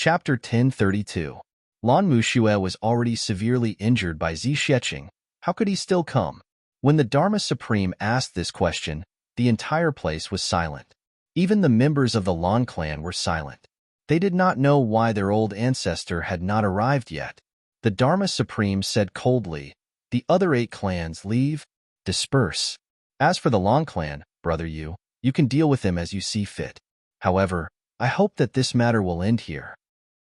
Chapter 1032. Lan Muxue was already severely injured by Zixieqing. How could he still come? When the Dharma Supreme asked this question, the entire place was silent. Even the members of the Lan clan were silent. They did not know why their old ancestor had not arrived yet. The Dharma Supreme said coldly, "The other 8 clans leave, disperse. As for the Lan clan, brother you can deal with them as you see fit. However, I hope that this matter will end here."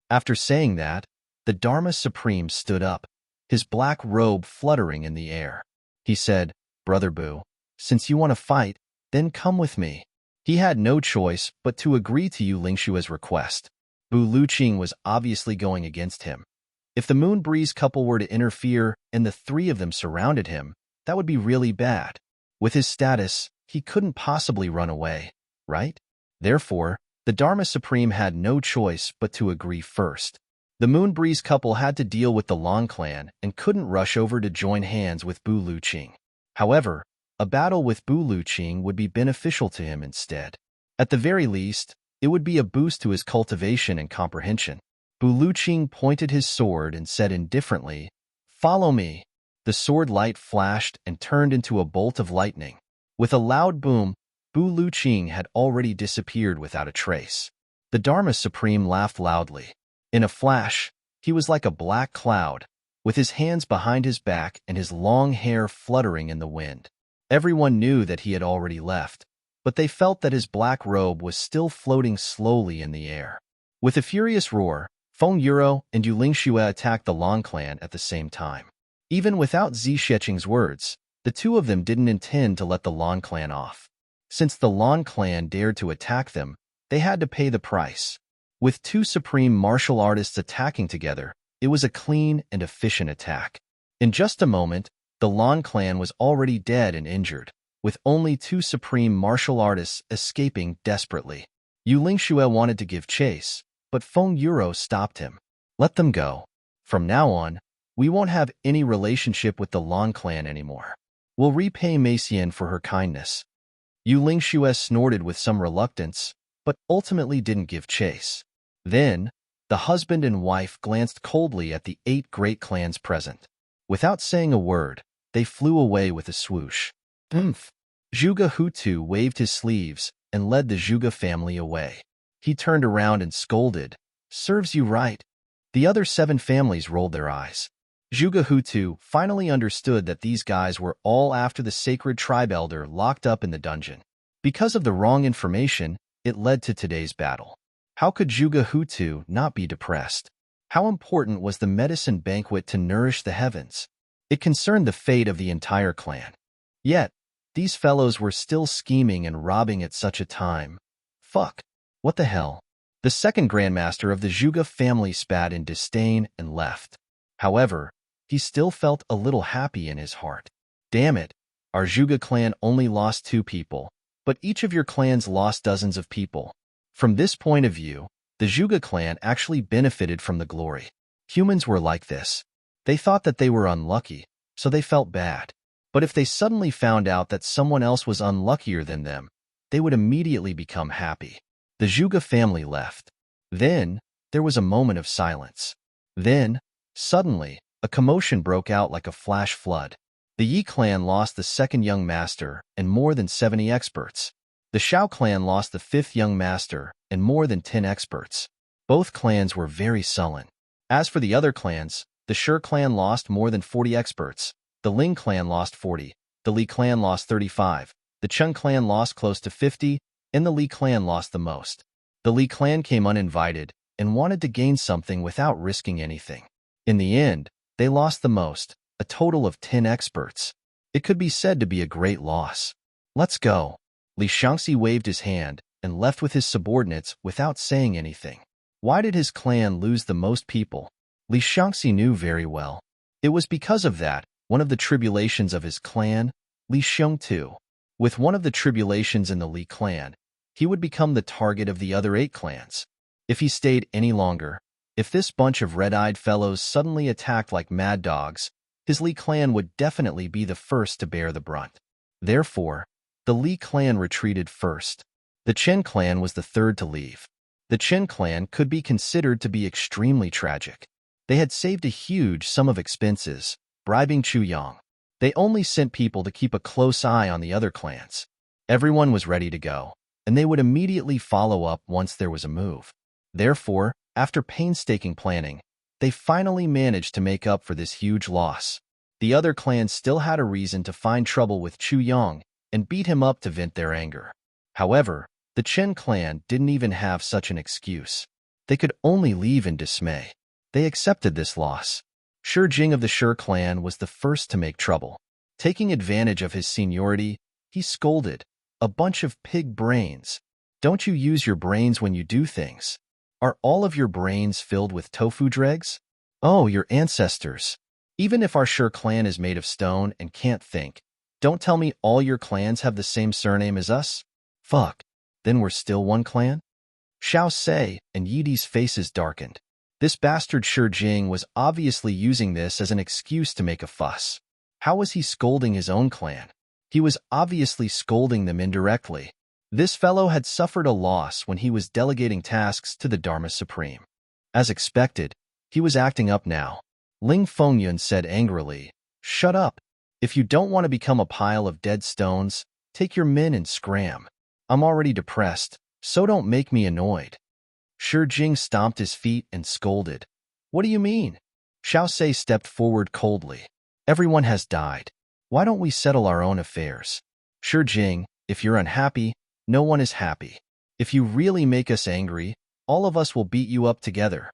After saying that, the Dharma Supreme stood up, his black robe fluttering in the air. He said, "Brother Bu, since you want to fight, then come with me." He had no choice but to agree to Yu Lingshua's request. Bu Luqing was obviously going against him. If the Moon Breeze couple were to interfere and the 3 of them surrounded him, that would be really bad. With his status, he couldn't possibly run away, right? Therefore, the Dharma Supreme had no choice but to agree first. The Moon Breeze couple had to deal with the Lan clan and couldn't rush over to join hands with Bu Luqing. However, a battle with Bu Luqing would be beneficial to him instead. At the very least, it would be a boost to his cultivation and comprehension. Bu Luqing pointed his sword and said indifferently, "Follow me." The sword light flashed and turned into a bolt of lightning. With a loud boom, Bu Luqing had already disappeared without a trace. The Dharma Supreme laughed loudly. In a flash, he was like a black cloud, with his hands behind his back and his long hair fluttering in the wind. Everyone knew that he had already left, but they felt that his black robe was still floating slowly in the air. With a furious roar, Feng Yuro and Yu Lingxue attacked the Lan clan at the same time. Even without Zixieqing's words, the 2 of them didn't intend to let the Lan clan off. Since the Lan clan dared to attack them, they had to pay the price. With 2 supreme martial artists attacking together, it was a clean and efficient attack. In just a moment, the Lan clan was already dead and injured, with only 2 supreme martial artists escaping desperately. Yu Lingxue wanted to give chase, but Feng Yuro stopped him. "Let them go. From now on, we won't have any relationship with the Lan clan anymore. We'll repay Meixian for her kindness." Yu Lingxue snorted with some reluctance, but ultimately didn't give chase. Then, the husband and wife glanced coldly at the 8 great clans present. Without saying a word, they flew away with a swoosh. Zhuge Hutu waved his sleeves and led the Zhuge family away. He turned around and scolded, "Serves you right." The other 7 families rolled their eyes. Zhuge Hutu finally understood that these guys were all after the sacred tribe elder locked up in the dungeon. Because of the wrong information, it led to today's battle. How could Zhuge Hutu not be depressed? How important was the medicine banquet to nourish the heavens? It concerned the fate of the entire clan. Yet, these fellows were still scheming and robbing at such a time. Fuck. What the hell? The second grandmaster of the Zhuge family spat in disdain and left. However, he still felt a little happy in his heart. Damn it, our Zhuge clan only lost 2 people, but each of your clans lost dozens of people. From this point of view, the Zhuge clan actually benefited from the glory. Humans were like this. They thought that they were unlucky, so they felt bad. But if they suddenly found out that someone else was unluckier than them, they would immediately become happy. The Zhuge family left. Then, there was a moment of silence. Then, suddenly, a commotion broke out like a flash flood. The Yi clan lost the 2nd young master and more than 70 experts. The Shao clan lost the 5th young master and more than 10 experts. Both clans were very sullen. As for the other clans, the Shi clan lost more than 40 experts. The Ling clan lost 40. The Li clan lost 35. The Cheng clan lost close to 50. And the Li clan lost the most. The Li clan came uninvited and wanted to gain something without risking anything. In the end, they lost the most, a total of 10 experts. It could be said to be a great loss. "Let's go." Li Shangxi waved his hand and left with his subordinates without saying anything. Why did his clan lose the most people? Li Shangxi knew very well. It was because of that, one of the tribulations of his clan, Li Xiongtu. With one of the tribulations in the Li clan, he would become the target of the other 8 clans. If he stayed any longer, if this bunch of red-eyed fellows suddenly attacked like mad dogs, his Li clan would definitely be the first to bear the brunt. Therefore, the Li clan retreated first. The Chen clan was the third to leave. The Chen clan could be considered to be extremely tragic. They had saved a huge sum of expenses, bribing Chu Yang. They only sent people to keep a close eye on the other clans. Everyone was ready to go, and they would immediately follow up once there was a move. Therefore, after painstaking planning, they finally managed to make up for this huge loss. The other clans still had a reason to find trouble with Chu Yang and beat him up to vent their anger. However, the Chen clan didn't even have such an excuse. They could only leave in dismay. They accepted this loss. Shi Jing of the Shi clan was the first to make trouble. Taking advantage of his seniority, he scolded, "A bunch of pig brains. Don't you use your brains when you do things? Are all of your brains filled with tofu dregs? Oh, your ancestors. Even if our Shi clan is made of stone and can't think, don't tell me all your clans have the same surname as us? Fuck. Then we're still one clan?" Xiao Sei and Yidi's faces darkened. This bastard Shi Jing was obviously using this as an excuse to make a fuss. How was he scolding his own clan? He was obviously scolding them indirectly. This fellow had suffered a loss when he was delegating tasks to the Dharma Supreme. As expected, he was acting up now. Ling Fengyun said angrily, "Shut up. If you don't want to become a pile of dead stones, take your men and scram. I'm already depressed, so don't make me annoyed." Shi Jing stomped his feet and scolded. "What do you mean?" Xiao Sei stepped forward coldly. "Everyone has died. Why don't we settle our own affairs? Shi Jing, if you're unhappy, no one is happy. If you really make us angry, all of us will beat you up together."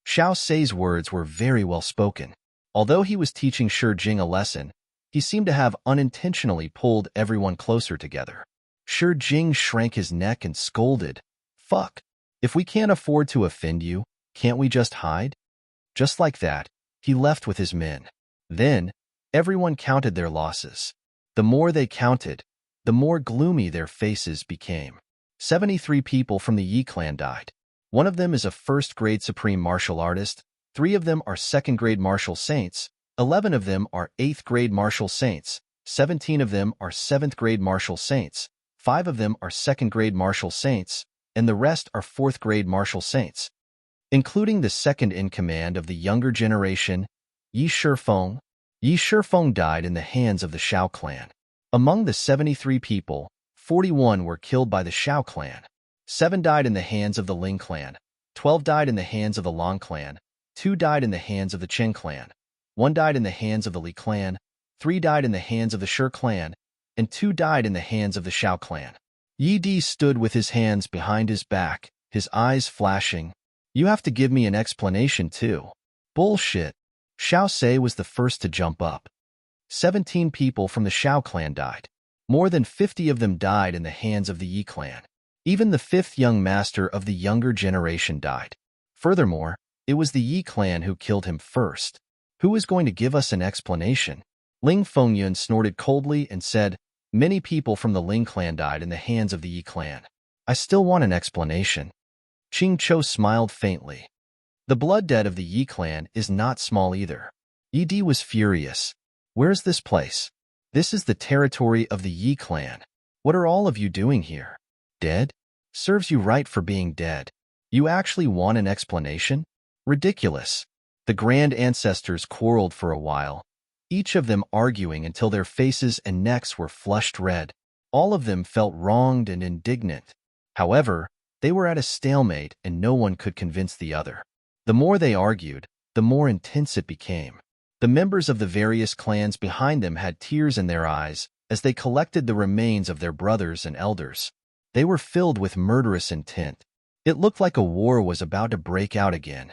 Xiao Sei's words were very well spoken. Although he was teaching Shi Jing a lesson, he seemed to have unintentionally pulled everyone closer together. Shi Jing shrank his neck and scolded, "Fuck. If we can't afford to offend you, can't we just hide?" Just like that, he left with his men. Then, everyone counted their losses. The more they counted, the more gloomy their faces became. 73 people from the Yi clan died. One of them is a first-grade supreme martial artist, 3 of them are second-grade martial saints, 11 of them are 8th-grade martial saints, 17 of them are 7th-grade martial saints, 5 of them are second-grade martial saints, and the rest are 4th-grade martial saints, including the second-in-command of the younger generation, Yi Shifeng. Yi Shifeng died in the hands of the Shao clan. Among the 73 people, 41 were killed by the Shao clan. 7 died in the hands of the Ling clan, 12 died in the hands of the Long clan, 2 died in the hands of the Chen clan, 1 died in the hands of the Li clan, 3 died in the hands of the Shi clan, and 2 died in the hands of the Shao clan. Yi Di stood with his hands behind his back, his eyes flashing. "You have to give me an explanation too." "Bullshit." Xiao Sei was the first to jump up. 17 people from the Shao clan died. More than 50 of them died in the hands of the Yi clan. Even the 5th young master of the younger generation died. Furthermore, it was the Yi clan who killed him first. Who is going to give us an explanation? Ling Fengyun snorted coldly and said, "Many people from the Ling clan died in the hands of the Yi clan. I still want an explanation." Ching Cho smiled faintly. "The blood debt of the Yi clan is not small either." Yi Di was furious. "Where's this place? This is the territory of the Yi clan. What are all of you doing here? Dead? Serves you right for being dead. You actually want an explanation? Ridiculous." The grand ancestors quarreled for a while, each of them arguing until their faces and necks were flushed red. All of them felt wronged and indignant. However, they were at a stalemate and no one could convince the other. The more they argued, the more intense it became. The members of the various clans behind them had tears in their eyes as they collected the remains of their brothers and elders. They were filled with murderous intent. It looked like a war was about to break out again.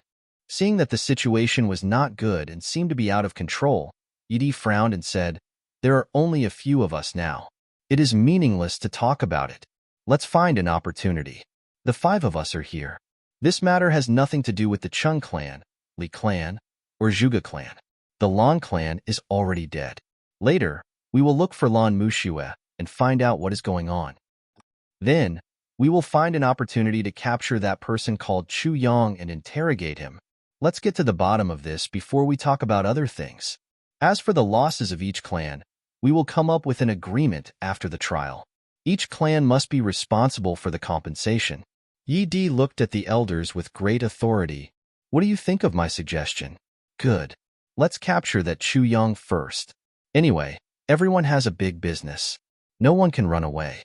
Seeing that the situation was not good and seemed to be out of control, Yi frowned and said, "There are only a few of us now. It is meaningless to talk about it. Let's find an opportunity. The 5 of us are here. This matter has nothing to do with the Chung clan, Li clan, or Zhuge clan. The Lan clan is already dead. Later, we will look for Lan Mushue and find out what is going on. Then, we will find an opportunity to capture that person called Chu Yang and interrogate him. Let's get to the bottom of this before we talk about other things. As for the losses of each clan, we will come up with an agreement after the trial. Each clan must be responsible for the compensation. Yi Di looked at the elders with great authority. What do you think of my suggestion? Good. Let's capture that Chu Yang first. Anyway, everyone has a big business. No one can run away.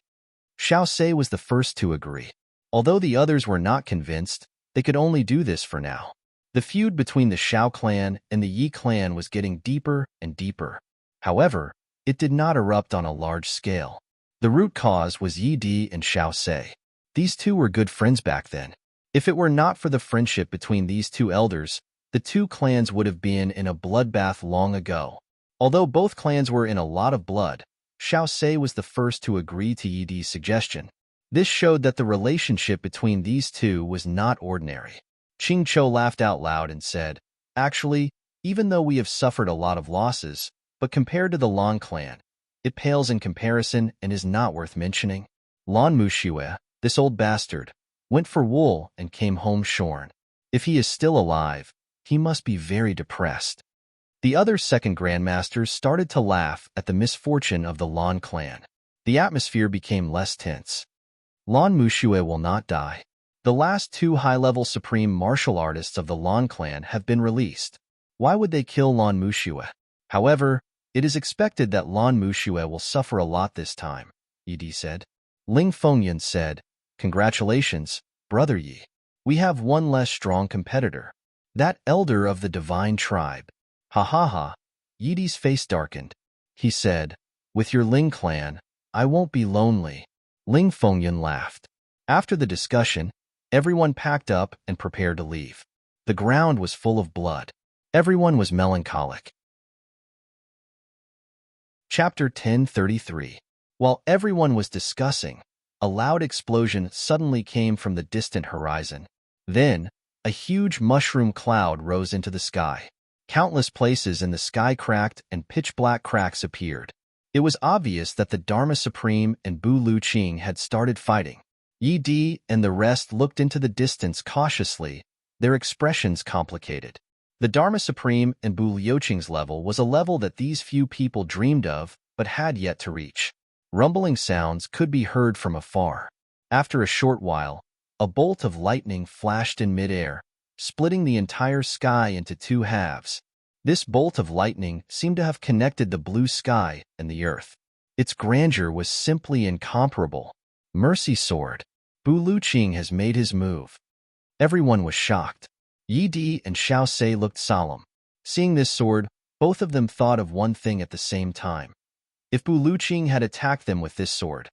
Xiao Se was the first to agree. Although the others were not convinced, they could only do this for now. The feud between the Xiao clan and the Yi clan was getting deeper and deeper. However, it did not erupt on a large scale. The root cause was Yi Di and Xiao Se. These two were good friends back then. If it were not for the friendship between these two elders, the two clans would have been in a bloodbath long ago. Although both clans were in a lot of blood, Xiao Se was the first to agree to Yi Di's suggestion. This showed that the relationship between these two was not ordinary. Qing Chou laughed out loud and said, "Actually, even though we have suffered a lot of losses, but compared to the Lan clan, it pales in comparison and is not worth mentioning. Lan Muxue, this old bastard, went for wool and came home shorn. If he is still alive, he must be very depressed." The other second grandmasters started to laugh at the misfortune of the Lan clan. The atmosphere became less tense. Lan Muxue will not die. The last two high-level supreme martial artists of the Lan clan have been released. Why would they kill Lan Muxue? However, it is expected that Lan Muxue will suffer a lot this time, Yi Di said. Ling Fengyan said, "Congratulations, Brother Yi. We have one less strong competitor. That elder of the divine tribe." Ha ha ha. Yi Di's face darkened. He said, "With your Ling clan, I won't be lonely." Ling Fengyan laughed. After the discussion, everyone packed up and prepared to leave. The ground was full of blood. Everyone was melancholic. Chapter 1033. While everyone was discussing, a loud explosion suddenly came from the distant horizon. Then, a huge mushroom cloud rose into the sky. Countless places in the sky cracked and pitch-black cracks appeared. It was obvious that the Dharma Supreme and Bu Luqing had started fighting. Yi Di and the rest looked into the distance cautiously, their expressions complicated. The Dharma Supreme and Bu Luqing's level was a level that these few people dreamed of but had yet to reach. Rumbling sounds could be heard from afar. After a short while, a bolt of lightning flashed in midair, splitting the entire sky into two halves. This bolt of lightning seemed to have connected the blue sky and the earth. Its grandeur was simply incomparable. Mercy sword. Bu Luqing has made his move. Everyone was shocked. Yi Di and Xiao Se looked solemn. Seeing this sword, both of them thought of one thing at the same time. If Bu Luqing had attacked them with this sword,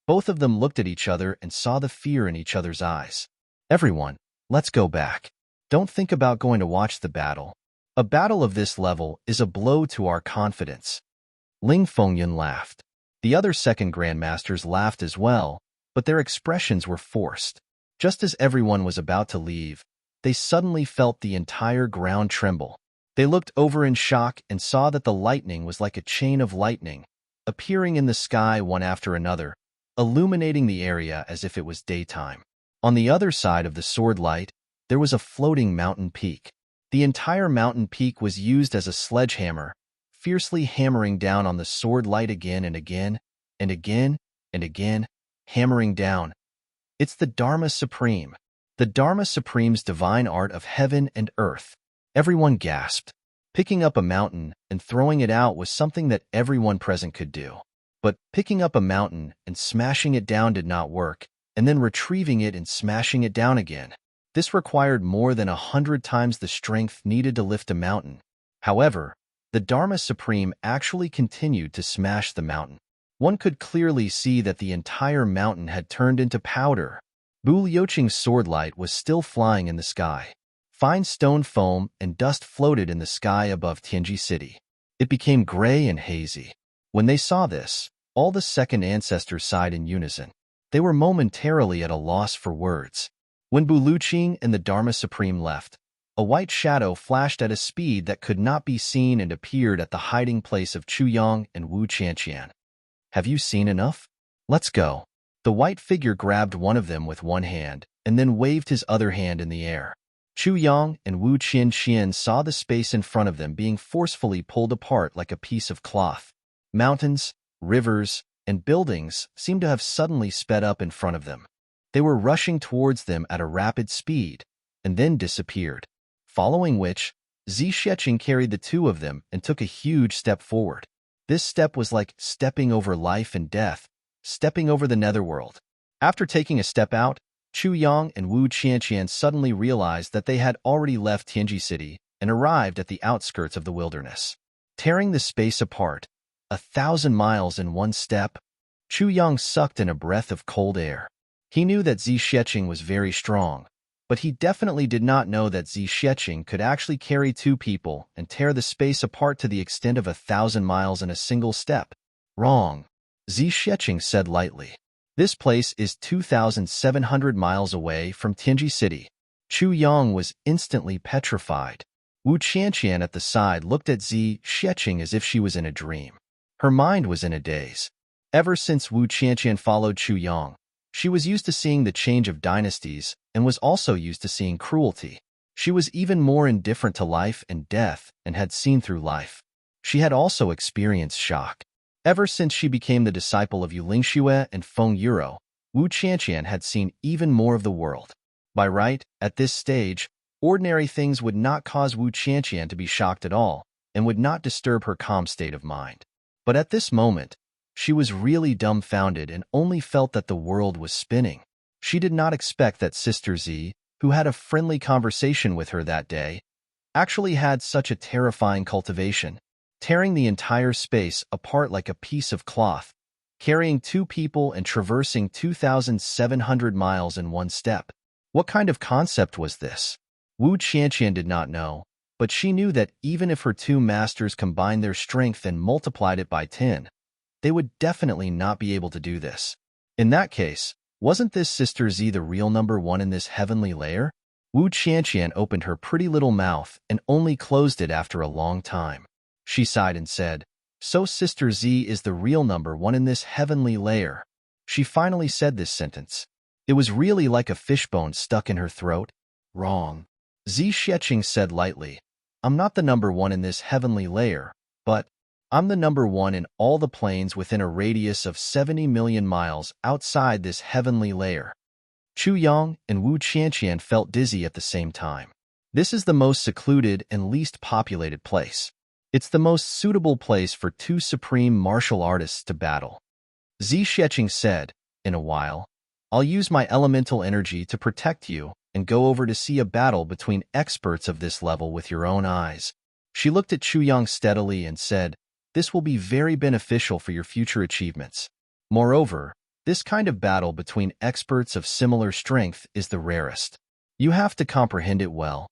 both of them looked at each other and saw the fear in each other's eyes. "Everyone, let's go back. Don't think about going to watch the battle. A battle of this level is a blow to our confidence." Ling Fengyan laughed. The other second grandmasters laughed as well, but their expressions were forced. Just as everyone was about to leave, they suddenly felt the entire ground tremble. They looked over in shock and saw that the lightning was like a chain of lightning, appearing in the sky one after another, illuminating the area as if it was daytime. On the other side of the sword light, there was a floating mountain peak. The entire mountain peak was used as a sledgehammer, fiercely hammering down on the sword light again and again, and again, and again, hammering down. It's the Dharma Supreme. The Dharma Supreme's divine art of heaven and earth. Everyone gasped. Picking up a mountain and throwing it out was something that everyone present could do. But picking up a mountain and smashing it down did not work, and then retrieving it and smashing it down again. This required more than 100 times the strength needed to lift a mountain. However, the Dharma Supreme actually continued to smash the mountain. One could clearly see that the entire mountain had turned into powder. Bu Luqing's sword light was still flying in the sky. Fine stone foam and dust floated in the sky above Tianji City. It became gray and hazy. When they saw this, all the second ancestors sighed in unison. They were momentarily at a loss for words. When Bu Luqing and the Dharma Supreme left, a white shadow flashed at a speed that could not be seen and appeared at the hiding place of Chu Yang and Wu Qianqian. "Have you seen enough? Let's go." The white figure grabbed one of them with one hand and then waved his other hand in the air. Chu Yang and Wu Qianqian saw the space in front of them being forcefully pulled apart like a piece of cloth. Mountains, rivers, and buildings seemed to have suddenly sped up in front of them. They were rushing towards them at a rapid speed, and then disappeared. Following which, Zixueqing carried the two of them and took a huge step forward. This step was like stepping over life and death, stepping over the netherworld. After taking a step out, Chu Yang and Wu Qianqian suddenly realized that they had already left Tianji City and arrived at the outskirts of the wilderness. Tearing the space apart, 1,000 miles in one step, Chu Yang sucked in a breath of cold air. He knew that Zixueqing was very strong, but he definitely did not know that Zixueqing could actually carry two people and tear the space apart to the extent of 1,000 miles in a single step. Wrong, Zixueqing said lightly. This place is 2,700 miles away from Tianji City. Chu Yang was instantly petrified. Wu Qianqian at the side looked at Zixueqing as if she was in a dream. Her mind was in a daze. Ever since Wu Qianqian followed Chu Yang, she was used to seeing the change of dynasties and was also used to seeing cruelty. She was even more indifferent to life and death and had seen through life. She had also experienced shock. Ever since she became the disciple of Yu Lingxue and Feng Yuro, Wu Qianqian had seen even more of the world. By right, at this stage, ordinary things would not cause Wu Qianqian to be shocked at all and would not disturb her calm state of mind. But at this moment, she was really dumbfounded and only felt that the world was spinning. She did not expect that Sister Z, who had a friendly conversation with her that day, actually had such a terrifying cultivation, tearing the entire space apart like a piece of cloth, carrying two people and traversing 2,700 miles in one step. What kind of concept was this? Wu Qianqian did not know, but she knew that even if her two masters combined their strength and multiplied it by 10, they would definitely not be able to do this. In that case, wasn't this Sister Z the real number one in this heavenly layer? Wu Qianqian opened her pretty little mouth and only closed it after a long time. She sighed and said, "So Sister Z is the real number one in this heavenly layer." She finally said this sentence. It was really like a fishbone stuck in her throat. Wrong. Zixueqing said lightly, "I'm not the number one in this heavenly layer, but I'm the number one in all the planes within a radius of 70 million miles outside this heavenly layer." Chu Yang and Wu Qianqian felt dizzy at the same time. This is the most secluded and least populated place. It's the most suitable place for two supreme martial artists to battle. Zixueqing said, "In a while, I'll use my elemental energy to protect you and go over to see a battle between experts of this level with your own eyes." She looked at Chu Yang steadily and said, "This will be very beneficial for your future achievements. Moreover, this kind of battle between experts of similar strength is the rarest. You have to comprehend it well."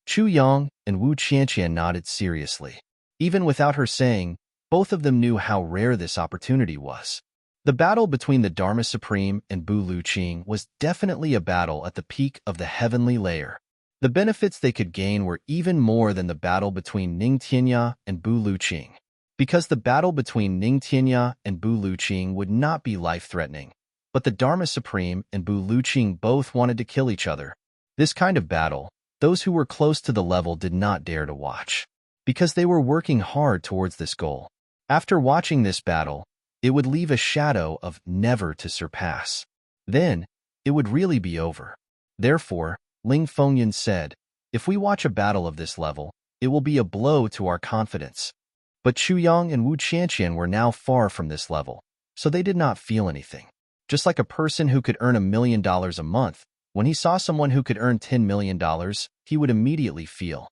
Chu Yang and Wu Qianqian nodded seriously. Even without her saying, both of them knew how rare this opportunity was. The battle between the Dharma Supreme and Bu Luqing was definitely a battle at the peak of the heavenly layer. The benefits they could gain were even more than the battle between Ning Tianya and Bu Luqing. Because the battle between Ning Tianya and Bu Luqing would not be life-threatening, but the Dharma Supreme and Bu Luqing both wanted to kill each other. This kind of battle, those who were close to the level did not dare to watch, because they were working hard towards this goal. After watching this battle, it would leave a shadow of never to surpass. Then, it would really be over. Therefore, Ling Fengyan said, "If we watch a battle of this level, it will be a blow to our confidence." But Chu Yang and Wu Qianqian were now far from this level, so they did not feel anything. Just like a person who could earn $1 million a month, when he saw someone who could earn $10 million, he would immediately feel,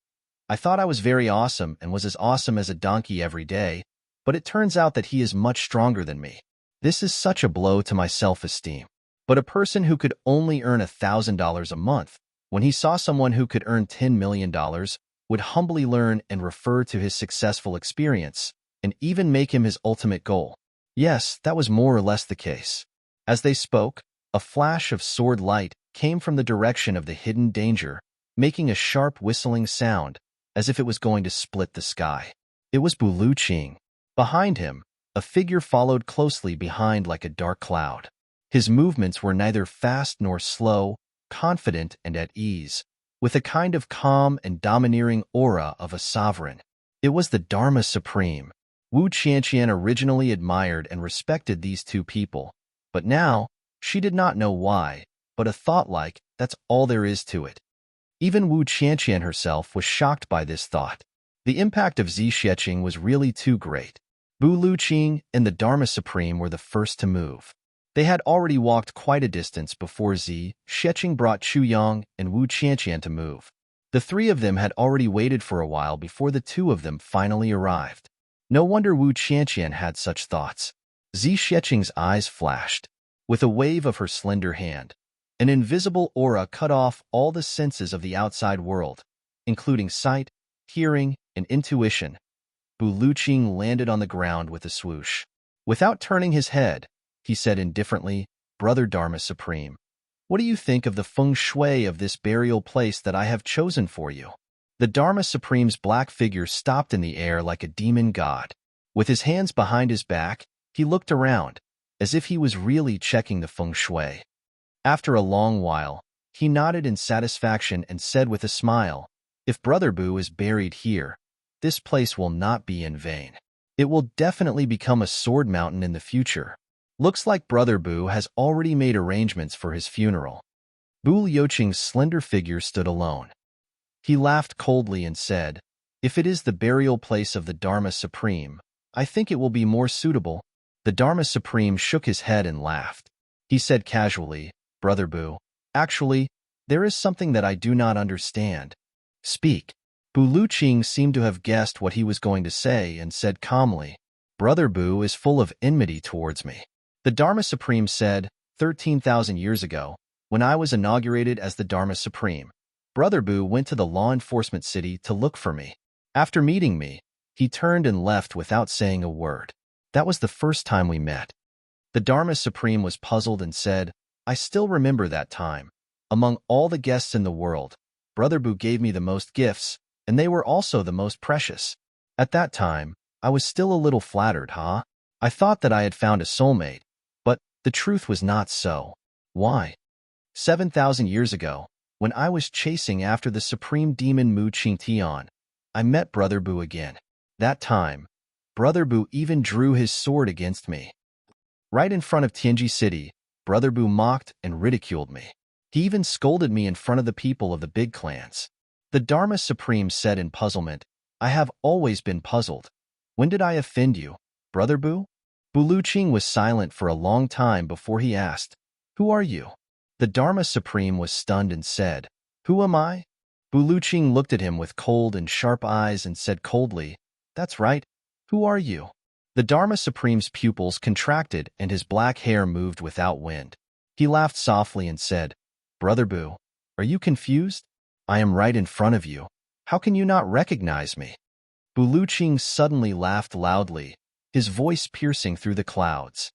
"I thought I was very awesome and was as awesome as a donkey every day, but it turns out that he is much stronger than me. This is such a blow to my self-esteem." But a person who could only earn $1,000 a month, when he saw someone who could earn $10 million, would humbly learn and refer to his successful experience, and even make him his ultimate goal. Yes, that was more or less the case. As they spoke, a flash of sword light came from the direction of the hidden danger, making a sharp whistling sound, as if it was going to split the sky. It was Bu Luqing. Behind him, a figure followed closely behind like a dark cloud. His movements were neither fast nor slow, confident and at ease, with a kind of calm and domineering aura of a sovereign. It was the Dharma Supreme. Wu Qianqian originally admired and respected these two people, but now, she did not know why, but a thought like, that's all there is to it. Even Wu Qianqian herself was shocked by this thought. The impact of Zixieqing was really too great. Bu Luqing and the Dharma Supreme were the first to move. They had already walked quite a distance before Zixieqing brought Chu Yang and Wu Qianqian to move. The three of them had already waited for a while before the two of them finally arrived. No wonder Wu Qianqian had such thoughts. Zixieqing's eyes flashed. With a wave of her slender hand, an invisible aura cut off all the senses of the outside world, including sight, hearing, and intuition. Bu Luqing landed on the ground with a swoosh. Without turning his head, he said indifferently, "Brother Dharma Supreme, what do you think of the feng shui of this burial place that I have chosen for you?" The Dharma Supreme's black figure stopped in the air like a demon god. With his hands behind his back, he looked around, as if he was really checking the feng shui. After a long while, he nodded in satisfaction and said with a smile, "If Brother Bu is buried here, this place will not be in vain. It will definitely become a sword mountain in the future. Looks like Brother Bu has already made arrangements for his funeral." Bu Liuqing's slender figure stood alone. He laughed coldly and said, "If it is the burial place of the Dharma Supreme, I think it will be more suitable." The Dharma Supreme shook his head and laughed. He said casually, "Brother Bu, actually, there is something that I do not understand." "Speak." Bu Luqing seemed to have guessed what he was going to say and said calmly, "Brother Bu is full of enmity towards me." The Dharma Supreme said, 13,000 years ago, when I was inaugurated as the Dharma Supreme, Brother Bu went to the law enforcement city to look for me. After meeting me, he turned and left without saying a word. That was the first time we met." The Dharma Supreme was puzzled and said, "I still remember that time. Among all the guests in the world, Brother Bu gave me the most gifts, and they were also the most precious. At that time, I was still a little flattered, huh? I thought that I had found a soulmate, but the truth was not so. Why? 7,000 years ago, when I was chasing after the supreme demon Mu Qingtian, I met Brother Bu again. That time, Brother Bu even drew his sword against me. Right in front of Tianji City, Brother Bu mocked and ridiculed me. He even scolded me in front of the people of the big clans." The Dharma Supreme said in puzzlement, "I have always been puzzled. When did I offend you, Brother Bu?" Bu Luqing was silent for a long time before he asked, "Who are you?" The Dharma Supreme was stunned and said, "Who am I?" Bu Luqing looked at him with cold and sharp eyes and said coldly, "That's right. Who are you?" The Dharma Supreme's pupils contracted and his black hair moved without wind. He laughed softly and said, "Brother Bu, are you confused? I am right in front of you. How can you not recognize me?" Bu Luqing suddenly laughed loudly, his voice piercing through the clouds.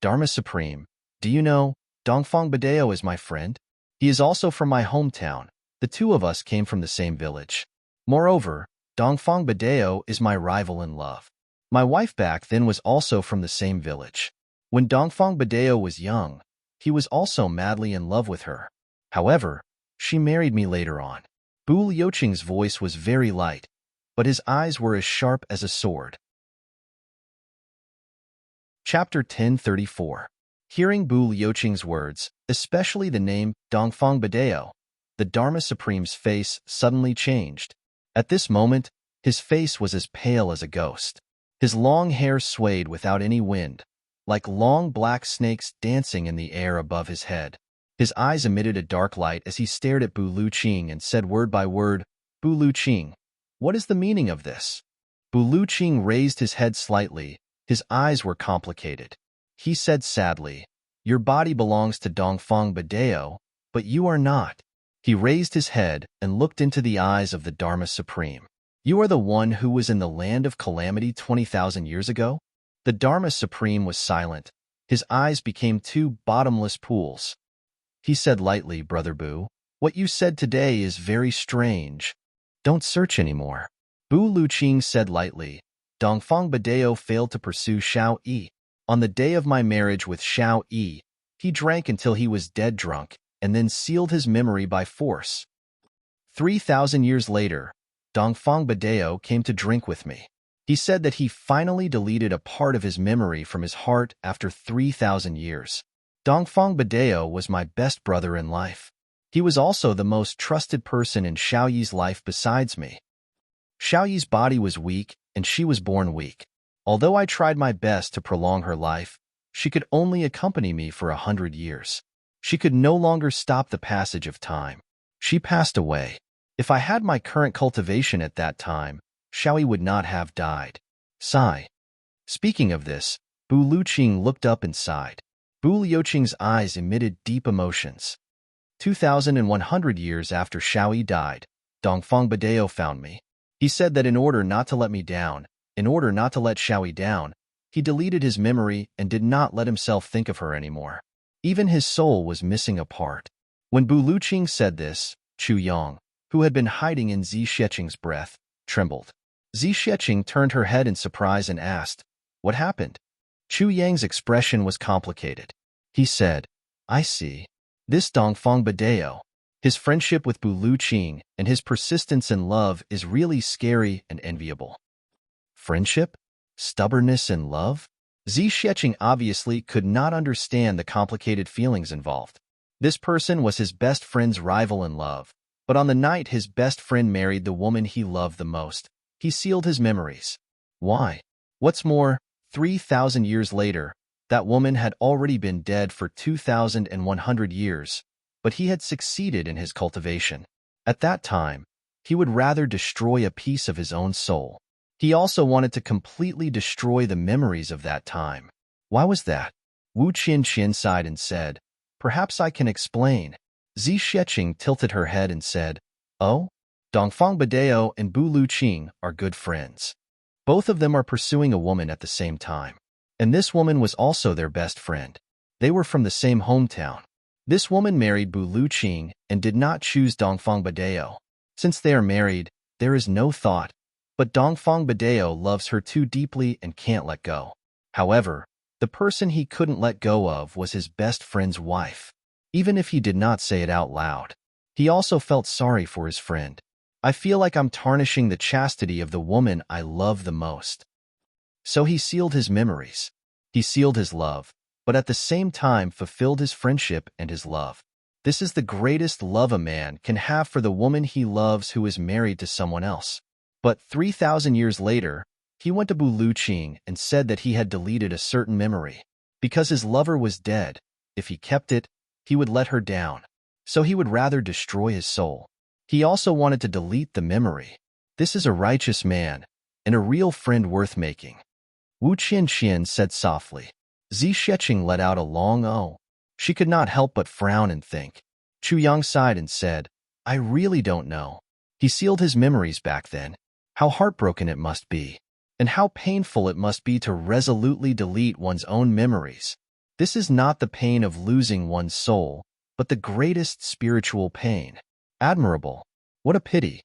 "Dharma Supreme, do you know, Dongfang Badeo is my friend? He is also from my hometown. The two of us came from the same village. Moreover, Dongfang Badeo is my rival in love. My wife back then was also from the same village. When Dongfang Badeo was young, he was also madly in love with her. However, she married me later on." Bu Liuqing's voice was very light, but his eyes were as sharp as a sword. Chapter 1034. Hearing Bu Liuqing's words, especially the name Dongfang Badeo, the Dharma Supreme's face suddenly changed. At this moment, his face was as pale as a ghost. His long hair swayed without any wind, like long black snakes dancing in the air above his head. His eyes emitted a dark light as he stared at Bu Luqing and said word by word, "Bu Luqing, what is the meaning of this?" Bu Luqing raised his head slightly. His eyes were complicated. He said sadly, "Your body belongs to Dongfang Badeo, but you are not." He raised his head and looked into the eyes of the Dharma Supreme. "You are the one who was in the land of calamity 20,000 years ago?" The Dharma Supreme was silent. His eyes became two bottomless pools. He said lightly, "Brother Bu, what you said today is very strange. Don't search anymore." Bu Luqing said lightly, "Dongfang Badeo failed to pursue Xiao Yi. On the day of my marriage with Xiao Yi, he drank until he was dead drunk, and then sealed his memory by force. 3,000 years later, Dongfang Badeo came to drink with me. He said that he finally deleted a part of his memory from his heart after 3,000 years. Dongfang Badeo was my best brother in life. He was also the most trusted person in Xiaoyi's life besides me. Xiaoyi's body was weak, and she was born weak. Although I tried my best to prolong her life, she could only accompany me for 100 years. She could no longer stop the passage of time. She passed away. If I had my current cultivation at that time, Xiaoyi would not have died. Sigh. Speaking of this, Bu Luqing looked up and sighed. Bu Liuqing's eyes emitted deep emotions. 2,100 years after Xiaoyi died, Dongfang Badeo found me. He said that in order not to let me down, in order not to let Xiaoyi down, he deleted his memory and did not let himself think of her anymore. Even his soul was missing a part. When Bu Luqing said this, Chu Yang, who had been hiding in Zi Xueqing's breath, trembled. Zi Xueqing turned her head in surprise and asked, "What happened?" Chu Yang's expression was complicated. He said, "I see. This Dongfang Badeo, his friendship with Bu Luqing and his persistence in love is really scary and enviable." Friendship? Stubbornness and love? Zi Xueqing obviously could not understand the complicated feelings involved. This person was his best friend's rival in love, but on the night his best friend married the woman he loved the most, he sealed his memories. Why? What's more, 3,000 years later, that woman had already been dead for 2,100 years, but he had succeeded in his cultivation. At that time, he would rather destroy a piece of his own soul. He also wanted to completely destroy the memories of that time. Why was that? Wu Qianqian sighed and said, "Perhaps I can explain." Zi Xueqing tilted her head and said, "Oh? Dongfang Badeo and Bu Luqing are good friends. Both of them are pursuing a woman at the same time. And this woman was also their best friend. They were from the same hometown. This woman married Bu Luqing and did not choose Dongfang Badeo. Since they are married, there is no thought, but Dongfang Badeo loves her too deeply and can't let go. However, the person he couldn't let go of was his best friend's wife. Even if he did not say it out loud, he also felt sorry for his friend. I feel like I'm tarnishing the chastity of the woman I love the most. So he sealed his memories. He sealed his love, but at the same time fulfilled his friendship and his love. This is the greatest love a man can have for the woman he loves who is married to someone else. But 3,000 years later, he went to Bu Luqing and said that he had deleted a certain memory. Because his lover was dead, if he kept it, he would let her down. So he would rather destroy his soul. He also wanted to delete the memory. This is a righteous man, and a real friend worth making. Wu Qianqian said softly. Zi Xueqing let out a long oh. She could not help but frown and think. Chu Yang sighed and said, "I really don't know. He sealed his memories back then. How heartbroken it must be. And how painful it must be to resolutely delete one's own memories. This is not the pain of losing one's soul, but the greatest spiritual pain. Admirable. What a pity.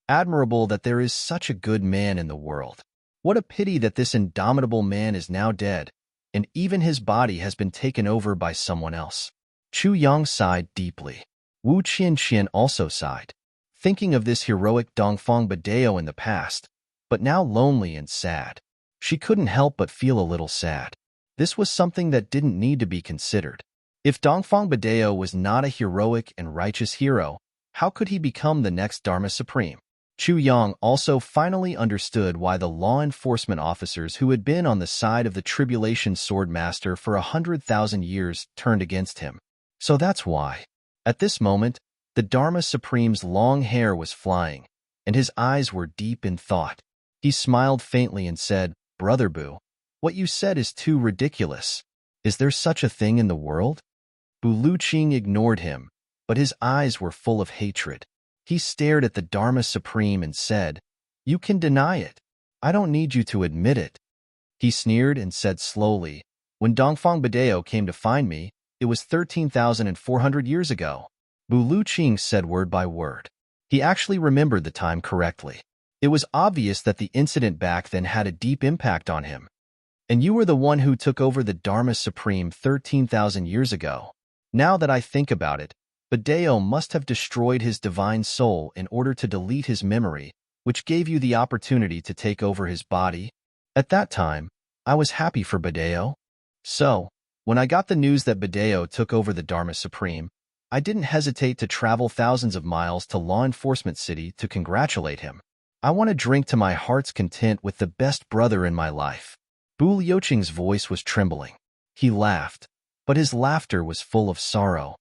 Admirable that there is such a good man in the world. What a pity that this indomitable man is now dead, and even his body has been taken over by someone else." Chu Yang sighed deeply. Wu Qianqian also sighed, thinking of this heroic Dongfang Badeo in the past, but now lonely and sad. She couldn't help but feel a little sad. This was something that didn't need to be considered. If Dongfang Badeo was not a heroic and righteous hero, how could he become the next Dharma Supreme? Chu Yang also finally understood why the law enforcement officers who had been on the side of the Tribulation Sword Master for 100,000 years turned against him. So that's why. At this moment, the Dharma Supreme's long hair was flying, and his eyes were deep in thought. He smiled faintly and said, "Brother Bu, what you said is too ridiculous. Is there such a thing in the world?" Bu Luqing ignored him, but his eyes were full of hatred. He stared at the Dharma Supreme and said, "You can deny it. I don't need you to admit it." He sneered and said slowly, "When Dongfang Badeo came to find me, it was 13,400 years ago." Bu Luqing said word by word. He actually remembered the time correctly. It was obvious that the incident back then had a deep impact on him. "And you were the one who took over the Dharma Supreme 13,000 years ago. Now that I think about it, Badeo must have destroyed his divine soul in order to delete his memory, which gave you the opportunity to take over his body. At that time, I was happy for Badeo. So, When I got the news that Bideo took over the Dharma Supreme, I didn't hesitate to travel thousands of miles to law enforcement city to congratulate him. I want to drink to my heart's content with the best brother in my life. Bu Liuqing's voice was trembling. He laughed, but his laughter was full of sorrow.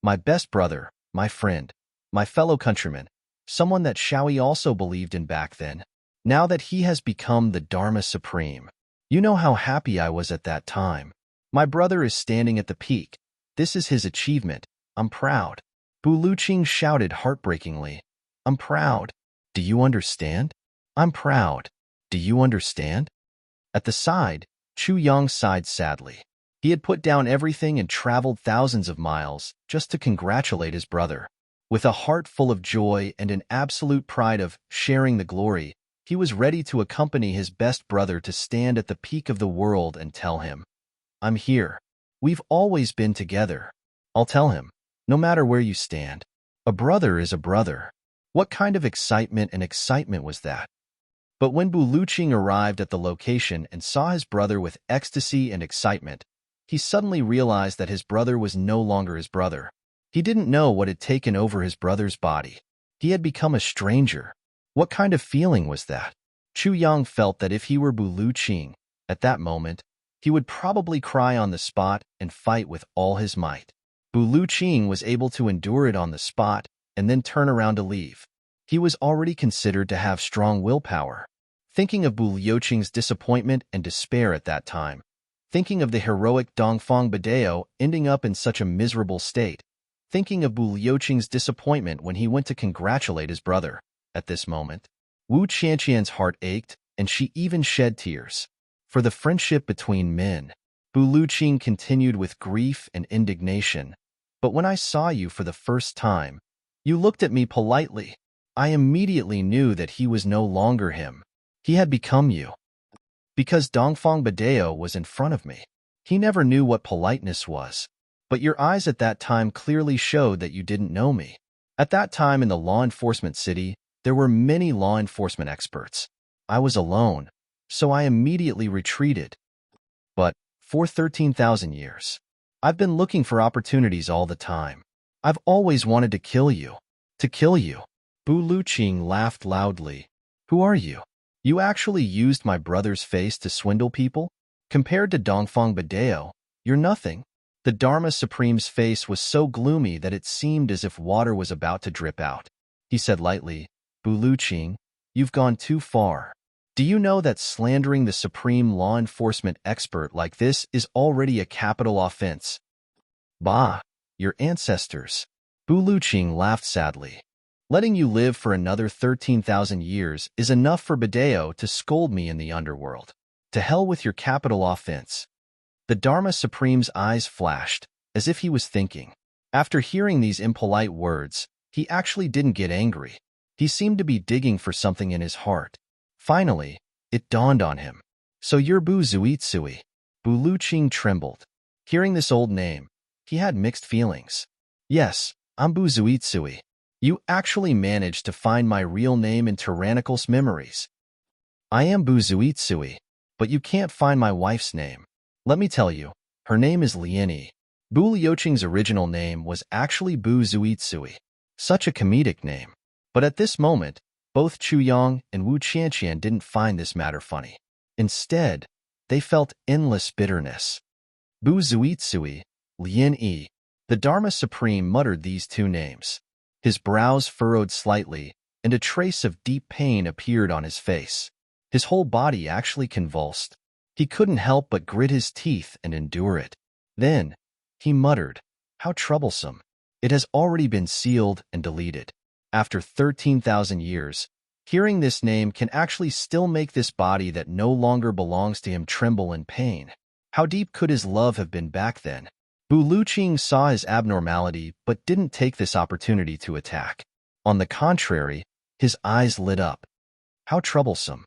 My best brother, my friend, my fellow countryman, someone that Shaoi also believed in back then. Now that he has become the Dharma Supreme, you know how happy I was at that time. My brother is standing at the peak. This is his achievement. I'm proud. Bu Liuqing shouted heartbreakingly. I'm proud. Do you understand? I'm proud. Do you understand? At the side, Chu Yang sighed sadly. He had put down everything and traveled thousands of miles just to congratulate his brother. With a heart full of joy and an absolute pride of sharing the glory, he was ready to accompany his best brother to stand at the peak of the world and tell him, I'm here. We've always been together. I'll tell him, no matter where you stand, a brother is a brother. What kind of excitement was that? But when Bu Liuqing arrived at the location and saw his brother with ecstasy and excitement, he suddenly realized that his brother was no longer his brother. He didn't know what had taken over his brother's body. He had become a stranger. What kind of feeling was that? Chu Yang felt that if he were Bu Liuqing, at that moment, he would probably cry on the spot and fight with all his might. Bu Liuqing was able to endure it on the spot and then turn around to leave. He was already considered to have strong willpower. Thinking of Bu Liuqing's disappointment and despair at that time, thinking of the heroic Dongfang Bideo ending up in such a miserable state, thinking of Bu Liuqing's disappointment when he went to congratulate his brother, at this moment, Wu Qianqian's heart ached and she even shed tears. For the friendship between men, Bu Liuqing continued with grief and indignation. But when I saw you for the first time, you looked at me politely. I immediately knew that he was no longer him. He had become you. Because Dongfang Bideo was in front of me. He never knew what politeness was. But your eyes at that time clearly showed that you didn't know me. At that time in the law enforcement city, there were many law enforcement experts. I was alone, so I immediately retreated. But for 13,000 years, I've been looking for opportunities all the time. I've always wanted to kill you. To kill you. Bu Liuqing laughed loudly. Who are you? You actually used my brother's face to swindle people? Compared to Dongfang Bideo, you're nothing. The Dharma Supreme's face was so gloomy that it seemed as if water was about to drip out. He said lightly, Bu Liuqing, you've gone too far. Do you know that slandering the supreme law enforcement expert like this is already a capital offense? Bah, your ancestors. Bu Liuqing laughed sadly. Letting you live for another 13,000 years is enough for Bideo to scold me in the underworld. To hell with your capital offense. The Dharma Supreme's eyes flashed, as if he was thinking. After hearing these impolite words, he actually didn't get angry. He seemed to be digging for something in his heart. Finally, it dawned on him. So you're Bu Zuitsui. Bu Liuqing trembled. Hearing this old name, he had mixed feelings. Yes, I'm Bu Zuitsui. You actually managed to find my real name in Tyrannical's memories. I am Bu Zuitsui, but you can't find my wife's name. Let me tell you, her name is Lianyi. Bu Liuqing's original name was actually Bu Zuitsui. Such a comedic name. But at this moment, both Chu Yang and Wu Qianqian didn't find this matter funny. Instead, they felt endless bitterness. Bu Zuitsui, Lianyi. The Dharma Supreme muttered these two names. His brows furrowed slightly, and a trace of deep pain appeared on his face. His whole body actually convulsed. He couldn't help but grit his teeth and endure it. Then, he muttered, how troublesome. It has already been sealed and deleted. After 13,000 years, hearing this name can actually still make this body that no longer belongs to him tremble in pain. How deep could his love have been back then? Bu Liuqing saw his abnormality but didn't take this opportunity to attack. On the contrary, his eyes lit up. How troublesome.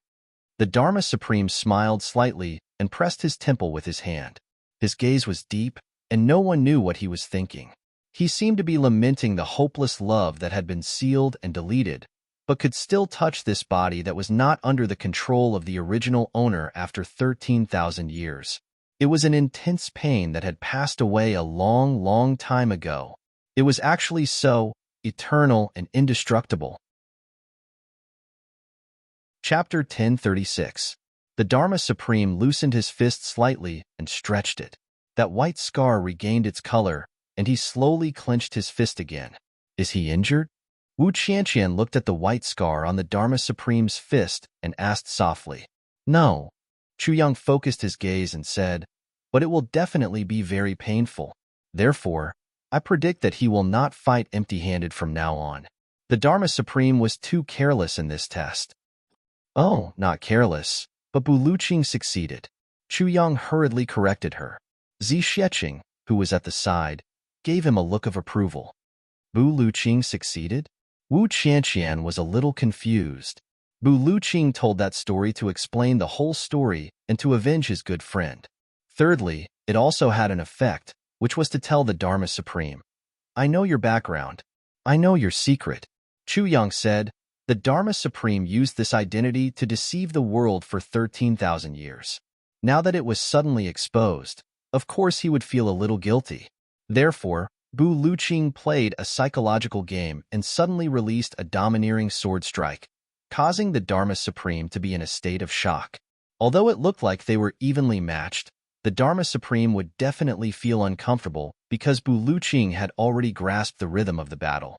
The Dharma Supreme smiled slightly and pressed his temple with his hand. His gaze was deep, and no one knew what he was thinking. He seemed to be lamenting the hopeless love that had been sealed and deleted, but could still touch this body that was not under the control of the original owner after 13,000 years. It was an intense pain that had passed away a long, long time ago. It was actually so eternal and indestructible. Chapter 1036. The Dharma Supreme loosened his fist slightly and stretched it. That white scar regained its color, and he slowly clenched his fist again. Is he injured? Wu Qianqian looked at the white scar on the Dharma Supreme's fist and asked softly. No. Chu Yang focused his gaze and said, but it will definitely be very painful. Therefore, I predict that he will not fight empty-handed from now on. The Dharma Supreme was too careless in this test. Oh, not careless, but Bu Luqing succeeded. Chu Yang hurriedly corrected her. Zixieqing, who was at the side, gave him a look of approval. Bu Luqing succeeded? Wu Qianqian was a little confused. Bu Luqing told that story to explain the whole story and to avenge his good friend. Thirdly, it also had an effect, which was to tell the Dharma Supreme, I know your background. I know your secret. Chu Yang said, the Dharma Supreme used this identity to deceive the world for 13,000 years. Now that it was suddenly exposed, of course he would feel a little guilty. Therefore, Bu Luqing played a psychological game and suddenly released a domineering sword strike, causing the Dharma Supreme to be in a state of shock. Although it looked like they were evenly matched, the Dharma Supreme would definitely feel uncomfortable because Bu Luqing had already grasped the rhythm of the battle.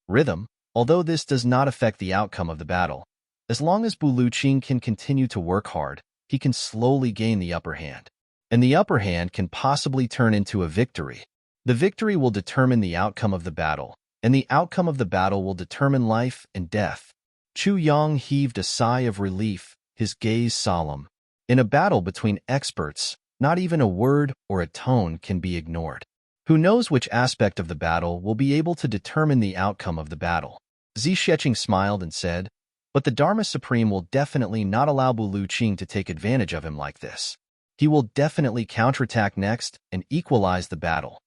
Rhythm, although this does not affect the outcome of the battle. As long as Bu Luqing can continue to work hard, he can slowly gain the upper hand. And the upper hand can possibly turn into a victory. The victory will determine the outcome of the battle, and the outcome of the battle will determine life and death. Chu Yang heaved a sigh of relief, his gaze solemn. In a battle between experts, not even a word or a tone can be ignored. Who knows which aspect of the battle will be able to determine the outcome of the battle? Zixieqing smiled and said, but the Dharma Supreme will definitely not allow Bu Luqing to take advantage of him like this. He will definitely counterattack next and equalize the battle.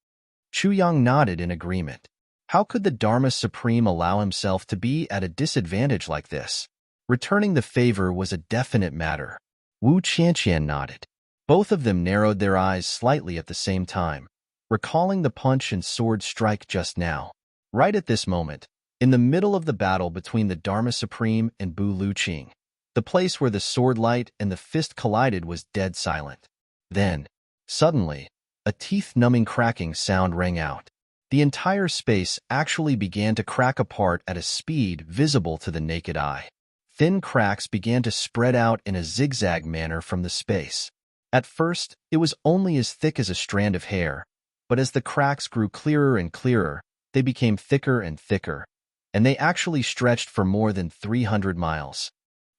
Chu Yang nodded in agreement. How could the Dharma Supreme allow himself to be at a disadvantage like this? Returning the favor was a definite matter. Wu Qianqian nodded. Both of them narrowed their eyes slightly at the same time, recalling the punch and sword strike just now. Right at this moment, in the middle of the battle between the Dharma Supreme and Bu Luqing, the place where the sword light and the fist collided was dead silent. Then, suddenly, a teeth-numbing cracking sound rang out. The entire space actually began to crack apart at a speed visible to the naked eye. Thin cracks began to spread out in a zigzag manner from the space. At first, it was only as thick as a strand of hair, but as the cracks grew clearer and clearer, they became thicker and thicker, and they actually stretched for more than 300 miles.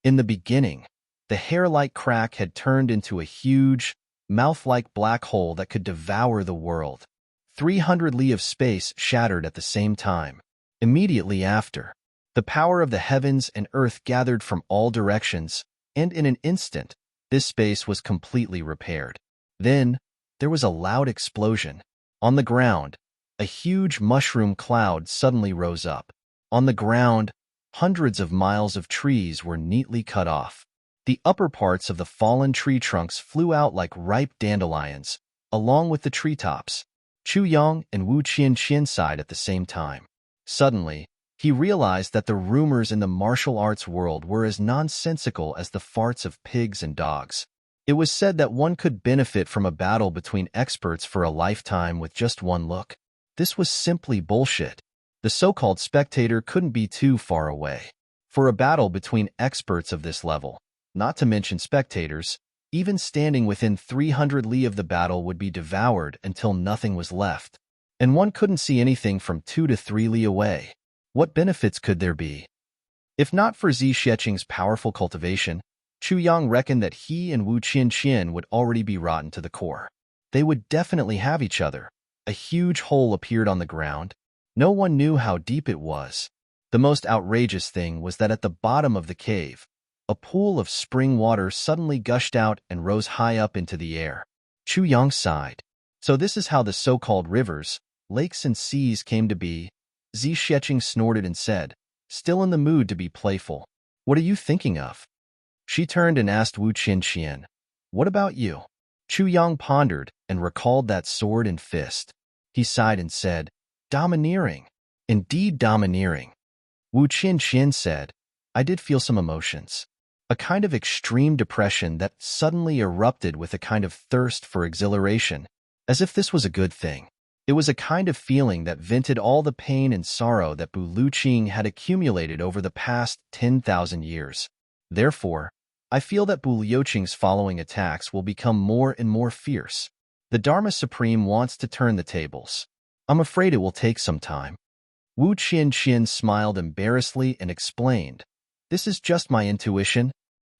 In the beginning, the hair-like crack had turned into a huge, mouth-like black hole that could devour the world. 300 li of space shattered at the same time. Immediately after, the power of the heavens and earth gathered from all directions, and in an instant, this space was completely repaired. Then, there was a loud explosion. On the ground, a huge mushroom cloud suddenly rose up. On the ground, hundreds of miles of trees were neatly cut off. The upper parts of the fallen tree trunks flew out like ripe dandelions, along with the treetops. Chu Yang and Wu Qianqian sighed at the same time. Suddenly, he realized that the rumors in the martial arts world were as nonsensical as the farts of pigs and dogs. It was said that one could benefit from a battle between experts for a lifetime with just one look. This was simply bullshit. The so-called spectator couldn't be too far away. For a battle between experts of this level, not to mention spectators, even standing within 300 li of the battle would be devoured until nothing was left. And one couldn't see anything from 2 to 3 li away. What benefits could there be? If not for Zixieqing's powerful cultivation, Chu Yang reckoned that he and Wu Qianqian would already be rotten to the core. They would definitely have each other. A huge hole appeared on the ground. No one knew how deep it was. The most outrageous thing was that at the bottom of the cave, a pool of spring water suddenly gushed out and rose high up into the air. Chu Yang sighed. So this is how the so-called rivers, lakes and seas came to be. Zixieqing snorted and said, still in the mood to be playful. What are you thinking of? She turned and asked Wu Qianqian, what about you? Chu Yang pondered and recalled that sword and fist. He sighed and said, "Domineering. Indeed domineering." Wu Qin said, "I did feel some emotions. A kind of extreme depression that suddenly erupted with a kind of thirst for exhilaration, as if this was a good thing. It was a kind of feeling that vented all the pain and sorrow that Bu Luqing had accumulated over the past 10,000 years. Therefore, I feel that Bu Liuqing's following attacks will become more and more fierce. The Dharma Supreme wants to turn the tables. I'm afraid it will take some time." Wu Qin smiled embarrassedly and explained, "This is just my intuition."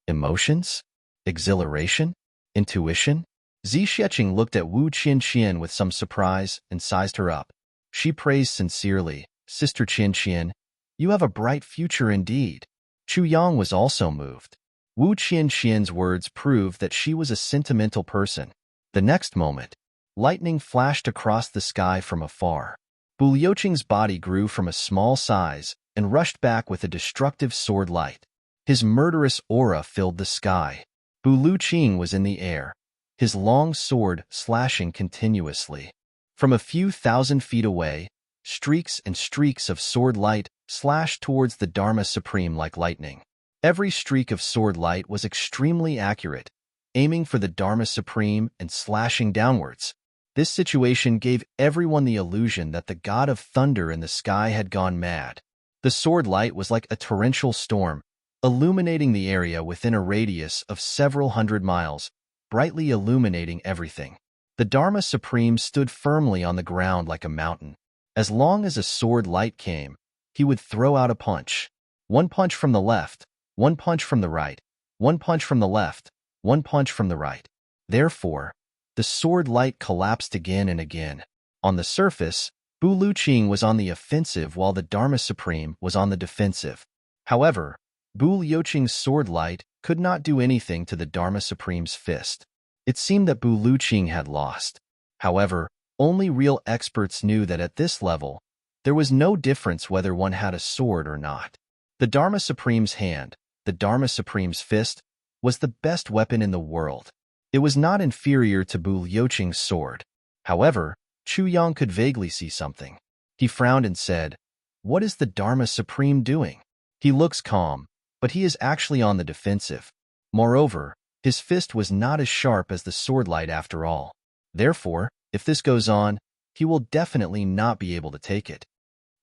Emotions? Exhilaration? Intuition? Zixieqing looked at Wu Qin with some surprise and sized her up. She praised sincerely, "Sister Qin, you have a bright future indeed." Chu Yang was also moved. Wu Qin's words proved that she was a sentimental person. The next moment, lightning flashed across the sky from afar. Bu Liuqing's body grew from a small size and rushed back with a destructive sword light. His murderous aura filled the sky. Bu Liuqing was in the air, his long sword slashing continuously. From a few thousand feet away, streaks and streaks of sword light slashed towards the Dharma Supreme like lightning. Every streak of sword light was extremely accurate, aiming for the Dharma Supreme and slashing downwards. This situation gave everyone the illusion that the god of thunder in the sky had gone mad. The sword light was like a torrential storm, illuminating the area within a radius of several hundred miles, brightly illuminating everything. The Dharma Supreme stood firmly on the ground like a mountain. As long as a sword light came, he would throw out a punch. One punch from the left, one punch from the right, one punch from the left, one punch from the right. Therefore, the sword light collapsed again and again. On the surface, Bu Liuqing was on the offensive while the Dharma Supreme was on the defensive. However, Bu Liuqing's sword light could not do anything to the Dharma Supreme's fist. It seemed that Bu Liuqing had lost. However, only real experts knew that at this level, there was no difference whether one had a sword or not. The Dharma Supreme's hand, the Dharma Supreme's fist, was the best weapon in the world. It was not inferior to Bu Liuqing's sword. However, Chu Yang could vaguely see something. He frowned and said, "What is the Dharma Supreme doing? He looks calm, but he is actually on the defensive. Moreover, his fist was not as sharp as the sword light after all. Therefore, if this goes on, he will definitely not be able to take it."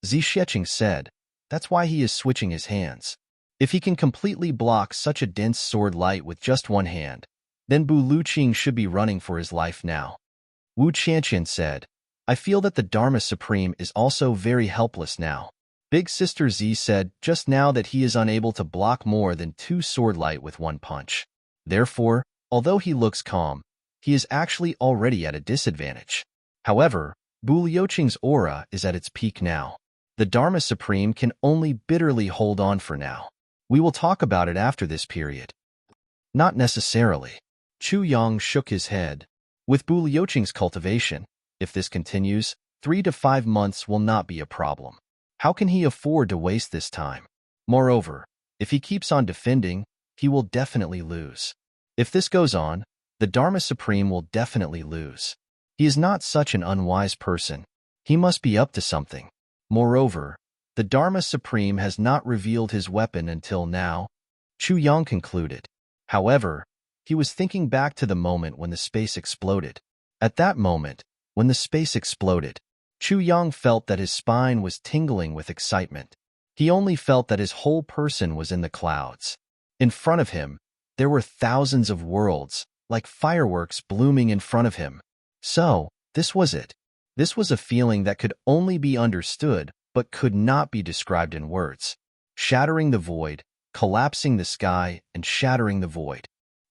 Zixieqing said, "That's why he is switching his hands. If he can completely block such a dense sword light with just one hand, then Bu Liuqing should be running for his life now." Wu Qianqian said, "I feel that the Dharma Supreme is also very helpless now." Big Sister Z said just now that he is unable to block more than 2 sword light with one punch. Therefore, although he looks calm, he is actually already at a disadvantage. However, Bu Liuqing's aura is at its peak now. The Dharma Supreme can only bitterly hold on for now. We will talk about it after this period. Not necessarily. Chu Yang shook his head. With Bu Liuqing's cultivation, if this continues, 3 to 5 months will not be a problem. How can he afford to waste this time? Moreover, if he keeps on defending, he will definitely lose. If this goes on, the Dharma Supreme will definitely lose. He is not such an unwise person. He must be up to something. Moreover, the Dharma Supreme has not revealed his weapon until now, Chu Yang concluded. However, he was thinking back to the moment when the space exploded. At that moment, when the space exploded, Chu Yang felt that his spine was tingling with excitement. He only felt that his whole person was in the clouds. In front of him, there were thousands of worlds, like fireworks blooming in front of him. So, this was it. This was a feeling that could only be understood, but could not be described in words. Shattering the void, collapsing the sky, and shattering the void.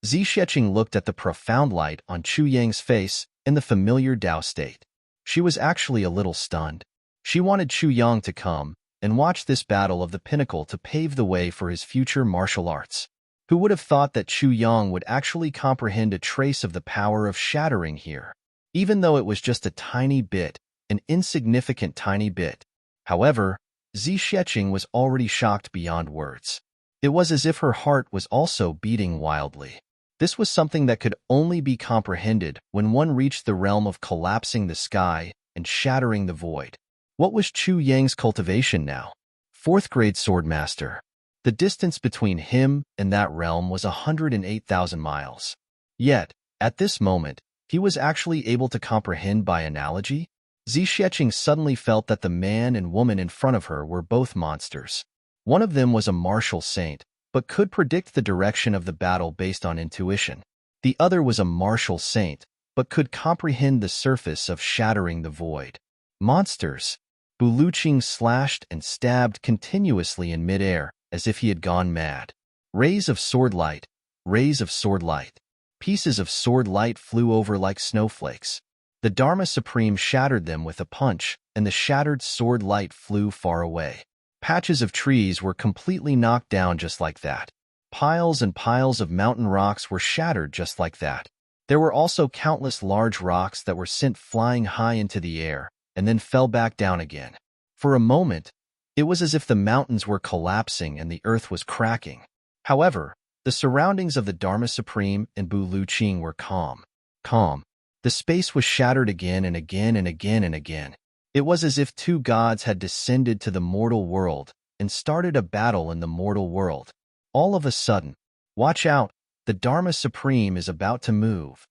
Zixieqing looked at the profound light on Chu Yang's face in the familiar Tao state. She was actually a little stunned. She wanted Chu Yang to come and watch this battle of the pinnacle to pave the way for his future martial arts. Who would have thought that Chu Yang would actually comprehend a trace of the power of shattering here? Even though it was just a tiny bit, an insignificant tiny bit. However, Zixieqing was already shocked beyond words. It was as if her heart was also beating wildly. This was something that could only be comprehended when one reached the realm of collapsing the sky and shattering the void. What was Chu Yang's cultivation now? Fourth-grade swordmaster. The distance between him and that realm was 108,000 miles. Yet, at this moment, he was actually able to comprehend by analogy. Zixieqing suddenly felt that the man and woman in front of her were both monsters. One of them was a martial saint, but could predict the direction of the battle based on intuition. The other was a martial saint, but could comprehend the surface of shattering the void. Monsters. Buluqing slashed and stabbed continuously in midair, as if he had gone mad. Rays of sword light, rays of sword light. Pieces of sword light flew over like snowflakes. The Dharma Supreme shattered them with a punch, and the shattered sword light flew far away. Patches of trees were completely knocked down just like that. Piles and piles of mountain rocks were shattered just like that. There were also countless large rocks that were sent flying high into the air, and then fell back down again. For a moment, it was as if the mountains were collapsing and the earth was cracking. However, the surroundings of the Dharma Supreme and Buluqing were calm. Calm. The space was shattered again and again and again and again. It was as if two gods had descended to the mortal world and started a battle in the mortal world. All of a sudden, watch out, the Dharma Supreme is about to move.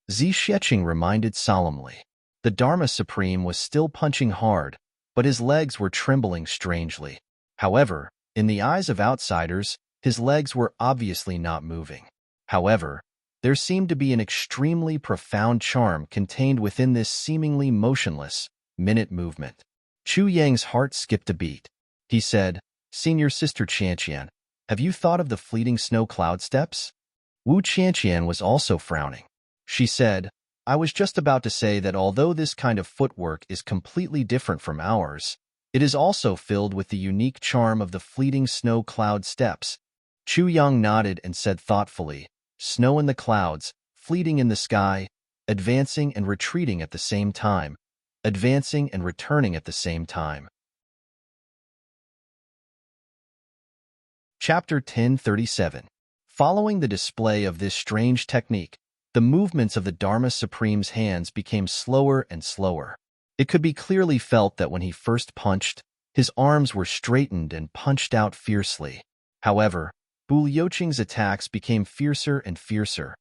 Zixieqing reminded solemnly. The Dharma Supreme was still punching hard, but his legs were trembling strangely. However, in the eyes of outsiders, his legs were obviously not moving. However, there seemed to be an extremely profound charm contained within this seemingly motionless, minute movement. Chu Yang's heart skipped a beat. He said, "Senior Sister Qianqian, have you thought of the fleeting snow cloud steps?" Wu Qianqian was also frowning. She said, "I was just about to say that although this kind of footwork is completely different from ours, it is also filled with the unique charm of the fleeting snow cloud steps." Chu Yang nodded and said thoughtfully, "Snow in the clouds, fleeting in the sky, advancing and retreating at the same time, advancing and returning at the same time." Chapter 1037. Following the display of this strange technique, the movements of the Dharma Supreme's hands became slower and slower. It could be clearly felt that when he first punched, his arms were straightened and punched out fiercely. However, Buluqing's attacks became fiercer and fiercer,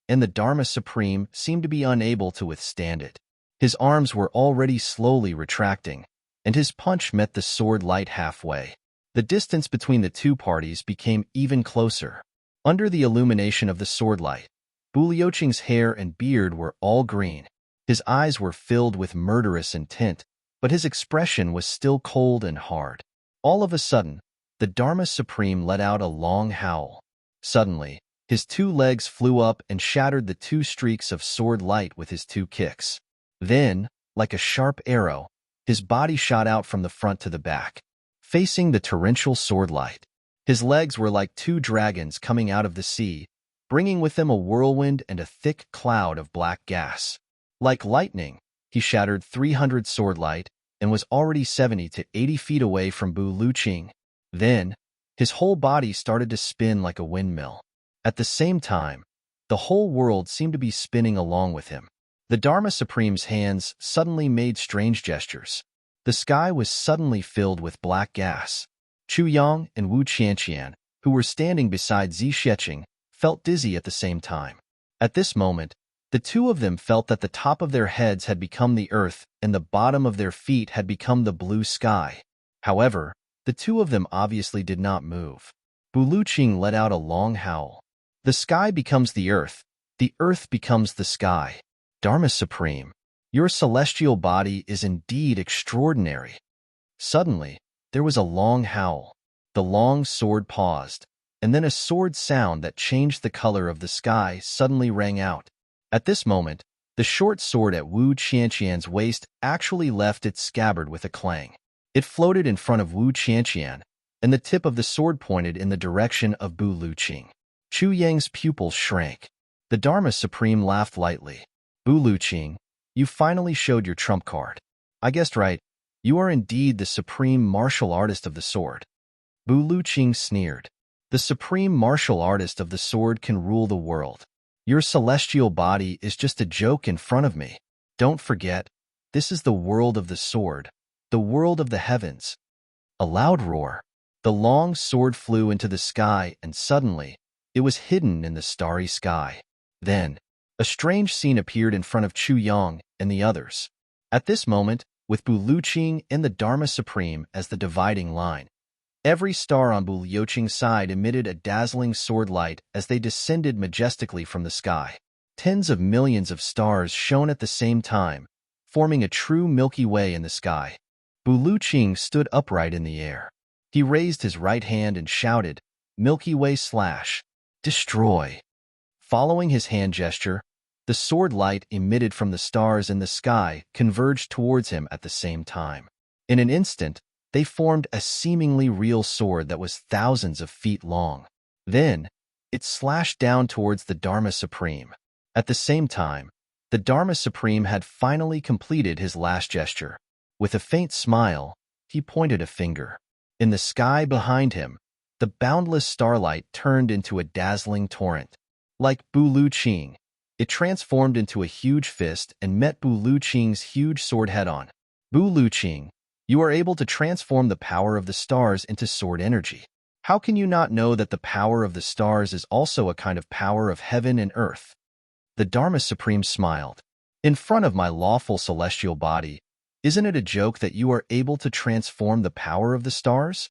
and the Dharma Supreme seemed to be unable to withstand it. His arms were already slowly retracting, and his punch met the sword light halfway. The distance between the two parties became even closer. Under the illumination of the sword light, Buluqing's hair and beard were all green. His eyes were filled with murderous intent, but his expression was still cold and hard. All of a sudden, the Dharma Supreme let out a long howl. Suddenly, his two legs flew up and shattered the two streaks of sword light with his two kicks. Then, like a sharp arrow, his body shot out from the front to the back, facing the torrential sword light. His legs were like two dragons coming out of the sea, bringing with them a whirlwind and a thick cloud of black gas. Like lightning, he shattered 300 sword light and was already 70 to 80 feet away from Buluqing. Then, his whole body started to spin like a windmill. At the same time, the whole world seemed to be spinning along with him. The Dharma Supreme's hands suddenly made strange gestures. The sky was suddenly filled with black gas. Chu Yang and Wu Qianqian, who were standing beside Zixieqing, felt dizzy at the same time. At this moment, the two of them felt that the top of their heads had become the earth and the bottom of their feet had become the blue sky. However, the two of them obviously did not move. Buluqing let out a long howl. The sky becomes the earth becomes the sky. Dharma Supreme, your celestial body is indeed extraordinary. Suddenly, there was a long howl. The long sword paused, and then a sword sound that changed the color of the sky suddenly rang out. At this moment, the short sword at Wu Qianqian's waist actually left its scabbard with a clang. It floated in front of Wu Qianqian, and the tip of the sword pointed in the direction of Buluqing. Chu Yang's pupils shrank. The Dharma Supreme laughed lightly. "Buluqing, you finally showed your trump card. I guessed right. You are indeed the supreme martial artist of the sword." Buluqing sneered. "The supreme martial artist of the sword can rule the world. Your celestial body is just a joke in front of me. Don't forget, this is the world of the sword, the world of the heavens. A loud roar. The long sword flew into the sky, and suddenly, it was hidden in the starry sky. Then, a strange scene appeared in front of Chu Yang and the others. At this moment, with Bu Luqing and the Dharma Supreme as the dividing line, every star on Bu Liuqing's side emitted a dazzling sword light as they descended majestically from the sky. Tens of millions of stars shone at the same time, forming a true Milky Way in the sky. Bu Luqing stood upright in the air. He raised his right hand and shouted, "Milky Way slash, destroy." Following his hand gesture, the sword light emitted from the stars in the sky converged towards him at the same time. In an instant, they formed a seemingly real sword that was thousands of feet long. Then, it slashed down towards the Dharma Supreme. At the same time, the Dharma Supreme had finally completed his last gesture. With a faint smile, he pointed a finger. In the sky behind him, the boundless starlight turned into a dazzling torrent. Like Bu Luqing, it transformed into a huge fist and met Bu Luqing's huge sword head-on. Bu Luqing, you are able to transform the power of the stars into sword energy. How can you not know that the power of the stars is also a kind of power of heaven and earth? The Dharma Supreme smiled. In front of my lawful celestial body, isn't it a joke that you are able to transform the power of the stars?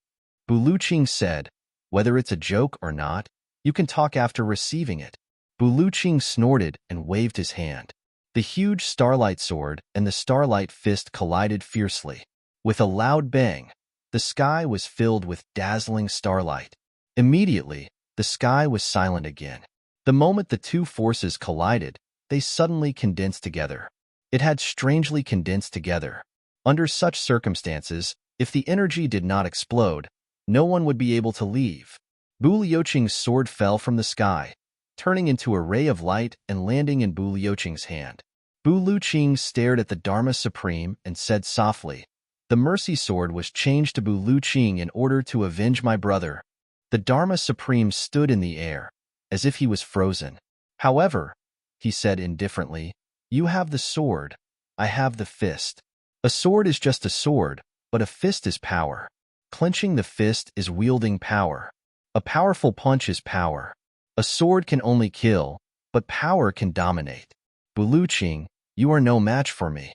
Bu Luqing said, whether it's a joke or not, you can talk after receiving it. Bu Luqing snorted and waved his hand. The huge starlight sword and the starlight fist collided fiercely. With a loud bang, the sky was filled with dazzling starlight. Immediately, the sky was silent again. The moment the two forces collided, they suddenly condensed together. It had strangely condensed together. Under such circumstances, if the energy did not explode, no one would be able to leave. Bu Liuqing's sword fell from the sky, turning into a ray of light and landing in Bu Liuqing's hand. Bu Luqing stared at the Dharma Supreme and said softly, "The Mercy Sword was changed to Bu Luqing in order to avenge my brother." The Dharma Supreme stood in the air, as if he was frozen. "However," he said indifferently, "you have the sword, I have the fist. A sword is just a sword, but a fist is power. Clenching the fist is wielding power. A powerful punch is power. A sword can only kill, but power can dominate. Bu Luqing, you are no match for me."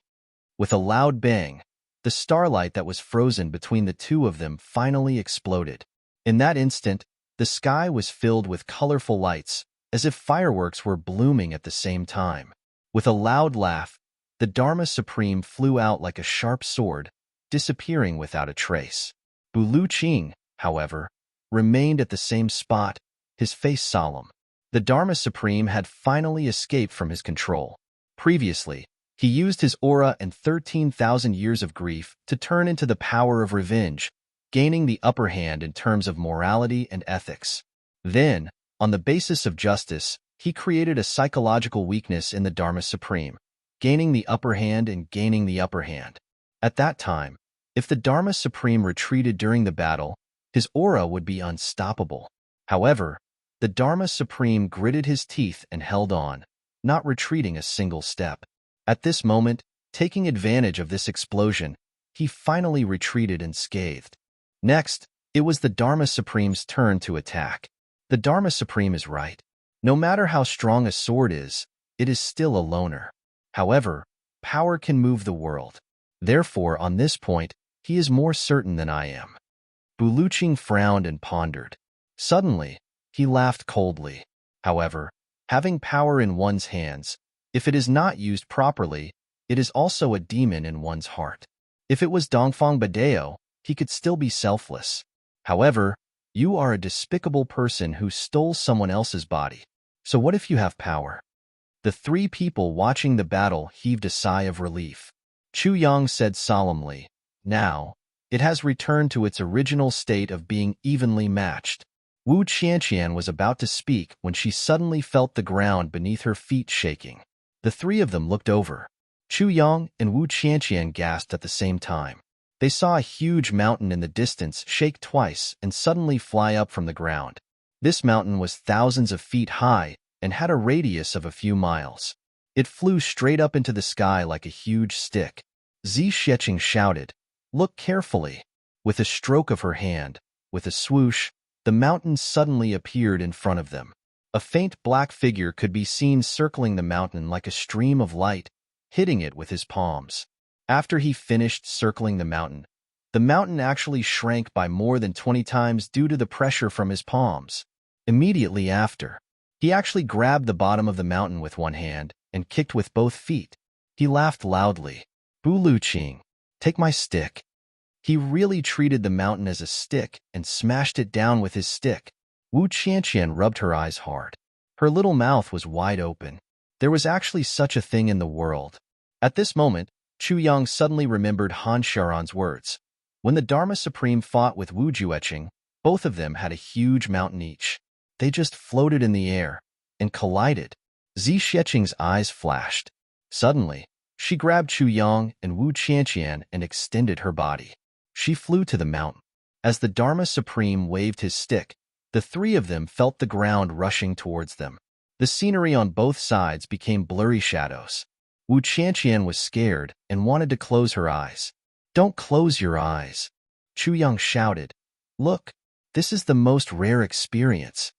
With a loud bang, the starlight that was frozen between the two of them finally exploded. In that instant, the sky was filled with colorful lights, as if fireworks were blooming at the same time. With a loud laugh, the Dharma Supreme flew out like a sharp sword, disappearing without a trace. Bu Luqing, however, remained at the same spot, his face solemn. The Dharma Supreme had finally escaped from his control. Previously, he used his aura and 13,000 years of grief to turn into the power of revenge, gaining the upper hand in terms of morality and ethics. Then, on the basis of justice, he created a psychological weakness in the Dharma Supreme, gaining the upper hand and gaining the upper hand. At that time, if the Dharma Supreme retreated during the battle, his aura would be unstoppable. However, the Dharma Supreme gritted his teeth and held on, not retreating a single step. At this moment, taking advantage of this explosion, he finally retreated unscathed. Next, it was the Dharma Supreme's turn to attack. The Dharma Supreme is right. No matter how strong a sword is, it is still a loner. However, power can move the world. Therefore, on this point, he is more certain than I am. Bu Luqing frowned and pondered. Suddenly, he laughed coldly. However, having power in one's hands, if it is not used properly, it is also a demon in one's heart. If it was Dongfang Badeo, he could still be selfless. However, you are a despicable person who stole someone else's body. So what if you have power? The three people watching the battle heaved a sigh of relief. Chu Yang said solemnly, "Now, it has returned to its original state of being evenly matched." Wu Qianqian was about to speak when she suddenly felt the ground beneath her feet shaking. The three of them looked over. Chu Yang and Wu Qianqian gasped at the same time. They saw a huge mountain in the distance shake twice and suddenly fly up from the ground. This mountain was thousands of feet high and had a radius of a few miles. It flew straight up into the sky like a huge stick. Zixueqing shouted, "Look carefully." With a stroke of her hand, with a swoosh, the mountain suddenly appeared in front of them. A faint black figure could be seen circling the mountain like a stream of light, hitting it with his palms. After he finished circling the mountain actually shrank by more than 20 times due to the pressure from his palms. Immediately after, he actually grabbed the bottom of the mountain with one hand and kicked with both feet. He laughed loudly. "Buluqing, take my stick." He really treated the mountain as a stick and smashed it down with his stick. Wu Qianqian rubbed her eyes hard. Her little mouth was wide open. There was actually such a thing in the world. At this moment, Chu Yang suddenly remembered Han Xiaoran's words. When the Dharma Supreme fought with Wu Jueqing, both of them had a huge mountain each. They just floated in the air and collided. Zixueqing's eyes flashed. Suddenly, she grabbed Chu Yang and Wu Qianqian and extended her body. She flew to the mountain. As the Dharma Supreme waved his stick, the three of them felt the ground rushing towards them. The scenery on both sides became blurry shadows. Wu Qianqian was scared and wanted to close her eyes. "Don't close your eyes," Chu Yang shouted. "Look, this is the most rare experience."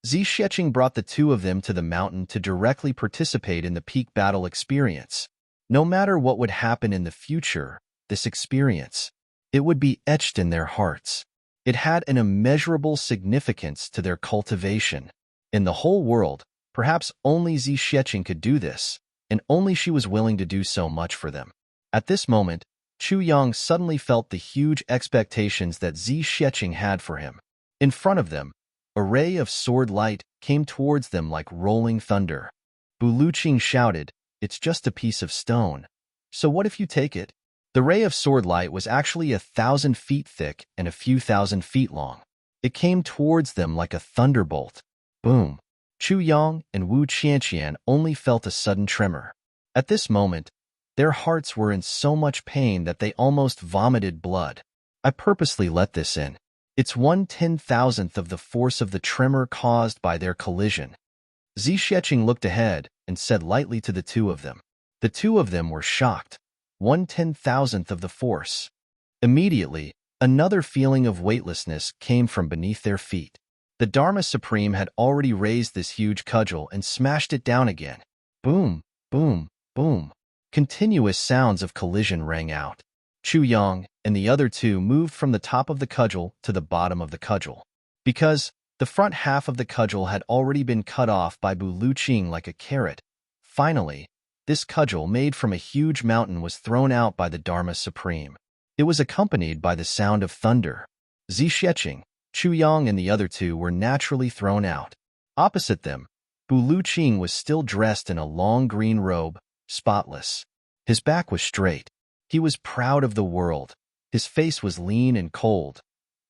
Zixueqing brought the two of them to the mountain to directly participate in the peak battle experience. No matter what would happen in the future, this experience, it would be etched in their hearts. It had an immeasurable significance to their cultivation. In the whole world, perhaps only Zixueqing could do this, and only she was willing to do so much for them. At this moment, Chu Yang suddenly felt the huge expectations that Zixueqing had for him. In front of them, a ray of sword light came towards them like rolling thunder. Buluqing shouted, "It's just a piece of stone. So what if you take it?" The ray of sword light was actually 1,000 feet thick and a few thousand feet long. It came towards them like a thunderbolt. Boom! Chu Yang and Wu Qianqian only felt a sudden tremor. At this moment, their hearts were in so much pain that they almost vomited blood. I purposely let this in. It's 1/10,000th of the force of the tremor caused by their collision. Zixueqing looked ahead and said lightly to the two of them. The two of them were shocked. 1/10,000th of the force. Immediately, another feeling of weightlessness came from beneath their feet. The Dharma Supreme had already raised this huge cudgel and smashed it down again. Boom, boom, boom. Continuous sounds of collision rang out. Chu Yang and the other two moved from the top of the cudgel to the bottom of the cudgel. Because the front half of the cudgel had already been cut off by Buluqing like a carrot. Finally, this cudgel made from a huge mountain was thrown out by the Dharma Supreme. It was accompanied by the sound of thunder. Zixueqing, Chu Yang and the other two were naturally thrown out. Opposite them, Buluqing was still dressed in a long green robe, spotless. His back was straight. He was proud of the world. His face was lean and cold.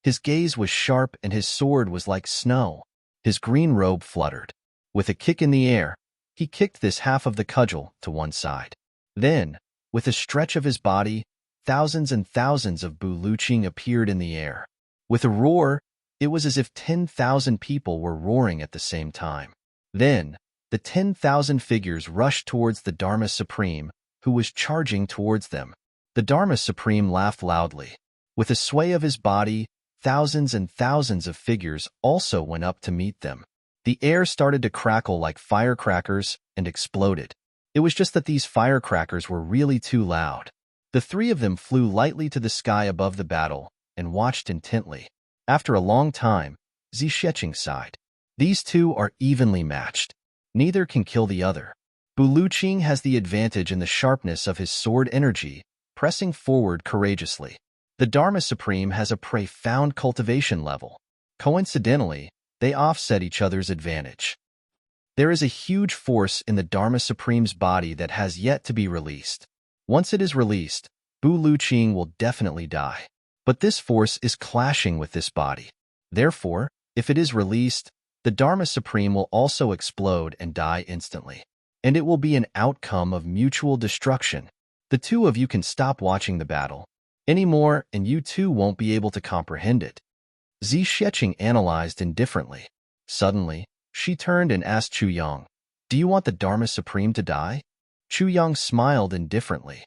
His gaze was sharp and his sword was like snow. His green robe fluttered. With a kick in the air, he kicked this half of the cudgel to one side. Then, with a stretch of his body, thousands and thousands of Buluqing appeared in the air. With a roar, it was as if 10,000 people were roaring at the same time. Then, the 10,000 figures rushed towards the Dharma Supreme, who was charging towards them. The Dharma Supreme laughed loudly. With a sway of his body, thousands and thousands of figures also went up to meet them. The air started to crackle like firecrackers and exploded. It was just that these firecrackers were really too loud. The three of them flew lightly to the sky above the battle and watched intently. After a long time, Zixueqing sighed. These two are evenly matched. Neither can kill the other. Buluqing has the advantage in the sharpness of his sword energy, pressing forward courageously. The Dharma Supreme has a profound cultivation level. Coincidentally, they offset each other's advantage. There is a huge force in the Dharma Supreme's body that has yet to be released. Once it is released, Buluqing will definitely die. But this force is clashing with this body. Therefore, if it is released, the Dharma Supreme will also explode and die instantly. And it will be an outcome of mutual destruction. The two of you can stop watching the battle anymore, and you too won't be able to comprehend it. Zixueqing analyzed indifferently. Suddenly, She turned and asked Chu Yang, "Do you want the Dharma Supreme to die?" Chu Yang smiled indifferently.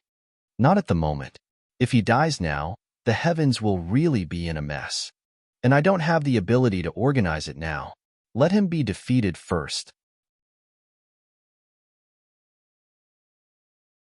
"Not at the moment. If he dies now, the heavens will really be in a mess. And I don't have the ability to organize it now. Let him be defeated first."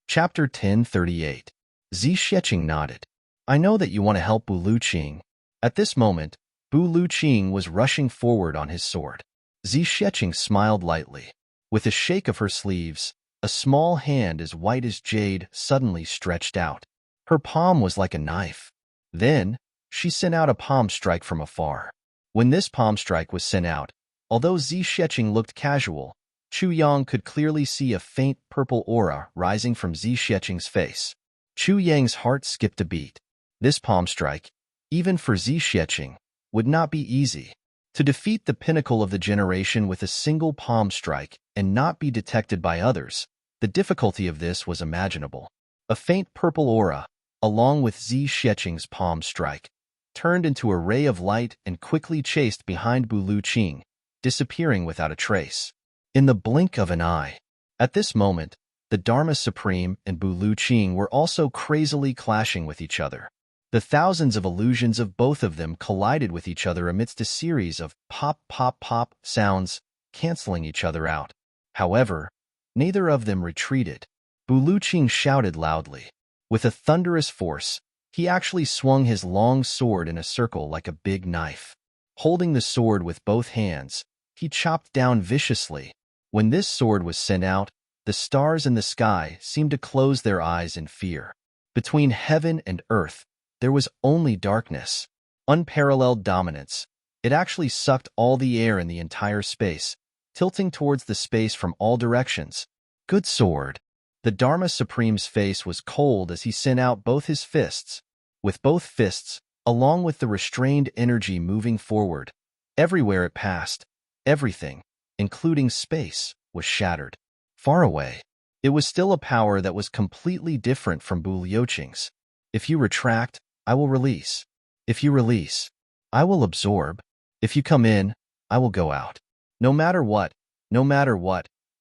Chapter 1038. Zi Xueqing nodded. "I know that you want to help Bu Luqing." At this moment, Bu Luqing was rushing forward on his sword. Zi Xueqing smiled lightly. With a shake of her sleeves, a small hand as white as jade suddenly stretched out. Her palm was like a knife. Then, she sent out a palm strike from afar. When this palm strike was sent out, although Zi Xueqing looked casual, Chu Yang could clearly see a faint purple aura rising from Zi Xueqing's face. Chu Yang's heart skipped a beat. This palm strike, even for Zi Xueqing, would not be easy. To defeat the pinnacle of the generation with a single palm strike and not be detected by others, the difficulty of this was imaginable. A faint purple aura, along with Zi Xueqing's palm strike, turned into a ray of light and quickly chased behind Bu Luqing, disappearing without a trace. In the blink of an eye. At this moment, the Dharma Supreme and Bu Luqing were also crazily clashing with each other. The thousands of illusions of both of them collided with each other amidst a series of pop, pop, pop sounds, canceling each other out. However, neither of them retreated. Bu Luqing shouted loudly. With a thunderous force, he actually swung his long sword in a circle like a big knife. Holding the sword with both hands, he chopped down viciously. When this sword was sent out, the stars in the sky seemed to close their eyes in fear. Between heaven and earth, there was only darkness. Unparalleled dominance. It actually sucked all the air in the entire space, tilting towards the space from all directions. Good sword. The Dharma Supreme's face was cold as he sent out both his fists. With both fists, along with the restrained energy moving forward, everywhere it passed, everything, including space, was shattered. Far away, it was still a power that was completely different from Bu Luqing's. If you retract, I will release. If you release, I will absorb. If you come in, I will go out. No matter what,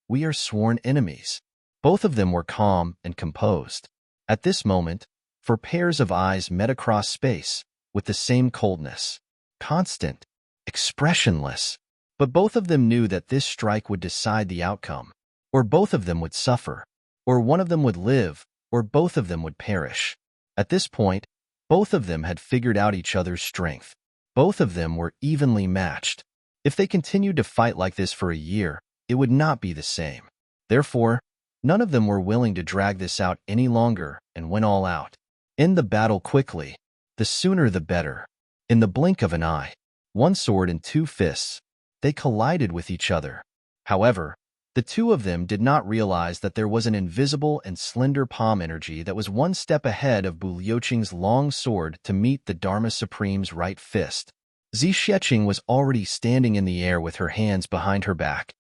we are sworn enemies. Both of them were calm and composed. At this moment, for pairs of eyes met across space, with the same coldness. Constant, expressionless. But both of them knew that this strike would decide the outcome. Or both of them would suffer. Or one of them would live, or both of them would perish. At this point, both of them had figured out each other's strength. Both of them were evenly matched. If they continued to fight like this for a year, it would not be the same. Therefore, none of them were willing to drag this out any longer and went all out. End the battle quickly. The sooner the better. In the blink of an eye, one sword and two fists, they collided with each other. However, the two of them did not realize that there was an invisible and slender palm energy that was one step ahead of Bu Luqing's long sword to meet the Dharma Supreme's right fist. Zi Xueqing was already standing in the air with her hands behind her back.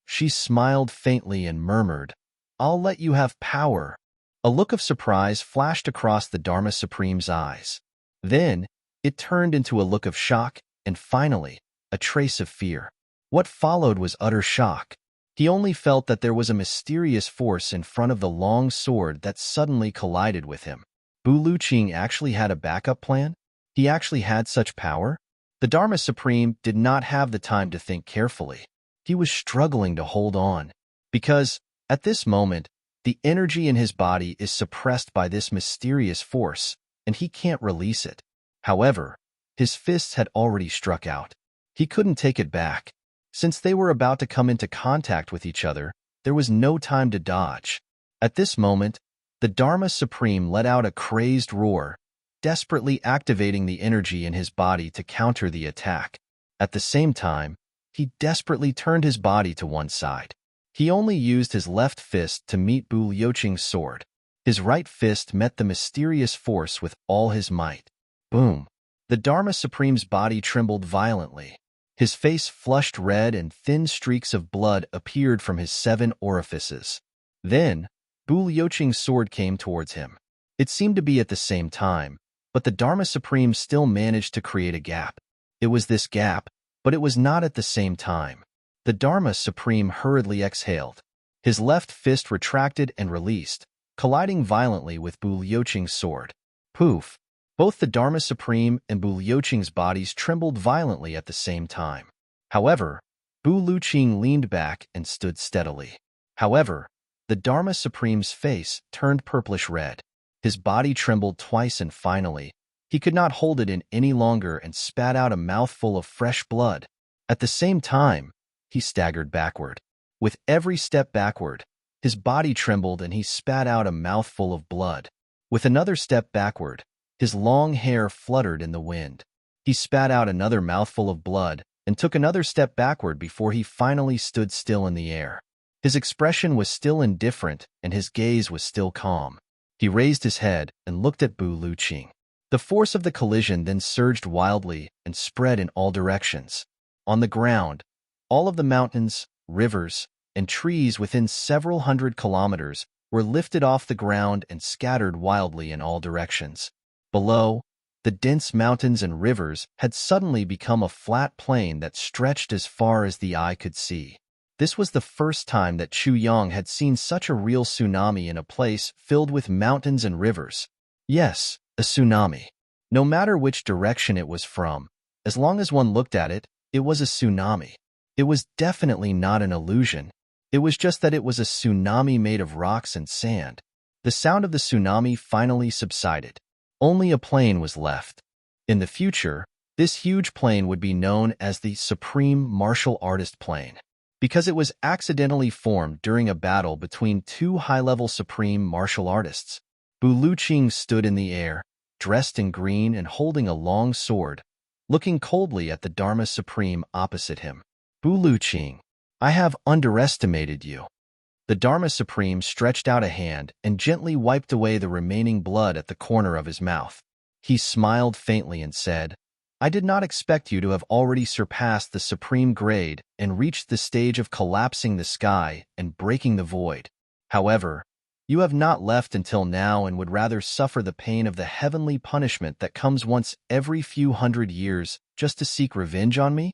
She smiled faintly and murmured, "I'll let you have power." A look of surprise flashed across the Dharma Supreme's eyes. Then, it turned into a look of shock, and finally, a trace of fear. What followed was utter shock. He only felt that there was a mysterious force in front of the long sword that suddenly collided with him. Bu Luqing actually had a backup plan? He actually had such power? The Dharma Supreme did not have the time to think carefully. He was struggling to hold on. Because, at this moment, the energy in his body is suppressed by this mysterious force, and he can't release it. However, his fists had already struck out. He couldn't take it back. Since they were about to come into contact with each other, there was no time to dodge. At this moment, the Dharma Supreme let out a crazed roar, desperately activating the energy in his body to counter the attack. At the same time, he desperately turned his body to one side. He only used his left fist to meet Bu Luqing's sword. His right fist met the mysterious force with all his might. Boom! The Dharma Supreme's body trembled violently. His face flushed red and thin streaks of blood appeared from his 7 orifices. Then, Bu Luqing's sword came towards him. It seemed to be at the same time, but the Dharma Supreme still managed to create a gap. It was this gap, but it was not at the same time. The Dharma Supreme hurriedly exhaled. His left fist retracted and released, colliding violently with Bu Liuqing's sword. Poof! Both the Dharma Supreme and Bu Liuqing's bodies trembled violently at the same time. However, Bu Liuqing leaned back and stood steadily. However, the Dharma Supreme's face turned purplish red. His body trembled twice and finally, he could not hold it in any longer and spat out a mouthful of fresh blood. At the same time, he staggered backward. With every step backward, his body trembled and he spat out a mouthful of blood. With another step backward, his long hair fluttered in the wind. He spat out another mouthful of blood and took another step backward before he finally stood still in the air. His expression was still indifferent and his gaze was still calm. He raised his head and looked at Bu Liuqing. The force of the collision then surged wildly and spread in all directions. On the ground, all of the mountains, rivers, and trees within several hundred kilometers were lifted off the ground and scattered wildly in all directions. Below, the dense mountains and rivers had suddenly become a flat plain that stretched as far as the eye could see. This was the first time that Chu Yang had seen such a real tsunami in a place filled with mountains and rivers. Yes, a tsunami. No matter which direction it was from, as long as one looked at it, it was a tsunami. It was definitely not an illusion. It was just that it was a tsunami made of rocks and sand. The sound of the tsunami finally subsided. Only a plain was left. In the future, this huge plain would be known as the Supreme Martial Artist Plain, because it was accidentally formed during a battle between two high-level supreme martial artists. Bu Liuqing stood in the air, dressed in green and holding a long sword, looking coldly at the Dharma Supreme opposite him. Bu Liuqing, I have underestimated you. The Dharma Supreme stretched out a hand and gently wiped away the remaining blood at the corner of his mouth. He smiled faintly and said, I did not expect you to have already surpassed the supreme grade and reached the stage of collapsing the sky and breaking the void. However, you have not left until now and would rather suffer the pain of the heavenly punishment that comes once every few hundred years just to seek revenge on me?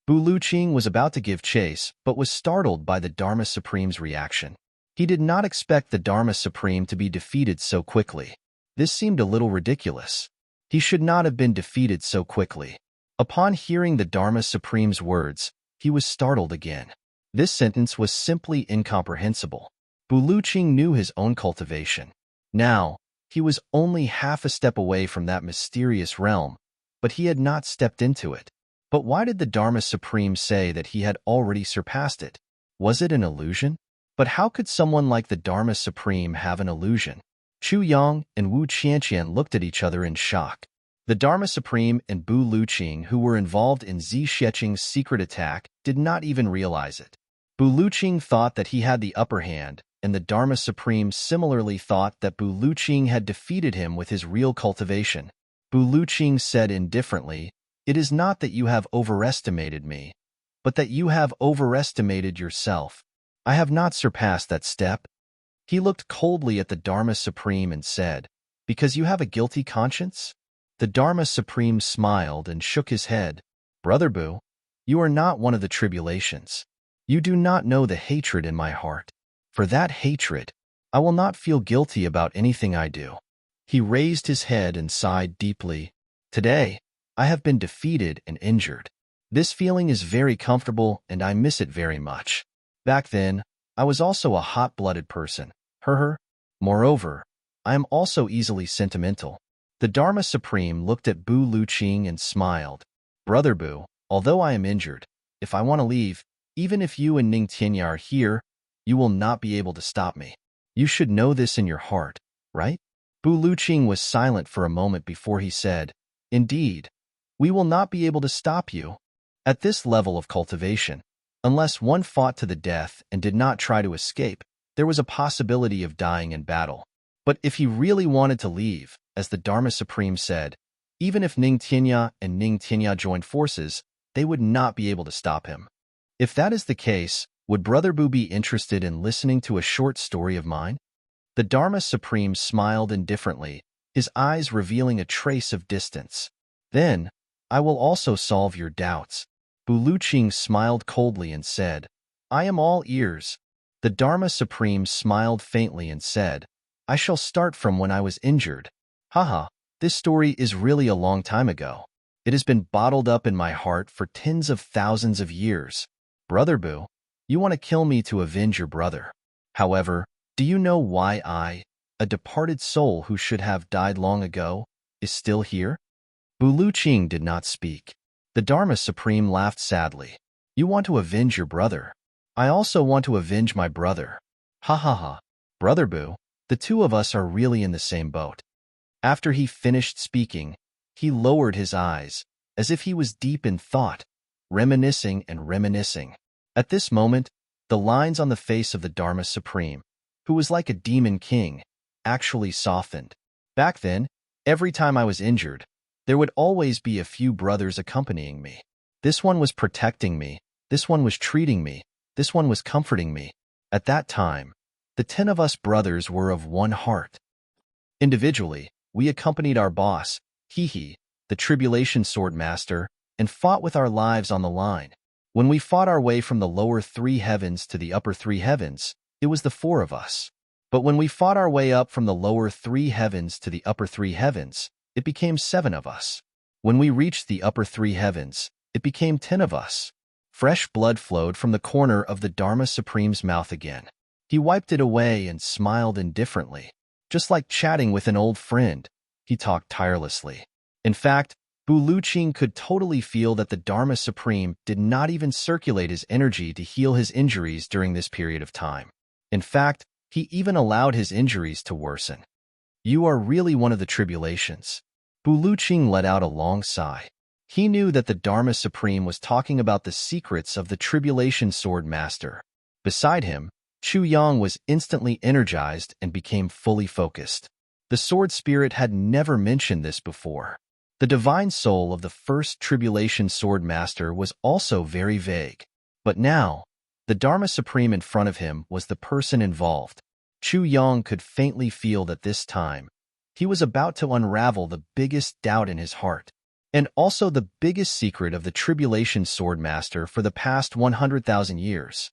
Bu Liuqing was about to give chase, but was startled by the Dharma Supreme's reaction. He did not expect the Dharma Supreme to be defeated so quickly. This seemed a little ridiculous. He should not have been defeated so quickly. Upon hearing the Dharma Supreme's words, he was startled again. This sentence was simply incomprehensible. Bu Liuqing knew his own cultivation. Now, he was only half a step away from that mysterious realm, but he had not stepped into it. But why did the Dharma Supreme say that he had already surpassed it? Was it an illusion? But how could someone like the Dharma Supreme have an illusion? Chu Yang and Wu Qianqian looked at each other in shock. The Dharma Supreme and Bu Liuqing, who were involved in Zixueqing's secret attack, did not even realize it. Bu Liuqing thought that he had the upper hand, and the Dharma Supreme similarly thought that Bu Liuqing had defeated him with his real cultivation. Bu Liuqing said indifferently, It is not that you have overestimated me, but that you have overestimated yourself. I have not surpassed that step. He looked coldly at the Dharma Supreme and said, Because you have a guilty conscience? The Dharma Supreme smiled and shook his head. Brother Bu, you are not one of the tribulations. You do not know the hatred in my heart. For that hatred, I will not feel guilty about anything I do. He raised his head and sighed deeply. Today, I have been defeated and injured. This feeling is very comfortable and I miss it very much. Back then, I was also a hot-blooded person. Moreover, I am also easily sentimental. The Dharma Supreme looked at Bu Liuqing and smiled. Brother Bu, although I am injured, if I want to leave, even if you and Ning Tianya are here, you will not be able to stop me. You should know this in your heart, right? Bu Liuqing was silent for a moment before he said, Indeed, we will not be able to stop you. At this level of cultivation, unless one fought to the death and did not try to escape, there was a possibility of dying in battle. But if he really wanted to leave, as the Dharma Supreme said, even if Ning Tianya joined forces, they would not be able to stop him. If that is the case, would Brother Bu be interested in listening to a short story of mine? The Dharma Supreme smiled indifferently, his eyes revealing a trace of distance. Then, I will also solve your doubts. Buluching smiled coldly and said, I am all ears. The Dharma Supreme smiled faintly and said, I shall start from when I was injured. Haha, this story is really a long time ago. It has been bottled up in my heart for tens of thousands of years. Brother Boo, you want to kill me to avenge your brother. However, do you know why I, a departed soul who should have died long ago, is still here? Buluching did not speak. The Dharma Supreme laughed sadly. You want to avenge your brother. I also want to avenge my brother. Ha ha ha. Brother Boo, the two of us are really in the same boat. After he finished speaking, he lowered his eyes, as if he was deep in thought, reminiscing and reminiscing. At this moment, the lines on the face of the Dharma Supreme, who was like a demon king, actually softened. Back then, every time I was injured, there would always be a few brothers accompanying me. This one was protecting me, this one was treating me, this one was comforting me. At that time, the 10 of us brothers were of one heart. Individually, we accompanied our boss, Hehe, the Tribulation Sword Master, and fought with our lives on the line. When we fought our way from the lower 3 heavens to the upper 3 heavens, it was the 4 of us. But when we fought our way up from the lower 3 heavens to the upper 3 heavens, it became 7 of us. When we reached the upper 3 heavens, it became 10 of us. Fresh blood flowed from the corner of the Dharma Supreme's mouth again. He wiped it away and smiled indifferently. Just like chatting with an old friend, he talked tirelessly. In fact, Buluching could totally feel that the Dharma Supreme did not even circulate his energy to heal his injuries during this period of time. In fact, he even allowed his injuries to worsen. You are really one of the tribulations. Buluching let out a long sigh. He knew that the Dharma Supreme was talking about the secrets of the Tribulation Sword Master. Beside him, Chu Yang was instantly energized and became fully focused. The Sword Spirit had never mentioned this before. The divine soul of the first Tribulation Sword Master was also very vague. But now, the Dharma Supreme in front of him was the person involved. Chu Yang could faintly feel that this time, he was about to unravel the biggest doubt in his heart, and also the biggest secret of the Tribulation Sword Master for the past 100,000 years.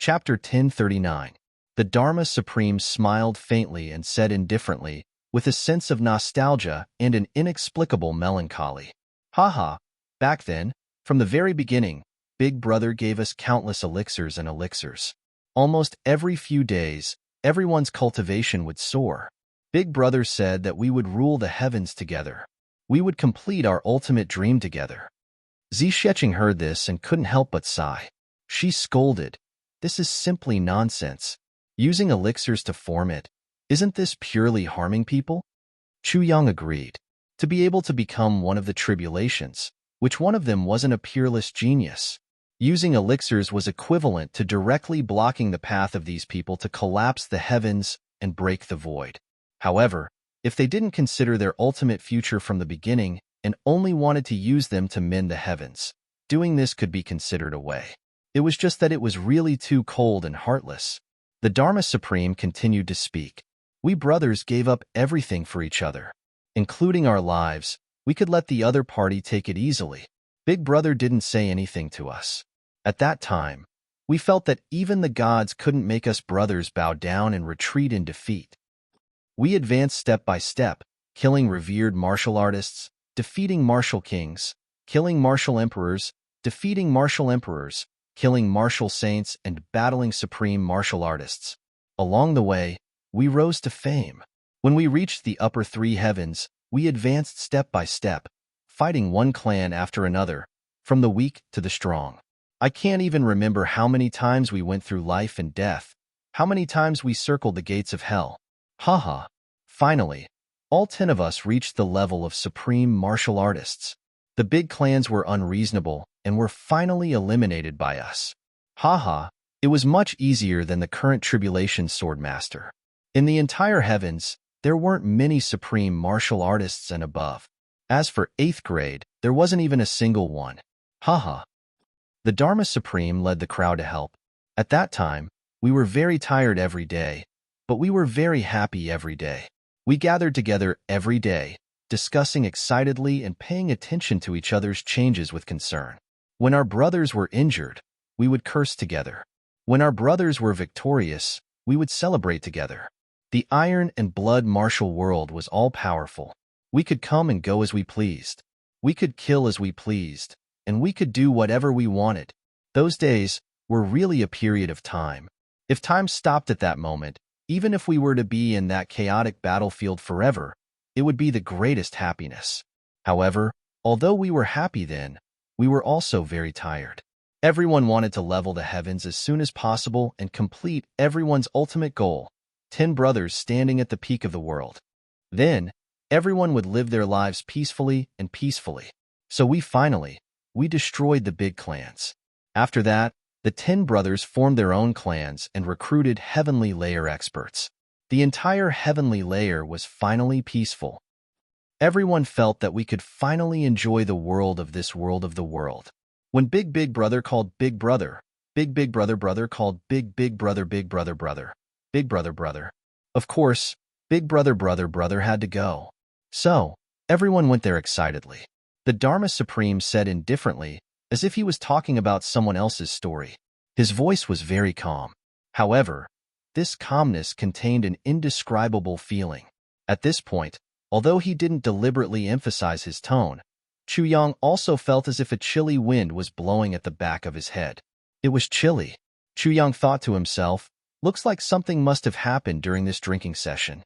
Chapter 1039. The Dharma Supreme smiled faintly and said indifferently, with a sense of nostalgia and an inexplicable melancholy. Haha, back then, from the very beginning, Big Brother gave us countless elixirs and elixirs. Almost every few days, everyone's cultivation would soar. Big Brother said that we would rule the heavens together. We would complete our ultimate dream together. Zixieqing heard this and couldn't help but sigh. She scolded. This is simply nonsense. Using elixirs to form it, isn't this purely harming people? Chu Yang agreed. To be able to become one of the tribulations, which one of them wasn't a peerless genius? Using elixirs was equivalent to directly blocking the path of these people to collapse the heavens and break the void. However, if they didn't consider their ultimate future from the beginning and only wanted to use them to mend the heavens, doing this could be considered a way. It was just that it was really too cold and heartless. The Dharma Supreme continued to speak. We brothers gave up everything for each other. Including our lives, we could let the other party take it easily. Big Brother didn't say anything to us. At that time, we felt that even the gods couldn't make us brothers bow down and retreat in defeat. We advanced step by step, killing revered martial artists, defeating martial kings, killing martial emperors, defeating martial emperors, killing martial saints, and battling supreme martial artists. Along the way, we rose to fame. When we reached the upper 3 heavens, we advanced step by step, fighting one clan after another, from the weak to the strong. I can't even remember how many times we went through life and death, how many times we circled the gates of hell. Haha. Finally, all 10 of us reached the level of supreme martial artists. The big clans were unreasonable and were finally eliminated by us. Haha, it was much easier than the current Tribulation Sword Master. In the entire heavens, there weren't many supreme martial artists and above. As for 8th grade, there wasn't even a single one. Haha. The Dharma Supreme led the crowd to help. At that time, we were very tired every day, but we were very happy every day. We gathered together every day, discussing excitedly and paying attention to each other's changes with concern. When our brothers were injured, we would curse together. When our brothers were victorious, we would celebrate together. The iron and blood martial world was all-powerful. We could come and go as we pleased. We could kill as we pleased, and we could do whatever we wanted. Those days were really a period of time. If time stopped at that moment, even if we were to be in that chaotic battlefield forever, it would be the greatest happiness. However, although we were happy then, we were also very tired. Everyone wanted to level the heavens as soon as possible and complete everyone's ultimate goal, 10 brothers standing at the peak of the world. Then, everyone would live their lives peacefully and peacefully. So we destroyed the big clans. After that, the 10 brothers formed their own clans and recruited heavenly layer experts. The entire heavenly layer was finally peaceful. Everyone felt that we could finally enjoy the world of this world of the world. When Big Brother called Big Brother, Big Brother called Big Brother Brother. Of course, Big Brother had to go. So, everyone went there excitedly. The Dharma Supreme said indifferently, as if he was talking about someone else's story. His voice was very calm. However, this calmness contained an indescribable feeling. At this point, although he didn't deliberately emphasize his tone, Chu Yang also felt as if a chilly wind was blowing at the back of his head. It was chilly. Chu Yang thought to himself, looks like something must have happened during this drinking session.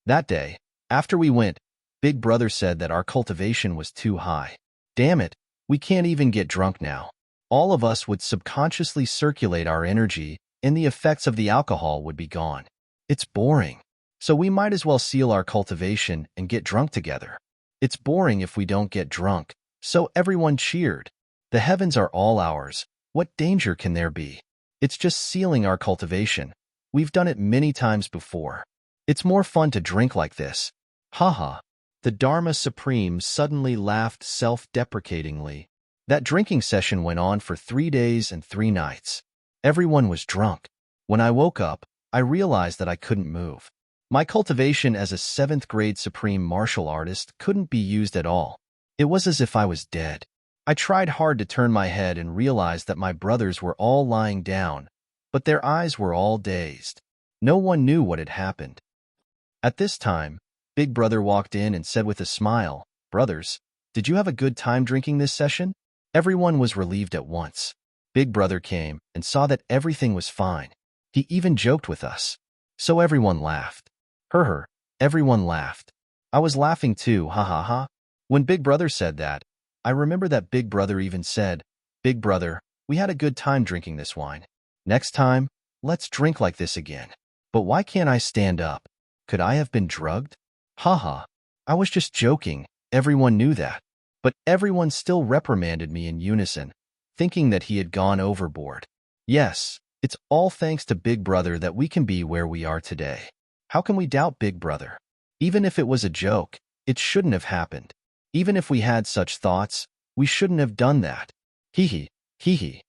That day, after we went, Big Brother said that our cultivation was too high. Damn it, we can't even get drunk now. All of us would subconsciously circulate our energy, and the effects of the alcohol would be gone. It's boring. So we might as well seal our cultivation and get drunk together. It's boring if we don't get drunk, so everyone cheered. The heavens are all ours. What danger can there be? It's just sealing our cultivation. We've done it many times before. It's more fun to drink like this. Haha. The Dharma Supreme suddenly laughed self-deprecatingly. That drinking session went on for 3 days and 3 nights. Everyone was drunk. When I woke up, I realized that I couldn't move. My cultivation as a 7th grade supreme martial artist couldn't be used at all. It was as if I was dead. I tried hard to turn my head and realized that my brothers were all lying down, but their eyes were all dazed. No one knew what had happened. At this time, Big Brother walked in and said with a smile, "Brothers, did you have a good time drinking this session?" Everyone was relieved at once. Big Brother came and saw that everything was fine. He even joked with us. So everyone laughed. Everyone laughed. I was laughing too, ha ha ha. When Big Brother said that, I remember that Big Brother even said, "Big Brother, we had a good time drinking this wine. Next time, let's drink like this again." But why can't I stand up? Could I have been drugged? Haha. I was just joking. Everyone knew that. But everyone still reprimanded me in unison, thinking that he had gone overboard. Yes, it's all thanks to Big Brother that we can be where we are today. How can we doubt Big Brother? Even if it was a joke, it shouldn't have happened. Even if we had such thoughts, we shouldn't have done that. Hee hee.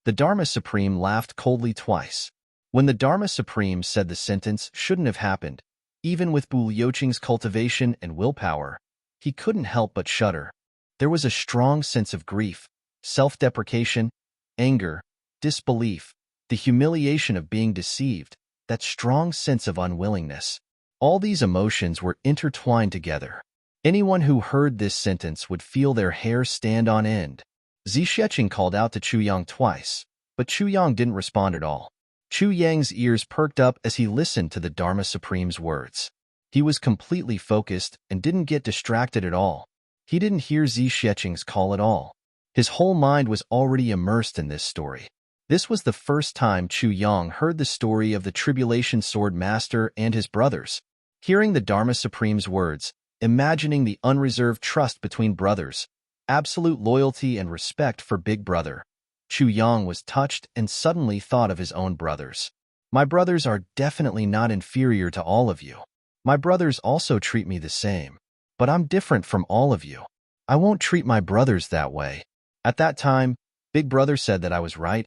The Dharma Supreme laughed coldly twice. When the Dharma Supreme said the sentence shouldn't have happened, even with Bu Liuqing's cultivation and willpower, he couldn't help but shudder. There was a strong sense of grief, self-deprecation, anger, disbelief, the humiliation of being deceived, that strong sense of unwillingness. All these emotions were intertwined together. Anyone who heard this sentence would feel their hair stand on end. Zixueqing called out to Chu Yang twice, but Chu Yang didn't respond at all. Chu Yang's ears perked up as he listened to the Dharma Supreme's words. He was completely focused and didn't get distracted at all. He didn't hear Zixueqing's call at all. His whole mind was already immersed in this story. This was the first time Chu Yang heard the story of the Tribulation Sword Master and his brothers. Hearing the Dharma Supreme's words, imagining the unreserved trust between brothers, absolute loyalty and respect for Big Brother, Chu Yang was touched and suddenly thought of his own brothers. My brothers are definitely not inferior to all of you. My brothers also treat me the same. But I'm different from all of you. I won't treat my brothers that way. At that time, Big Brother said that I was right.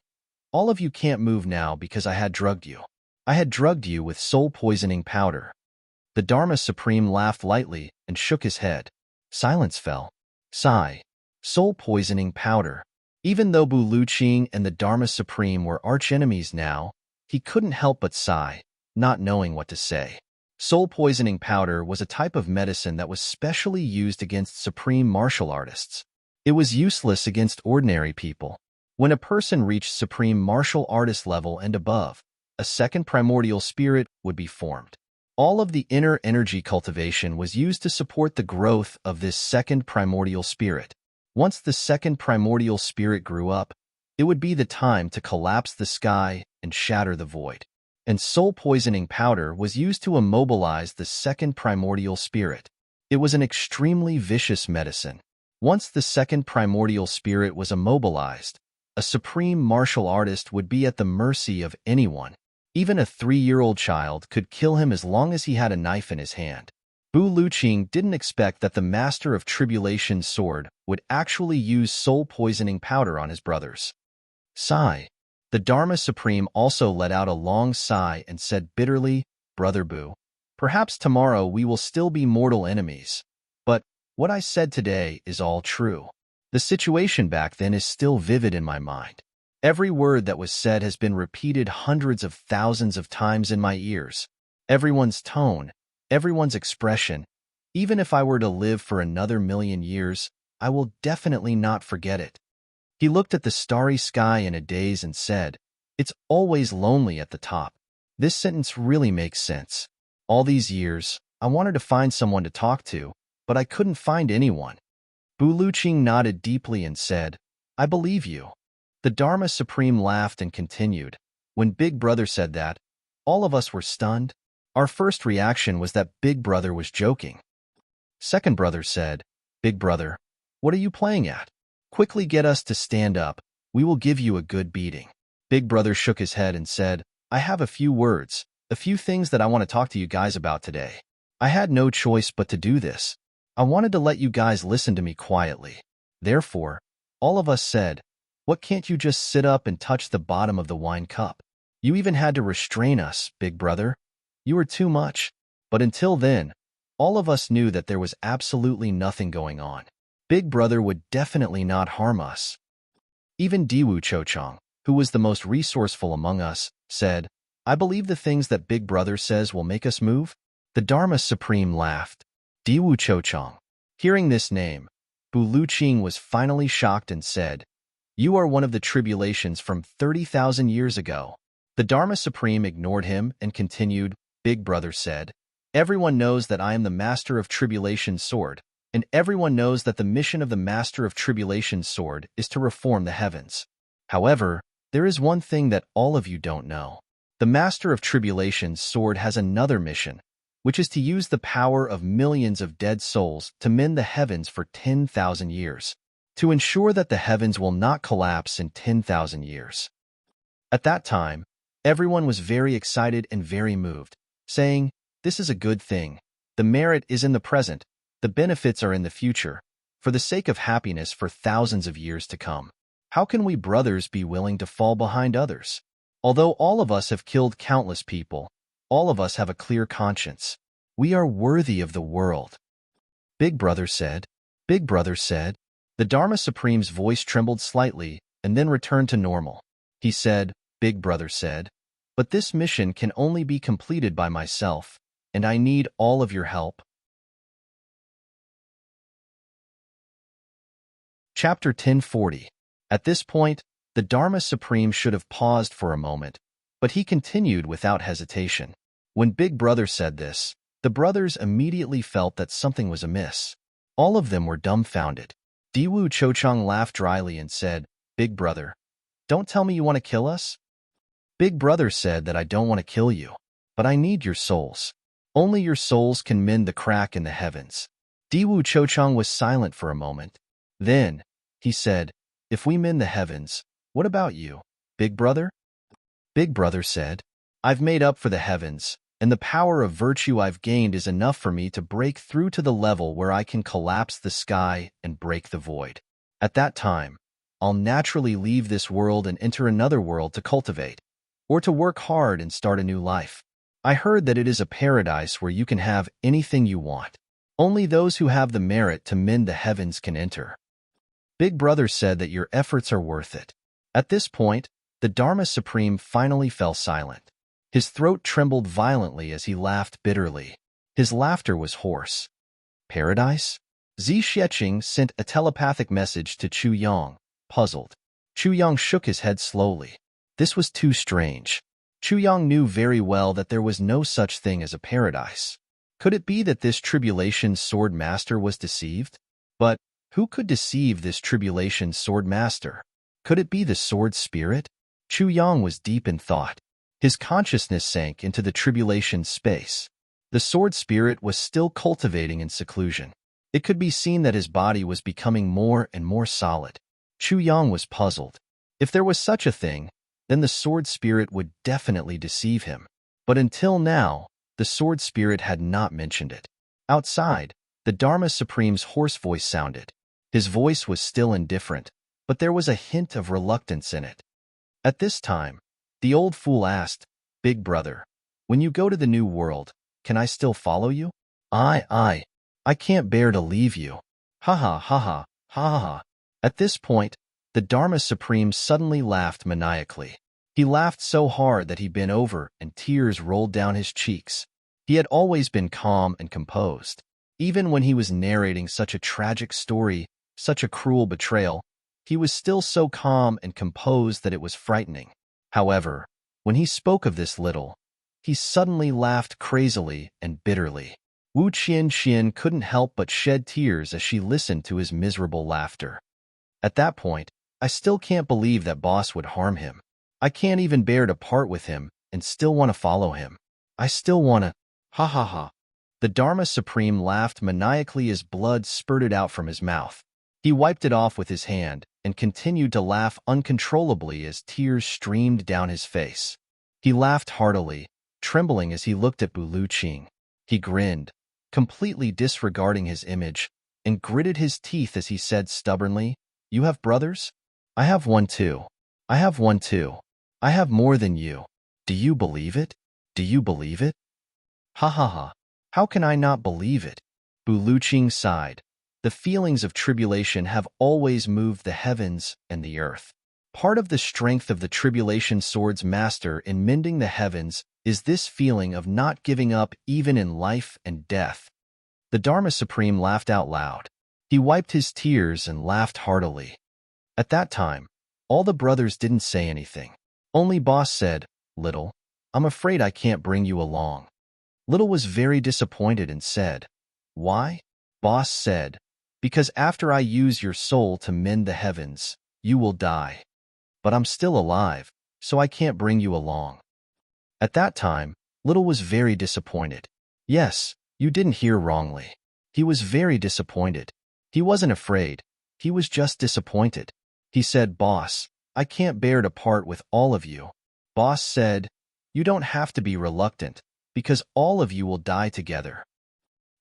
All of you can't move now because I had drugged you. I had drugged you with soul-poisoning powder. The Dharma Supreme laughed lightly and shook his head. Silence fell. Sigh. Soul-poisoning powder. Even though Bu Luqing and the Dharma Supreme were archenemies now, he couldn't help but sigh, not knowing what to say. Soul-poisoning powder was a type of medicine that was specially used against supreme martial artists. It was useless against ordinary people. When a person reached supreme martial artist level and above, a second primordial spirit would be formed. All of the inner energy cultivation was used to support the growth of this second primordial spirit. Once the second primordial spirit grew up, it would be the time to collapse the sky and shatter the void. And soul-poisoning powder was used to immobilize the second primordial spirit. It was an extremely vicious medicine. Once the second primordial spirit was immobilized, a supreme martial artist would be at the mercy of anyone. Even a 3-year-old child could kill him as long as he had a knife in his hand. Bu Luqing didn't expect that the Master of Tribulation's sword would actually use soul-poisoning powder on his brothers. Sigh. The Dharma Supreme also let out a long sigh and said bitterly, "Brother Bu, perhaps tomorrow we will still be mortal enemies. But what I said today is all true. The situation back then is still vivid in my mind. Every word that was said has been repeated hundreds of thousands of times in my ears. Everyone's tone, everyone's expression. Even if I were to live for another 1,000,000 years, I will definitely not forget it." He looked at the starry sky in a daze and said, "It's always lonely at the top." This sentence really makes sense. All these years, I wanted to find someone to talk to, but I couldn't find anyone. Bu Luqing nodded deeply and said, "I believe you." The Dharma Supreme laughed and continued, "When Big Brother said that, all of us were stunned. Our first reaction was that Big Brother was joking. Second brother said, 'Big Brother, what are you playing at? Quickly get us to stand up. We will give you a good beating.' Big Brother shook his head and said, 'I have a few words, a few things that I want to talk to you guys about today. I had no choice but to do this. I wanted to let you guys listen to me quietly. Therefore, all of us said, "What, can't you just sit up and touch the bottom of the wine cup? You even had to restrain us, Big Brother. You were too much." But until then, all of us knew that there was absolutely nothing going on. Big Brother would definitely not harm us. Even Diwu Chochong, who was the most resourceful among us, said, "I believe the things that Big Brother says will make us move." The Dharma Supreme laughed. Diwu Chochong. Hearing this name, Bu Luqing was finally shocked and said, "You are one of the tribulations from 30,000 years ago." The Dharma Supreme ignored him and continued, "Big Brother said, everyone knows that I am the Master of Tribulation's sword, and everyone knows that the mission of the Master of Tribulation's sword is to reform the heavens. However, there is one thing that all of you don't know. The Master of Tribulation's sword has another mission, which is to use the power of millions of dead souls to mend the heavens for 10,000 years, to ensure that the heavens will not collapse in 10,000 years." At that time, everyone was very excited and very moved, saying, "This is a good thing. The merit is in the present. The benefits are in the future, for the sake of happiness for thousands of years to come. How can we brothers be willing to fall behind others? Although all of us have killed countless people, all of us have a clear conscience. We are worthy of the world." Big Brother said. Big Brother said. The Dharma Supreme's voice trembled slightly and then returned to normal. He said, "Big Brother said, but this mission can only be completed by myself, and I need all of your help." Chapter 1040. At this point, the Dharma Supreme should have paused for a moment, but he continued without hesitation. When Big Brother said this, the brothers immediately felt that something was amiss. All of them were dumbfounded. Diwu Chochong laughed dryly and said, "Big Brother, don't tell me you want to kill us?" Big Brother said that I don't want to kill you, but I need your souls. Only your souls can mend the crack in the heavens. Diwu Chochong was silent for a moment. Then, he said, "If we mend the heavens, what about you, Big Brother?" Big Brother said, "I've made up for the heavens, and the power of virtue I've gained is enough for me to break through to the level where I can collapse the sky and break the void. At that time, I'll naturally leave this world and enter another world to cultivate, or to work hard and start a new life. I heard that it is a paradise where you can have anything you want. Only those who have the merit to mend the heavens can enter. Big Brother said that your efforts are worth it. At this point, the Dharma Supreme finally fell silent. His throat trembled violently as he laughed bitterly. His laughter was hoarse. Paradise? Zixieqing sent a telepathic message to Chu Yang, puzzled. Chu Yang shook his head slowly. This was too strange. Chu Yang knew very well that there was no such thing as a paradise. Could it be that this tribulation sword master was deceived? But who could deceive this tribulation sword master? Could it be the sword spirit? Chu Yang was deep in thought. His consciousness sank into the tribulation space. The sword spirit was still cultivating in seclusion. It could be seen that his body was becoming more and more solid. Chu Yang was puzzled. If there was such a thing, then the sword spirit would definitely deceive him. But until now, the sword spirit had not mentioned it. Outside, the Dharma Supreme's hoarse voice sounded. His voice was still indifferent, but there was a hint of reluctance in it. At this time, the old fool asked, Big Brother, when you go to the new world, can I still follow you? I can't bear to leave you. Ha ha ha ha ha ha. At this point, the Dharma Supreme suddenly laughed maniacally. He laughed so hard that he bent over and tears rolled down his cheeks. He had always been calm and composed. Even when he was narrating such a tragic story, such a cruel betrayal, he was still so calm and composed that it was frightening. However, when he spoke of this little, he suddenly laughed crazily and bitterly. Wu Qian couldn't help but shed tears as she listened to his miserable laughter. At that point, I still can't believe that boss would harm him. I can't even bear to part with him and still want to follow him. I still want to... Ha ha ha. The Dharma Supreme laughed maniacally as blood spurted out from his mouth. He wiped it off with his hand and continued to laugh uncontrollably as tears streamed down his face. He laughed heartily, trembling as he looked at Buluqing. He grinned, completely disregarding his image, and gritted his teeth as he said stubbornly, You have brothers? I have one too. I have one too. I have more than you. Do you believe it? Do you believe it? Ha ha ha. How can I not believe it? Buluqing sighed. The feelings of tribulation have always moved the heavens and the earth. Part of the strength of the tribulation sword's master in mending the heavens is this feeling of not giving up even in life and death. The Dharma Supreme laughed out loud. He wiped his tears and laughed heartily. At that time, all the brothers didn't say anything. Only Boss said, Little, I'm afraid I can't bring you along. Little was very disappointed and said, Why? Boss said, Because after I use your soul to mend the heavens, you will die. But I'm still alive, so I can't bring you along. At that time, Little was very disappointed. Yes, you didn't hear wrongly. He was very disappointed. He wasn't afraid. He was just disappointed. He said, Boss, I can't bear to part with all of you. Boss said, You don't have to be reluctant, because all of you will die together.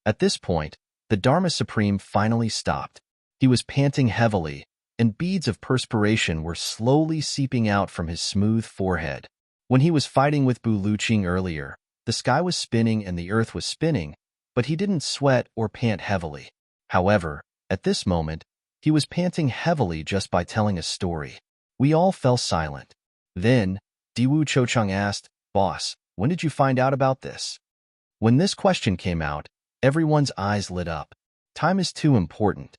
At this point, the Dharma Supreme finally stopped. He was panting heavily, and beads of perspiration were slowly seeping out from his smooth forehead. When he was fighting with Buluqing earlier, the sky was spinning and the earth was spinning, but he didn't sweat or pant heavily. However, at this moment, he was panting heavily just by telling a story. We all fell silent. Then, Diwu Chochang asked, Boss, when did you find out about this? When this question came out, everyone's eyes lit up. Time is too important.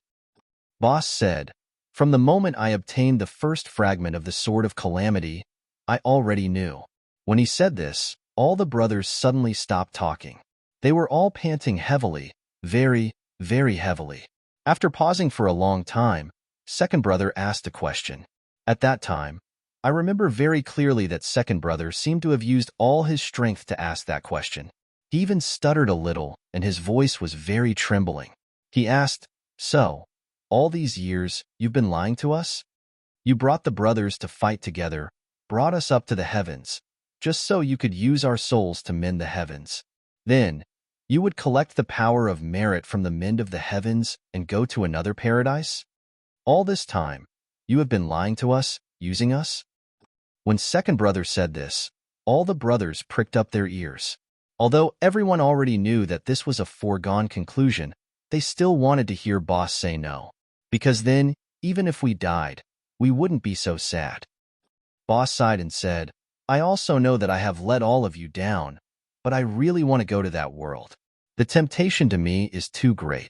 Boss said, From the moment I obtained the first fragment of the Sword of Calamity, I already knew. When he said this, all the brothers suddenly stopped talking. They were all panting heavily, very, very heavily. After pausing for a long time, second brother asked a question. At that time, I remember very clearly that second brother seemed to have used all his strength to ask that question. He even stuttered a little, and his voice was very trembling. He asked, So, all these years, you've been lying to us? You brought the brothers to fight together, brought us up to the heavens, just so you could use our souls to mend the heavens. Then, you would collect the power of merit from the mend of the heavens and go to another paradise? All this time, you have been lying to us, using us? When second brother said this, all the brothers pricked up their ears. Although everyone already knew that this was a foregone conclusion, they still wanted to hear Boss say no. Because then, even if we died, we wouldn't be so sad. Boss sighed and said, I also know that I have let all of you down, but I really want to go to that world. The temptation to me is too great.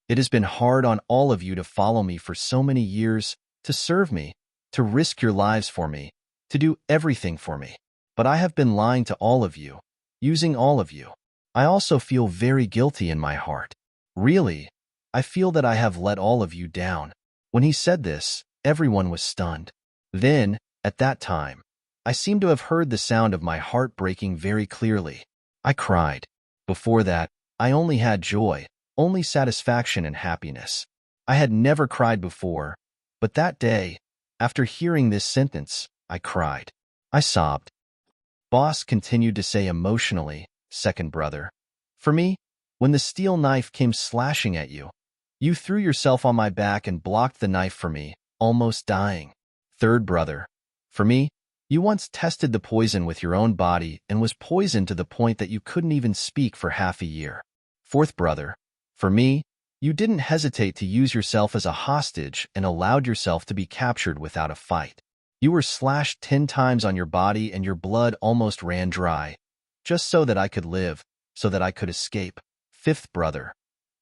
It has been hard on all of you to follow me for so many years, to serve me, to risk your lives for me, to do everything for me. But I have been lying to all of you, using all of you. I also feel very guilty in my heart. Really, I feel that I have let all of you down. When he said this, everyone was stunned. Then, at that time, I seem to have heard the sound of my heart breaking very clearly. I cried. Before that, I only had joy, only satisfaction and happiness. I had never cried before, but that day, after hearing this sentence, I cried. I sobbed. Boss continued to say emotionally, second brother, for me, when the steel knife came slashing at you, you threw yourself on my back and blocked the knife for me, almost dying. Third brother, for me, you once tested the poison with your own body and was poisoned to the point that you couldn't even speak for half a year. Fourth brother, for me, you didn't hesitate to use yourself as a hostage and allowed yourself to be captured without a fight. You were slashed 10 times on your body and your blood almost ran dry, just so that I could live, so that I could escape. Fifth brother,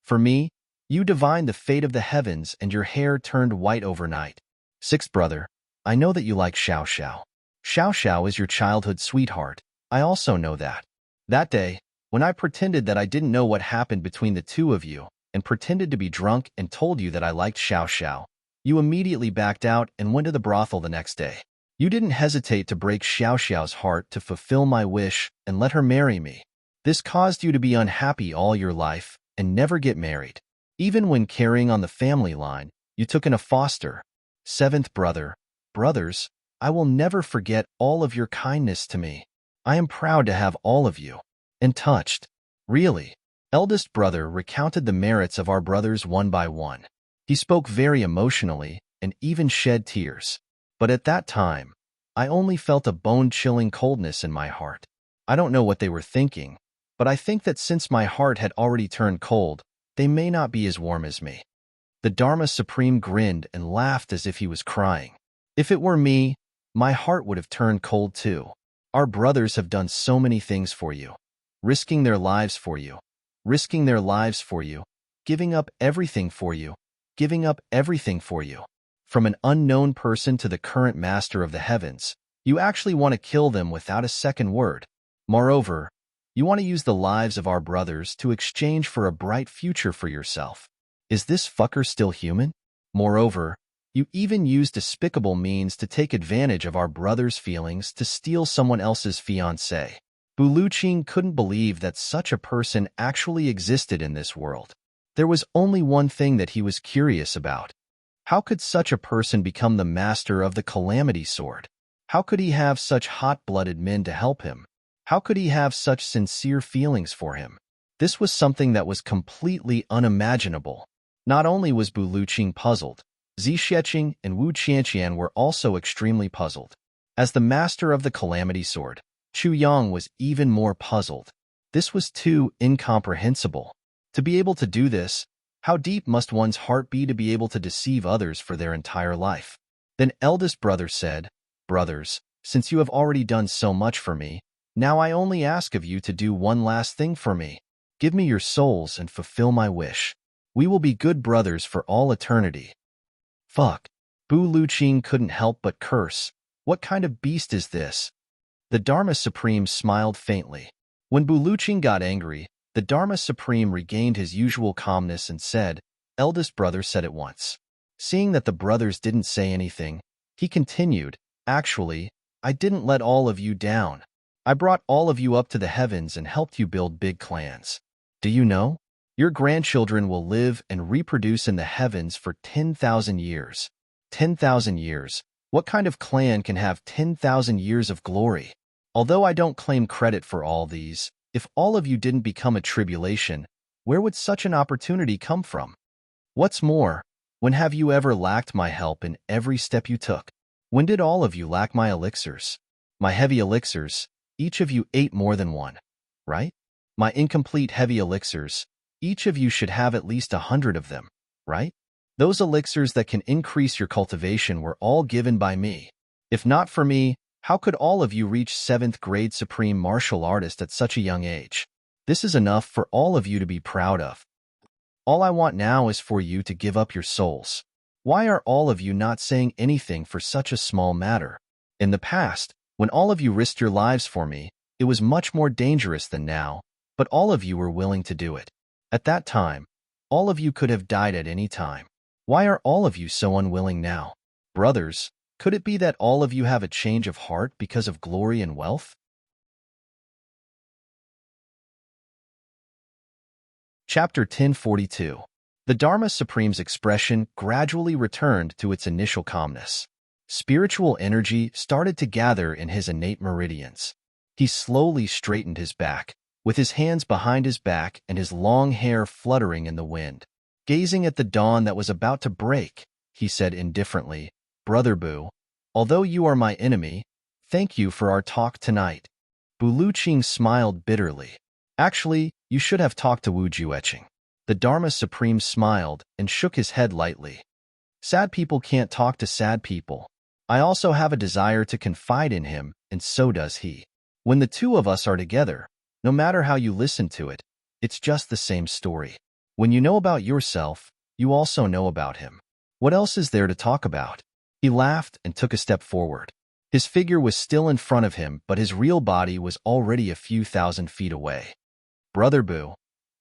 for me, you divined the fate of the heavens and your hair turned white overnight. Sixth brother, I know that you like Xiao Xiao. Xiao Xiao is your childhood sweetheart. I also know that. That day, when I pretended that I didn't know what happened between the two of you and pretended to be drunk and told you that I liked Xiao Xiao, you immediately backed out and went to the brothel the next day. You didn't hesitate to break Xiao Xiao's heart to fulfill my wish and let her marry me. This caused you to be unhappy all your life and never get married. Even when carrying on the family line, you took in a foster. Seventh brother, brothers, I will never forget all of your kindness to me. I am proud to have all of you. And touched. Really. Eldest brother recounted the merits of our brothers one by one. He spoke very emotionally and even shed tears. But at that time, I only felt a bone-chilling coldness in my heart. I don't know what they were thinking, but I think that since my heart had already turned cold, they may not be as warm as me. The Dharma Supreme grinned and laughed as if he was crying. If it were me, my heart would have turned cold too. Our brothers have done so many things for you, risking their lives for you, risking their lives for you, giving up everything for you, giving up everything for you. From an unknown person to the current master of the heavens, you actually want to kill them without a second word. Moreover, you want to use the lives of our brothers to exchange for a bright future for yourself. Is this fucker still human? Moreover, you even use despicable means to take advantage of our brothers' feelings to steal someone else's fiancée. Buluchin couldn't believe that such a person actually existed in this world. There was only one thing that he was curious about. How could such a person become the master of the Calamity Sword? How could he have such hot-blooded men to help him? How could he have such sincere feelings for him? This was something that was completely unimaginable. Not only was Buluchin puzzled, Zixieqing and Wu Qianqian were also extremely puzzled. As the master of the Calamity Sword, Chu Yang was even more puzzled. This was too incomprehensible. To be able to do this, how deep must one's heart be to be able to deceive others for their entire life? Then eldest brother said, Brothers, since you have already done so much for me, now I only ask of you to do one last thing for me. Give me your souls and fulfill my wish. We will be good brothers for all eternity. Fuck. Bu Luqing couldn't help but curse. What kind of beast is this? The Dharma Supreme smiled faintly. When Bu Luqing got angry, the Dharma Supreme regained his usual calmness and said, Eldest brother said at once. Seeing that the brothers didn't say anything, he continued, Actually, I didn't let all of you down. I brought all of you up to the heavens and helped you build big clans. Do you know? Your grandchildren will live and reproduce in the heavens for 10,000 years. 10,000 years. What kind of clan can have 10,000 years of glory? Although I don't claim credit for all these, if all of you didn't become a tribulation, where would such an opportunity come from? What's more, when have you ever lacked my help in every step you took? When did all of you lack my elixirs? My heavy elixirs, each of you ate more than one, right? My incomplete heavy elixirs, Each of you should have at least 100 of them, right? Those elixirs that can increase your cultivation were all given by me. If not for me, how could all of you reach 7th grade supreme martial artist at such a young age? This is enough for all of you to be proud of. All I want now is for you to give up your souls. Why are all of you not saying anything for such a small matter? In the past, when all of you risked your lives for me, it was much more dangerous than now, but all of you were willing to do it. At that time, all of you could have died at any time. Why are all of you so unwilling now? Brothers, could it be that all of you have a change of heart because of glory and wealth? Chapter 1042. The Dharma Supreme's expression gradually returned to its initial calmness. Spiritual energy started to gather in his innate meridians. He slowly straightened his back, with his hands behind his back and his long hair fluttering in the wind. Gazing at the dawn that was about to break, he said indifferently, "Brother Bu, although you are my enemy, thank you for our talk tonight." Bu Luqing smiled bitterly. "Actually, you should have talked to Wu Jueqing." The Dharma Supreme smiled and shook his head lightly. "Sad people can't talk to sad people. I also have a desire to confide in him, and so does he. When the two of us are together, no matter how you listen to it, it's just the same story. When you know about yourself, you also know about him. What else is there to talk about?" He laughed and took a step forward. His figure was still in front of him, but his real body was already a few thousand feet away. "Brother Bu,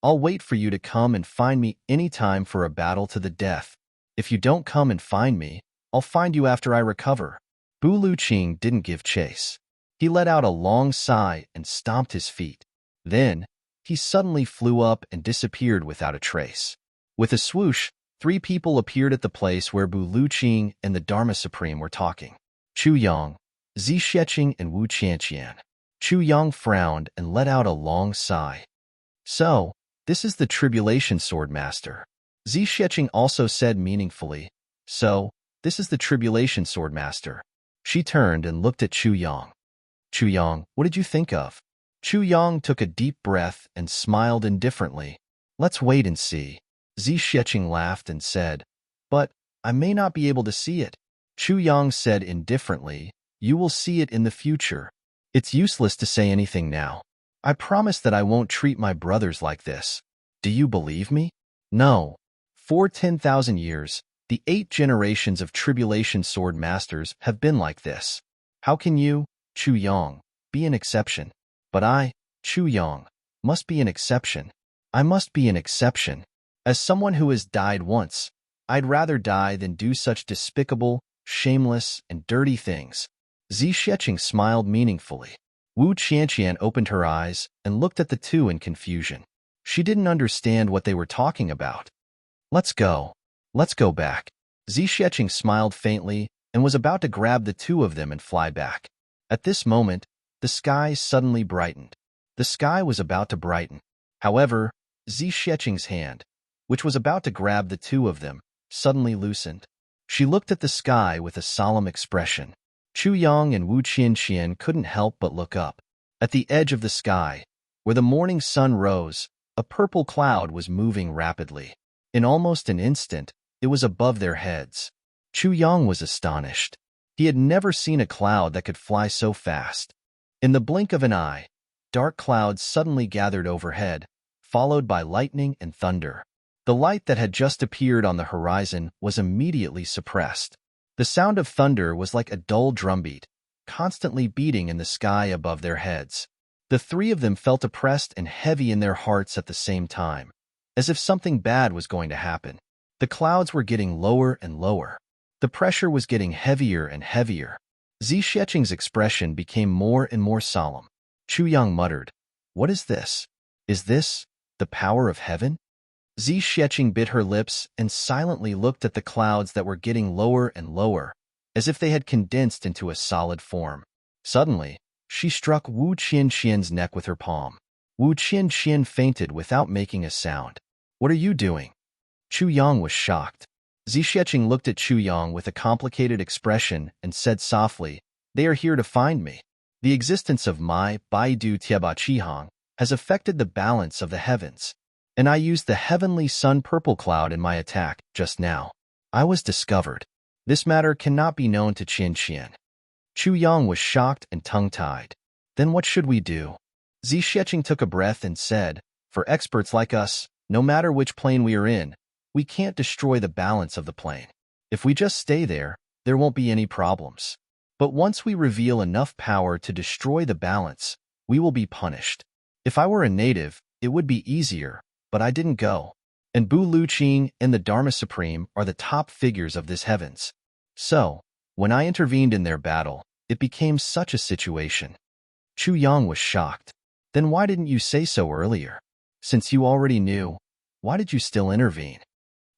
I'll wait for you to come and find me any time for a battle to the death. If you don't come and find me, I'll find you after I recover." Bu Luqing didn't give chase. He let out a long sigh and stomped his feet. Then, he suddenly flew up and disappeared without a trace. With a swoosh, 3 people appeared at the place where Bu Luqing and the Dharma Supreme were talking. Chu Yang, Zixieqing, and Wu Qianqian. Chu Yang frowned and let out a long sigh. "So, this is the Tribulation Sword Master." Zixieqing also said meaningfully, "So, this is the Tribulation Sword Master." She turned and looked at Chu Yang. "Chu Yang, what did you think of?" Chu Yang took a deep breath and smiled indifferently. "Let's wait and see." Zixieqing laughed and said, "But I may not be able to see it." Chu Yang said indifferently, "You will see it in the future. It's useless to say anything now. I promise that I won't treat my brothers like this. Do you believe me?" "No." For 10,000 years, the 8 generations of Tribulation Sword Masters have been like this. How can you, Chu Yang, be an exception? But I, Chu Yang, must be an exception. I must be an exception. As someone who has died once, I'd rather die than do such despicable, shameless, and dirty things. Zixieqing smiled meaningfully. Wu Qianqian opened her eyes and looked at the two in confusion. She didn't understand what they were talking about. "Let's go. Let's go back." Zixieqing smiled faintly and was about to grab the two of them and fly back. At this moment, the sky suddenly brightened. The sky was about to brighten. However, Zixieqing's hand, which was about to grab the two of them, suddenly loosened. She looked at the sky with a solemn expression. Chu Yang and Wu Qianqian couldn't help but look up. At the edge of the sky, where the morning sun rose, a purple cloud was moving rapidly. In almost an instant, it was above their heads. Chu Yang was astonished. He had never seen a cloud that could fly so fast. In the blink of an eye, dark clouds suddenly gathered overhead, followed by lightning and thunder. The light that had just appeared on the horizon was immediately suppressed. The sound of thunder was like a dull drumbeat, constantly beating in the sky above their heads. The 3 of them felt oppressed and heavy in their hearts at the same time, as if something bad was going to happen. The clouds were getting lower and lower. The pressure was getting heavier and heavier. Zixieqing's expression became more and more solemn. Chu Yang muttered, "What is this? Is this the power of heaven?" Zixieqing bit her lips and silently looked at the clouds that were getting lower and lower, as if they had condensed into a solid form. Suddenly, she struck Wu Qianqian's neck with her palm. Wu Qianqian fainted without making a sound. "What are you doing?" Chu Yang was shocked. Zixieqing looked at Chu Yang with a complicated expression and said softly, "They are here to find me. The existence of my Baidu Tieba Qihang has affected the balance of the heavens. and I used the heavenly sun purple cloud in my attack just now. I was discovered. This matter cannot be known to Qian. Chu Yang was shocked and tongue-tied. Then what should we do? Zixieqing took a breath and said, for experts like us, no matter which plane we are in, we can't destroy the balance of the plane. If we just stay there, there won't be any problems. But once we reveal enough power to destroy the balance, we will be punished. If I were a native, it would be easier, but I didn't go. And Bu Luqing and the Dharma Supreme are the top figures of this heavens. So, when I intervened in their battle, it became such a situation. Chu Yang was shocked. Then why didn't you say so earlier? Since you already knew, why did you still intervene?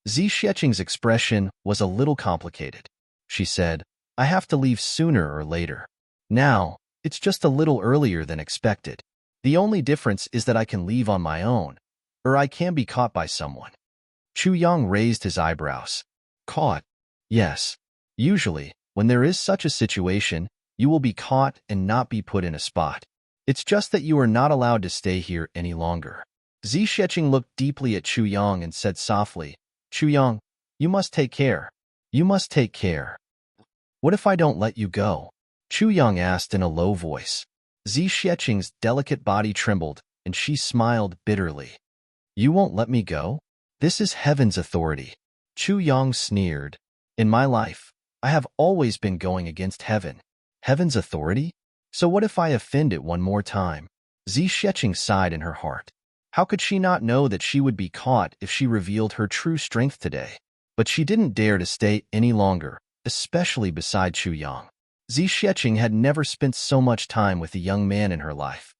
Zixieqing's expression was a little complicated. She said, I have to leave sooner or later. Now, it's just a little earlier than expected. The only difference is that I can leave on my own, or I can be caught by someone. Chu Yang raised his eyebrows. Caught? Yes. Usually, when there is such a situation, you will be caught and not be put in a spot. It's just that you are not allowed to stay here any longer. Zixieqing looked deeply at Chu Yang and said softly, Chu Yang, you must take care. You must take care. What if I don't let you go? Chu Yang asked in a low voice. Zixieqing's delicate body trembled, and she smiled bitterly. You won't let me go? This is heaven's authority. Chu Yang sneered. In my life, I have always been going against heaven. Heaven's authority? So what if I offend it one more time? Zixieqing sighed in her heart. How could she not know that she would be caught if she revealed her true strength today? But she didn't dare to stay any longer, especially beside Chu Yang. Zixieqing had never spent so much time with a young man in her life,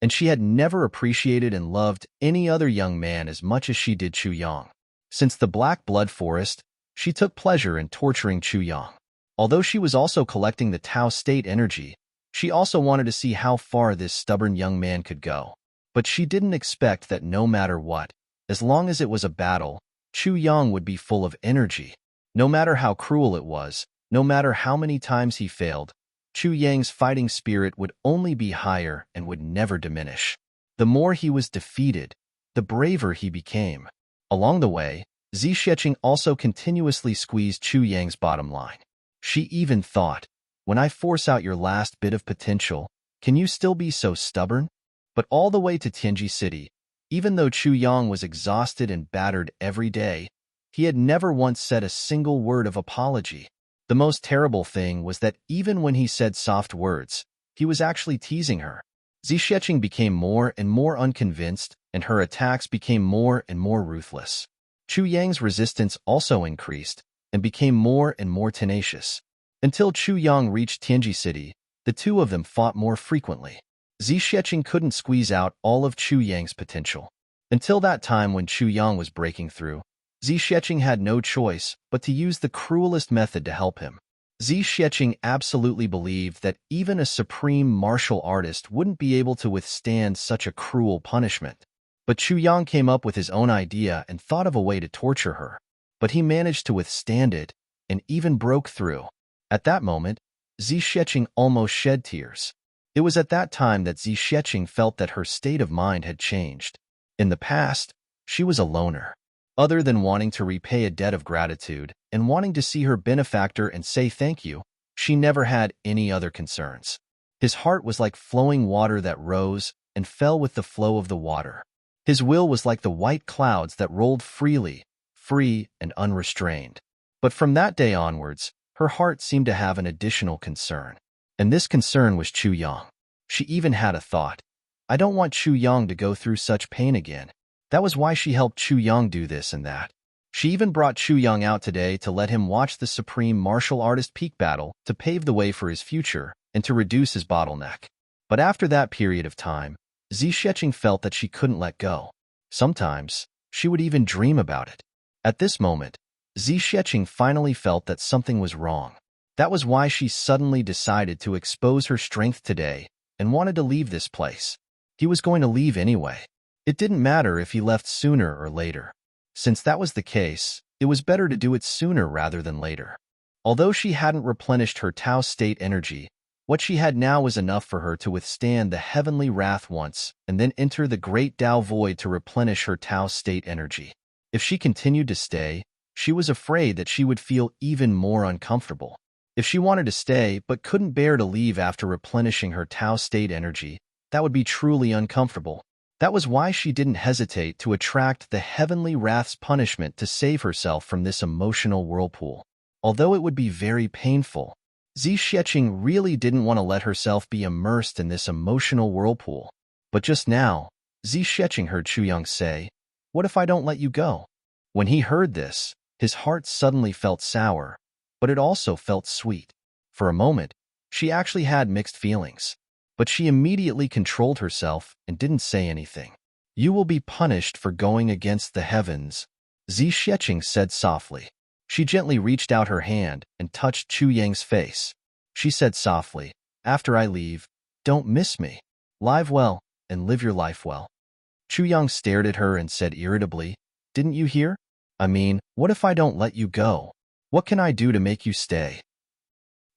and she had never appreciated and loved any other young man as much as she did Chu Yang. Since the Black Blood Forest, she took pleasure in torturing Chu Yang. Although she was also collecting the Tao state energy, she also wanted to see how far this stubborn young man could go. But she didn't expect that no matter what, as long as it was a battle, Chu Yang would be full of energy. No matter how cruel it was, no matter how many times he failed, Chu Yang's fighting spirit would only be higher and would never diminish. The more he was defeated, the braver he became. Along the way, Zixieqing also continuously squeezed Chu Yang's bottom line. She even thought, when I force out your last bit of potential, can you still be so stubborn? But all the way to Tianji City, even though Chu Yang was exhausted and battered every day, he had never once said a single word of apology. The most terrible thing was that even when he said soft words, he was actually teasing her. Zixieqing became more and more unconvinced, and her attacks became more and more ruthless. Chu Yang's resistance also increased and became more and more tenacious. Until Chu Yang reached Tianji City, the two of them fought more frequently. Zixieqing couldn't squeeze out all of Chu Yang's potential. Until that time when Chu Yang was breaking through, Zixieqing had no choice but to use the cruelest method to help him. Zixieqing absolutely believed that even a supreme martial artist wouldn't be able to withstand such a cruel punishment. But Chu Yang came up with his own idea and thought of a way to torture her. But he managed to withstand it and even broke through. At that moment, Zixieqing almost shed tears. It was at that time that Zixieqing felt that her state of mind had changed. In the past, she was a loner. Other than wanting to repay a debt of gratitude and wanting to see her benefactor and say thank you, she never had any other concerns. His heart was like flowing water that rose and fell with the flow of the water. His will was like the white clouds that rolled freely, free and unrestrained. But from that day onwards, her heart seemed to have an additional concern. And this concern was Chu Yang. She even had a thought. I don't want Chu Yang to go through such pain again. That was why she helped Chu Yang do this and that. She even brought Chu Yang out today to let him watch the supreme martial artist peak battle to pave the way for his future and to reduce his bottleneck. But after that period of time, Zixieqing felt that she couldn't let go. Sometimes, she would even dream about it. At this moment, Zixieqing finally felt that something was wrong. That was why she suddenly decided to expose her strength today and wanted to leave this place. He was going to leave anyway. It didn't matter if he left sooner or later. Since that was the case, it was better to do it sooner rather than later. Although she hadn't replenished her Tao state energy, What she had now was enough for her to withstand the heavenly wrath once and then enter the great Tao void to replenish her Tao state energy. If she continued to stay, she was afraid that she would feel even more uncomfortable. If she wanted to stay but couldn't bear to leave after replenishing her Tao state energy, that would be truly uncomfortable. That was why she didn't hesitate to attract the heavenly wrath's punishment to save herself from this emotional whirlpool. Although it would be very painful, Zixueqing really didn't want to let herself be immersed in this emotional whirlpool. But just now, Zixueqing heard Chuyang say, "What if I don't let you go?" When he heard this, his heart suddenly felt sour, but it also felt sweet. For a moment, she actually had mixed feelings. But she immediately controlled herself and didn't say anything. "You will be punished for going against the heavens," Zixueqing said softly. She gently reached out her hand and touched Chu Yang's face. She said softly, "After I leave, don't miss me. Live well and live your life well." Chu Yang stared at her and said irritably, "Didn't you hear? I mean, what if I don't let you go? What can I do to make you stay?"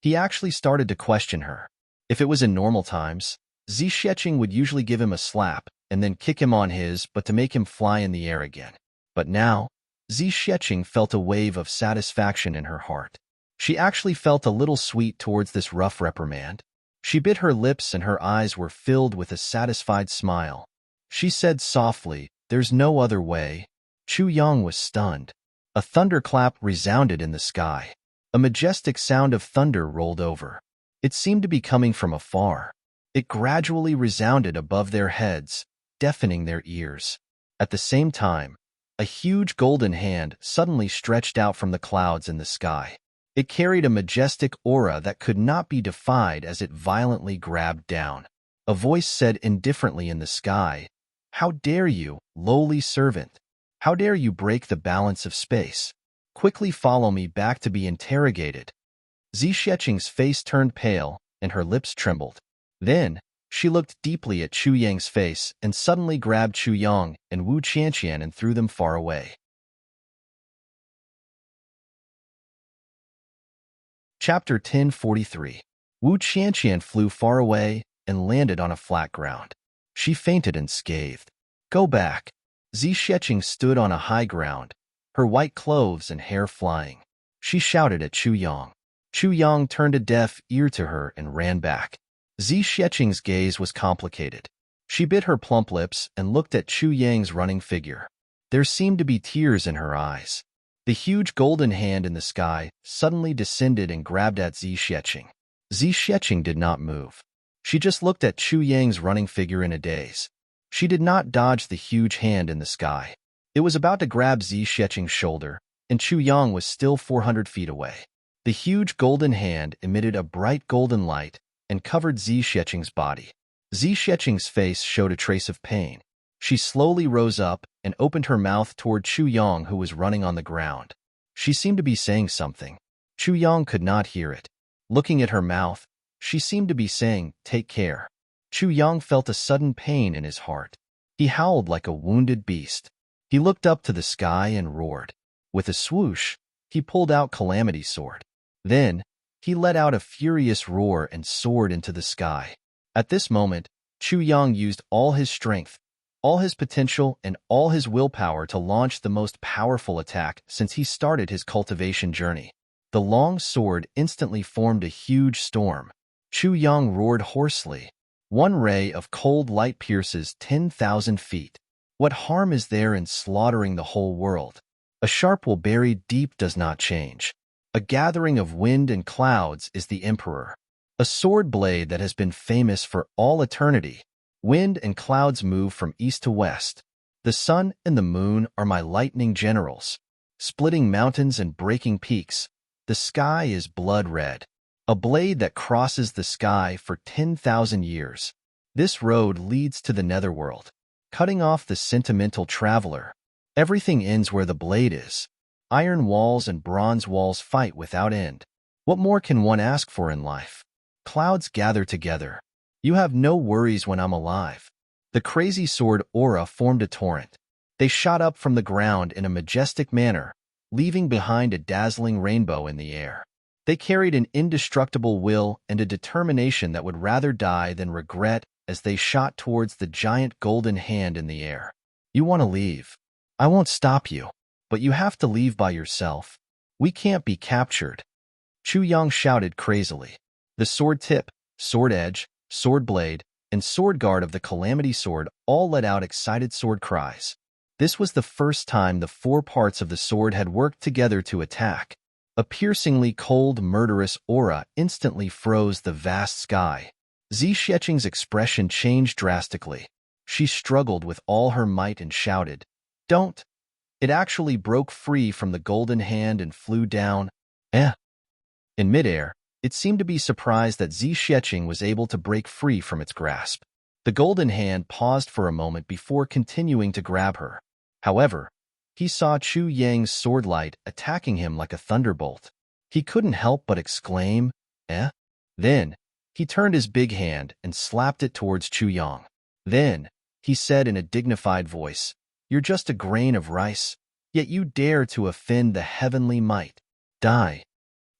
He actually started to question her. If it was in normal times, Zixueqing would usually give him a slap and then kick him on his butt to make him fly in the air again. But now, Zixueqing felt a wave of satisfaction in her heart. She actually felt a little sweet towards this rough reprimand. She bit her lips and her eyes were filled with a satisfied smile. She said softly, "There's no other way." Chu Yang was stunned. A thunderclap resounded in the sky. A majestic sound of thunder rolled over. It seemed to be coming from afar. It gradually resounded above their heads, deafening their ears. At the same time, a huge golden hand suddenly stretched out from the clouds in the sky. It carried a majestic aura that could not be defied as it violently grabbed down. A voice said indifferently in the sky, "How dare you, lowly servant? How dare you break the balance of space? Quickly follow me back to be interrogated." Zixueqing's face turned pale and her lips trembled. Then, she looked deeply at Chu Yang's face and suddenly grabbed Chu Yang and Wu Qianqian and threw them far away. Chapter 1043. Wu Qianqian flew far away and landed on a flat ground. She fainted and scathed. "Go back." Zixueqing stood on a high ground, her white clothes and hair flying. She shouted at Chu Yang. Chu Yang turned a deaf ear to her and ran back. Zixueqing's gaze was complicated. She bit her plump lips and looked at Chu Yang's running figure. There seemed to be tears in her eyes. The huge golden hand in the sky suddenly descended and grabbed at Zixueqing. Zixueqing did not move. She just looked at Chu Yang's running figure in a daze. She did not dodge the huge hand in the sky. It was about to grab Zixueqing's shoulder, and Chu Yang was still 400 feet away. The huge golden hand emitted a bright golden light and covered Zixueqing's body. Zixueqing's face showed a trace of pain. She slowly rose up and opened her mouth toward Chu Yang, who was running on the ground. She seemed to be saying something. Chu Yang could not hear it. Looking at her mouth, she seemed to be saying, "Take care." Chu Yang felt a sudden pain in his heart. He howled like a wounded beast. He looked up to the sky and roared. With a swoosh, he pulled out Calamity's sword. Then, he let out a furious roar and soared into the sky. At this moment, Chu Yang used all his strength, all his potential, and all his willpower to launch the most powerful attack since he started his cultivation journey. The long sword instantly formed a huge storm. Chu Yang roared hoarsely. "One ray of cold light pierces 10,000 feet. What harm is there in slaughtering the whole world? A sharp will buried deep does not change. A gathering of wind and clouds is the emperor. A sword blade that has been famous for all eternity. Wind and clouds move from east to west. The sun and the moon are my lightning generals. Splitting mountains and breaking peaks. The sky is blood red. A blade that crosses the sky for 10,000 years. This road leads to the netherworld, cutting off the sentimental traveler. Everything ends where the blade is. Iron walls and bronze walls fight without end. What more can one ask for in life? Clouds gather together. You have no worries when I'm alive." The crazy sword aura formed a torrent. They shot up from the ground in a majestic manner, leaving behind a dazzling rainbow in the air. They carried an indestructible will and a determination that would rather die than regret as they shot towards the giant golden hand in the air. You want to leave. I won't stop you, but you have to leave by yourself. We can't be captured. Chu Yang shouted crazily. The sword tip, sword edge, sword blade, and sword guard of the Calamity Sword all let out excited sword cries. This was the first time the four parts of the sword had worked together to attack. A piercingly cold, murderous aura instantly froze the vast sky. Zixieqing's expression changed drastically. She struggled with all her might and shouted, "Don't!" It actually broke free from the golden hand and flew down. In midair, it seemed to be surprised that Zixieqing was able to break free from its grasp. The golden hand paused for a moment before continuing to grab her. However, he saw Chu Yang's sword light attacking him like a thunderbolt. He couldn't help but exclaim, "Eh?" Then, he turned his big hand and slapped it towards Chu Yang. Then, he said in a dignified voice, "You're just a grain of rice, yet you dare to offend the heavenly might. Die."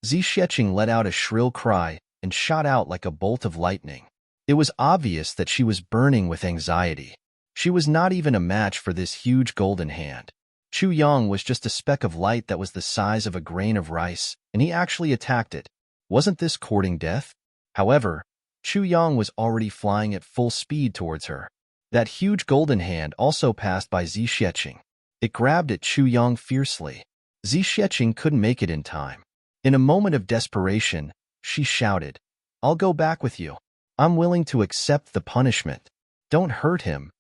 Zixieqing let out a shrill cry and shot out like a bolt of lightning. It was obvious that she was burning with anxiety. She was not even a match for this huge golden hand. Chu Yang was just a speck of light that was the size of a grain of rice, and he actually attacked it. Wasn't this courting death? However, Chu Yang was already flying at full speed towards her. That huge golden hand also passed by Zixieqing. It grabbed at Chu Yang fiercely. Zixieqing couldn't make it in time. In a moment of desperation, she shouted, "I'll go back with you. I'm willing to accept the punishment. Don't hurt him."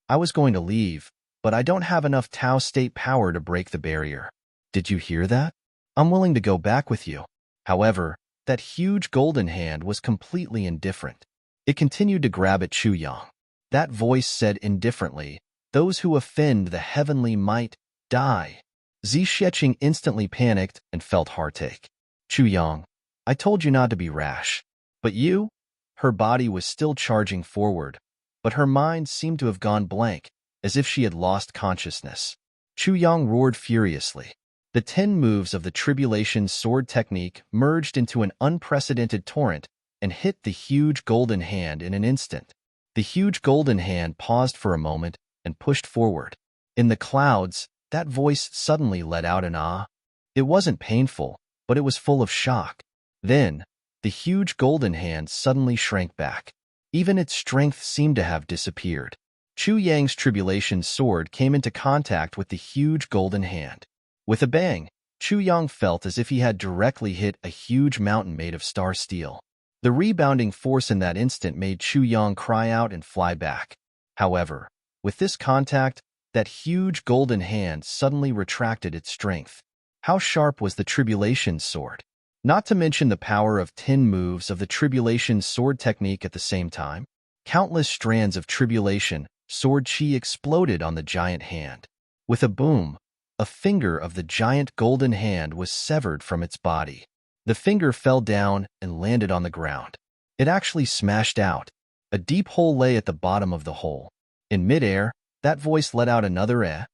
I was going to leave, but I don't have enough Tao state power to break the barrier. Did you hear that? I'm willing to go back with you. However, that huge golden hand was completely indifferent. It continued to grab at Chu Yang. That voice said indifferently, "Those who offend the heavenly might die." Zixieqing instantly panicked and felt heartache. "Chu Yang, I told you not to be rash. But you?" Her body was still charging forward, but her mind seemed to have gone blank, as if she had lost consciousness. Chu Yang roared furiously. The 10 moves of the Tribulation Sword technique merged into an unprecedented torrent and hit the huge golden hand in an instant. The huge golden hand paused for a moment and pushed forward. In the clouds, that voice suddenly let out an ah. It wasn't painful, but it was full of shock. Then, the huge golden hand suddenly shrank back. Even its strength seemed to have disappeared. Chu Yang's Tribulation Sword came into contact with the huge golden hand. With a bang, Chu Yang felt as if he had directly hit a huge mountain made of star steel. The rebounding force in that instant made Chu Yang cry out and fly back. However, with this contact, that huge golden hand suddenly retracted its strength. How sharp was the Tribulation Sword? Not to mention the power of 10 moves of the Tribulation Sword technique at the same time. Countless strands of Tribulation Sword chi exploded on the giant hand. With a boom, a finger of the giant golden hand was severed from its body. The finger fell down and landed on the ground. It actually smashed out. A deep hole lay at the bottom of the hole. In midair, that voice let out another eh,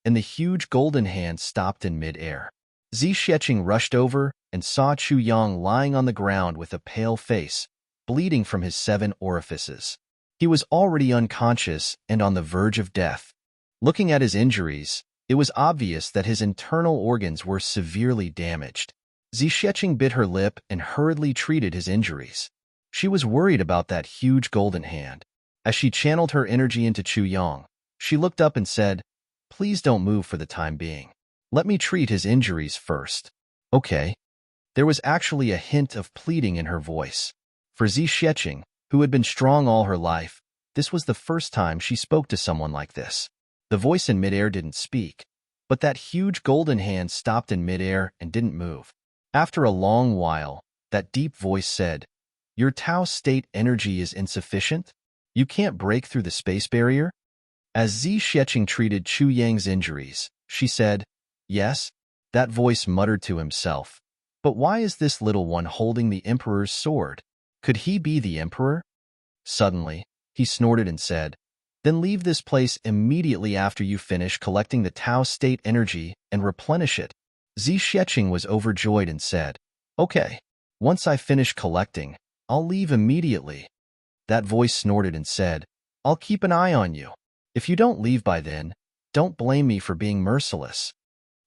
and the huge golden hand stopped in midair. Zixieqing rushed over and saw Chu Yang lying on the ground with a pale face, bleeding from his 7 orifices. He was already unconscious and on the verge of death. Looking at his injuries, it was obvious that his internal organs were severely damaged. Zixieqing bit her lip and hurriedly treated his injuries. She was worried about that huge golden hand. As she channeled her energy into Chu Yang, she looked up and said, "Please don't move for the time being. Let me treat his injuries first." "Okay." There was actually a hint of pleading in her voice. For Zixieqing, who had been strong all her life, this was the first time she spoke to someone like this. The voice in midair didn't speak, but that huge golden hand stopped in midair and didn't move. After a long while, that deep voice said, "Your Tao state energy is insufficient? You can't break through the space barrier?" As Zixieqing treated Chu Yang's injuries, she said, "Yes." That voice muttered to himself, "But why is this little one holding the Emperor's sword? Could he be the Emperor?" Suddenly, he snorted and said, "Then leave this place immediately after you finish collecting the Tao state energy and replenish it." Zixieqing was overjoyed and said, Okay, once I finish collecting, I'll leave immediately. That voice snorted and said, I'll keep an eye on you. If you don't leave by then, don't blame me for being merciless.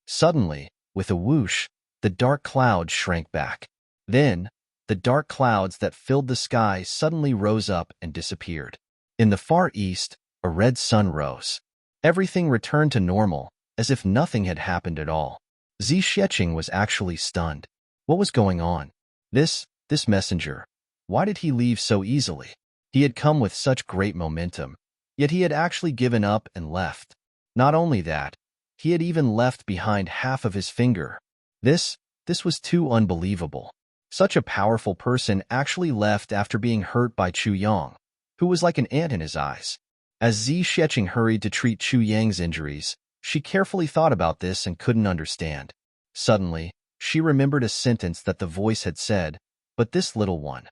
Suddenly, with a whoosh, the dark clouds shrank back. Then, the dark clouds that filled the sky suddenly rose up and disappeared. In the far east, a red sun rose. Everything returned to normal, as if nothing had happened at all. Zixueqing was actually stunned. What was going on? This messenger. Why did he leave so easily? He had come with such great momentum, yet he had actually given up and left. Not only that, he had even left behind half of his finger. This was too unbelievable. Such a powerful person actually left after being hurt by Chu Yang, who was like an ant in his eyes. As Zixueqing hurried to treat Chu Yang's injuries, she carefully thought about this and couldn't understand. Suddenly, she remembered a sentence that the voice had said, but this little one.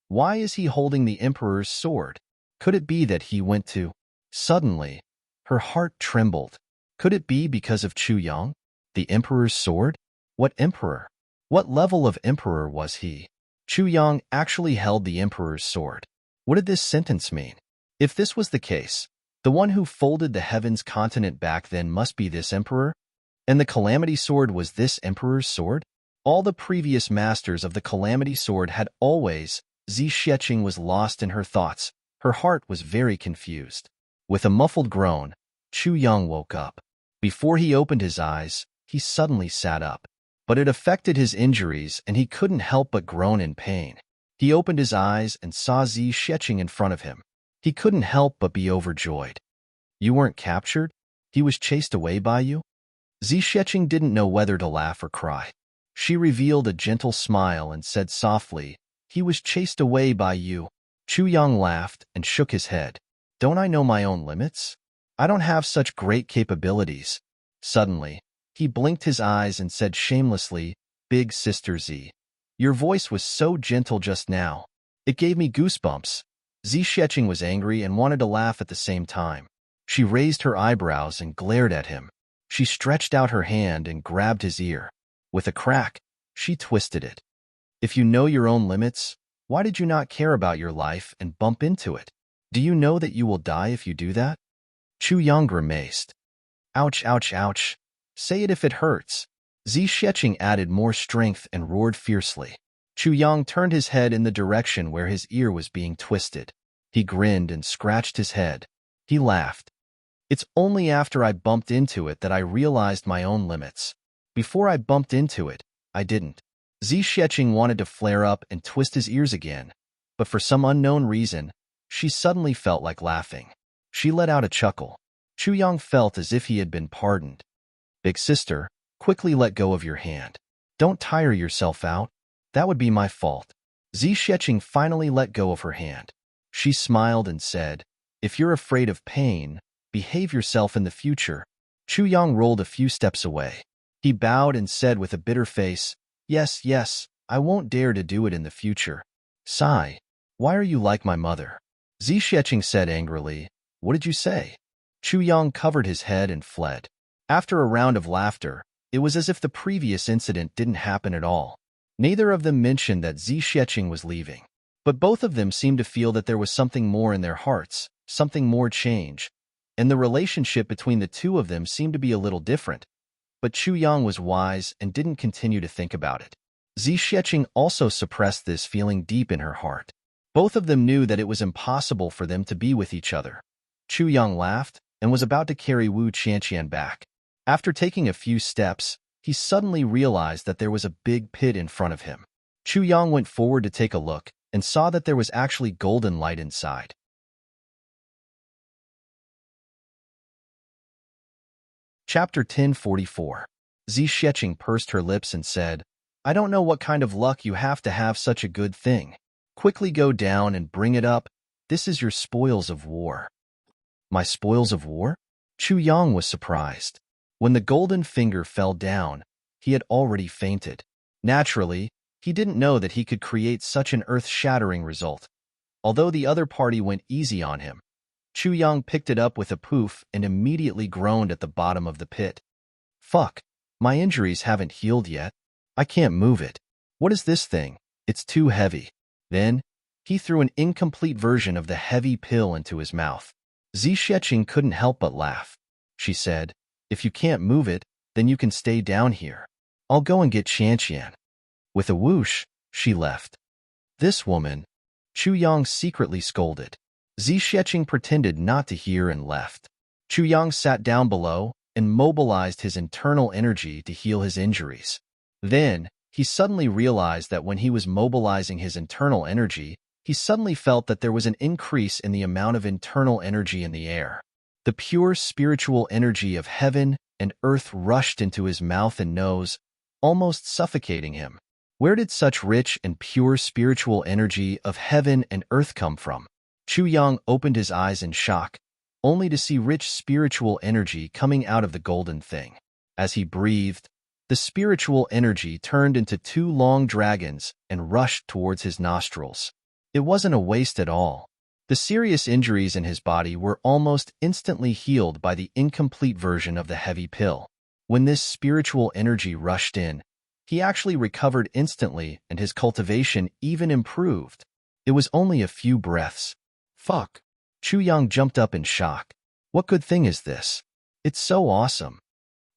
Why is he holding the Emperor's sword? Could it be that he went to? Suddenly, her heart trembled. Could it be because of Chu Yang? The Emperor's sword? What emperor? What level of emperor was he? Chu Yang actually held the Emperor's sword. What did this sentence mean? If this was the case, the one who folded the heavens continent back then must be this emperor? And the Calamity Sword was this emperor's sword? All the previous masters of the Calamity Sword had always. Zixueqing was lost in her thoughts. Her heart was very confused. With a muffled groan, Chu Yang woke up. Before he opened his eyes, he suddenly sat up. But it affected his injuries, and he couldn't help but groan in pain. He opened his eyes and saw Zixueqing in front of him. He couldn't help but be overjoyed. You weren't captured? He was chased away by you? Zixueqing didn't know whether to laugh or cry. She revealed a gentle smile and said softly, He was chased away by you. Chu Yang laughed and shook his head. Don't I know my own limits? I don't have such great capabilities. Suddenly, he blinked his eyes and said shamelessly, Big Sister Z. Your voice was so gentle just now. It gave me goosebumps. Zixueqing was angry and wanted to laugh at the same time. She raised her eyebrows and glared at him. She stretched out her hand and grabbed his ear. With a crack, she twisted it. If you know your own limits, why did you not care about your life and bump into it? Do you know that you will die if you do that? Chu Yang grimaced. Ouch, ouch, ouch. Say it if it hurts. Zixueqing added more strength and roared fiercely. Chu Yang turned his head in the direction where his ear was being twisted. He grinned and scratched his head. He laughed. It's only after I bumped into it that I realized my own limits. Before I bumped into it, I didn't. Zixueqing wanted to flare up and twist his ears again, but for some unknown reason, she suddenly felt like laughing. She let out a chuckle. Chu Yang felt as if he had been pardoned. Big sister, quickly let go of your hand. Don't tire yourself out. That would be my fault. Zixueqing finally let go of her hand. She smiled and said, If you're afraid of pain, behave yourself in the future. Chu Yang rolled a few steps away. He bowed and said with a bitter face, Yes, yes, I won't dare to do it in the future. Sigh. Why are you like my mother? Zixueqing said angrily, What did you say? Chu Yang covered his head and fled. After a round of laughter, it was as if the previous incident didn't happen at all. Neither of them mentioned that Zixueqing was leaving, but both of them seemed to feel that there was something more in their hearts, something more change, and the relationship between the two of them seemed to be a little different. But Chu Yang was wise and didn't continue to think about it. Zixueqing also suppressed this feeling deep in her heart. Both of them knew that it was impossible for them to be with each other. Chu Yang laughed and was about to carry Wu Qianqian back. After taking a few steps, he suddenly realized that there was a big pit in front of him. Chu Yang went forward to take a look and saw that there was actually golden light inside. Chapter 1044. Zixueqing pursed her lips and said, I don't know what kind of luck you have to have such a good thing. Quickly go down and bring it up. This is your spoils of war. My spoils of war? Chu Yang was surprised. When the golden finger fell down, he had already fainted. Naturally, he didn't know that he could create such an earth-shattering result. Although the other party went easy on him, Chu Yang picked it up with a poof and immediately groaned at the bottom of the pit. Fuck, my injuries haven't healed yet. I can't move it. What is this thing? It's too heavy. Then, he threw an incomplete version of the heavy pill into his mouth. Zixueqing couldn't help but laugh. She said, "If you can't move it, then you can stay down here. I'll go and get Qianqian." With a whoosh, she left. This woman, Chu Yang secretly scolded. Zixueqing pretended not to hear and left. Chu Yang sat down below and mobilized his internal energy to heal his injuries. Then, he suddenly realized that when he was mobilizing his internal energy, he suddenly felt that there was an increase in the amount of internal energy in the air. The pure spiritual energy of heaven and earth rushed into his mouth and nose, almost suffocating him. Where did such rich and pure spiritual energy of heaven and earth come from? Chu Yang opened his eyes in shock, only to see rich spiritual energy coming out of the golden thing. As he breathed, the spiritual energy turned into 2 long dragons and rushed towards his nostrils. It wasn't a waste at all. The serious injuries in his body were almost instantly healed by the incomplete version of the heavy pill. When this spiritual energy rushed in, he actually recovered instantly and his cultivation even improved. It was only a few breaths. Fuck. Chu Yang jumped up in shock. What good thing is this? It's so awesome.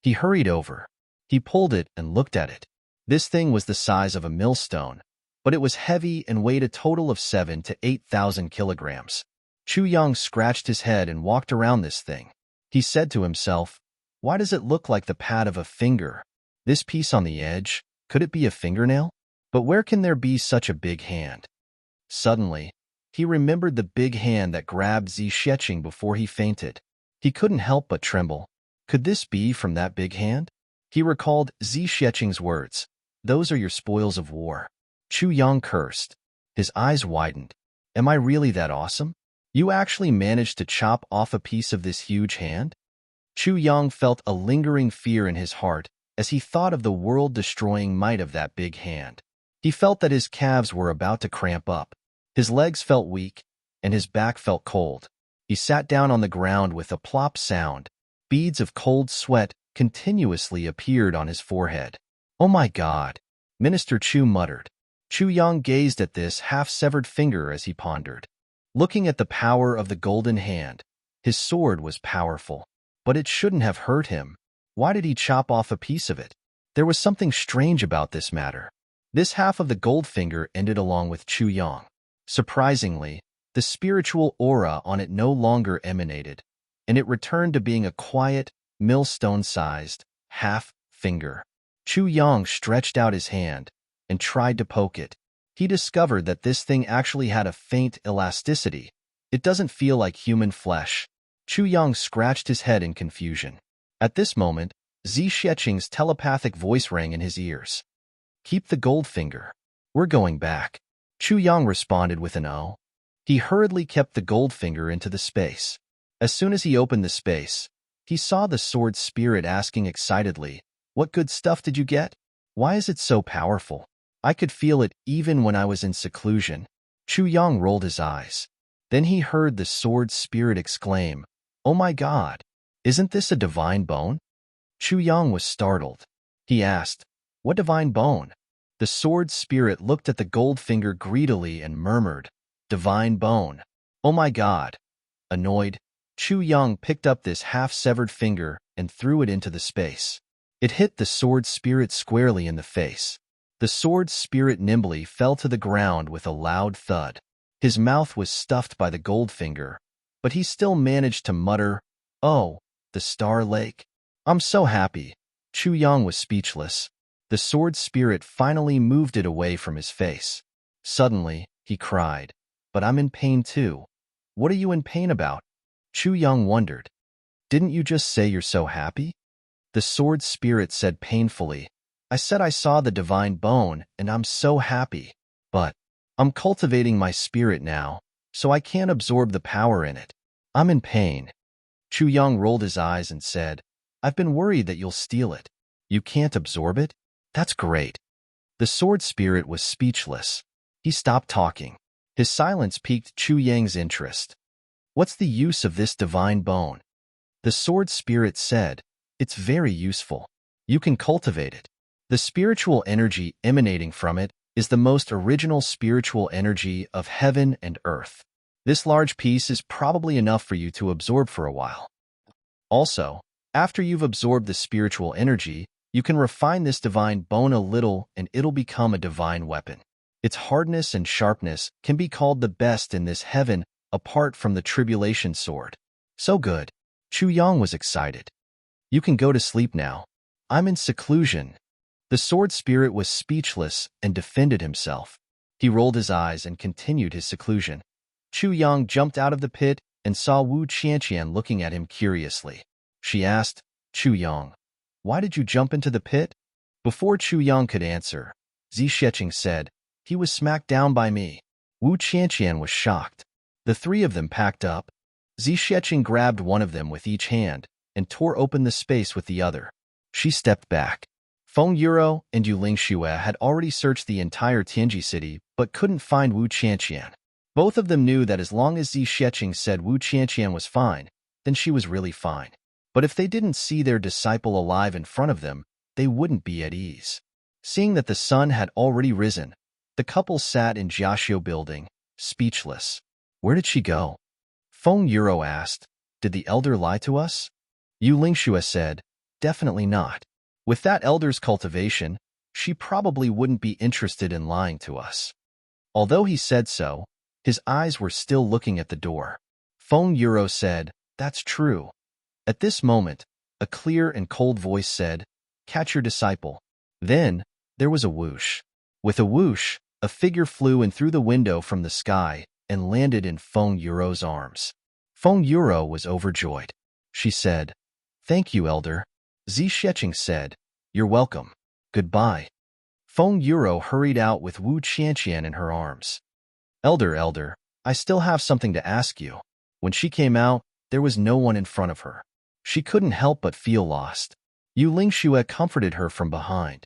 He hurried over. He pulled it and looked at it. This thing was the size of a millstone, but it was heavy and weighed a total of 7,000 to 8,000 kilograms. Chu Yang scratched his head and walked around this thing. He said to himself, "Why does it look like the pad of a finger? This piece on the edge, could it be a fingernail? But where can there be such a big hand?" Suddenly, he remembered the big hand that grabbed Zixueqing before he fainted. He couldn't help but tremble. Could this be from that big hand? He recalled Zixueqing's words, "Those are your spoils of war." Chu Yang cursed. His eyes widened. "Am I really that awesome? You actually managed to chop off a piece of this huge hand?" Chu Yang felt a lingering fear in his heart as he thought of the world-destroying might of that big hand. He felt that his calves were about to cramp up. His legs felt weak, and his back felt cold. He sat down on the ground with a plop sound. Beads of cold sweat continuously appeared on his forehead. "Oh my God," Minister Chu muttered. Chu Yang gazed at this half-severed finger as he pondered. Looking at the power of the golden hand, his sword was powerful, but it shouldn't have hurt him. Why did he chop off a piece of it? There was something strange about this matter. This half of the gold finger ended along with Chu Yang. Surprisingly, the spiritual aura on it no longer emanated, and it returned to being a quiet, millstone-sized half-finger. Chu Yang stretched out his hand and tried to poke it. He discovered that this thing actually had a faint elasticity. It doesn't feel like human flesh. Chu Yang scratched his head in confusion. At this moment, Zixueqing's telepathic voice rang in his ears. "Keep the gold finger. We're going back." Chu Yang responded with an "oh." He hurriedly kept the gold finger into the space. As soon as he opened the space, he saw the sword spirit asking excitedly, "What good stuff did you get? Why is it so powerful? I could feel it even when I was in seclusion." Chu Yang rolled his eyes. Then he heard the sword spirit exclaim, "Oh my God, isn't this a divine bone?" Chu Yang was startled. He asked, "What divine bone?" The sword spirit looked at the gold finger greedily and murmured, "Divine bone. Oh my God." Annoyed, Chu Yang picked up this half-severed finger and threw it into the space. It hit the sword spirit squarely in the face. The sword spirit nimbly fell to the ground with a loud thud. His mouth was stuffed by the gold finger, but he still managed to mutter, "Oh, the Star Lake. I'm so happy." Chu Yang was speechless. The sword spirit finally moved it away from his face. Suddenly, he cried, "But I'm in pain too." "What are you in pain about?" Chu Yang wondered. "Didn't you just say you're so happy?" The sword spirit said painfully, "I said I saw the divine bone, and I'm so happy. But I'm cultivating my spirit now, so I can't absorb the power in it. I'm in pain." Chu Yang rolled his eyes and said, "I've been worried that you'll steal it. You can't absorb it? That's great." The sword spirit was speechless. He stopped talking. His silence piqued Chu Yang's interest. "What's the use of this divine bone?" The sword spirit said, "It's very useful. You can cultivate it. The spiritual energy emanating from it is the most original spiritual energy of heaven and earth. This large piece is probably enough for you to absorb for a while. Also, after you've absorbed the spiritual energy, you can refine this divine bone a little and it'll become a divine weapon. Its hardness and sharpness can be called the best in this heaven apart from the tribulation sword. So good. Chu Yang was excited. You can go to sleep now. I'm in seclusion. The sword spirit was speechless and defended himself. He rolled his eyes and continued his seclusion. Chu Yang jumped out of the pit and saw Wu Qianqian looking at him curiously. She asked, Chu Yang, why did you jump into the pit? Before Chu Yang could answer, Zixieqing said, he was smacked down by me. Wu Qianqian was shocked. The three of them packed up. Zixieqing grabbed one of them with each hand and tore open the space with the other. She stepped back. Feng Yuro and Yu Lingxue had already searched the entire Tianji city but couldn't find Wu Qianqian. Both of them knew that as long as Zixieqing said Wu Qianqian was fine, then she was really fine. But if they didn't see their disciple alive in front of them, they wouldn't be at ease. Seeing that the sun had already risen, the couple sat in Jiaxiu building, speechless. Where did she go? Feng Yuro asked. Did the elder lie to us? Yu Lingxue said, definitely not. With that elder's cultivation, she probably wouldn't be interested in lying to us. Although he said so, his eyes were still looking at the door. Feng Yuro said, that's true. At this moment, a clear and cold voice said, catch your disciple. Then, there was a whoosh. With a whoosh, a figure flew in through the window from the sky and landed in Feng Yuro's arms. Feng Yuro was overjoyed. She said, thank you, elder. Zixieqing said, you're welcome. Goodbye. Feng Yuro hurried out with Wu Qianqian in her arms. Elder, I still have something to ask you. When she came out, there was no one in front of her. She couldn't help but feel lost. Yu Lingxue comforted her from behind.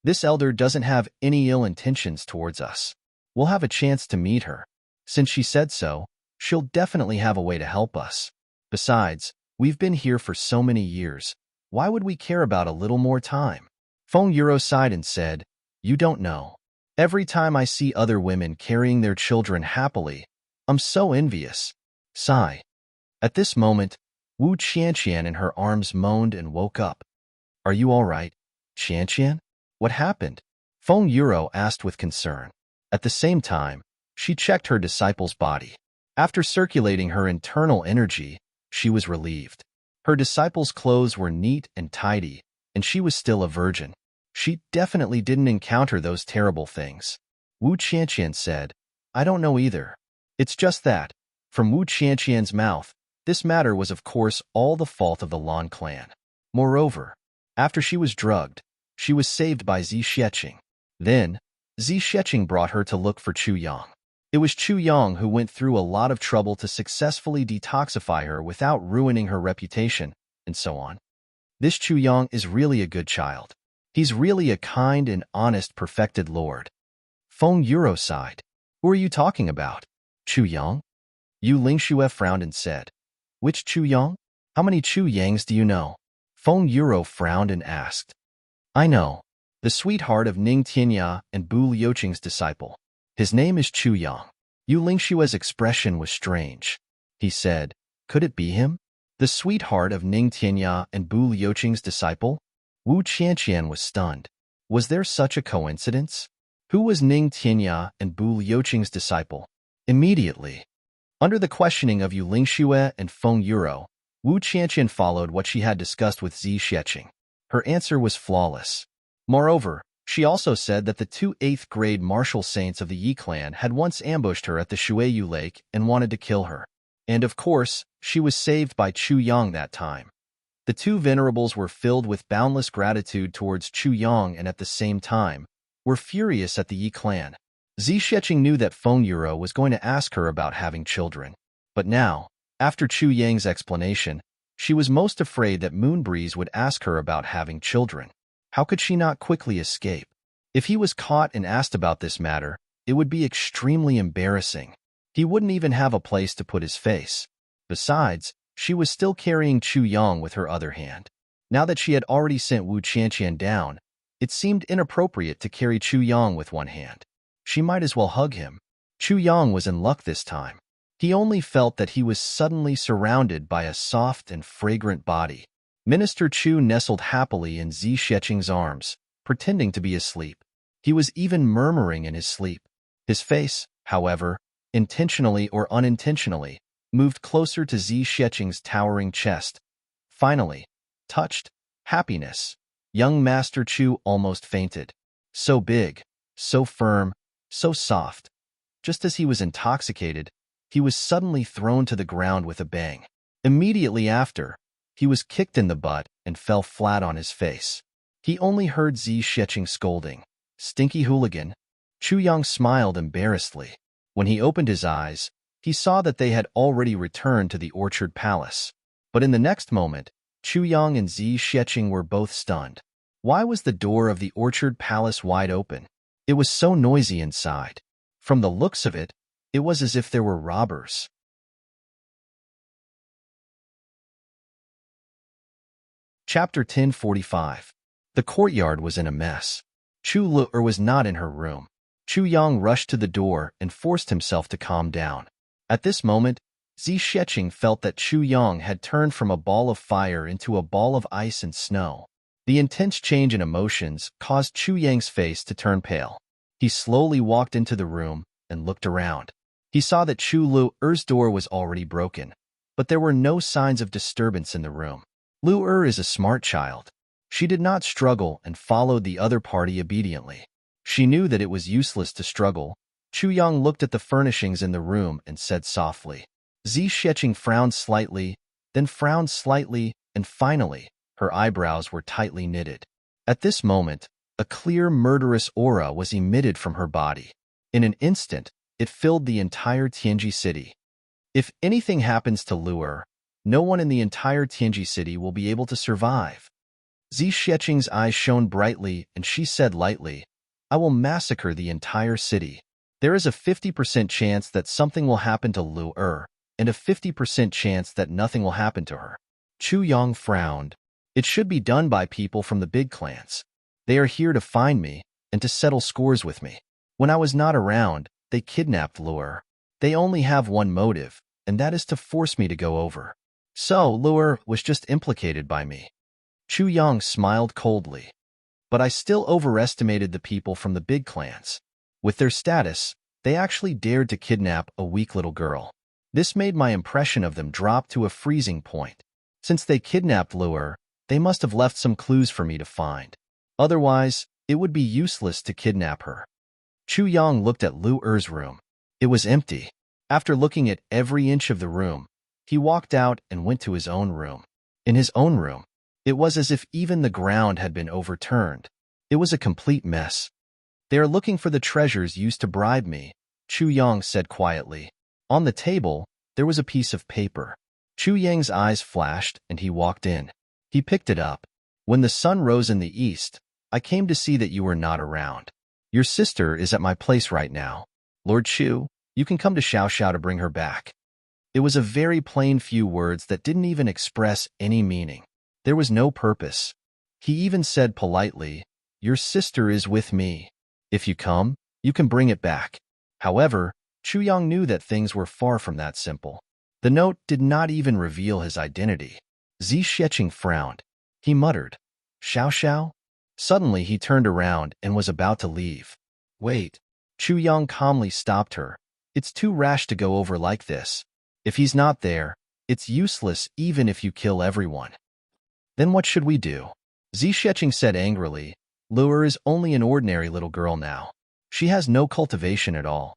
This elder doesn't have any ill intentions towards us. We'll have a chance to meet her. Since she said so, she'll definitely have a way to help us. Besides, we've been here for so many years. Why would we care about a little more time? Feng Yuro sighed and said, you don't know. Every time I see other women carrying their children happily, I'm so envious. Sigh. At this moment, Wu Qianqian in her arms moaned and woke up. Are you all right, Qianqian? What happened? Feng Yuro asked with concern. At the same time, she checked her disciple's body. After circulating her internal energy, she was relieved. Her disciple's clothes were neat and tidy, and she was still a virgin. She definitely didn't encounter those terrible things. Wu Qianqian said, I don't know either. It's just that, from Wu Qianqian's mouth, this matter was of course all the fault of the Lan clan. Moreover, after she was drugged, she was saved by Zixieqing. Then, Zixieqing brought her to look for Chu Yang. It was Chu Yang who went through a lot of trouble to successfully detoxify her without ruining her reputation, and so on. This Chu Yang is really a good child. He's really a kind and honest perfected lord. Feng Yuro sighed. Who are you talking about? Chu Yang? Yu Lingxue frowned and said, which Chu Yang? How many Chu Yangs do you know? Feng Yuro frowned and asked. I know. The sweetheart of Ning Tianya and Bu Liuqing's disciple. His name is Chu Yang. Yu Lingxue's expression was strange. He said, could it be him? The sweetheart of Ning Tianya and Bu Liuqing's disciple? Wu Qianqian was stunned. Was there such a coincidence? Who was Ning Tianya and Bu Liuqing's disciple? Immediately, under the questioning of Yu Lingxue and Feng Yuro, Wu Qianqian followed what she had discussed with Zixieqing. Her answer was flawless. Moreover, she also said that the two 8th-grade martial saints of the Yi clan had once ambushed her at the Shuiyu Lake and wanted to kill her. And of course, she was saved by Chu Yang that time. The two venerables were filled with boundless gratitude towards Chu Yang and at the same time, were furious at the Yi clan. Zixieqing knew that Feng Yuro was going to ask her about having children. But now, after Chu Yang's explanation, she was most afraid that Moonbreeze would ask her about having children. How could she not quickly escape? If he was caught and asked about this matter, it would be extremely embarrassing. He wouldn't even have a place to put his face. Besides, she was still carrying Chu Yang with her other hand. Now that she had already sent Wu Qianqian down, It seemed inappropriate to carry Chu Yang with one hand. She might as well hug him. Chu Yang was in luck this time. He only felt that he was suddenly surrounded by a soft and fragrant body. Minister Chu nestled happily in Zi Sheqing's arms, pretending to be asleep. He was even murmuring in his sleep. His face, however, intentionally or unintentionally, moved closer to Zi Sheqing's towering chest. Finally, touched, happiness. Young Master Chu almost fainted. So big, so firm, so soft. Just as he was intoxicated, he was suddenly thrown to the ground with a bang. Immediately after, he was kicked in the butt and fell flat on his face. He only heard Zi Sheqing scolding, "Stinky hooligan." Chu Yang smiled embarrassedly. When he opened his eyes, he saw that they had already returned to the Orchard Palace. But in the next moment, Chu Yang and Zi Sheqing were both stunned. Why was the door of the Orchard Palace wide open? It was so noisy inside. From the looks of it, it was as if there were robbers. Chapter 1045. The courtyard was in a mess. Chu Lu'er was not in her room. Chu Yang rushed to the door and forced himself to calm down. At this moment, Zi Sheqing felt that Chu Yang had turned from a ball of fire into a ball of ice and snow. The intense change in emotions caused Chu Yang's face to turn pale. He slowly walked into the room and looked around. He saw that Chu Lu'er's door was already broken, but there were no signs of disturbance in the room. Lu'er is a smart child. She did not struggle and followed the other party obediently. She knew that it was useless to struggle. Chu Yang looked at the furnishings in the room and said softly. Zi Sheqing frowned slightly, then frowned slightly, and finally, her eyebrows were tightly knitted. At this moment, a clear, murderous aura was emitted from her body. In an instant, it filled the entire Tianji city. If anything happens to Lu'er, no one in the entire Tianji city will be able to survive. Zi Sheqing's eyes shone brightly, and she said lightly, "I will massacre the entire city." There is a 50% chance that something will happen to Lu'er, and a 50% chance that nothing will happen to her. Chu Yang frowned. It should be done by people from the big clans. They are here to find me and to settle scores with me. When I was not around, they kidnapped Lu'er. They only have one motive, and that is to force me to go over. So Lu'er was just implicated by me. Chu Yang smiled coldly. But I still overestimated the people from the big clans. With their status, they actually dared to kidnap a weak little girl. This made my impression of them drop to a freezing point. Since they kidnapped Lu'er, they must have left some clues for me to find. Otherwise, it would be useless to kidnap her. Chu Yang looked at Lu'er's room. It was empty. After looking at every inch of the room, he walked out and went to his own room. In his own room, it was as if even the ground had been overturned. It was a complete mess. "They are looking for the treasures used to bribe me," Chu Yang said quietly. On the table, there was a piece of paper. Chu Yang's eyes flashed and he walked in. He picked it up. "When the sun rose in the east, I came to see that you were not around. Your sister is at my place right now. Lord Chu, you can come to Xiao to bring her back." It was a very plain few words that didn't even express any meaning. There was no purpose. He even said politely, "Your sister is with me. If you come, you can bring it back." However, Chu Yang knew that things were far from that simple. The note did not even reveal his identity. Zi Sheqing frowned. He muttered, Xiao? Suddenly he turned around and was about to leave. "Wait." Chu Yang calmly stopped her. "It's too rash to go over like this. If he's not there, it's useless even if you kill everyone." "Then what should we do?" Zi Sheqing said angrily. "Lu'er is only an ordinary little girl now. She has no cultivation at all.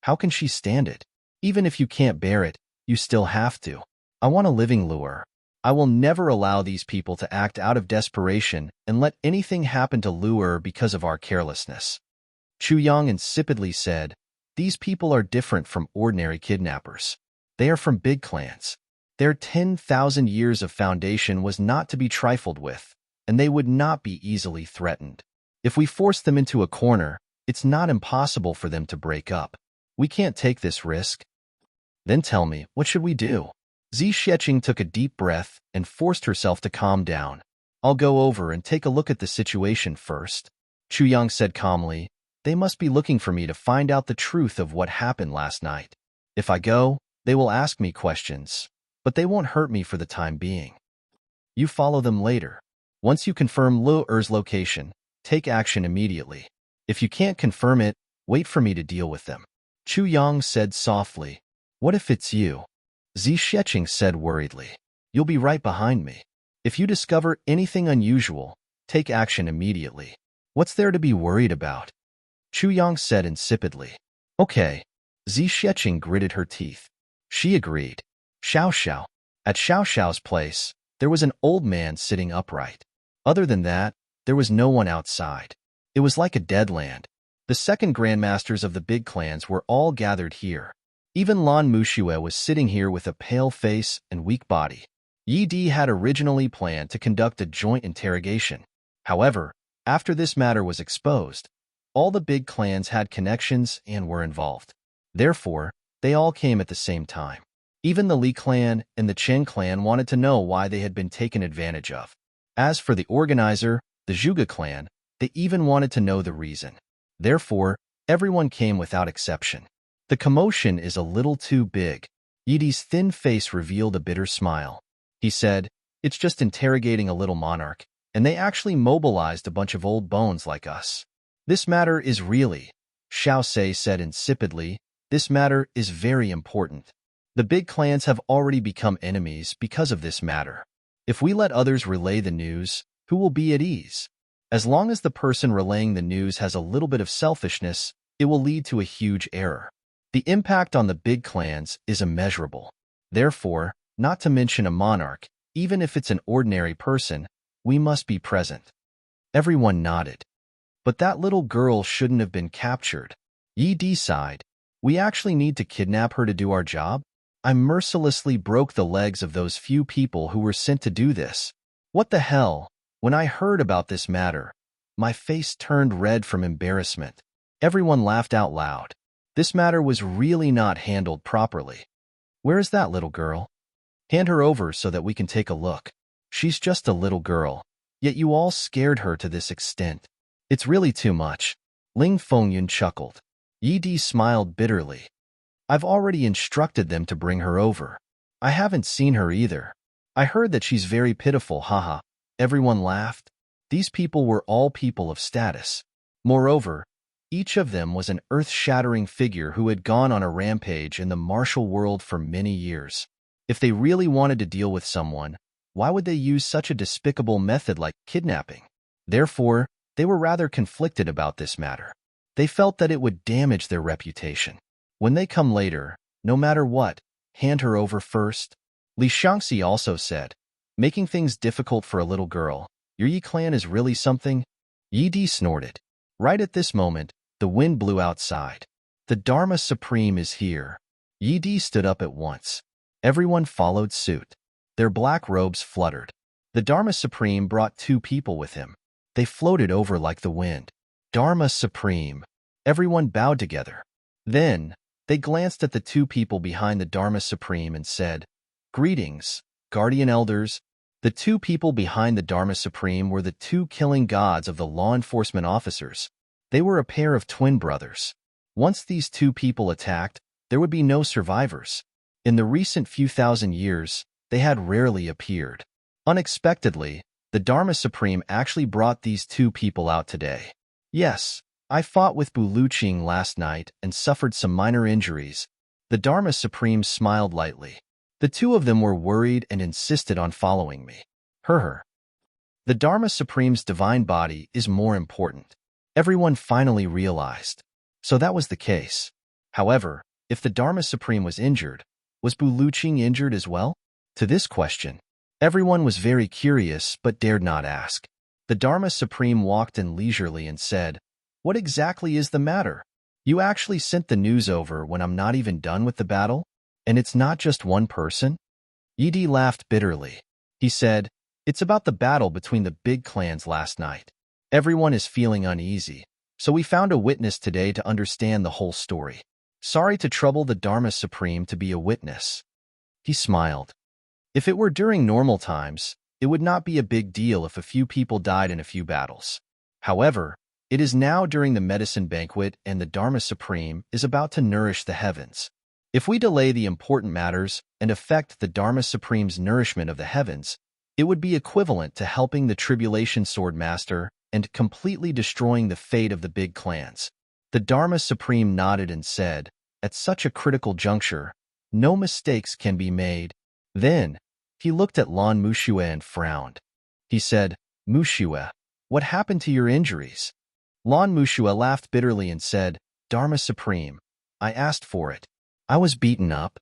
How can she stand it? Even if you can't bear it, you still have to. I want a living Lu'er. I will never allow these people to act out of desperation and let anything happen to Lu'er because of our carelessness." Chu Yang insipidly said, "These people are different from ordinary kidnappers. They are from big clans. Their 10,000 years of foundation was not to be trifled with, and they would not be easily threatened. If we force them into a corner, it's not impossible for them to break up. We can't take this risk." "Then tell me, what should we do?" Zi Sheqing took a deep breath and forced herself to calm down. I'll go over and take a look at the situation first. Chu Yang said calmly. They must be looking for me to find out the truth of what happened last night. If I go, they will ask me questions, but they won't hurt me for the time being. You follow them later. Once you confirm Lu Er's location, take action immediately. If you can't confirm it, wait for me to deal with them. Chu Yang said softly. What if it's you? Zixueching said worriedly. You'll be right behind me. If you discover anything unusual, take action immediately. What's there to be worried about? Chu Yang said insipidly. Okay. Zixueching gritted her teeth. She agreed. Xiao Xiao. At Xiao Xiao's place, there was an old man sitting upright. Other than that, there was no one outside. It was like a dead land. The second grandmasters of the big clans were all gathered here. Even Lan Muxue was sitting here with a pale face and weak body. Yi Di had originally planned to conduct a joint interrogation. However, after this matter was exposed, all the big clans had connections and were involved. Therefore, they all came at the same time. Even the Li clan and the Chen clan wanted to know why they had been taken advantage of. As for the organizer, the Zhuge clan, they even wanted to know the reason. Therefore, everyone came without exception. The commotion is a little too big. Yi Di's thin face revealed a bitter smile. He said, it's just interrogating a little monarch, and they actually mobilized a bunch of old bones like us. This matter is really, Xiao Sei said insipidly, this matter is very important. The big clans have already become enemies because of this matter. If we let others relay the news, who will be at ease? As long as the person relaying the news has a little bit of selfishness, it will lead to a huge error. The impact on the big clans is immeasurable. Therefore, not to mention a monarch, even if it's an ordinary person, we must be present. Everyone nodded. But that little girl shouldn't have been captured. Yi Di sighed. We actually need to kidnap her to do our job? I mercilessly broke the legs of those few people who were sent to do this. What the hell? When I heard about this matter, my face turned red from embarrassment. Everyone laughed out loud. This matter was really not handled properly. Where is that little girl? Hand her over so that we can take a look. She's just a little girl, yet you all scared her to this extent. It's really too much. Ling Fengyun chuckled. Yi Di smiled bitterly. I've already instructed them to bring her over. I haven't seen her either. I heard that she's very pitiful, haha. Everyone laughed. These people were all people of status. Moreover, each of them was an earth-shattering figure who had gone on a rampage in the martial world for many years. If they really wanted to deal with someone, why would they use such a despicable method like kidnapping? Therefore, they were rather conflicted about this matter. They felt that it would damage their reputation. When they come later, no matter what, hand her over first. Li Shangxi also said, making things difficult for a little girl. Your Yi clan is really something? Yi Di snorted. Right at this moment, the wind blew outside. The Dharma Supreme is here. Yi Di stood up at once. Everyone followed suit. Their black robes fluttered. The Dharma Supreme brought two people with him. They floated over like the wind. Dharma Supreme. Everyone bowed together. Then, they glanced at the two people behind the Dharma Supreme and said, Greetings, guardian elders. The two people behind the Dharma Supreme were the two killing gods of the law enforcement officers. They were a pair of twin brothers. Once these two people attacked, there would be no survivors. In the recent few thousand years, they had rarely appeared. Unexpectedly, the Dharma Supreme actually brought these two people out today. Yes, I fought with Bu Luqing last night and suffered some minor injuries. The Dharma Supreme smiled lightly. The two of them were worried and insisted on following me. Her. The Dharma Supreme's divine body is more important. Everyone finally realized. So that was the case. However, if the Dharma Supreme was injured, was Bu Luqing injured as well? To this question, everyone was very curious but dared not ask. The Dharma Supreme walked in leisurely and said, What exactly is the matter? You actually sent the news over when I'm not even done with the battle? And it's not just one person? Yi Di laughed bitterly. He said, It's about the battle between the big clans last night. Everyone is feeling uneasy, so we found a witness today to understand the whole story. Sorry to trouble the Dharma Supreme to be a witness. He smiled. If it were during normal times, It would not be a big deal if a few people died in a few battles. However, it is now during the medicine banquet and the Dharma Supreme is about to nourish the heavens. If we delay the important matters and affect the Dharma Supreme's nourishment of the heavens, it would be equivalent to helping the Tribulation Sword Master and completely destroying the fate of the big clans. The Dharma Supreme nodded and said, "At such a critical juncture, no mistakes can be made." Then, he looked at Lan Mushue and frowned. He said, "Mushue, what happened to your injuries?" Lan Mushue laughed bitterly and said, "Dharma Supreme, I asked for it. I was beaten up,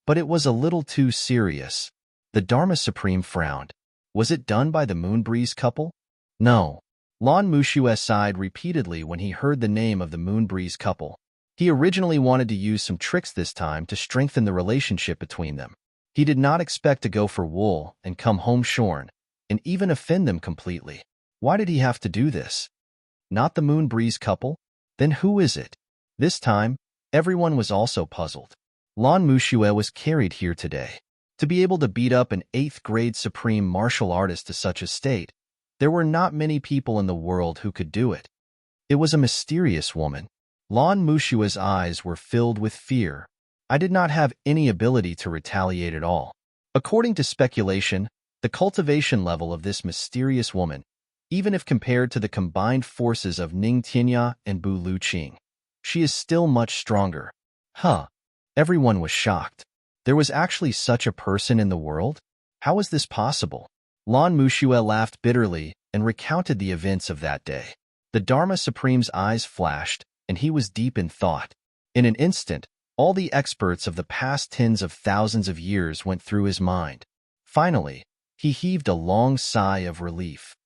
but it was a little too serious." The Dharma Supreme frowned. Was it done by the Moonbreeze couple? No. Lan Mushue sighed repeatedly when he heard the name of the Moonbreeze couple. He originally wanted to use some tricks this time to strengthen the relationship between them. He did not expect to go for wool and come home shorn, and even offend them completely. Why did he have to do this? Not the Moonbreeze couple? Then who is it? This time, everyone was also puzzled. Lan Mushue was carried here today. To be able to beat up an 8th grade supreme martial artist to such a state, there were not many people in the world who could do it. It was a mysterious woman. Lan Mushue's eyes were filled with fear. I did not have any ability to retaliate at all. According to speculation, the cultivation level of this mysterious woman, even if compared to the combined forces of Ning Tianya and Bu Luqing, she is still much stronger. Huh. Everyone was shocked. There was actually such a person in the world? How is this possible? Lan Mushue laughed bitterly and recounted the events of that day. The Dharma Supreme's eyes flashed, and he was deep in thought. In an instant, all the experts of the past tens of thousands of years went through his mind. Finally, he heaved a long sigh of relief.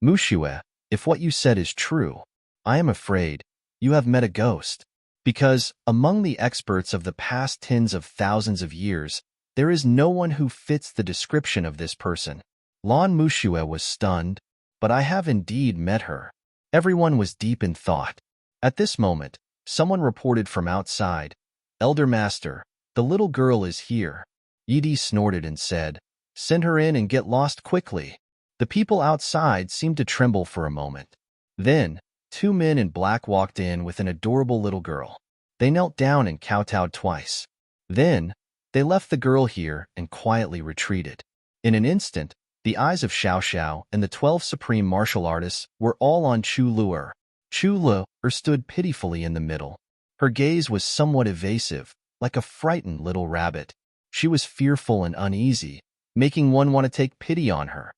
"Mushue, if what you said is true, I am afraid you have met a ghost. Because, among the experts of the past tens of thousands of years, there is no one who fits the description of this person." Lan Mushue was stunned, but I have indeed met her. Everyone was deep in thought. At this moment, someone reported from outside, "Elder Master, the little girl is here." Yidi snorted and said, "Send her in and get lost quickly." The people outside seemed to tremble for a moment. Then, 2 men in black walked in with an adorable little girl. They knelt down and kowtowed twice. Then, they left the girl here and quietly retreated. In an instant, the eyes of Xiao Xiao and the 12 supreme martial artists were all on Chu Lu'er. Chu Lu'er stood pitifully in the middle. Her gaze was somewhat evasive, like a frightened little rabbit. She was fearful and uneasy, making one want to take pity on her.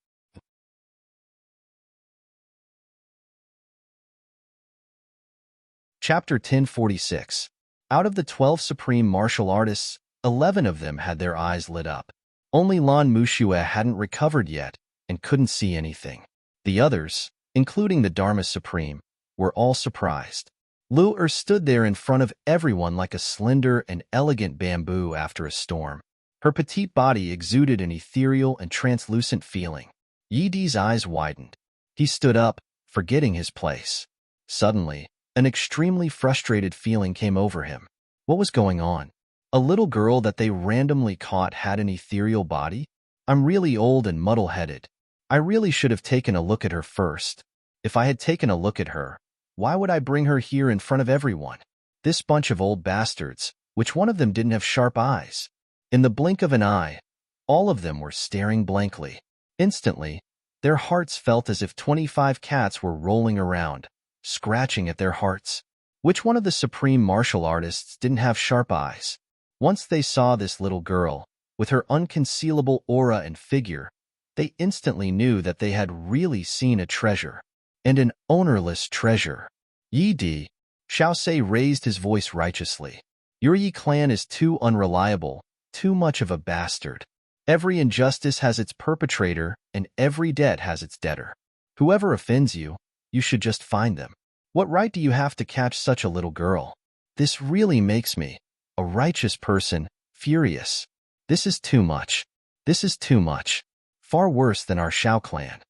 Chapter 1046. Out of the 12 supreme martial artists, 11 of them had their eyes lit up. Only Lan Mushue hadn't recovered yet and couldn't see anything. The others, including the Dharma Supreme, were all surprised. Lu'er stood there in front of everyone like a slender and elegant bamboo after a storm. Her petite body exuded an ethereal and translucent feeling. Yidi's eyes widened. He stood up, forgetting his place. Suddenly, an extremely frustrated feeling came over him. What was going on? A little girl that they randomly caught had an ethereal body? I'm really old and muddle-headed. I really should have taken a look at her first. If I had taken a look at her, why would I bring her here in front of everyone? This bunch of old bastards, which one of them didn't have sharp eyes? In the blink of an eye, all of them were staring blankly. Instantly, their hearts felt as if 25 cats were rolling around, scratching at their hearts. Which one of the supreme martial artists didn't have sharp eyes? Once they saw this little girl, with her unconcealable aura and figure, they instantly knew that they had really seen a treasure, and an ownerless treasure. Yi Xiaosei raised his voice righteously. Your Yi clan is too unreliable, too much of a bastard. Every injustice has its perpetrator, and every debt has its debtor. Whoever offends you, you should just find them. What right do you have to catch such a little girl? This really makes me, a righteous person, furious. This is too much. This is too much. Far worse than our Xiao clan.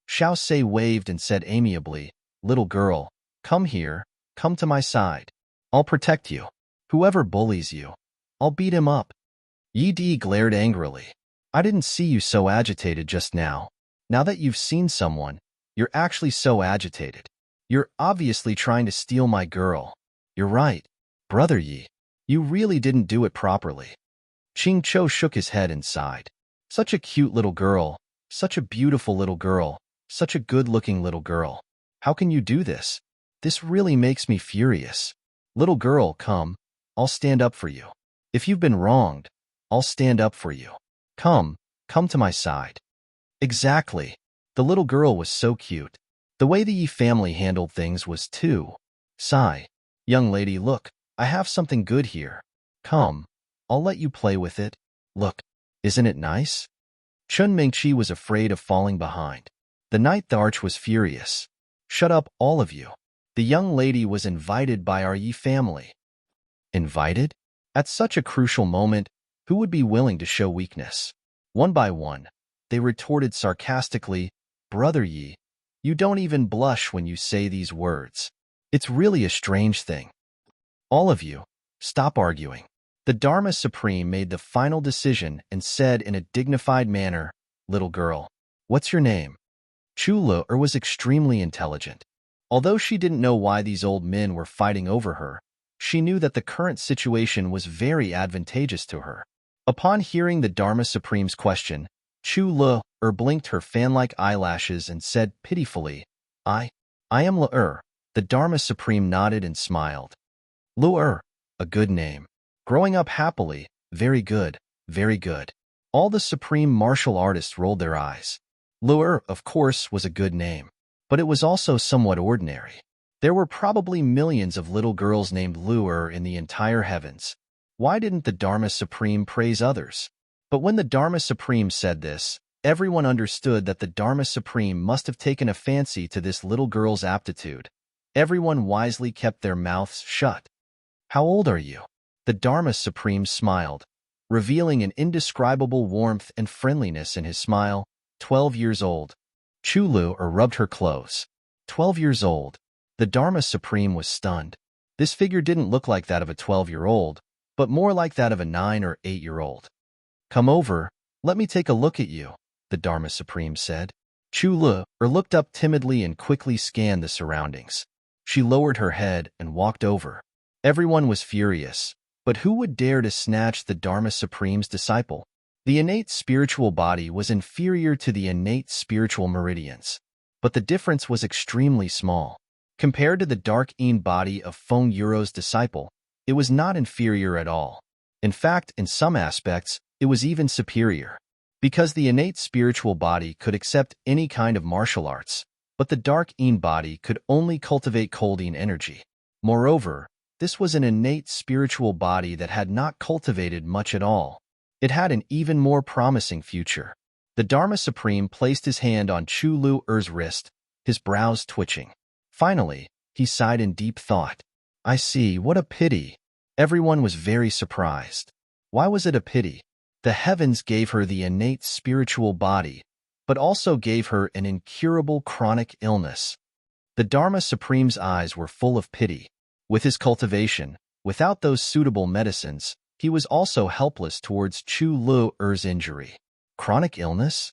Xiaosei waved and said amiably, "Little girl, come here, come to my side. I'll protect you. Whoever bullies you, I'll beat him up." Yi Di glared angrily. I didn't see you so agitated just now. Now that you've seen someone, you're actually so agitated. You're obviously trying to steal my girl. You're right, Brother Yi. You really didn't do it properly. Ching Cho shook his head and sighed. Such a cute little girl, such a beautiful little girl, such a good-looking little girl. How can you do this? This really makes me furious. Little girl, come. I'll stand up for you. If you've been wronged, I'll stand up for you. Come to my side. Exactly. The little girl was so cute. The way the Yi family handled things was too. Sigh. Young lady, look, I have something good here. Come, I'll let you play with it. Look, isn't it nice? Chun Mingqi was afraid of falling behind. The Ninth Arch was furious. Shut up, all of you. The young lady was invited by our Yi family. Invited? At such a crucial moment, who would be willing to show weakness? One by one, they retorted sarcastically, Brother Yi, you don't even blush when you say these words. It's really a strange thing. All of you, stop arguing. The Dharma Supreme made the final decision and said in a dignified manner, Little girl, what's your name? Chu Le-er was extremely intelligent. Although she didn't know why these old men were fighting over her, she knew that the current situation was very advantageous to her. Upon hearing the Dharma Supreme's question, Chu Le-er blinked her fan-like eyelashes and said pitifully, I am Le-er. The Dharma Supreme nodded and smiled. Le-er, a good name. Growing up happily, very good, very good. All the supreme martial artists rolled their eyes. Le-er, of course, was a good name, but it was also somewhat ordinary. There were probably millions of little girls named Le-er in the entire heavens. Why didn't the Dharma Supreme praise others? But when the Dharma Supreme said this, everyone understood that the Dharma Supreme must have taken a fancy to this little girl's aptitude. Everyone wisely kept their mouths shut. How old are you? The Dharma Supreme smiled, revealing an indescribable warmth and friendliness in his smile. 12 years old. Chu Le-er rubbed her clothes. 12 years old. The Dharma Supreme was stunned. This figure didn't look like that of a 12-year-old, but more like that of a 9 or 8-year-old. Come over, let me take a look at you, the Dharma Supreme said. Chu Le-er looked up timidly and quickly scanned the surroundings. She lowered her head and walked over. Everyone was furious, but who would dare to snatch the Dharma Supreme's disciple? The innate spiritual body was inferior to the innate spiritual meridians, but the difference was extremely small. Compared to the dark Yin body of Feng Yuro's disciple, it was not inferior at all. In fact, in some aspects, it was even superior. Because the innate spiritual body could accept any kind of martial arts, but the dark Yin body could only cultivate cold Yin energy. Moreover, this was an innate spiritual body that had not cultivated much at all. It had an even more promising future. The Dharma Supreme placed his hand on Chu Le-er's wrist, his brows twitching. Finally, he sighed in deep thought. I see, what a pity. Everyone was very surprised. Why was it a pity? The heavens gave her the innate spiritual body, but also gave her an incurable chronic illness. The Dharma Supreme's eyes were full of pity. With his cultivation, without those suitable medicines, he was also helpless towards Chu Le-er's injury. Chronic illness?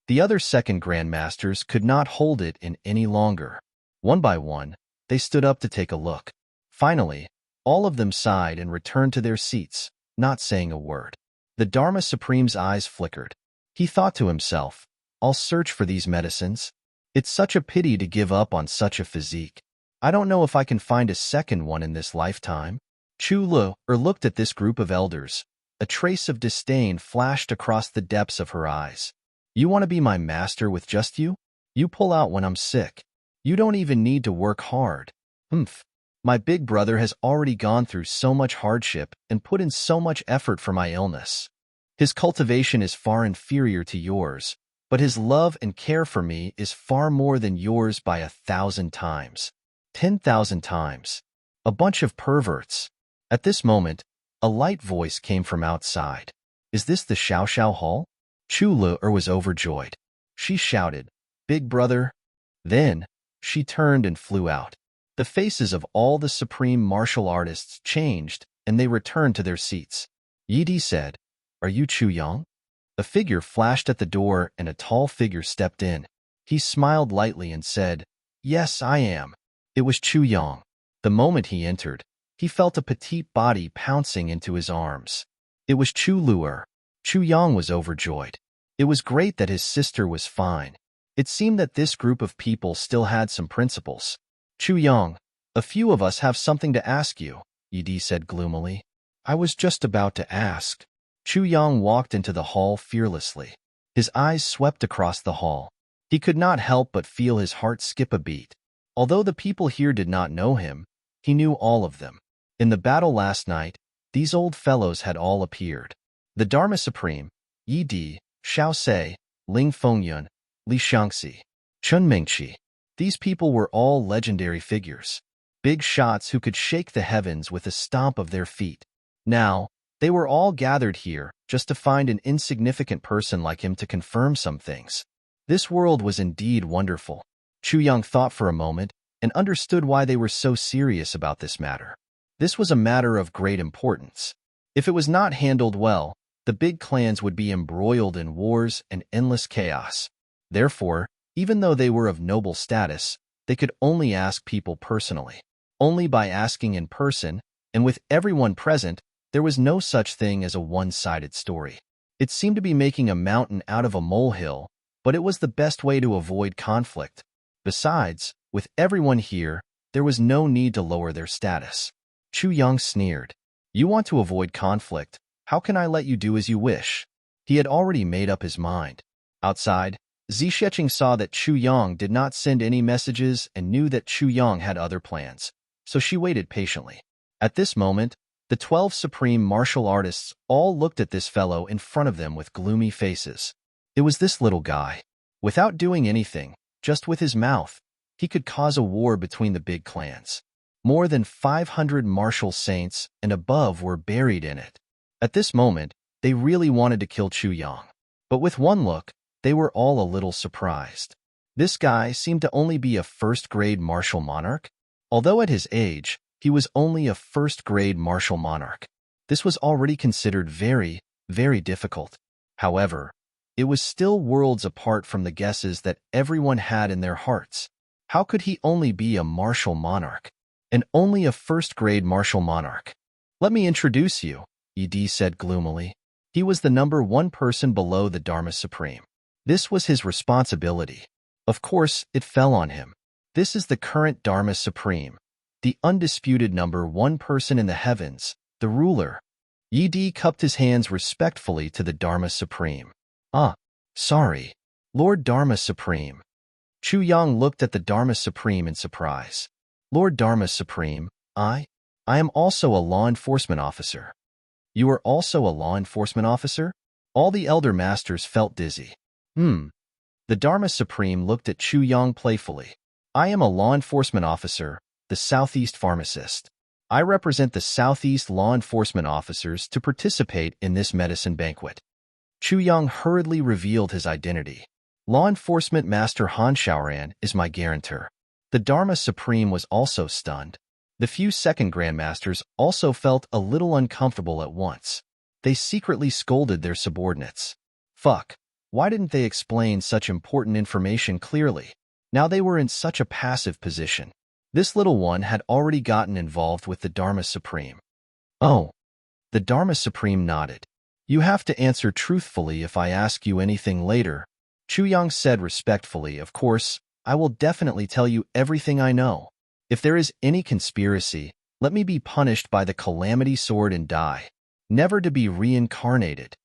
The other second grandmasters could not hold it in any longer. One by one, they stood up to take a look. Finally, all of them sighed and returned to their seats, not saying a word. The Dharma Supreme's eyes flickered. He thought to himself, I'll search for these medicines. It's such a pity to give up on such a physique. I don't know if I can find a second one in this lifetime. Chu Le-er looked at this group of elders. A trace of disdain flashed across the depths of her eyes. You want to be my master with just you? You pull out when I'm sick. You don't even need to work hard. Humph. My big brother has already gone through so much hardship and put in so much effort for my illness. His cultivation is far inferior to yours, but his love and care for me is far more than yours by 1,000 times. 10,000 times. A bunch of perverts. At this moment, a light voice came from outside. Is this the Xiao Hall? Chu Le-er was overjoyed. She shouted, Big brother. Then, she turned and flew out. The faces of all the supreme martial artists changed, and they returned to their seats. Yi Di said, Are you Chu Yang? A figure flashed at the door and a tall figure stepped in. He smiled lightly and said, "Yes, I am." It was Chu Yang. The moment he entered, he felt a petite body pouncing into his arms. It was Chu Luer. Chu Yang was overjoyed. It was great that his sister was fine. It seemed that this group of people still had some principles. "Chu Yang, a few of us have something to ask you," Yi said gloomily. "I was just about to ask." Chu Yang walked into the hall fearlessly. His eyes swept across the hall. He could not help but feel his heart skip a beat. Although the people here did not know him, he knew all of them. In the battle last night, these old fellows had all appeared. The Dharma Supreme, Yi Di, Xiao Se, Ling Fengyun, Li Xiangxi, Chun Mingqi. These people were all legendary figures. Big shots who could shake the heavens with a stomp of their feet. Now, they were all gathered here just to find an insignificant person like him to confirm some things. This world was indeed wonderful. Chu Yang thought for a moment and understood why they were so serious about this matter. This was a matter of great importance. If it was not handled well, the big clans would be embroiled in wars and endless chaos. Therefore, even though they were of noble status, they could only ask people personally. Only by asking in person, and with everyone present, there was no such thing as a one-sided story. It seemed to be making a mountain out of a molehill, but it was the best way to avoid conflict. Besides, with everyone here, there was no need to lower their status. Chu Yang sneered. "You want to avoid conflict. How can I let you do as you wish?" He had already made up his mind. Outside, Zixieqing saw that Chu Yang did not send any messages and knew that Chu Yang had other plans, so she waited patiently. At this moment, the 12 supreme martial artists all looked at this fellow in front of them with gloomy faces. It was this little guy. Without doing anything, just with his mouth, he could cause a war between the big clans. More than 500 martial saints and above were buried in it. At this moment, they really wanted to kill Chu Yang. But with one look, they were all a little surprised. This guy seemed to only be a first-grade martial monarch. Although at his age, he was only a first-grade martial monarch. This was already considered very, very difficult. However, it was still worlds apart from the guesses that everyone had in their hearts. How could he only be a martial monarch? And only a first-grade martial monarch? "Let me introduce you," Yi said gloomily. He was the #1 person below the Dharma Supreme. This was his responsibility. Of course, it fell on him. This is the current Dharma Supreme, the undisputed #1 person in the heavens, the ruler. Yi cupped his hands respectfully to the Dharma Supreme. "Ah, sorry, Lord Dharma Supreme." Chu Yang looked at the Dharma Supreme in surprise. "Lord Dharma Supreme, I am also a law enforcement officer." "You are also a law enforcement officer?" All the elder masters felt dizzy. The Dharma Supreme looked at Chu Yang playfully. "I am a law enforcement officer, the Southeast pharmacist. I represent the Southeast law enforcement officers to participate in this medicine banquet." Chu Yang hurriedly revealed his identity. "Law enforcement master Han Shaoran is my guarantor." The Dharma Supreme was also stunned. The few second grandmasters also felt a little uncomfortable at once. They secretly scolded their subordinates. Fuck, why didn't they explain such important information clearly? Now they were in such a passive position. This little one had already gotten involved with the Dharma Supreme. "Oh." The Dharma Supreme nodded. "You have to answer truthfully if I ask you anything later." Chu Yang said respectfully, "Of course, I will definitely tell you everything I know. If there is any conspiracy, let me be punished by the Calamity Sword and die, never to be reincarnated."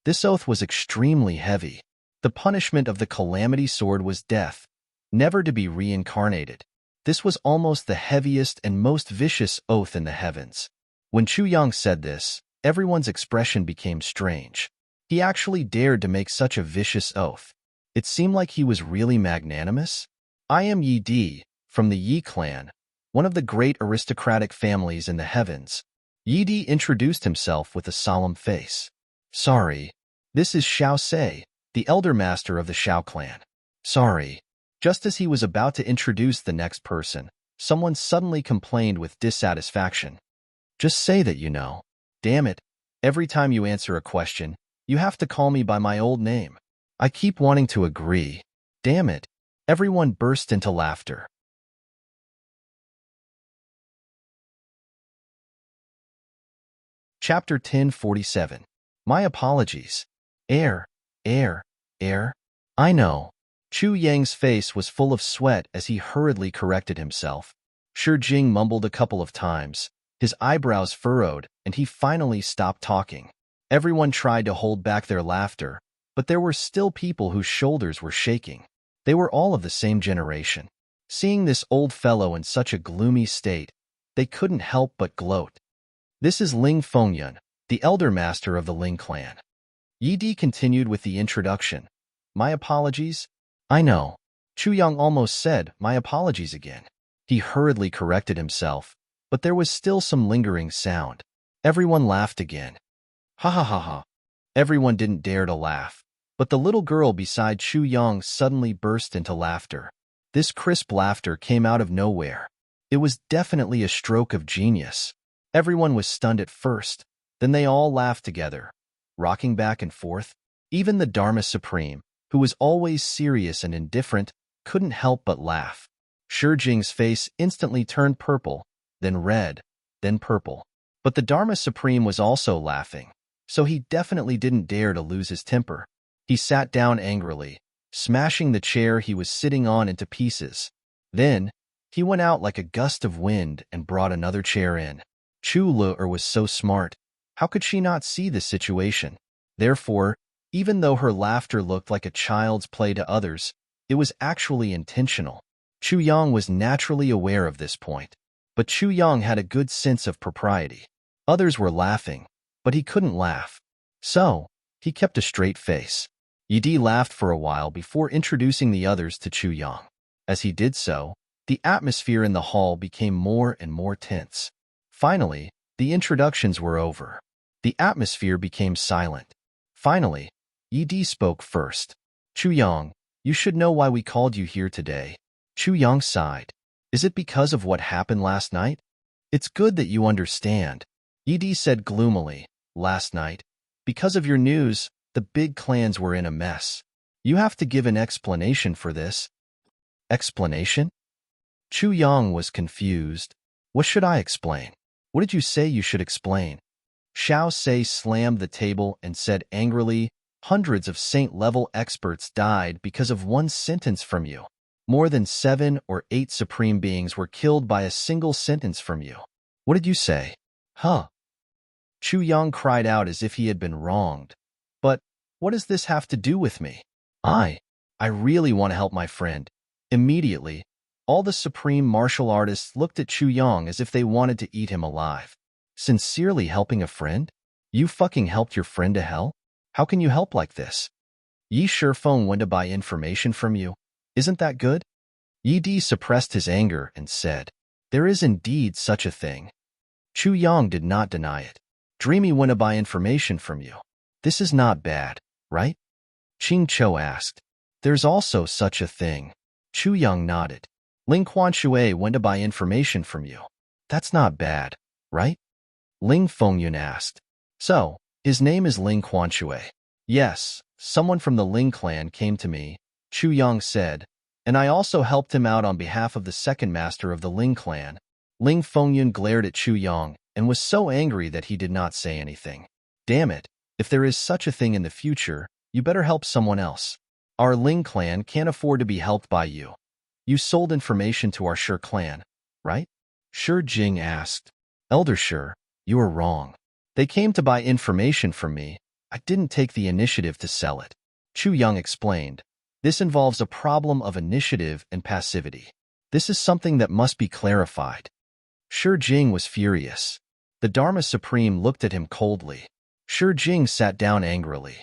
This oath was extremely heavy. The punishment of the Calamity Sword was death, never to be reincarnated. This was almost the heaviest and most vicious oath in the heavens. When Chu Yang said this, everyone's expression became strange. He actually dared to make such a vicious oath. It seemed like he was really magnanimous. "I am Yi Di, from the Yi clan, one of the great aristocratic families in the heavens." Yi Di introduced himself with a solemn face. "Sorry, this is Xiao Se, the elder master of the Xiao clan." "Sorry." Just as he was about to introduce the next person, someone suddenly complained with dissatisfaction. "Just say that you know. Damn it, every time you answer a question, You have to call me by my old name. I keep wanting to agree. Damn it. Everyone burst into laughter. Chapter 1047. My apologies. Air, air, air. I know. Chu Yang's face was full of sweat as he hurriedly corrected himself. Shi Jing mumbled a couple of times. His eyebrows furrowed, and he finally stopped talking. Everyone tried to hold back their laughter, but there were still people whose shoulders were shaking. They were all of the same generation. Seeing this old fellow in such a gloomy state, they couldn't help but gloat. This is Ling Fengyun, the elder master of the Ling clan. Yi Di continued with the introduction. My apologies. I know. Chu Yang almost said, my apologies again. He hurriedly corrected himself, but there was still some lingering sound. Everyone laughed again. Ha ha ha ha. Everyone didn't dare to laugh, but the little girl beside Chu Yang suddenly burst into laughter. This crisp laughter came out of nowhere. It was definitely a stroke of genius. Everyone was stunned at first, then they all laughed together, rocking back and forth. Even the Dharma Supreme, who was always serious and indifferent, couldn't help but laugh. Shi Jing's face instantly turned purple, then red, then purple. But the Dharma Supreme was also laughing, so he definitely didn't dare to lose his temper. He sat down angrily, smashing the chair he was sitting on into pieces. Then, he went out like a gust of wind and brought another chair in. Chu Lu'er was so smart. How could she not see the situation? Therefore, even though her laughter looked like a child's play to others, it was actually intentional. Chu Yang was naturally aware of this point. But Chu Yang had a good sense of propriety. Others were laughing, but he couldn't laugh. So, he kept a straight face. Yi Di laughed for a while before introducing the others to Chu Yang. As he did so, the atmosphere in the hall became more and more tense. Finally, the introductions were over. The atmosphere became silent. Finally, Yi Di spoke first. Chu Yang, you should know why we called you here today. Chu Yang sighed. Is it because of what happened last night? It's good that you understand. Yi Di said gloomily. Last night, because of your news, the big clans were in a mess. You have to give an explanation for this. Explanation? Chu Yang was confused. What should I explain? What did you say you should explain? Xiao Sei slammed the table and said angrily, hundreds of saint-level experts died because of one sentence from you. More than 7 or 8 supreme beings were killed by a single sentence from you. What did you say? Huh? Chu Yang cried out as if he had been wronged. But what does this have to do with me? I really want to help my friend. Immediately, all the supreme martial artists looked at Chu Yang as if they wanted to eat him alive. Sincerely helping a friend? You fucking helped your friend to hell? How can you help like this? Yi Shifeng went to buy information from you. Isn't that good? Yi Di suppressed his anger and said, there is indeed such a thing. Chu Yang did not deny it. Dreamy went to buy information from you. This is not bad, right? Qing Chou asked. There's also such a thing. Chu Yang nodded. Ling Quanxue went to buy information from you. That's not bad, right? Ling Fengyun asked. So, his name is Ling Quanxue. Yes, someone from the Ling clan came to me, Chu Yang said, and I also helped him out on behalf of the second master of the Ling clan. Ling Fengyun glared at Chu Yang and was so angry that he did not say anything. Damn it, if there is such a thing in the future, you better help someone else. Our Ling clan can't afford to be helped by you. You sold information to our Shi clan, right? Shi Jing asked. Elder Shi, you are wrong. They came to buy information from me. I didn't take the initiative to sell it. Chu Yang explained. This involves a problem of initiative and passivity. This is something that must be clarified. Shi Jing was furious. The Dharma Supreme looked at him coldly. Shi Jing sat down angrily.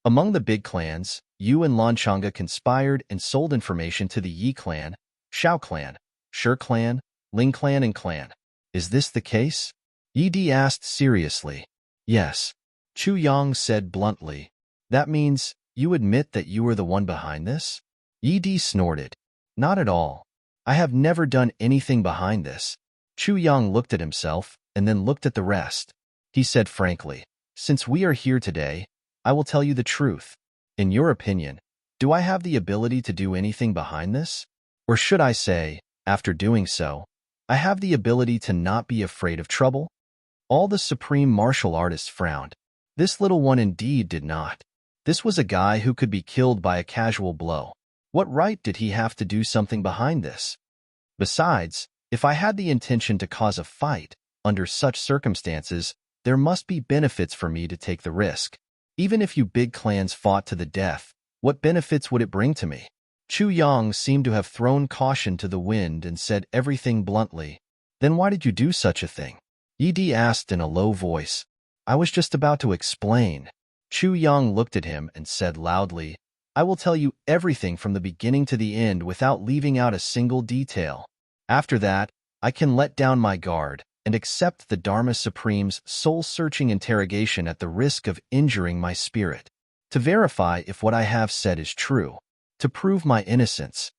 Among the big clans, Yu and Lanchanga conspired and sold information to the Yi clan, Xiao clan, Shi clan, Ling clan and clan. Is this the case? Yi Di asked seriously. Yes. Chu Yang said bluntly. That means you admit that you were the one behind this? Yi Di snorted. Not at all. I have never done anything behind this. Chu Yang looked at himself and then looked at the rest. He said frankly, since we are here today, I will tell you the truth. In your opinion, do I have the ability to do anything behind this? Or should I say, after doing so, I have the ability to not be afraid of trouble? All the supreme martial artists frowned. This little one indeed did not. This was a guy who could be killed by a casual blow. What right did he have to do something behind this? Besides, if I had the intention to cause a fight, under such circumstances, there must be benefits for me to take the risk. Even if you big clans fought to the death, what benefits would it bring to me? Chu Yang seemed to have thrown caution to the wind and said everything bluntly. Then why did you do such a thing? Yi Di asked in a low voice. I was just about to explain. Chu Yang looked at him and said loudly, I will tell you everything from the beginning to the end without leaving out a single detail. After that, I can let down my guard and accept the Dharma Supreme's soul-searching interrogation at the risk of injuring my spirit, to verify if what I have said is true, to prove my innocence.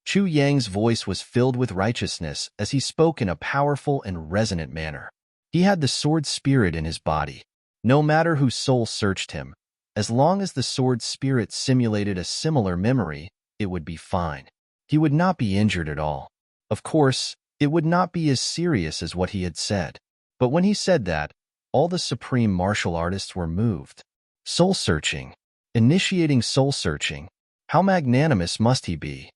Chu Yang's voice was filled with righteousness as he spoke in a powerful and resonant manner. He had the sword spirit in his body. No matter whose soul searched him, as long as the sword spirit simulated a similar memory, it would be fine. He would not be injured at all. Of course, it would not be as serious as what he had said. But when he said that, all the supreme martial artists were moved. Soul-searching. Initiating soul-searching. How magnanimous must he be?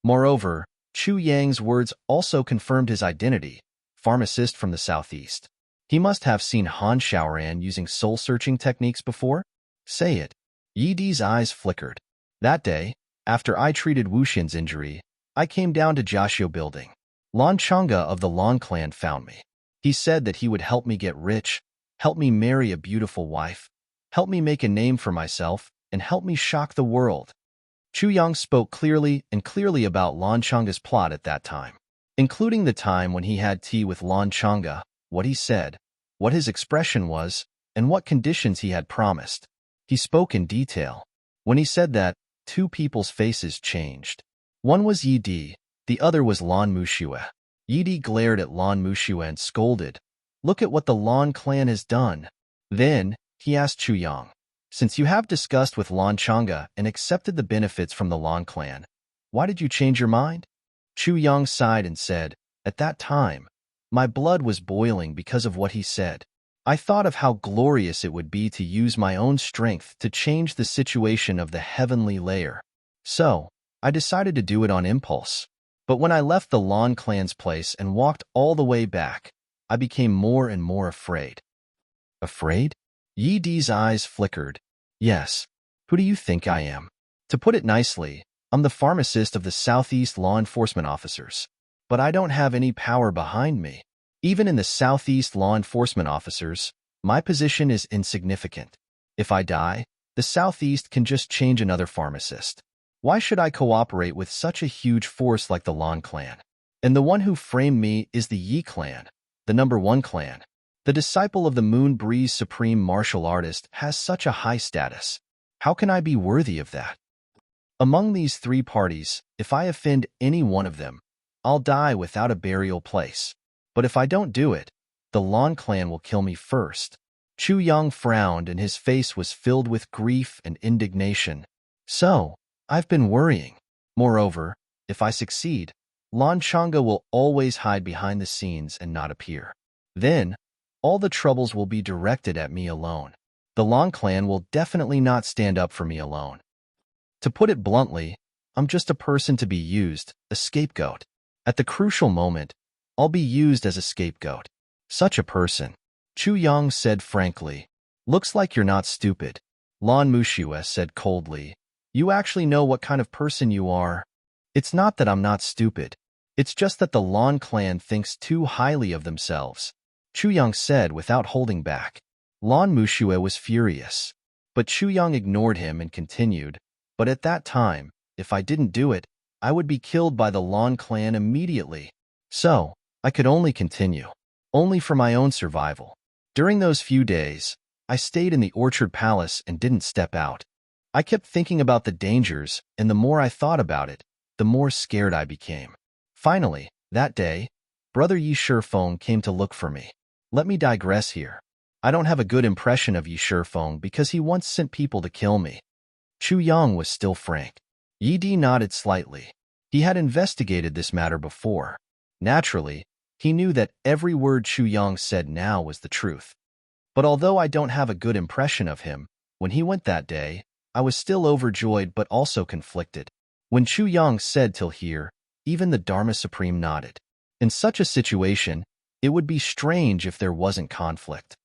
Moreover, Chu Yang's words also confirmed his identity, pharmacist from the southeast. He must have seen Han Shaoran using soul-searching techniques before? Say it. Yi Di's eyes flickered. That day, after I treated Wu Xin's injury, I came down to Jiaxiu building. Lan Chang'e of the Lan clan found me. He said that he would help me get rich, help me marry a beautiful wife, help me make a name for myself, and help me shock the world. Chu Yang spoke clearly about Lan Chang'e's plot at that time, including the time when he had tea with Lan Chang'e, what he said, what his expression was, and what conditions he had promised. He spoke in detail. When he said that, two people's faces changed. One was Yi Di, the other was Lan Muxue. Yi Di glared at Lan Muxue and scolded. Look at what the Lan clan has done. Then, he asked Chu Yang, since you have discussed with Lan Chang'e and accepted the benefits from the Lan clan, why did you change your mind? Chu Yang sighed and said, at that time, my blood was boiling because of what he said. I thought of how glorious it would be to use my own strength to change the situation of the heavenly layer. So, I decided to do it on impulse. But when I left the Lan clan's place and walked all the way back, I became more and more afraid. Afraid? Yi Di's eyes flickered. Yes. Who do you think I am? To put it nicely, I'm the pharmacist of the Southeast law enforcement officers. But I don't have any power behind me. Even in the Southeast law enforcement officers, my position is insignificant. If I die, the Southeast can just change another pharmacist. Why should I cooperate with such a huge force like the Lan clan? And the one who framed me is the Yi clan, the #1 clan. The disciple of the Moon Breeze supreme martial artist has such a high status. How can I be worthy of that? Among these three parties, if I offend any one of them, I'll die without a burial place. But if I don't do it, the Lan clan will kill me first. Chu Yang frowned and his face was filled with grief and indignation. So, I've been worrying. Moreover, if I succeed, Lan Chang'e will always hide behind the scenes and not appear. Then, all the troubles will be directed at me alone. The Lan clan will definitely not stand up for me alone. To put it bluntly, I'm just a person to be used, a scapegoat. At the crucial moment, I'll be used as a scapegoat. Such a person. Chu Yang said frankly. Looks like you're not stupid. Lan Muxue said coldly. You actually know what kind of person you are. It's not that I'm not stupid. It's just that the Lan clan thinks too highly of themselves. Chu Yang said without holding back. Lan Muxue was furious. But Chu Yang ignored him and continued. But at that time, if I didn't do it, I would be killed by the Lan clan immediately. So, I could only continue. Only for my own survival. During those few days, I stayed in the Orchard Palace and didn't step out. I kept thinking about the dangers, and the more I thought about it, the more scared I became. Finally, that day, Brother Yi Shifeng came to look for me. Let me digress here. I don't have a good impression of Yi Shifeng because he once sent people to kill me. Chu Yang was still frank. Yi Di nodded slightly. He had investigated this matter before. Naturally, he knew that every word Chu Yang said now was the truth. But although I don't have a good impression of him, when he went that day, I was still overjoyed but also conflicted. When Chu Yang said till here, even the Dharma Supreme nodded. In such a situation, it would be strange if there wasn't conflict.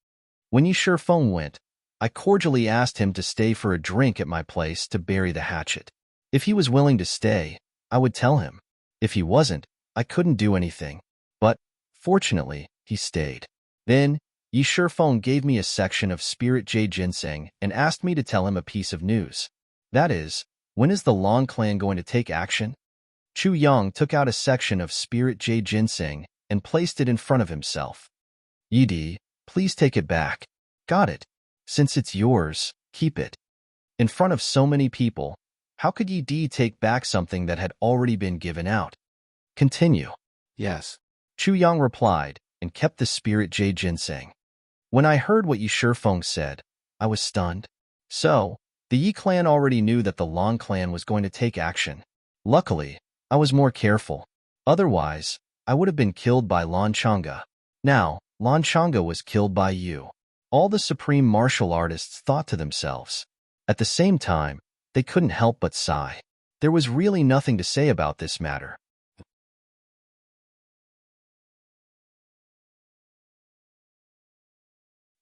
When Yi Shifeng went, I cordially asked him to stay for a drink at my place to bury the hatchet. If he was willing to stay, I would tell him. If he wasn't, I couldn't do anything. But, fortunately, he stayed. Then, Yi Shifeng gave me a section of Spirit Jade Ginseng and asked me to tell him a piece of news. That is, when is the Long Clan going to take action? Chu Yang took out a section of Spirit Jade Ginseng and placed it in front of himself. Yi Di, please take it back. Got it. Since it's yours, keep it. In front of so many people, how could Yi Di take back something that had already been given out? Continue. Yes. Chu Yang replied and kept the Spirit Jade Ginseng. When I heard what Yi Shifeng said, I was stunned. So, the Yi clan already knew that the Long clan was going to take action. Luckily, I was more careful. Otherwise, I would have been killed by Lan Changa. Now, Lan Changa was killed by you. All the supreme martial artists thought to themselves. At the same time, they couldn't help but sigh. There was really nothing to say about this matter.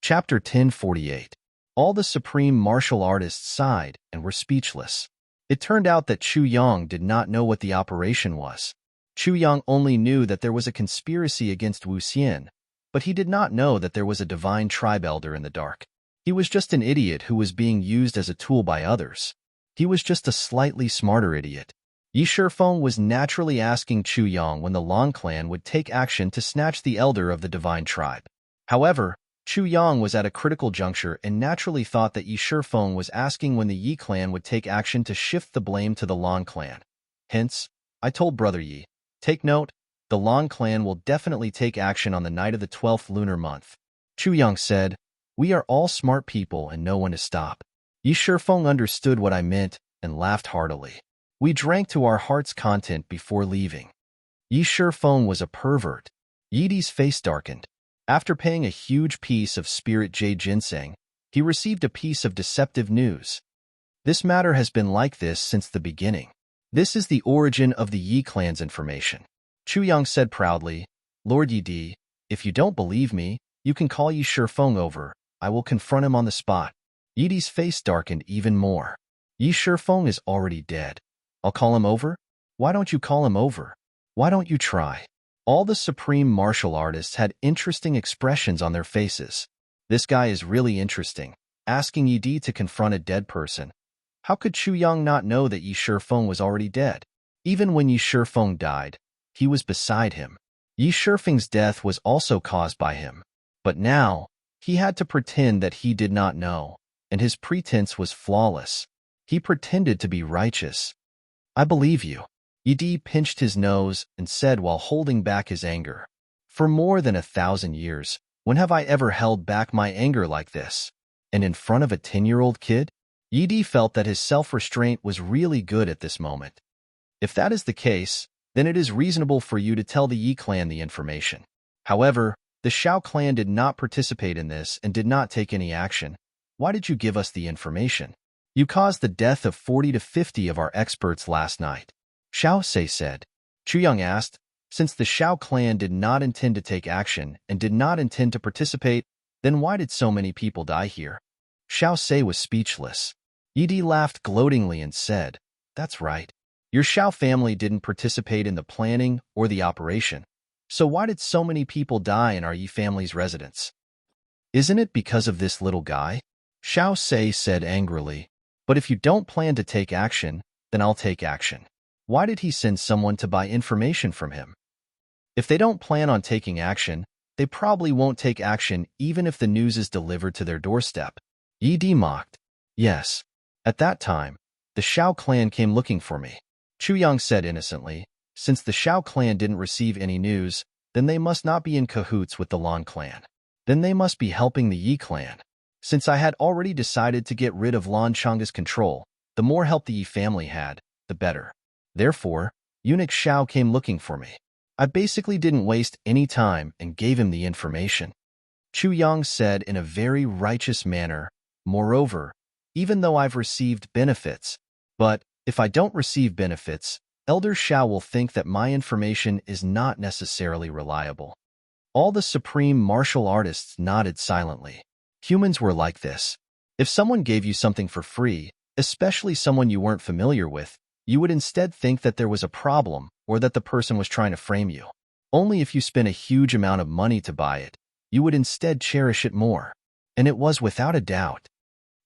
Chapter 1048. All the supreme martial artists sighed and were speechless. It turned out that Chu Yang did not know what the operation was. Chu Yang only knew that there was a conspiracy against Wu Xian, but he did not know that there was a divine tribe elder in the dark. He was just an idiot who was being used as a tool by others. He was just a slightly smarter idiot. Yi Shifeng was naturally asking Chu Yang when the Long clan would take action to snatch the elder of the divine tribe. However, Chu Yang was at a critical juncture and naturally thought that Yi Shifeng was asking when the Yi clan would take action to shift the blame to the Long clan. Hence, I told Brother Yi, take note, the Long clan will definitely take action on the night of the 12th lunar month. Chu Yang said, we are all smart people and know when to stop. Yi Shifeng understood what I meant and laughed heartily. We drank to our heart's content before leaving. Yi Shifeng was a pervert. Yi Di's face darkened. After paying a huge piece of Spirit Jade Ginseng, he received a piece of deceptive news. This matter has been like this since the beginning. This is the origin of the Yi clan's information. Chu Yang said proudly, Lord Yi Di, if you don't believe me, you can call Yi Shifeng over. I will confront him on the spot. Yi Di's face darkened even more. Yi Shifeng is already dead. I'll call him over? Why don't you call him over? Why don't you try? All the supreme martial artists had interesting expressions on their faces. This guy is really interesting, asking Yi Di to confront a dead person. How could Chu Yang not know that Yi Shifeng was already dead? Even when Yi Shifeng died, he was beside him. Yi Shifeng's death was also caused by him. But now, he had to pretend that he did not know, and his pretense was flawless. He pretended to be righteous. I believe you. Yi Di pinched his nose and said while holding back his anger, for more than 1,000 years, when have I ever held back my anger like this? And in front of a 10-year-old kid? Yi Di felt that his self-restraint was really good at this moment. If that is the case, then it is reasonable for you to tell the Yi clan the information. However, the Shao clan did not participate in this and did not take any action. Why did you give us the information? You caused the death of 40 to 50 of our experts last night. Shao Se said. Chu Yang asked, since the Shao clan did not intend to take action and did not intend to participate, then why did so many people die here? Shao Se was speechless. Yi Di laughed gloatingly and said, that's right. Your Shao family didn't participate in the planning or the operation. So why did so many people die in our Yi family's residence? Isn't it because of this little guy? Shao Se said angrily, but if you don't plan to take action, then I'll take action. Why did he send someone to buy information from him? If they don't plan on taking action, they probably won't take action even if the news is delivered to their doorstep. Yi Di mocked. Yes. At that time, the Shao clan came looking for me. Chu Yang said innocently, since the Shao clan didn't receive any news, then they must not be in cahoots with the Lan clan. Then they must be helping the Yi clan. Since I had already decided to get rid of Lan Changa's control, the more help the Yi family had, the better. Therefore, eunuch Xiao came looking for me. I basically didn't waste any time and gave him the information. Chu Yang said in a very righteous manner, moreover, even though I've received benefits, but if I don't receive benefits, Elder Xiao will think that my information is not necessarily reliable. All the supreme martial artists nodded silently. Humans were like this. If someone gave you something for free, especially someone you weren't familiar with, you would instead think that there was a problem or that the person was trying to frame you. Only if you spent a huge amount of money to buy it, you would instead cherish it more. And it was without a doubt.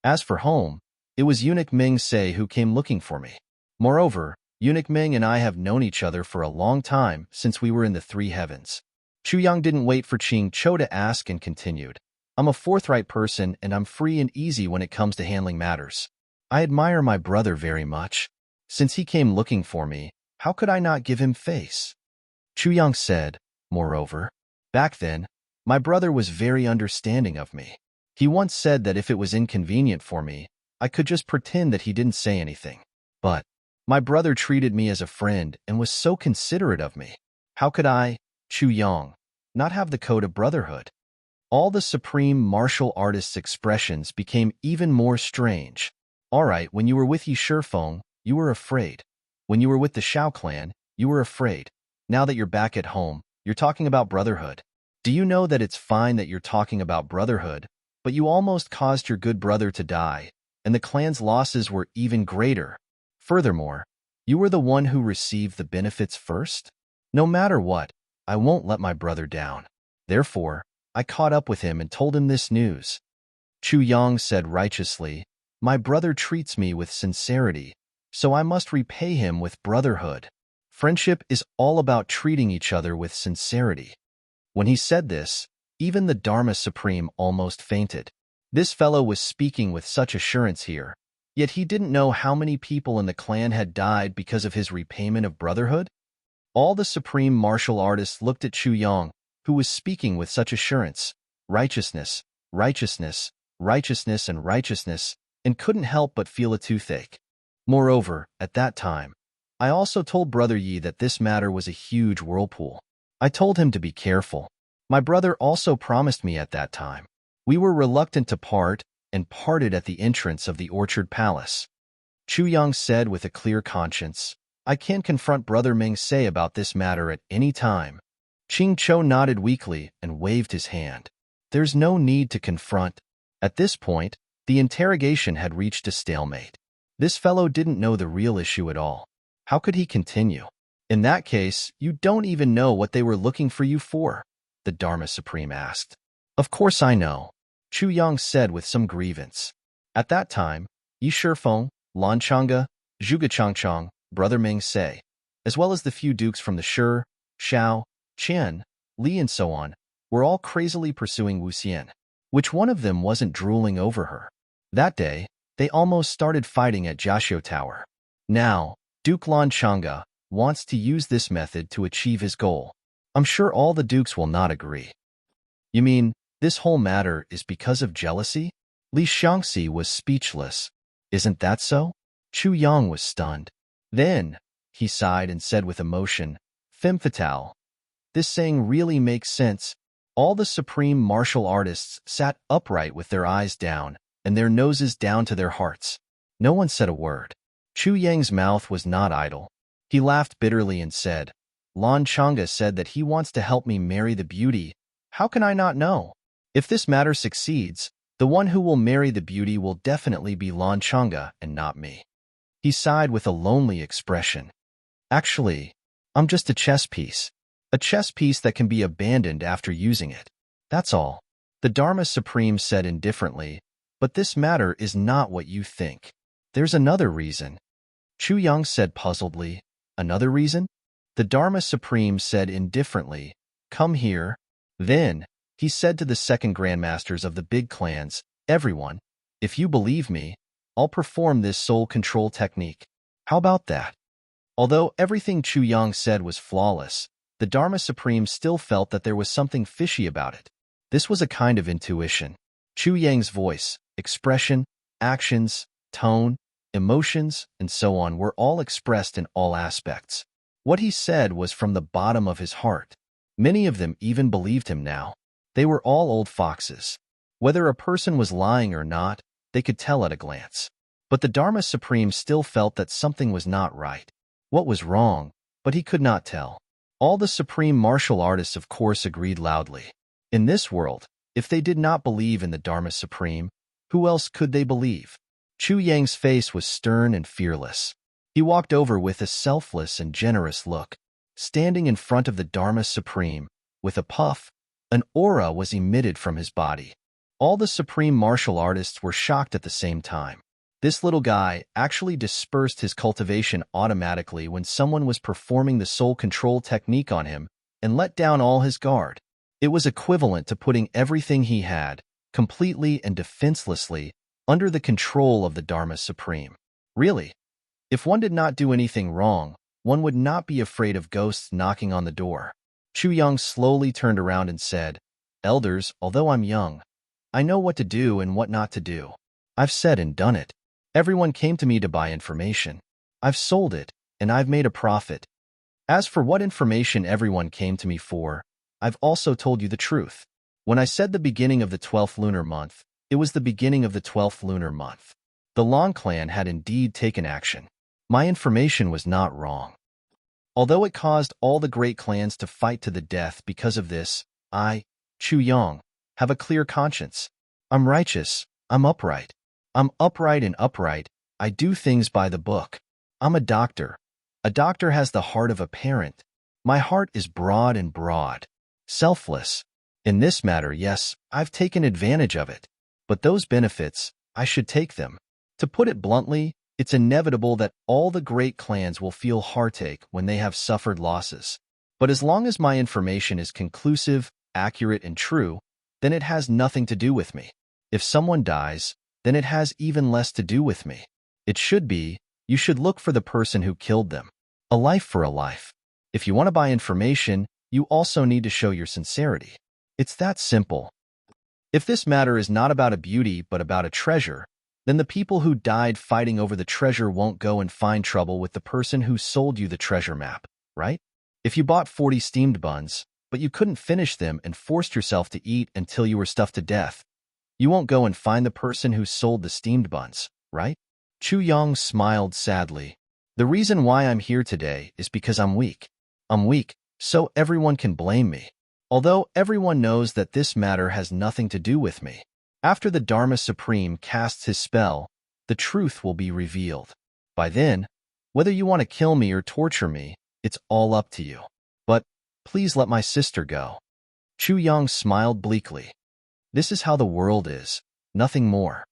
As for home, it was eunuch Ming Se who came looking for me. Moreover, eunuch Ming and I have known each other for a long time since we were in the three heavens. Chu Yang didn't wait for Qing Chou to ask and continued. I'm a forthright person and I'm free and easy when it comes to handling matters. I admire my brother very much. Since he came looking for me, how could I not give him face? Chu Yang said, moreover, back then, my brother was very understanding of me. He once said that if it was inconvenient for me, I could just pretend that he didn't say anything. But my brother treated me as a friend and was so considerate of me. How could I, Chu Yang, not have the code of brotherhood? All the supreme martial artists' expressions became even more strange. All right, when you were with Yi Shifeng, you were afraid. When you were with the Xiao clan, you were afraid. Now that you're back at home, you're talking about brotherhood. Do you know that it's fine that you're talking about brotherhood, but you almost caused your good brother to die, and the clan's losses were even greater? Furthermore, you were the one who received the benefits first? No matter what, I won't let my brother down. Therefore, I caught up with him and told him this news. Chu Yang said righteously, my brother treats me with sincerity, so I must repay him with brotherhood. Friendship is all about treating each other with sincerity. When he said this, even the Dharma Supreme almost fainted. This fellow was speaking with such assurance here, yet he didn't know how many people in the clan had died because of his repayment of brotherhood? All the supreme martial artists looked at Chu Yang, who was speaking with such assurance, righteousness, righteousness, righteousness, and righteousness, and couldn't help but feel a toothache. Moreover, at that time, I also told Brother Yi that this matter was a huge whirlpool. I told him to be careful. My brother also promised me at that time. We were reluctant to part and parted at the entrance of the Orchard Palace. Chu Yang said with a clear conscience, I can confront Brother Ming Se about this matter at any time. Qing Chou nodded weakly and waved his hand. There's no need to confront. At this point, the interrogation had reached a stalemate. This fellow didn't know the real issue at all. How could he continue? In that case, you don't even know what they were looking for you for, the Dharma Supreme asked. Of course I know, Chu Yang said with some grievance. At that time, Yi Shifeng, Lan Changa, Zhuge Changchang, Brother Ming Se, as well as the few dukes from the Shi, Xiao, Qian, Li and so on, were all crazily pursuing Wu Xian. Which one of them wasn't drooling over her? That day, they almost started fighting at Jiaxiu Tower. Now, Duke Lan Changa wants to use this method to achieve his goal. I'm sure all the dukes will not agree. You mean, this whole matter is because of jealousy? Li Xiangxi was speechless. Isn't that so? Chu Yang was stunned. Then, he sighed and said with emotion, Femme fatale. This saying really makes sense. All the supreme martial artists sat upright with their eyes down and their noses down to their hearts. No one said a word. Chu Yang's mouth was not idle. He laughed bitterly and said, Lan Changa said that he wants to help me marry the beauty. How can I not know? If this matter succeeds, the one who will marry the beauty will definitely be Lan Changa and not me. He sighed with a lonely expression. Actually, I'm just a chess piece. A chess piece that can be abandoned after using it. That's all. The Dharma Supreme said indifferently, but this matter is not what you think. There's another reason. Chu Yang said puzzledly. Another reason? The Dharma Supreme said indifferently, come here. Then, he said to the second grandmasters of the big clans, everyone, if you believe me, I'll perform this soul control technique. How about that? Although everything Chu Yang said was flawless, the Dharma Supreme still felt that there was something fishy about it. This was a kind of intuition. Chu Yang's voice, expression, actions, tone, emotions, and so on were all expressed in all aspects. What he said was from the bottom of his heart. Many of them even believed him now. They were all old foxes. Whether a person was lying or not, they could tell at a glance. But the Dharma Supreme still felt that something was not right. What was wrong, but he could not tell. All the supreme martial artists of course agreed loudly. In this world, if they did not believe in the Dharma Supreme, who else could they believe? Chu Yang's face was stern and fearless. He walked over with a selfless and generous look. Standing in front of the Dharma Supreme, with a puff, an aura was emitted from his body. All the supreme martial artists were shocked at the same time. This little guy actually dispersed his cultivation automatically when someone was performing the soul control technique on him and let down all his guard. It was equivalent to putting everything he had, completely and defenselessly, under the control of the Dharma Supreme. Really, if one did not do anything wrong, one would not be afraid of ghosts knocking on the door. Chu Yang slowly turned around and said, "Elders, although I'm young, I know what to do and what not to do. I've said and done it. Everyone came to me to buy information. I've sold it, and I've made a profit. As for what information everyone came to me for, I've also told you the truth. When I said the beginning of the 12th lunar month, it was the beginning of the 12th lunar month. The Long clan had indeed taken action. My information was not wrong. Although it caused all the great clans to fight to the death because of this, I, Chu Yang, have a clear conscience. I'm righteous, I'm upright. I'm upright and upright. I do things by the book. I'm a doctor. A doctor has the heart of a parent. My heart is broad and broad. Selfless. In this matter, yes, I've taken advantage of it. But those benefits, I should take them. To put it bluntly, it's inevitable that all the great clans will feel heartache when they have suffered losses. But as long as my information is conclusive, accurate, and true, then it has nothing to do with me. If someone dies, then it has even less to do with me. It should be, you should look for the person who killed them. A life for a life. If you want to buy information, you also need to show your sincerity. It's that simple. If this matter is not about a beauty but about a treasure, then the people who died fighting over the treasure won't go and find trouble with the person who sold you the treasure map, right? If you bought 40 steamed buns, but you couldn't finish them and forced yourself to eat until you were stuffed to death, you won't go and find the person who sold the steamed buns, right? Chu Yang smiled sadly. The reason why I'm here today is because I'm weak. I'm weak, so everyone can blame me. Although everyone knows that this matter has nothing to do with me. After the Dharma Supreme casts his spell, the truth will be revealed. By then, whether you want to kill me or torture me, it's all up to you. But please let my sister go. Chu Yang smiled bleakly. This is how the world is, nothing more.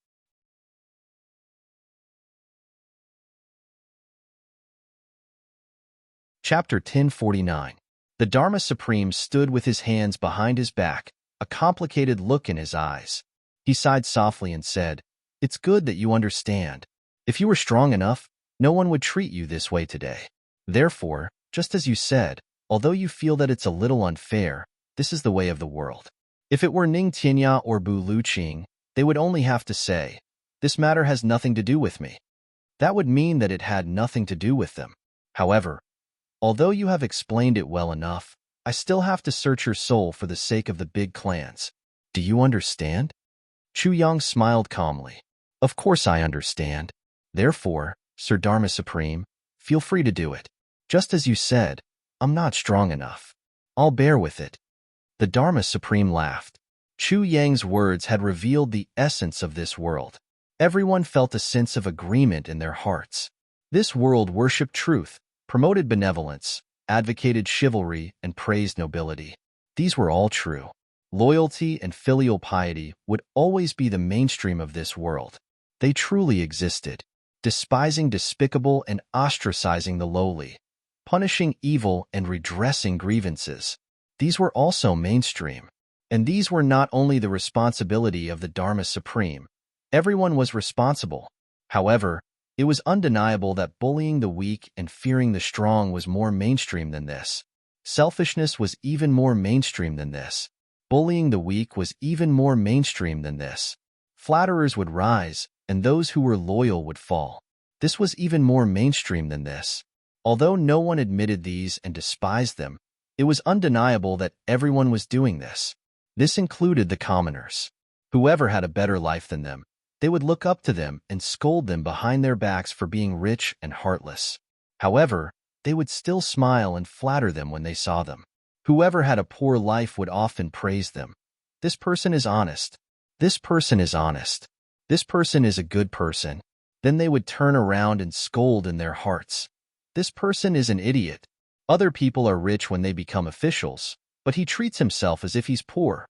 Chapter 1049. The Dharma Supreme stood with his hands behind his back, a complicated look in his eyes. He sighed softly and said, "It's good that you understand. If you were strong enough, no one would treat you this way today. Therefore, just as you said, although you feel that it's a little unfair, this is the way of the world. If it were Ning Tianya or Bu Luqing, they would only have to say, 'This matter has nothing to do with me.' That would mean that it had nothing to do with them. However, although you have explained it well enough, I still have to search your soul for the sake of the big clans. Do you understand?" Chu Yang smiled calmly. "Of course I understand. Therefore, Sir Dharma Supreme, feel free to do it. Just as you said, I'm not strong enough. I'll bear with it." The Dharma Supreme laughed. Chu Yang's words had revealed the essence of this world. Everyone felt a sense of agreement in their hearts. This world worshipped truth, promoted benevolence, advocated chivalry, and praised nobility. These were all true. Loyalty and filial piety would always be the mainstream of this world. They truly existed, despising despicable and ostracizing the lowly, punishing evil and redressing grievances. These were also mainstream. And these were not only the responsibility of the Dharma Supreme. Everyone was responsible. However, it was undeniable that bullying the weak and fearing the strong was more mainstream than this. Selfishness was even more mainstream than this. Bullying the weak was even more mainstream than this. Flatterers would rise, and those who were loyal would fall. This was even more mainstream than this. Although no one admitted these and despised them, it was undeniable that everyone was doing this. This included the commoners. Whoever had a better life than them, they would look up to them and scold them behind their backs for being rich and heartless. However, they would still smile and flatter them when they saw them. Whoever had a poor life would often praise them. This person is honest. This person is honest. This person is a good person. Then they would turn around and scold in their hearts. This person is an idiot. Other people are rich when they become officials, but he treats himself as if he's poor.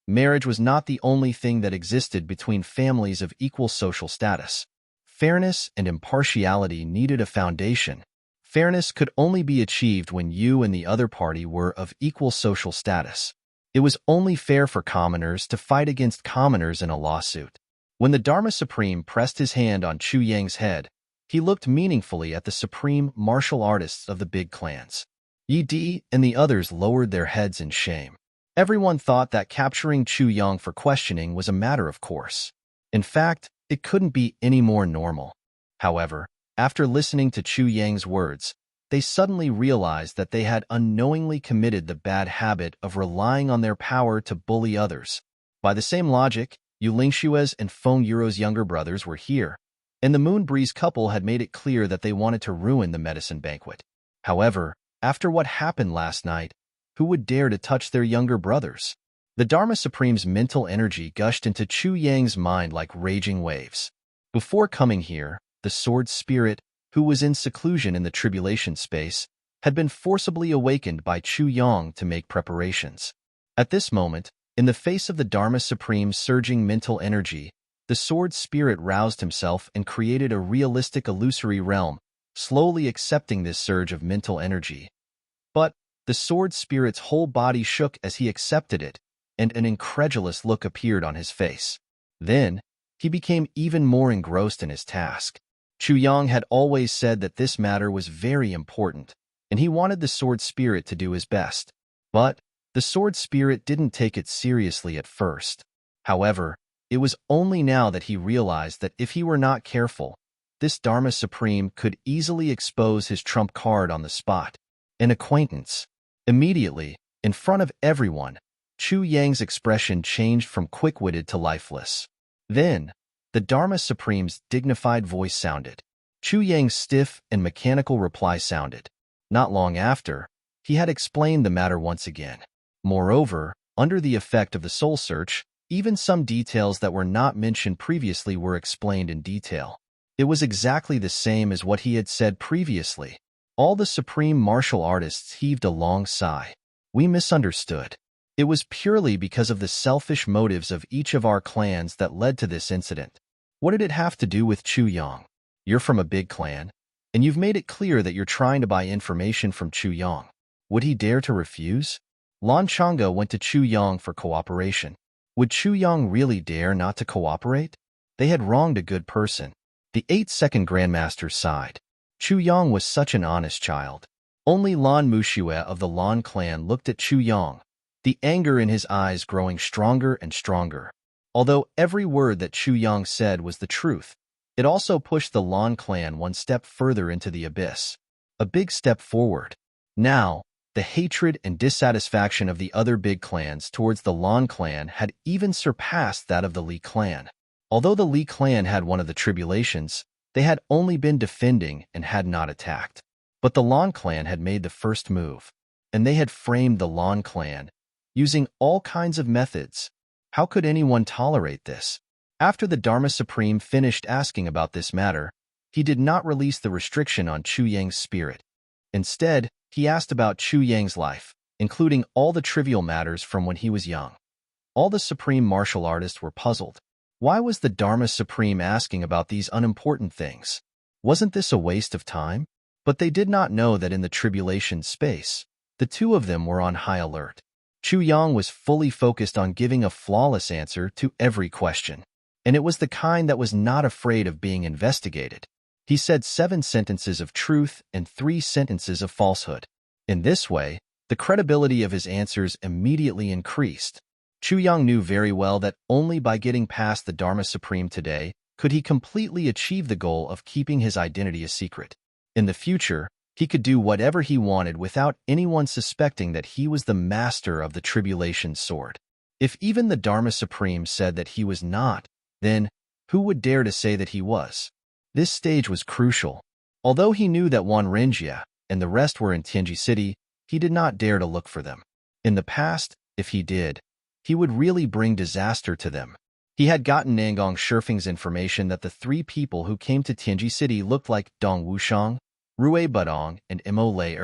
Marriage was not the only thing that existed between families of equal social status. Fairness and impartiality needed a foundation. Fairness could only be achieved when you and the other party were of equal social status. It was only fair for commoners to fight against commoners in a lawsuit. When the Dharma Supreme pressed his hand on Chu Yang's head, he looked meaningfully at the supreme martial artists of the big clans. Yi Di and the others lowered their heads in shame. Everyone thought that capturing Chu Yang for questioning was a matter of course. In fact, it couldn't be any more normal. However, after listening to Chu Yang's words, they suddenly realized that they had unknowingly committed the bad habit of relying on their power to bully others. By the same logic, Yu Lingshue's and Feng Yuro's younger brothers were here, and the Moon Breeze couple had made it clear that they wanted to ruin the medicine banquet. However, after what happened last night, who would dare to touch their younger brothers? The Dharma Supreme's mental energy gushed into Chu Yang's mind like raging waves. Before coming here, the Sword Spirit, who was in seclusion in the tribulation space, had been forcibly awakened by Chu Yang to make preparations. At this moment, in the face of the Dharma Supreme's surging mental energy, the Sword Spirit roused himself and created a realistic illusory realm, slowly accepting this surge of mental energy. But the Sword Spirit's whole body shook as he accepted it, and an incredulous look appeared on his face. Then, he became even more engrossed in his task. Chu Yang had always said that this matter was very important, and he wanted the Sword Spirit to do his best. But the Sword Spirit didn't take it seriously at first. However, it was only now that he realized that if he were not careful, this Dharma Supreme could easily expose his trump card on the spot. An acquaintance. Immediately, in front of everyone, Chu Yang's expression changed from quick-witted to lifeless. Then, the Dharma Supreme's dignified voice sounded. Chu Yang's stiff and mechanical reply sounded. Not long after, he had explained the matter once again. Moreover, under the effect of the soul search, even some details that were not mentioned previously were explained in detail. It was exactly the same as what he had said previously. All the supreme martial artists heaved a long sigh. We misunderstood. It was purely because of the selfish motives of each of our clans that led to this incident. What did it have to do with Chu Yang? You're from a big clan, and you've made it clear that you're trying to buy information from Chu Yang. Would he dare to refuse? Lan Chang'e went to Chu Yang for cooperation. Would Chu Yang really dare not to cooperate? They had wronged a good person. The 8th Grandmaster sighed. Chu Yang was such an honest child. Only Lan Mushue of the Lan clan looked at Chu Yang, the anger in his eyes growing stronger and stronger. Although every word that Chu Yang said was the truth, it also pushed the Lan clan one step further into the abyss. A big step forward. Now, the hatred and dissatisfaction of the other big clans towards the Lan clan had even surpassed that of the Li clan. Although the Li clan had one of the tribulations, they had only been defending and had not attacked. But the Lan clan had made the first move, and they had framed the Lan clan, using all kinds of methods. How could anyone tolerate this? After the Dharma Supreme finished asking about this matter, he did not release the restriction on Chu Yang's spirit. Instead, he asked about Chu Yang's life, including all the trivial matters from when he was young. All the supreme martial artists were puzzled. Why was the Dharma Supreme asking about these unimportant things? Wasn't this a waste of time? But they did not know that in the tribulation space, the two of them were on high alert. Chu Yang was fully focused on giving a flawless answer to every question, and it was the kind that was not afraid of being investigated. He said 7 sentences of truth and 3 sentences of falsehood. In this way, the credibility of his answers immediately increased. Chu Yang knew very well that only by getting past the Dharma Supreme today could he completely achieve the goal of keeping his identity a secret. In the future, he could do whatever he wanted without anyone suspecting that he was the master of the Tribulation Sword. If even the Dharma Supreme said that he was not, then who would dare to say that he was? This stage was crucial. Although he knew that Wan Renjia and the rest were in Tianji City, he did not dare to look for them. In the past, if he did, he would really bring disaster to them. He had gotten Nangong Shifeng's information that the three people who came to Tianji City looked like Dong Wushang, Rui Budong, and Mo Lei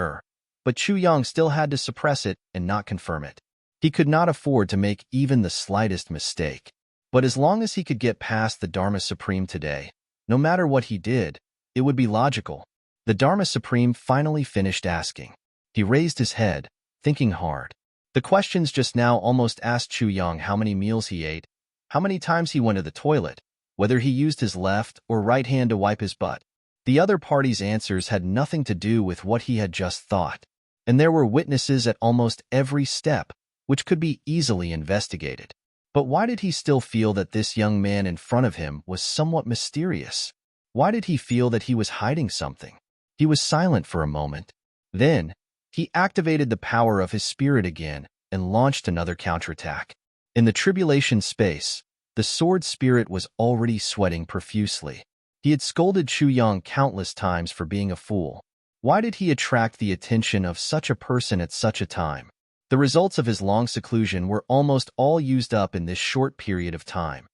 but Chu Yang still had to suppress it and not confirm it. He could not afford to make even the slightest mistake. But as long as he could get past the Dharma Supreme today, no matter what he did, it would be logical. The Dharma Supreme finally finished asking. He raised his head, thinking hard. The questions just now almost asked Chu Yang how many meals he ate, how many times he went to the toilet, whether he used his left or right hand to wipe his butt. The other party's answers had nothing to do with what he had just thought, and there were witnesses at almost every step, which could be easily investigated. But why did he still feel that this young man in front of him was somewhat mysterious? Why did he feel that he was hiding something? He was silent for a moment. Then, he activated the power of his spirit again and launched another counterattack. In the tribulation space, the sword spirit was already sweating profusely. He had scolded Chu Yang countless times for being a fool. Why did he attract the attention of such a person at such a time? The results of his long seclusion were almost all used up in this short period of time.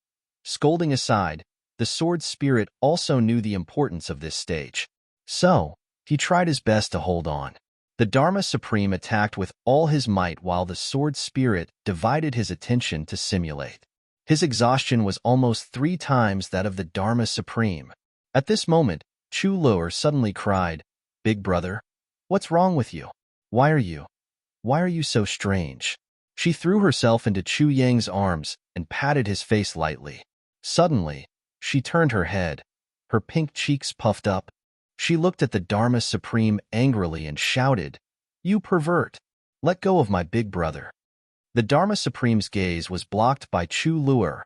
Scolding aside, the sword spirit also knew the importance of this stage. So, he tried his best to hold on. The Dharma Supreme attacked with all his might while the sword spirit divided his attention to simulate. His exhaustion was almost 3 times that of the Dharma Supreme. At this moment, Chu Luer suddenly cried, "Big brother, what's wrong with you? Why are you so strange?" She threw herself into Chu Yang's arms and patted his face lightly. Suddenly, she turned her head, her pink cheeks puffed up. She looked at the Dharma Supreme angrily and shouted, "You pervert! Let go of my big brother." The Dharma Supreme's gaze was blocked by Chu Luer.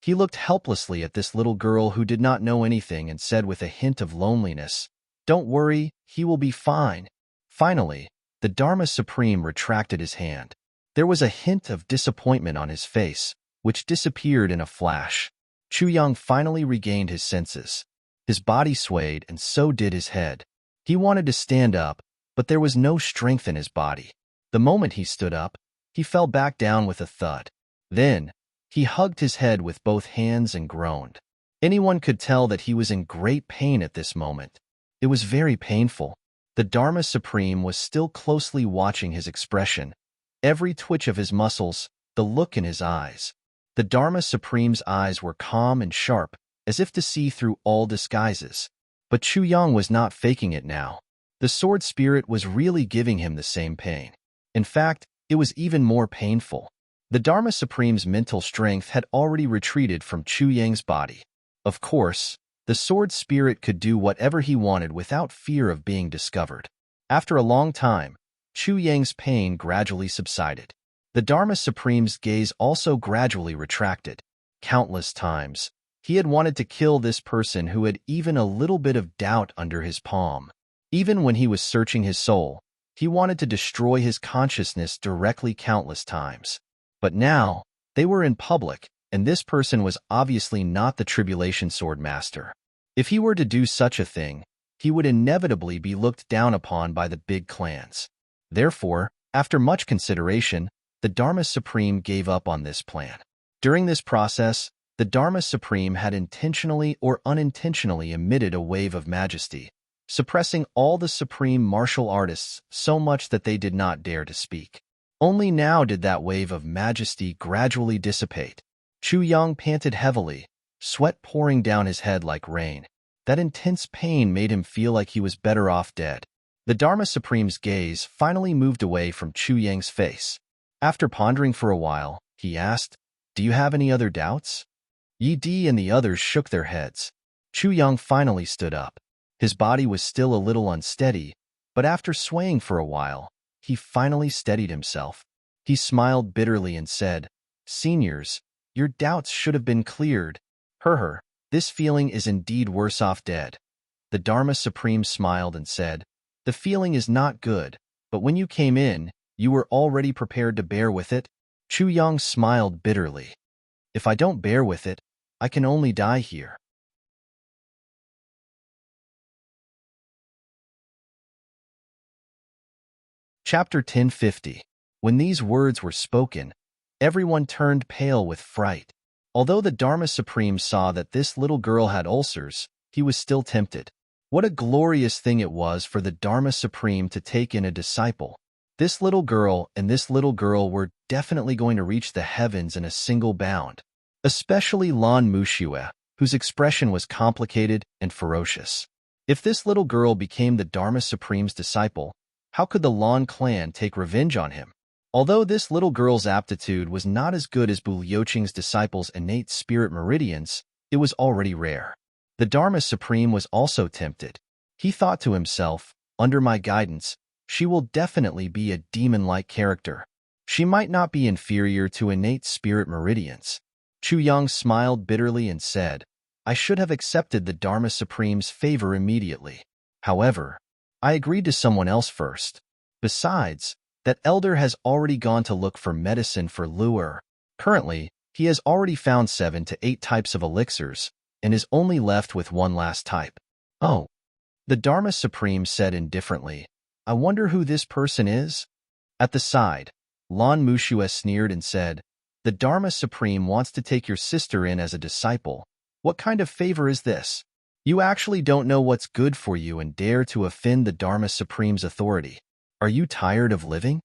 He looked helplessly at this little girl who did not know anything and said with a hint of loneliness, "Don't worry, he will be fine." Finally, the Dharma Supreme retracted his hand. There was a hint of disappointment on his face, which disappeared in a flash. Chu Yang finally regained his senses. His body swayed and so did his head. He wanted to stand up, but there was no strength in his body. The moment he stood up, he fell back down with a thud. Then, he hugged his head with both hands and groaned. Anyone could tell that he was in great pain at this moment. It was very painful. The Dharma Supreme was still closely watching his expression, every twitch of his muscles, the look in his eyes. The Dharma Supreme's eyes were calm and sharp, as if to see through all disguises. But Chu Yang was not faking it now. The sword spirit was really giving him the same pain. In fact, it was even more painful. The Dharma Supreme's mental strength had already retreated from Chu Yang's body. Of course, the sword spirit could do whatever he wanted without fear of being discovered. After a long time, Chu Yang's pain gradually subsided. The Dharma Supreme's gaze also gradually retracted. Countless times, he had wanted to kill this person who had even a little bit of doubt under his palm. Even when he was searching his soul, he wanted to destroy his consciousness directly countless times. But now, they were in public, and this person was obviously not the Tribulation Sword Master. If he were to do such a thing, he would inevitably be looked down upon by the big clans. Therefore, after much consideration, the Dharma Supreme gave up on this plan. During this process, the Dharma Supreme had intentionally or unintentionally emitted a wave of majesty, suppressing all the supreme martial artists so much that they did not dare to speak. Only now did that wave of majesty gradually dissipate. Chu Yang panted heavily, sweat pouring down his head like rain. That intense pain made him feel like he was better off dead. The Dharma Supreme's gaze finally moved away from Chu Yang's face. After pondering for a while, he asked, "Do you have any other doubts?" Yi Di and the others shook their heads. Chu Yang finally stood up. His body was still a little unsteady, but after swaying for a while, he finally steadied himself. He smiled bitterly and said, Seniors, your doubts should have been cleared. This feeling is indeed worse off dead. The Dharma Supreme smiled and said, the feeling is not good, but when you came in, you were already prepared to bear with it? Chu Yang smiled bitterly. If I don't bear with it, I can only die here. Chapter 1050. When these words were spoken, everyone turned pale with fright. Although the Dharma Supreme saw that this little girl had ulcers, he was still tempted. What a glorious thing it was for the Dharma Supreme to take in a disciple. This little girl and this little girl were definitely going to reach the heavens in a single bound. Especially Lan Muxue, whose expression was complicated and ferocious. If this little girl became the Dharma Supreme's disciple, how could the Lan clan take revenge on him? Although this little girl's aptitude was not as good as Bu Liuqing's disciples' innate spirit meridians, it was already rare. The Dharma Supreme was also tempted. He thought to himself, under my guidance, she will definitely be a demon-like character. She might not be inferior to innate spirit meridians. Chu Yang smiled bitterly and said, I should have accepted the Dharma Supreme's favor immediately. However, I agreed to someone else first. Besides, that elder has already gone to look for medicine for Lu'er. Currently, he has already found 7 to 8 types of elixirs, and is only left with one last type. Oh. The Dharma Supreme said indifferently, I wonder who this person is? At the side, Lan Muxue sneered and said, the Dharma Supreme wants to take your sister in as a disciple. What kind of favor is this? You actually don't know what's good for you and dare to offend the Dharma Supreme's authority. Are you tired of living?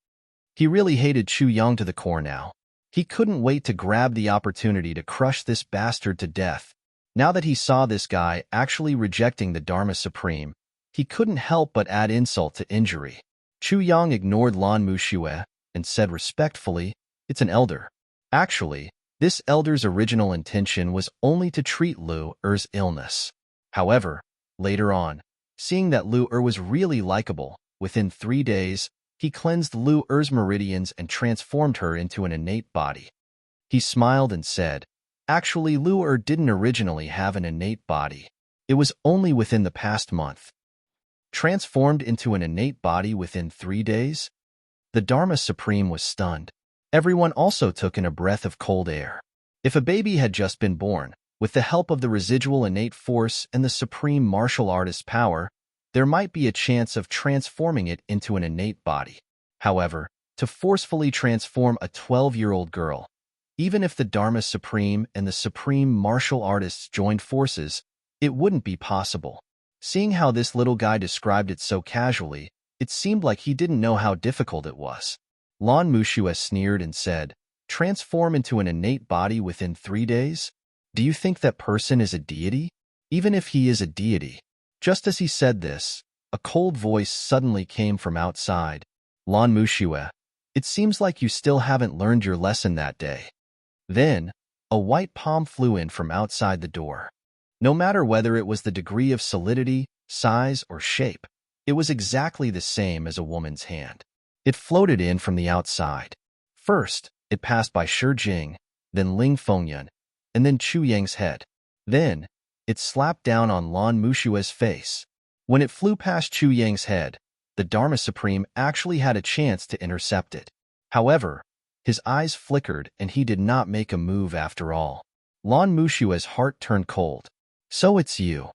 He really hated Chu Yang to the core now. He couldn't wait to grab the opportunity to crush this bastard to death. Now that he saw this guy actually rejecting the Dharma Supreme, he couldn't help but add insult to injury. Chu Yang ignored Lan Muxue and said respectfully, it's an elder. Actually, this elder's original intention was only to treat Lu'er's illness. However, later on, seeing that Lu'er was really likable, within 3 days, he cleansed Lu'er's meridians and transformed her into an innate body. He smiled and said, actually, Lu'er didn't originally have an innate body. It was only within the past month. Transformed into an innate body within 3 days? The Dharma Supreme was stunned. Everyone also took in a breath of cold air. If a baby had just been born, with the help of the residual innate force and the supreme martial artist's power, there might be a chance of transforming it into an innate body. However, to forcefully transform a 12-year-old girl, even if the Dharma Supreme and the supreme martial artists joined forces, it wouldn't be possible. Seeing how this little guy described it so casually, it seemed like he didn't know how difficult it was. Lan Muxue sneered and said, transform into an innate body within 3 days? Do you think that person is a deity? Even if he is a deity. Just as he said this, a cold voice suddenly came from outside. Lan Muxue, it seems like you still haven't learned your lesson that day. Then, a white palm flew in from outside the door. No matter whether it was the degree of solidity, size, or shape, it was exactly the same as a woman's hand. It floated in from the outside. First, it passed by Shi Jing, then Ling Fengyan, and then Chu Yang's head. Then, it slapped down on Lan Muxue's face. When it flew past Chu Yang's head, the Dharma Supreme actually had a chance to intercept it. However, his eyes flickered and he did not make a move after all. Lan Muxue's heart turned cold. So it's you.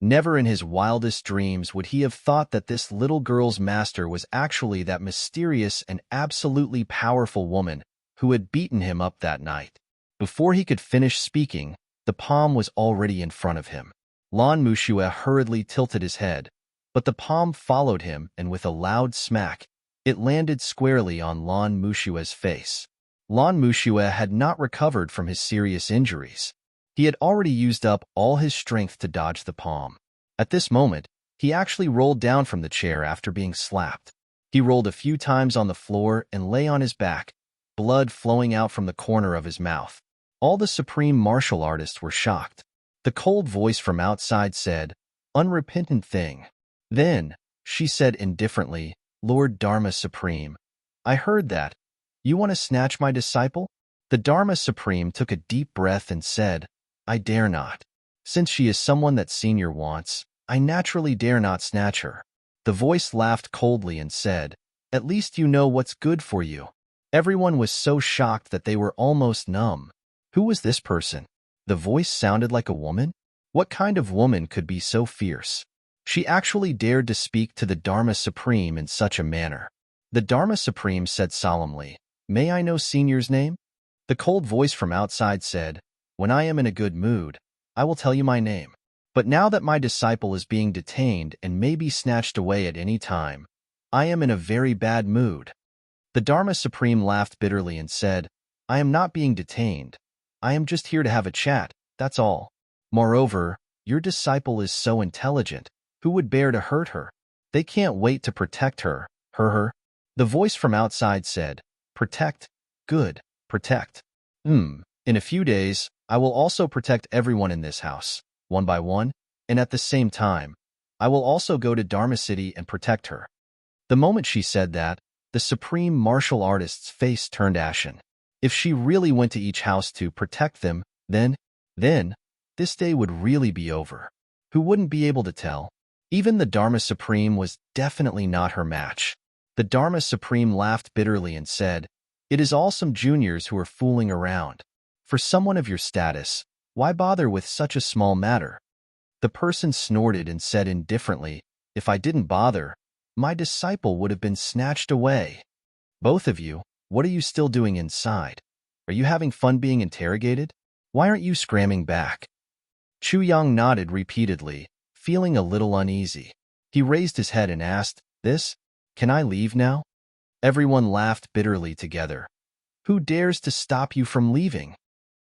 Never in his wildest dreams would he have thought that this little girl's master was actually that mysterious and absolutely powerful woman who had beaten him up that night. Before he could finish speaking, the palm was already in front of him. Lan Muxue hurriedly tilted his head, but the palm followed him, and with a loud smack, it landed squarely on Lan Muxue's face. Lan Muxue had not recovered from his serious injuries. He had already used up all his strength to dodge the palm. At this moment, he actually rolled down from the chair after being slapped. He rolled a few times on the floor and lay on his back, blood flowing out from the corner of his mouth. All the supreme martial artists were shocked. The cold voice from outside said, unrepentant thing. Then, she said indifferently, Lord Dharma Supreme, I heard that. You want to snatch my disciple? The Dharma Supreme took a deep breath and said, I dare not. Since she is someone that senior wants, I naturally dare not snatch her. The voice laughed coldly and said, At least you know what's good for you. Everyone was so shocked that they were almost numb. Who was this person? The voice sounded like a woman? What kind of woman could be so fierce? She actually dared to speak to the Dharma Supreme in such a manner. The Dharma Supreme said solemnly, May I know Senior's name? The cold voice from outside said, When I am in a good mood, I will tell you my name. But now that my disciple is being detained and may be snatched away at any time, I am in a very bad mood. The Dharma Supreme laughed bitterly and said, I am not being detained. I am just here to have a chat, that's all. Moreover, your disciple is so intelligent. Who would bear to hurt her? They can't wait to protect her. The voice from outside said, Protect? Good, protect. In a few days, I will also protect everyone in this house, one by one, and at the same time, I will also go to Dharma City and protect her. The moment she said that, the supreme martial artist's face turned ashen. If she really went to each house to protect them, then, this day would really be over. Who wouldn't be able to tell? Even the Dharma Supreme was definitely not her match. The Dharma Supreme laughed bitterly and said, It is all some juniors who are fooling around. For someone of your status, why bother with such a small matter? The person snorted and said indifferently, If I didn't bother, my disciple would have been snatched away. Both of you, what are you still doing inside? Are you having fun being interrogated? Why aren't you scramming back? Chu Yang nodded repeatedly, feeling a little uneasy. He raised his head and asked, Can I leave now? Everyone laughed bitterly together. Who dares to stop you from leaving?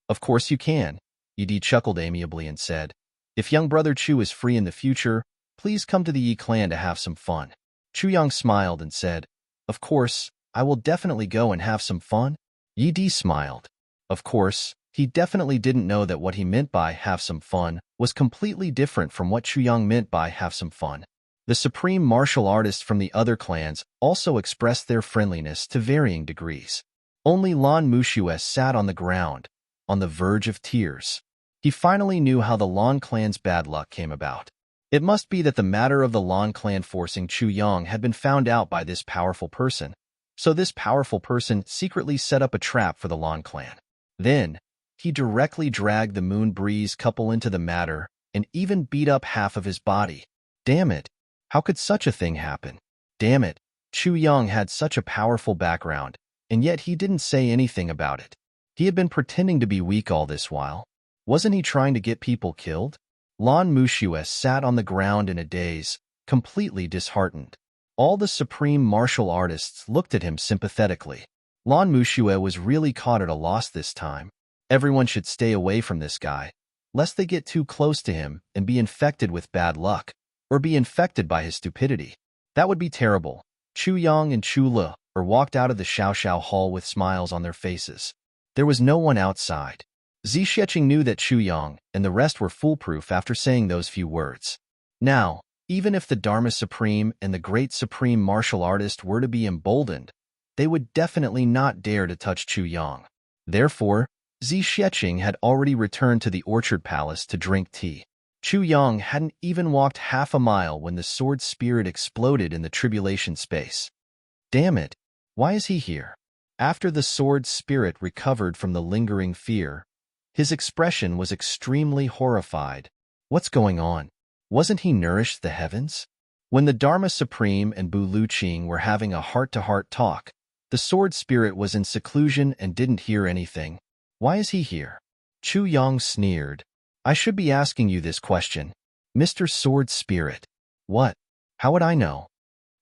Of course you can. Yi chuckled amiably and said, If young brother Chu is free in the future, please come to the Yi clan to have some fun. Chu Yang smiled and said, Of course, I will definitely go and have some fun. Yi smiled. Of course, he definitely didn't know that what he meant by have some fun was completely different from what Chu Yang meant by have some fun. The supreme martial artists from the other clans also expressed their friendliness to varying degrees. Only Lan Mushue sat on the ground, on the verge of tears. He finally knew how the Lan clan's bad luck came about. It must be that the matter of the Lan clan forcing Chu Yang had been found out by this powerful person. So this powerful person secretly set up a trap for the Lan clan. Then, he directly dragged the Moon Breeze couple into the matter and even beat up half of his body. Damn it. How could such a thing happen? Damn it. Chu Yang had such a powerful background, and yet he didn't say anything about it. He had been pretending to be weak all this while. Wasn't he trying to get people killed? Lan Mushue sat on the ground in a daze, completely disheartened. All the supreme martial artists looked at him sympathetically. Lan Mushue was really caught at a loss this time. Everyone should stay away from this guy, lest they get too close to him and be infected with bad luck, or be infected by his stupidity. That would be terrible. Chu Yang and Chu Le walked out of the Xiao hall with smiles on their faces. There was no one outside. Zixieqing knew that Chu Yang and the rest were foolproof after saying those few words. Now, even if the Dharma Supreme and the great supreme martial artist were to be emboldened, they would definitely not dare to touch Chu Yang. Therefore, Zixieqing had already returned to the Orchard Palace to drink tea. Chu Yang hadn't even walked half a mile when the sword spirit exploded in the tribulation space. Damn it! Why is he here? After the sword spirit recovered from the lingering fear, his expression was extremely horrified. What's going on? Wasn't he nourished the heavens? When the Dharma Supreme and Bu Luqing were having a heart-to-heart talk, the sword spirit was in seclusion and didn't hear anything. Why is he here? Chu Yang sneered. I should be asking you this question. Mr. Sword Spirit. What? How would I know?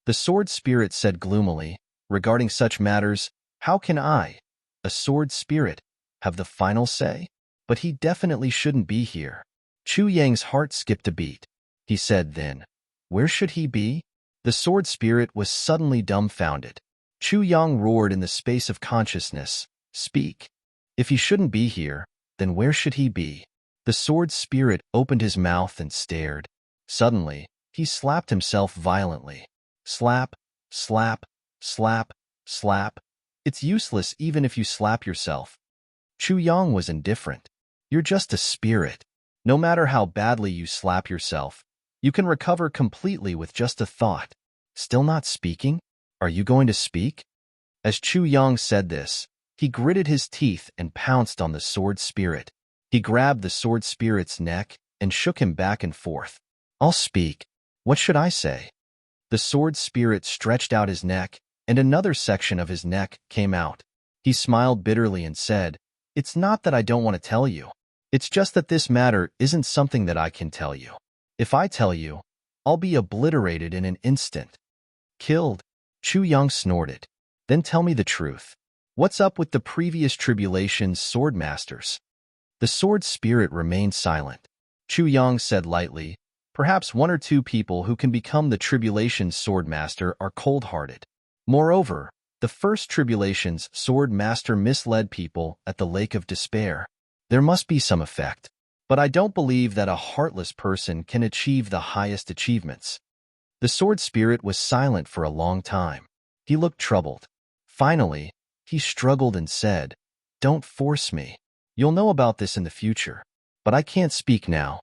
The sword spirit said gloomily, regarding such matters, how can I, a sword spirit, have the final say? But he definitely shouldn't be here. Chu Yang's heart skipped a beat. He said then, where should he be? The sword spirit was suddenly dumbfounded. Chu Yang roared in the space of consciousness, speak. If he shouldn't be here, then where should he be? The sword spirit opened his mouth and stared. Suddenly, he slapped himself violently. Slap, slap, slap, slap. It's useless even if you slap yourself. Chu Yang was indifferent. You're just a spirit. No matter how badly you slap yourself, you can recover completely with just a thought. Still not speaking? Are you going to speak? As Chu Yang said this, he gritted his teeth and pounced on the sword spirit. He grabbed the sword spirit's neck and shook him back and forth. I'll speak. What should I say? The sword spirit stretched out his neck, and another section of his neck came out. He smiled bitterly and said, It's not that I don't want to tell you. It's just that this matter isn't something that I can tell you. If I tell you, I'll be obliterated in an instant. Killed? Chu Yang snorted. Then tell me the truth. What's up with the previous tribulation's sword masters? The sword spirit remained silent. Chu Yang said lightly, Perhaps one or two people who can become the tribulation's sword master are cold-hearted. Moreover, the first tribulation's sword master misled people at the Lake of Despair. There must be some effect, but I don't believe that a heartless person can achieve the highest achievements. The sword spirit was silent for a long time. He looked troubled. Finally, he struggled and said, Don't force me. You'll know about this in the future, but I can't speak now.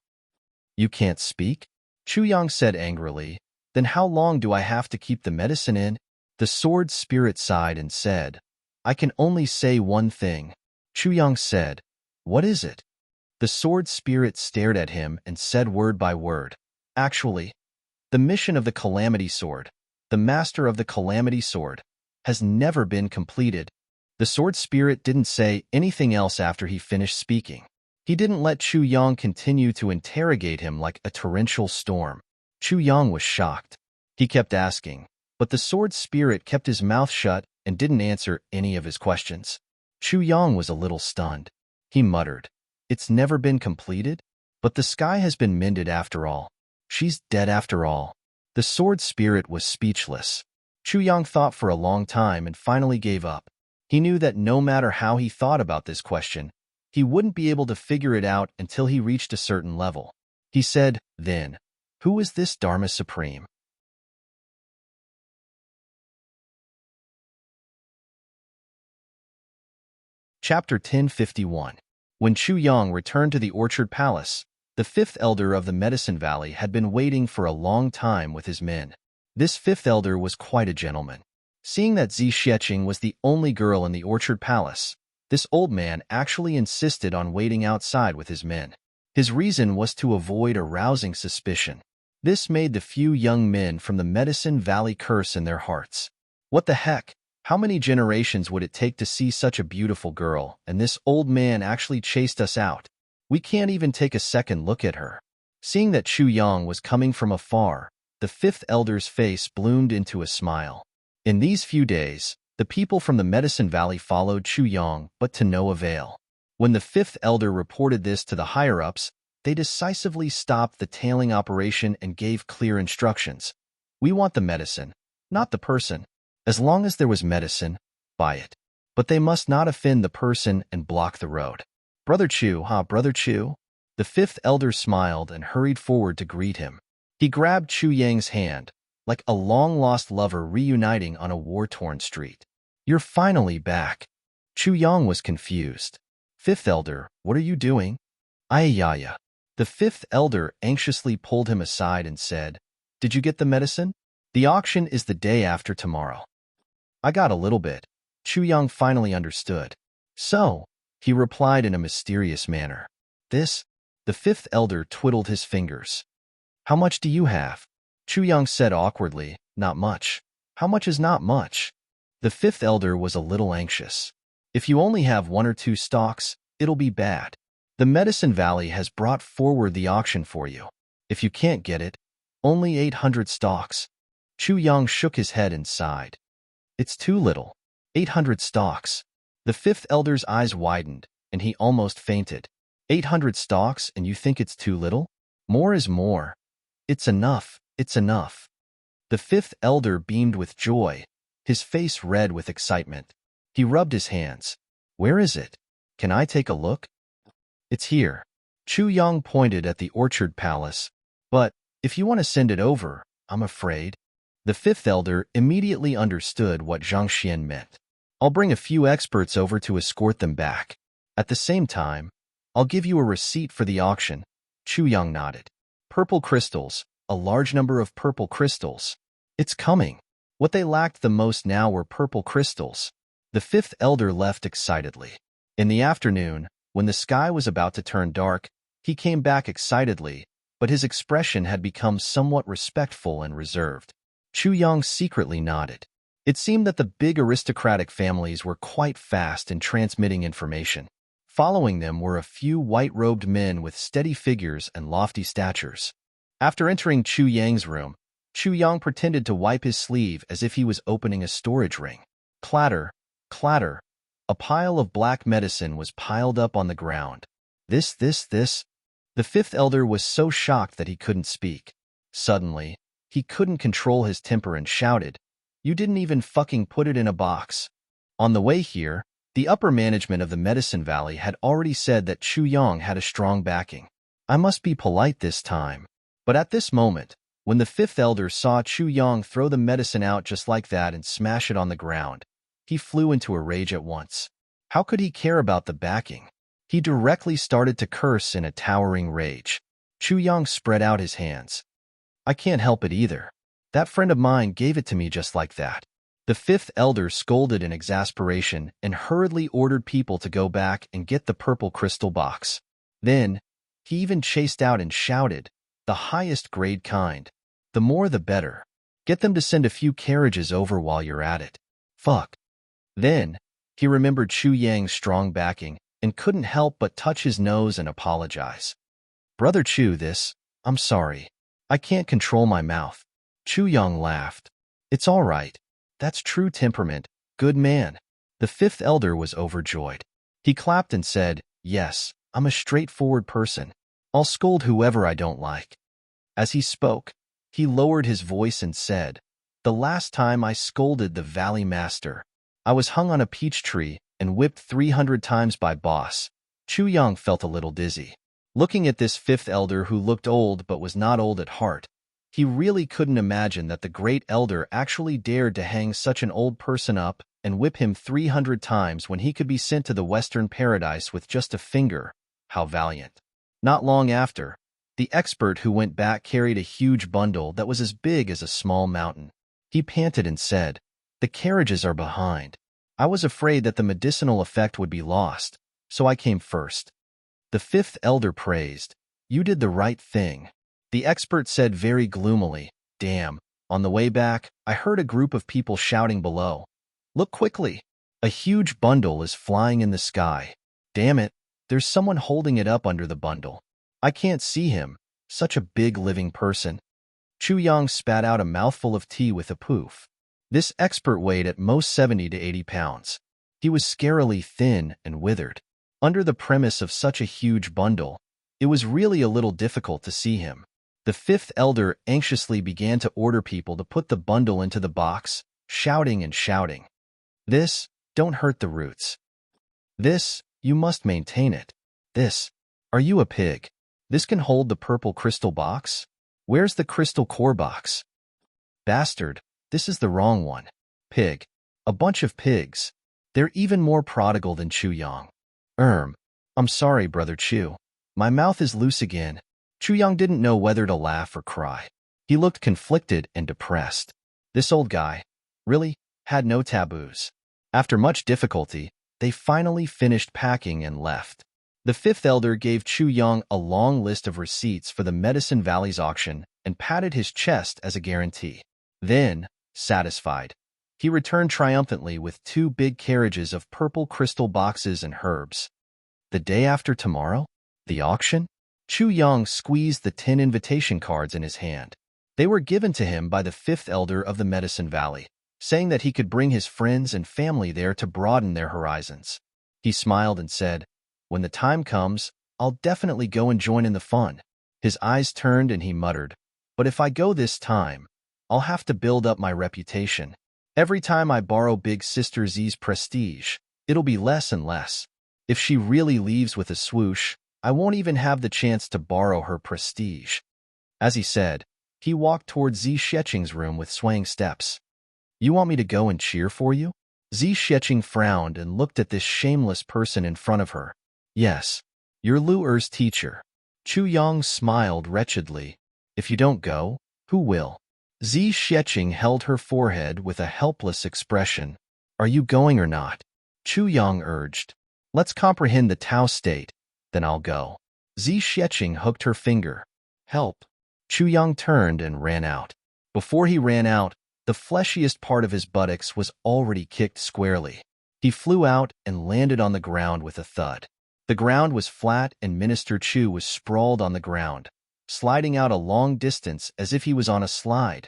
You can't speak? Chu Yang said angrily. Then how long do I have to keep the medicine in? The sword spirit sighed and said, I can only say one thing. Chu Yang said, What is it? The sword spirit stared at him and said word by word, Actually, the mission of the Calamity Sword, the master of the Calamity Sword, has never been completed. The sword spirit didn't say anything else after he finished speaking. He didn't let Chu Yang continue to interrogate him like a torrential storm. Chu Yang was shocked. He kept asking, but the sword spirit kept his mouth shut and didn't answer any of his questions. Chu Yang was a little stunned. He muttered, It's never been completed? But the sky has been mended after all. She's dead after all. The sword spirit was speechless. Chu Yang thought for a long time and finally gave up. He knew that no matter how he thought about this question, he wouldn't be able to figure it out until he reached a certain level. He said, Then, who is this Dharma Supreme? Chapter 1051. When Chu Yang returned to the Orchard Palace, the fifth elder of the Medicine Valley had been waiting for a long time with his men. This fifth elder was quite a gentleman. Seeing that Zixieqing was the only girl in the Orchard Palace, this old man actually insisted on waiting outside with his men. His reason was to avoid arousing suspicion. This made the few young men from the Medicine Valley curse in their hearts. What the heck? How many generations would it take to see such a beautiful girl, and this old man actually chased us out? We can't even take a second look at her. Seeing that Chu Yang was coming from afar, the fifth elder's face bloomed into a smile. In these few days, the people from the Medicine Valley followed Chu Yang, but to no avail. When the fifth elder reported this to the higher-ups, they decisively stopped the tailing operation and gave clear instructions. We want the medicine, not the person. As long as there was medicine, buy it. But they must not offend the person and block the road. Brother Chu, Brother Chu? The fifth elder smiled and hurried forward to greet him. He grabbed Chu Yang's hand, like a long-lost lover reuniting on a war-torn street. You're finally back. Chu Yang was confused. Fifth elder, what are you doing? Ayaya. The fifth elder anxiously pulled him aside and said, Did you get the medicine? The auction is the day after tomorrow. I got a little bit. Chu Yang finally understood. So, he replied in a mysterious manner. This? The fifth elder twiddled his fingers. How much do you have? Chu Yang said awkwardly, Not much. How much is not much? The fifth elder was a little anxious. If you only have 1 or 2 stalks, it'll be bad. The Medicine Valley has brought forward the auction for you. If you can't get it, only 800 stalks. Chu Yang shook his head and sighed. It's too little. 800 stalks. The fifth elder's eyes widened, and he almost fainted. 800 stalks, and you think it's too little? More is more. It's enough. It's enough. The fifth elder beamed with joy, his face red with excitement. He rubbed his hands. Where is it? Can I take a look? It's here. Chu Yang pointed at the Orchard Palace. But, if you want to send it over, I'm afraid. The fifth elder immediately understood what Zhang Xian meant. I'll bring a few experts over to escort them back. At the same time, I'll give you a receipt for the auction. Chu Yang nodded. Purple crystals, a large number of purple crystals. It's coming. What they lacked the most now were purple crystals. The fifth elder left excitedly. In the afternoon, when the sky was about to turn dark, he came back excitedly, but his expression had become somewhat respectful and reserved. Chu Yang secretly nodded. It seemed that the big aristocratic families were quite fast in transmitting information. Following them were a few white-robed men with steady figures and lofty statures. After entering Chu Yang's room, Chu Yang pretended to wipe his sleeve as if he was opening a storage ring. Clatter, clatter. A pile of black medicine was piled up on the ground. This. The fifth elder was so shocked that he couldn't speak. Suddenly, he couldn't control his temper and shouted, "You didn't even fucking put it in a box." On the way here, the upper management of the Medicine Valley had already said that Chu Yang had a strong backing. I must be polite this time. But at this moment, when the fifth elder saw Chu Yang throw the medicine out just like that and smash it on the ground, he flew into a rage at once. How could he care about the backing? He directly started to curse in a towering rage. Chu Yang spread out his hands. I can't help it either. That friend of mine gave it to me just like that. The fifth elder scolded in exasperation and hurriedly ordered people to go back and get the purple crystal box. Then, he even chased out and shouted, "The highest grade kind. The more the better. Get them to send a few carriages over while you're at it." Fuck. Then, he remembered Chu Yang's strong backing and couldn't help but touch his nose and apologize. "Brother Chu, I'm sorry. I can't control my mouth." Chu Yang laughed. "It's all right. That's true temperament, good man." The fifth elder was overjoyed. He clapped and said, "Yes, I'm a straightforward person. I'll scold whoever I don't like." As he spoke, he lowered his voice and said, "The last time I scolded the Valley Master, I was hung on a peach tree and whipped 300 times by boss." Chu Yang felt a little dizzy. Looking at this fifth elder who looked old but was not old at heart, he really couldn't imagine that the great elder actually dared to hang such an old person up and whip him 300 times when he could be sent to the Western Paradise with just a finger. How valiant. Not long after, the expert who went back carried a huge bundle that was as big as a small mountain. He panted and said, "The carriages are behind. I was afraid that the medicinal effect would be lost, so I came first." The fifth elder praised, "You did the right thing." The expert said very gloomily, "Damn, on the way back, I heard a group of people shouting below. Look quickly. A huge bundle is flying in the sky. Damn it, there's someone holding it up under the bundle. I can't see him, such a big living person." Chu Yang spat out a mouthful of tea with a poof. This expert weighed at most 70 to 80 pounds. He was scarily thin and withered. Under the premise of such a huge bundle, it was really a little difficult to see him. The fifth elder anxiously began to order people to put the bundle into the box, shouting and shouting. Don't hurt the roots. You must maintain it. Are you a pig? This can hold the purple crystal box? Where's the crystal core box? Bastard, this is the wrong one. Pig. A bunch of pigs. They're even more prodigal than Chu Yang. I'm sorry, Brother Chu. My mouth is loose again. Chu Yang didn't know whether to laugh or cry. He looked conflicted and depressed. This old guy, really, had no taboos. After much difficulty, they finally finished packing and left. The fifth elder gave Chu Yang a long list of receipts for the Medicine Valley's auction and patted his chest as a guarantee. Then, satisfied, he returned triumphantly with 2 big carriages of purple crystal boxes and herbs. The day after tomorrow? The auction? Chu Yang squeezed the 10 invitation cards in his hand. They were given to him by the fifth elder of the Medicine Valley, saying that he could bring his friends and family there to broaden their horizons. He smiled and said, "When the time comes, I'll definitely go and join in the fun." His eyes turned and he muttered, "But if I go this time, I'll have to build up my reputation. Every time I borrow Big Sister Z's prestige, it'll be less and less. If she really leaves with a swoosh, I won't even have the chance to borrow her prestige." As he said, he walked toward Zi Sheching's room with swaying steps. "You want me to go and cheer for you?" Zi Sheching frowned and looked at this shameless person in front of her. Yes, you're Lu Er's teacher. Chu Yang smiled wretchedly. If you don't go, who will? Zi Xieching held her forehead with a helpless expression. Are you going or not? Chu Yang urged. Let's comprehend the Tao state, then I'll go. Zi Xieching hooked her finger. Help. Chu Yang turned and ran out. Before he ran out, the fleshiest part of his buttocks was already kicked squarely. He flew out and landed on the ground with a thud. The ground was flat and Minister Chu was sprawled on the ground, sliding out a long distance as if he was on a slide.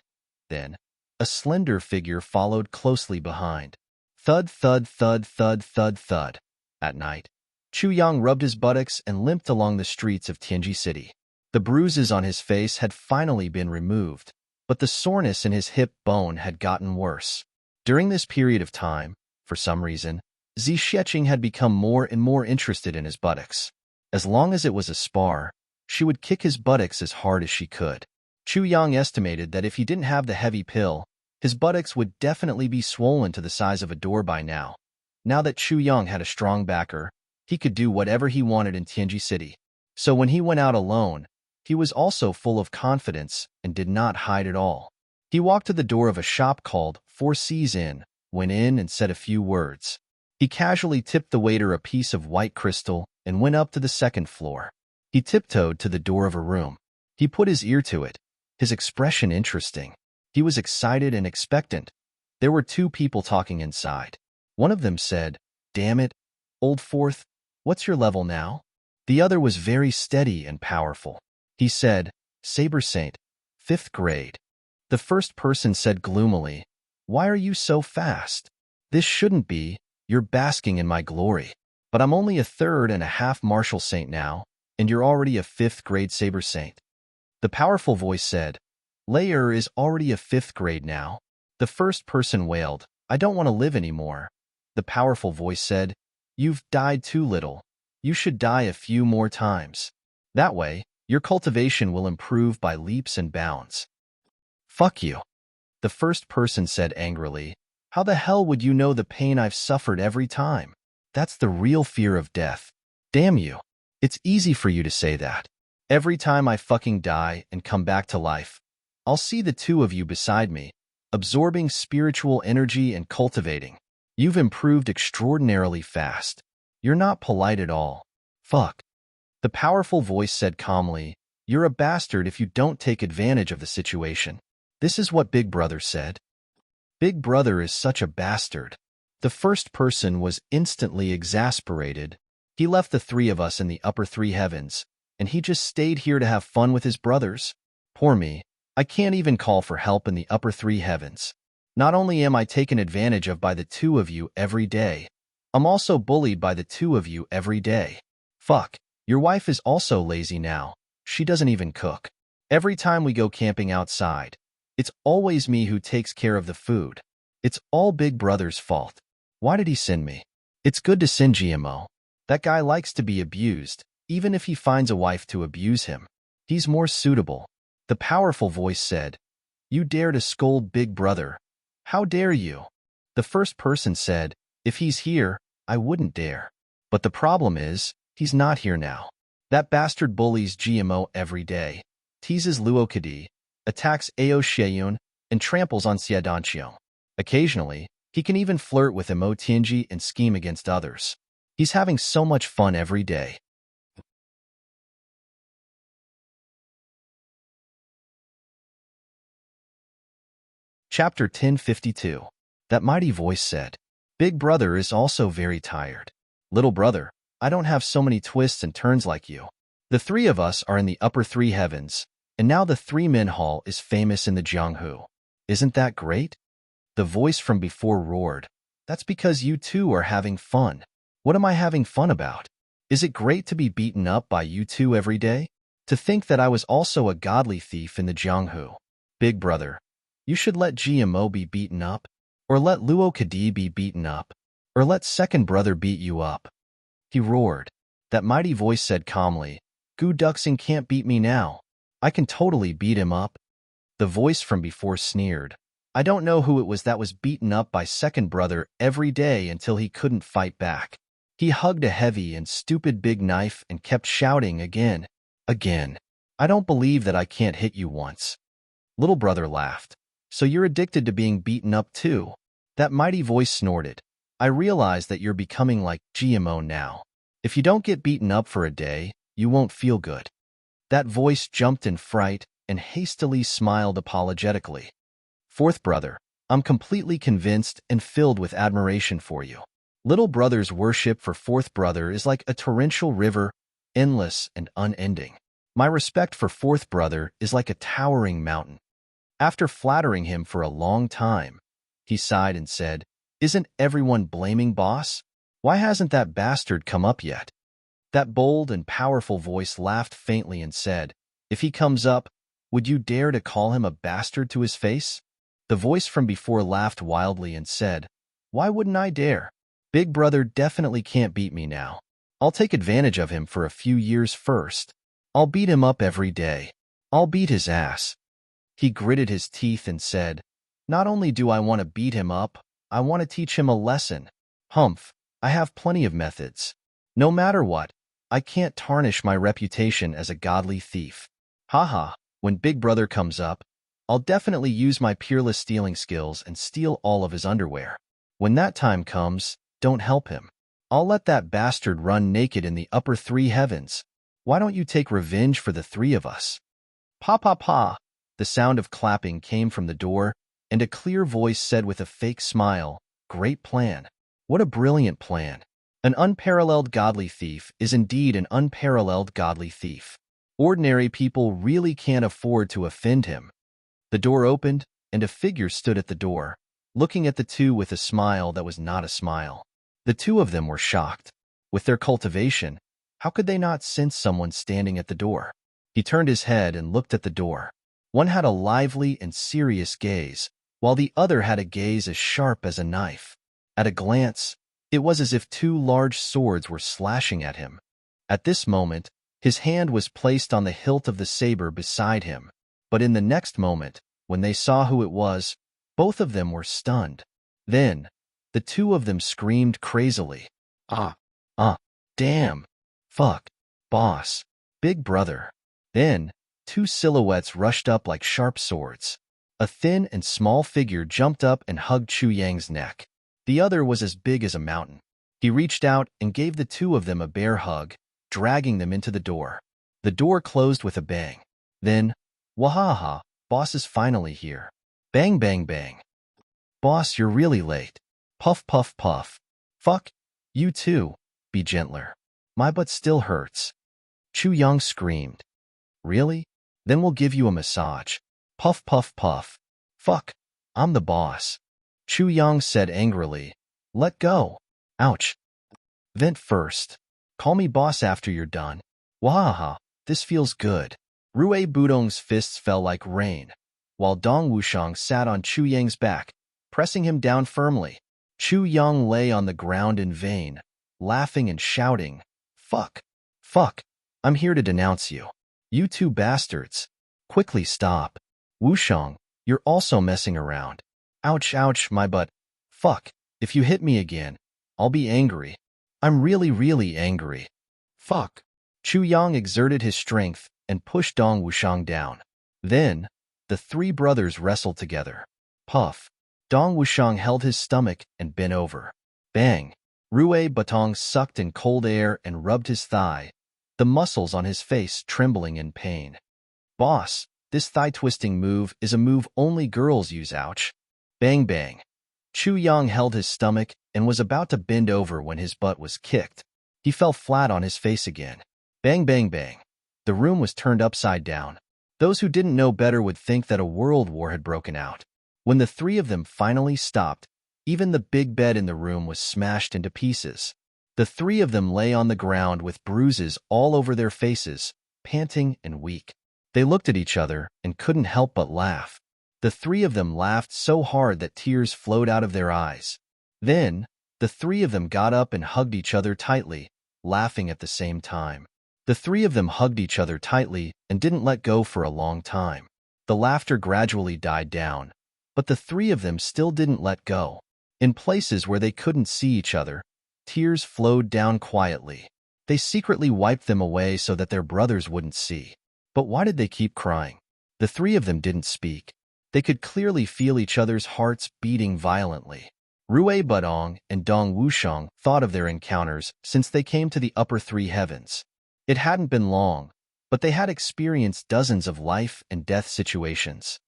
Then, a slender figure followed closely behind. Thud, thud, thud, thud, thud, thud. At night, Chu Yang rubbed his buttocks and limped along the streets of Tianji City. The bruises on his face had finally been removed, but the soreness in his hip bone had gotten worse. During this period of time, for some reason, Zi Xieching had become more and more interested in his buttocks. As long as it was a spar, she would kick his buttocks as hard as she could. Chu Yang estimated that if he didn't have the heavy pill, his buttocks would definitely be swollen to the size of a door by now. Now that Chu Yang had a strong backer, he could do whatever he wanted in Tianji City. So when he went out alone, he was also full of confidence and did not hide at all. He walked to the door of a shop called Four Seas Inn, went in and said a few words. He casually tipped the waiter a piece of white crystal and went up to the second floor. He tiptoed to the door of a room. He put his ear to it, his expression interesting. He was excited and expectant. There were two people talking inside. One of them said, "Damn it, Old Fourth, what's your level now?" The other was very steady and powerful. He said, "Saber Saint, 5th grade." The first person said gloomily, "Why are you so fast? This shouldn't be. You're basking in my glory. But I'm only a 3rd and a half martial saint now, and you're already a 5th grade saber saint." The powerful voice said, "Layer is already a 5th grade now." The first person wailed, "I don't want to live anymore." The powerful voice said, "You've died too little. You should die a few more times. That way, your cultivation will improve by leaps and bounds." "Fuck you," the first person said angrily. "How the hell would you know the pain I've suffered every time? That's the real fear of death. Damn you. It's easy for you to say that. Every time I fucking die and come back to life, I'll see the two of you beside me, absorbing spiritual energy and cultivating. You've improved extraordinarily fast. You're not polite at all. Fuck." The powerful voice said calmly, "You're a bastard if you don't take advantage of the situation." This is what Big Brother said. Big Brother is such a bastard. The first person was instantly exasperated. He left the three of us in the upper three heavens, and he just stayed here to have fun with his brothers. Poor me. I can't even call for help in the upper three heavens. Not only am I taken advantage of by the two of you every day, I'm also bullied by the two of you every day. Fuck. Your wife is also lazy now. She doesn't even cook. Every time we go camping outside, it's always me who takes care of the food. It's all Big Brother's fault. Why did he send me? It's good to send GMO. That guy likes to be abused, even if he finds a wife to abuse him. He's more suitable. The powerful voice said, "You dare to scold Big Brother. How dare you?" The first person said, "If he's here, I wouldn't dare. But the problem is, he's not here now. That bastard bullies GMO every day, teases Luo Kadi, attacks Ao Sheyun, and tramples on Xiadanqiong. Occasionally, he can even flirt with Mo Tianji and scheme against others. He's having so much fun every day." Chapter 1052. That mighty voice said, "Big Brother is also very tired. Little brother, I don't have so many twists and turns like you. The three of us are in the upper three heavens, and now the three-men hall is famous in the Jianghu. Isn't that great?" The voice from before roared, "That's because you two are having fun. What am I having fun about? Is it great to be beaten up by you two every day? To think that I was also a godly thief in the Jianghu. Big Brother, you should let GMO be beaten up, or let Luo Kadi be beaten up, or let second brother beat you up." He roared. That mighty voice said calmly, "Gu Duxing can't beat me now. I can totally beat him up." The voice from before sneered, "I don't know who it was that was beaten up by second brother every day until he couldn't fight back. He hugged a heavy and stupid big knife and kept shouting again. I don't believe that I can't hit you once. Little brother laughed. So you're addicted to being beaten up too? That mighty voice snorted. I realize that you're becoming like GMO now. If you don't get beaten up for a day, you won't feel good. That voice jumped in fright and hastily smiled apologetically. Fourth brother, I'm completely convinced and filled with admiration for you. Little brother's worship for fourth brother is like a torrential river, endless and unending. My respect for fourth brother is like a towering mountain. After flattering him for a long time, he sighed and said, Isn't everyone blaming boss? Why hasn't that bastard come up yet? That bold and powerful voice laughed faintly and said, If he comes up, would you dare to call him a bastard to his face? The voice from before laughed wildly and said, Why wouldn't I dare? Big brother definitely can't beat me now. I'll take advantage of him for a few years first. I'll beat him up every day. I'll beat his ass. He gritted his teeth and said, Not only do I want to beat him up, I want to teach him a lesson. Humph, I have plenty of methods. No matter what, I can't tarnish my reputation as a godly thief. Haha, when Big Brother comes up, I'll definitely use my peerless stealing skills and steal all of his underwear. When that time comes, don't help him. I'll let that bastard run naked in the upper three heavens. Why don't you take revenge for the three of us? Pa pa pa. The sound of clapping came from the door, and a clear voice said with a fake smile, Great plan. What a brilliant plan. An unparalleled godly thief is indeed an unparalleled godly thief. Ordinary people really can't afford to offend him. The door opened, and a figure stood at the door, looking at the two with a smile that was not a smile. The two of them were shocked. With their cultivation, how could they not sense someone standing at the door? He turned his head and looked at the door. One had a lively and serious gaze, while the other had a gaze as sharp as a knife. At a glance, it was as if two large swords were slashing at him. At this moment, his hand was placed on the hilt of the saber beside him, but in the next moment, when they saw who it was, both of them were stunned. Then, the two of them screamed crazily. Damn, fuck, boss, Big Brother. Then, two silhouettes rushed up like sharp swords. A thin and small figure jumped up and hugged Chu Yang's neck. The other was as big as a mountain. He reached out and gave the two of them a bear hug, dragging them into the door. The door closed with a bang. Then, wahaha, boss is finally here. Bang bang bang. Boss, you're really late. Puff puff puff. Fuck, you too, be gentler. My butt still hurts. Chu Yang screamed. Really? Then we'll give you a massage. Puff puff puff. Fuck, I'm the boss. Chu Yang said angrily. Let go. Ouch. Vent first. Call me boss after you're done. Wahaha, this feels good. Rue Budong's fists fell like rain, while Dong Wushang sat on Chu Yang's back, pressing him down firmly. Chu Yang lay on the ground in vain, laughing and shouting, Fuck, fuck, I'm here to denounce you. You two bastards. Quickly stop. Wushang, you're also messing around. Ouch, ouch, my butt. Fuck, if you hit me again, I'll be angry. I'm really, really angry. Fuck. Chu Yang exerted his strength and pushed Dong Wushang down. Then, the three brothers wrestled together. Puff. Dong Wushang held his stomach and bent over. Bang. Rue Batong sucked in cold air and rubbed his thigh, the muscles on his face trembling in pain. Boss, this thigh-twisting move is a move only girls use, ouch. Bang bang. Chu Yang held his stomach and was about to bend over when his butt was kicked. He fell flat on his face again. Bang bang bang. The room was turned upside down. Those who didn't know better would think that a world war had broken out. When the three of them finally stopped, even the big bed in the room was smashed into pieces. The three of them lay on the ground with bruises all over their faces, panting and weak. They looked at each other and couldn't help but laugh. The three of them laughed so hard that tears flowed out of their eyes. Then, the three of them got up and hugged each other tightly, laughing at the same time. The three of them hugged each other tightly and didn't let go for a long time. The laughter gradually died down, but the three of them still didn't let go. In places where they couldn't see each other, Tears flowed down quietly. They secretly wiped them away so that their brothers wouldn't see. But why did they keep crying? The three of them didn't speak. They could clearly feel each other's hearts beating violently. Rui Budong and Dong Wushang thought of their encounters since they came to the upper three heavens. It hadn't been long, but they had experienced dozens of life and death situations.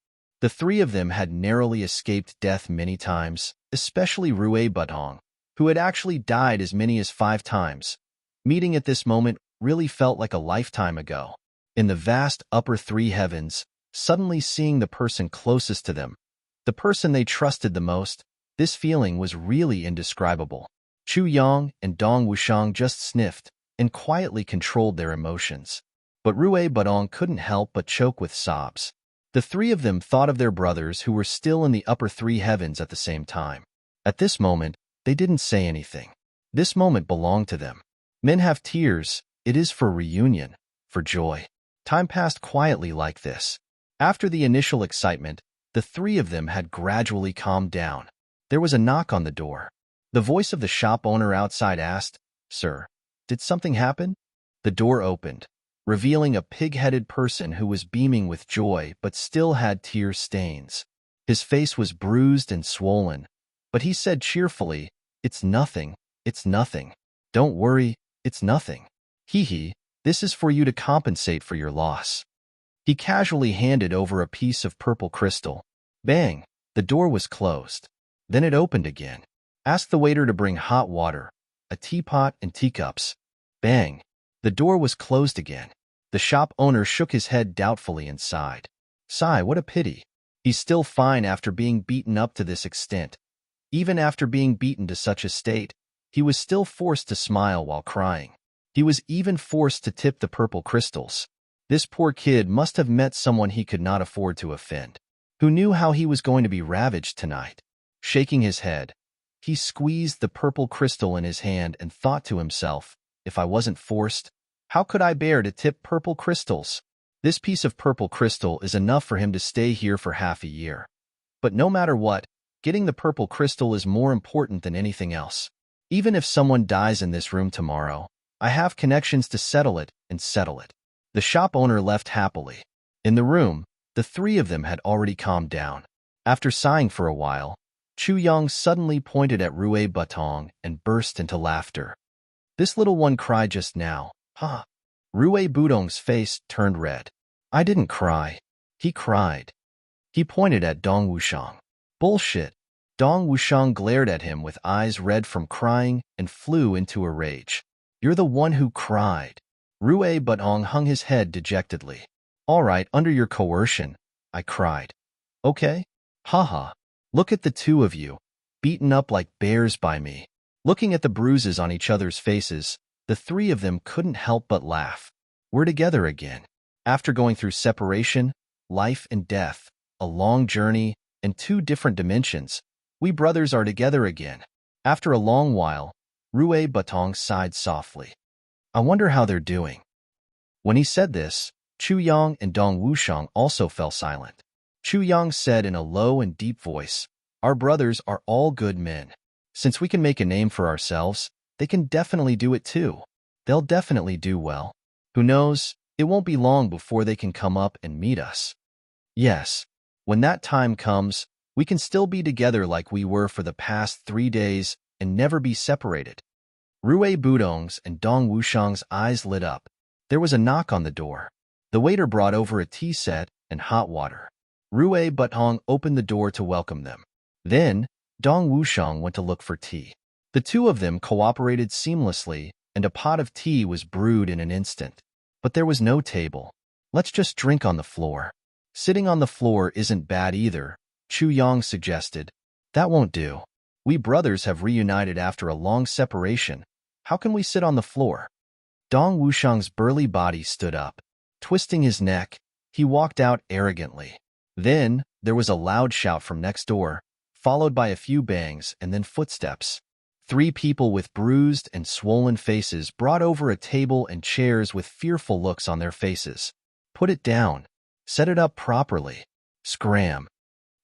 The three of them had narrowly escaped death many times, especially Rui Budong, who had actually died as many as 5 times. Meeting at this moment really felt like a lifetime ago. In the vast upper three heavens, suddenly seeing the person closest to them, the person they trusted the most, this feeling was really indescribable. Chu Yang and Dong Wushang just sniffed and quietly controlled their emotions. But Rui Budong couldn't help but choke with sobs. The three of them thought of their brothers who were still in the upper three heavens at the same time. At this moment, they didn't say anything. This moment belonged to them. Men have tears. It is for reunion, for joy. Time passed quietly like this. After the initial excitement, the three of them had gradually calmed down. There was a knock on the door. The voice of the shop owner outside asked, "Sir, did something happen?" The door opened, revealing a pig-headed person who was beaming with joy but still had tear stains. His face was bruised and swollen, but he said cheerfully, "It's nothing, it's nothing. Don't worry, it's nothing. Hee, this is for you to compensate for your loss." He casually handed over a piece of purple crystal. Bang! The door was closed. Then it opened again. Ask the waiter to bring hot water, a teapot and teacups. Bang! The door was closed again. The shop owner shook his head doubtfully and sighed. Sigh, what a pity. He's still fine after being beaten up to this extent. Even after being beaten to such a state, he was still forced to smile while crying. He was even forced to tip the purple crystals. This poor kid must have met someone he could not afford to offend, who knew how he was going to be ravaged tonight. Shaking his head, he squeezed the purple crystal in his hand and thought to himself, if I wasn't forced, how could I bear to tip purple crystals? This piece of purple crystal is enough for him to stay here for half a year. But no matter what, getting the purple crystal is more important than anything else. Even if someone dies in this room tomorrow, I have connections to settle it and settle it. The shop owner left happily. In the room, the three of them had already calmed down. After sighing for a while, Chu Yang suddenly pointed at Rui Budong and burst into laughter. This little one cried just now, huh? Rui Budong's face turned red. I didn't cry. He cried. He pointed at Dong Wushang. Bullshit. Dong Wushang glared at him with eyes red from crying and flew into a rage. You're the one who cried. Rui Budong hung his head dejectedly. All right, under your coercion, I cried. Okay? Haha. Look at the two of you, beaten up like bears by me. Looking at the bruises on each other's faces, the three of them couldn't help but laugh. We're together again. After going through separation, life and death, a long journey, and 2 different dimensions, we brothers are together again. After a long while, Rui Budong sighed softly. I wonder how they're doing. When he said this, Chu Yang and Dong Wushang also fell silent. Chu Yang said in a low and deep voice, Our brothers are all good men. Since we can make a name for ourselves, they can definitely do it too. They'll definitely do well. Who knows, it won't be long before they can come up and meet us. Yes, when that time comes, we can still be together like we were for the past 3 days and never be separated. Rui Budong's and Dong Wushang's eyes lit up. There was a knock on the door. The waiter brought over a tea set and hot water. Rui Budong opened the door to welcome them. Then, Dong Wushang went to look for tea. The two of them cooperated seamlessly, and a pot of tea was brewed in an instant. But there was no table. Let's just drink on the floor. Sitting on the floor isn't bad either, Chu Yang suggested. That won't do. We brothers have reunited after a long separation. How can we sit on the floor? Dong Wushang's burly body stood up. Twisting his neck, he walked out arrogantly. Then, there was a loud shout from next door, followed by a few bangs and then footsteps. 3 people with bruised and swollen faces brought over a table and chairs with fearful looks on their faces. Put it down. Set it up properly. Scram.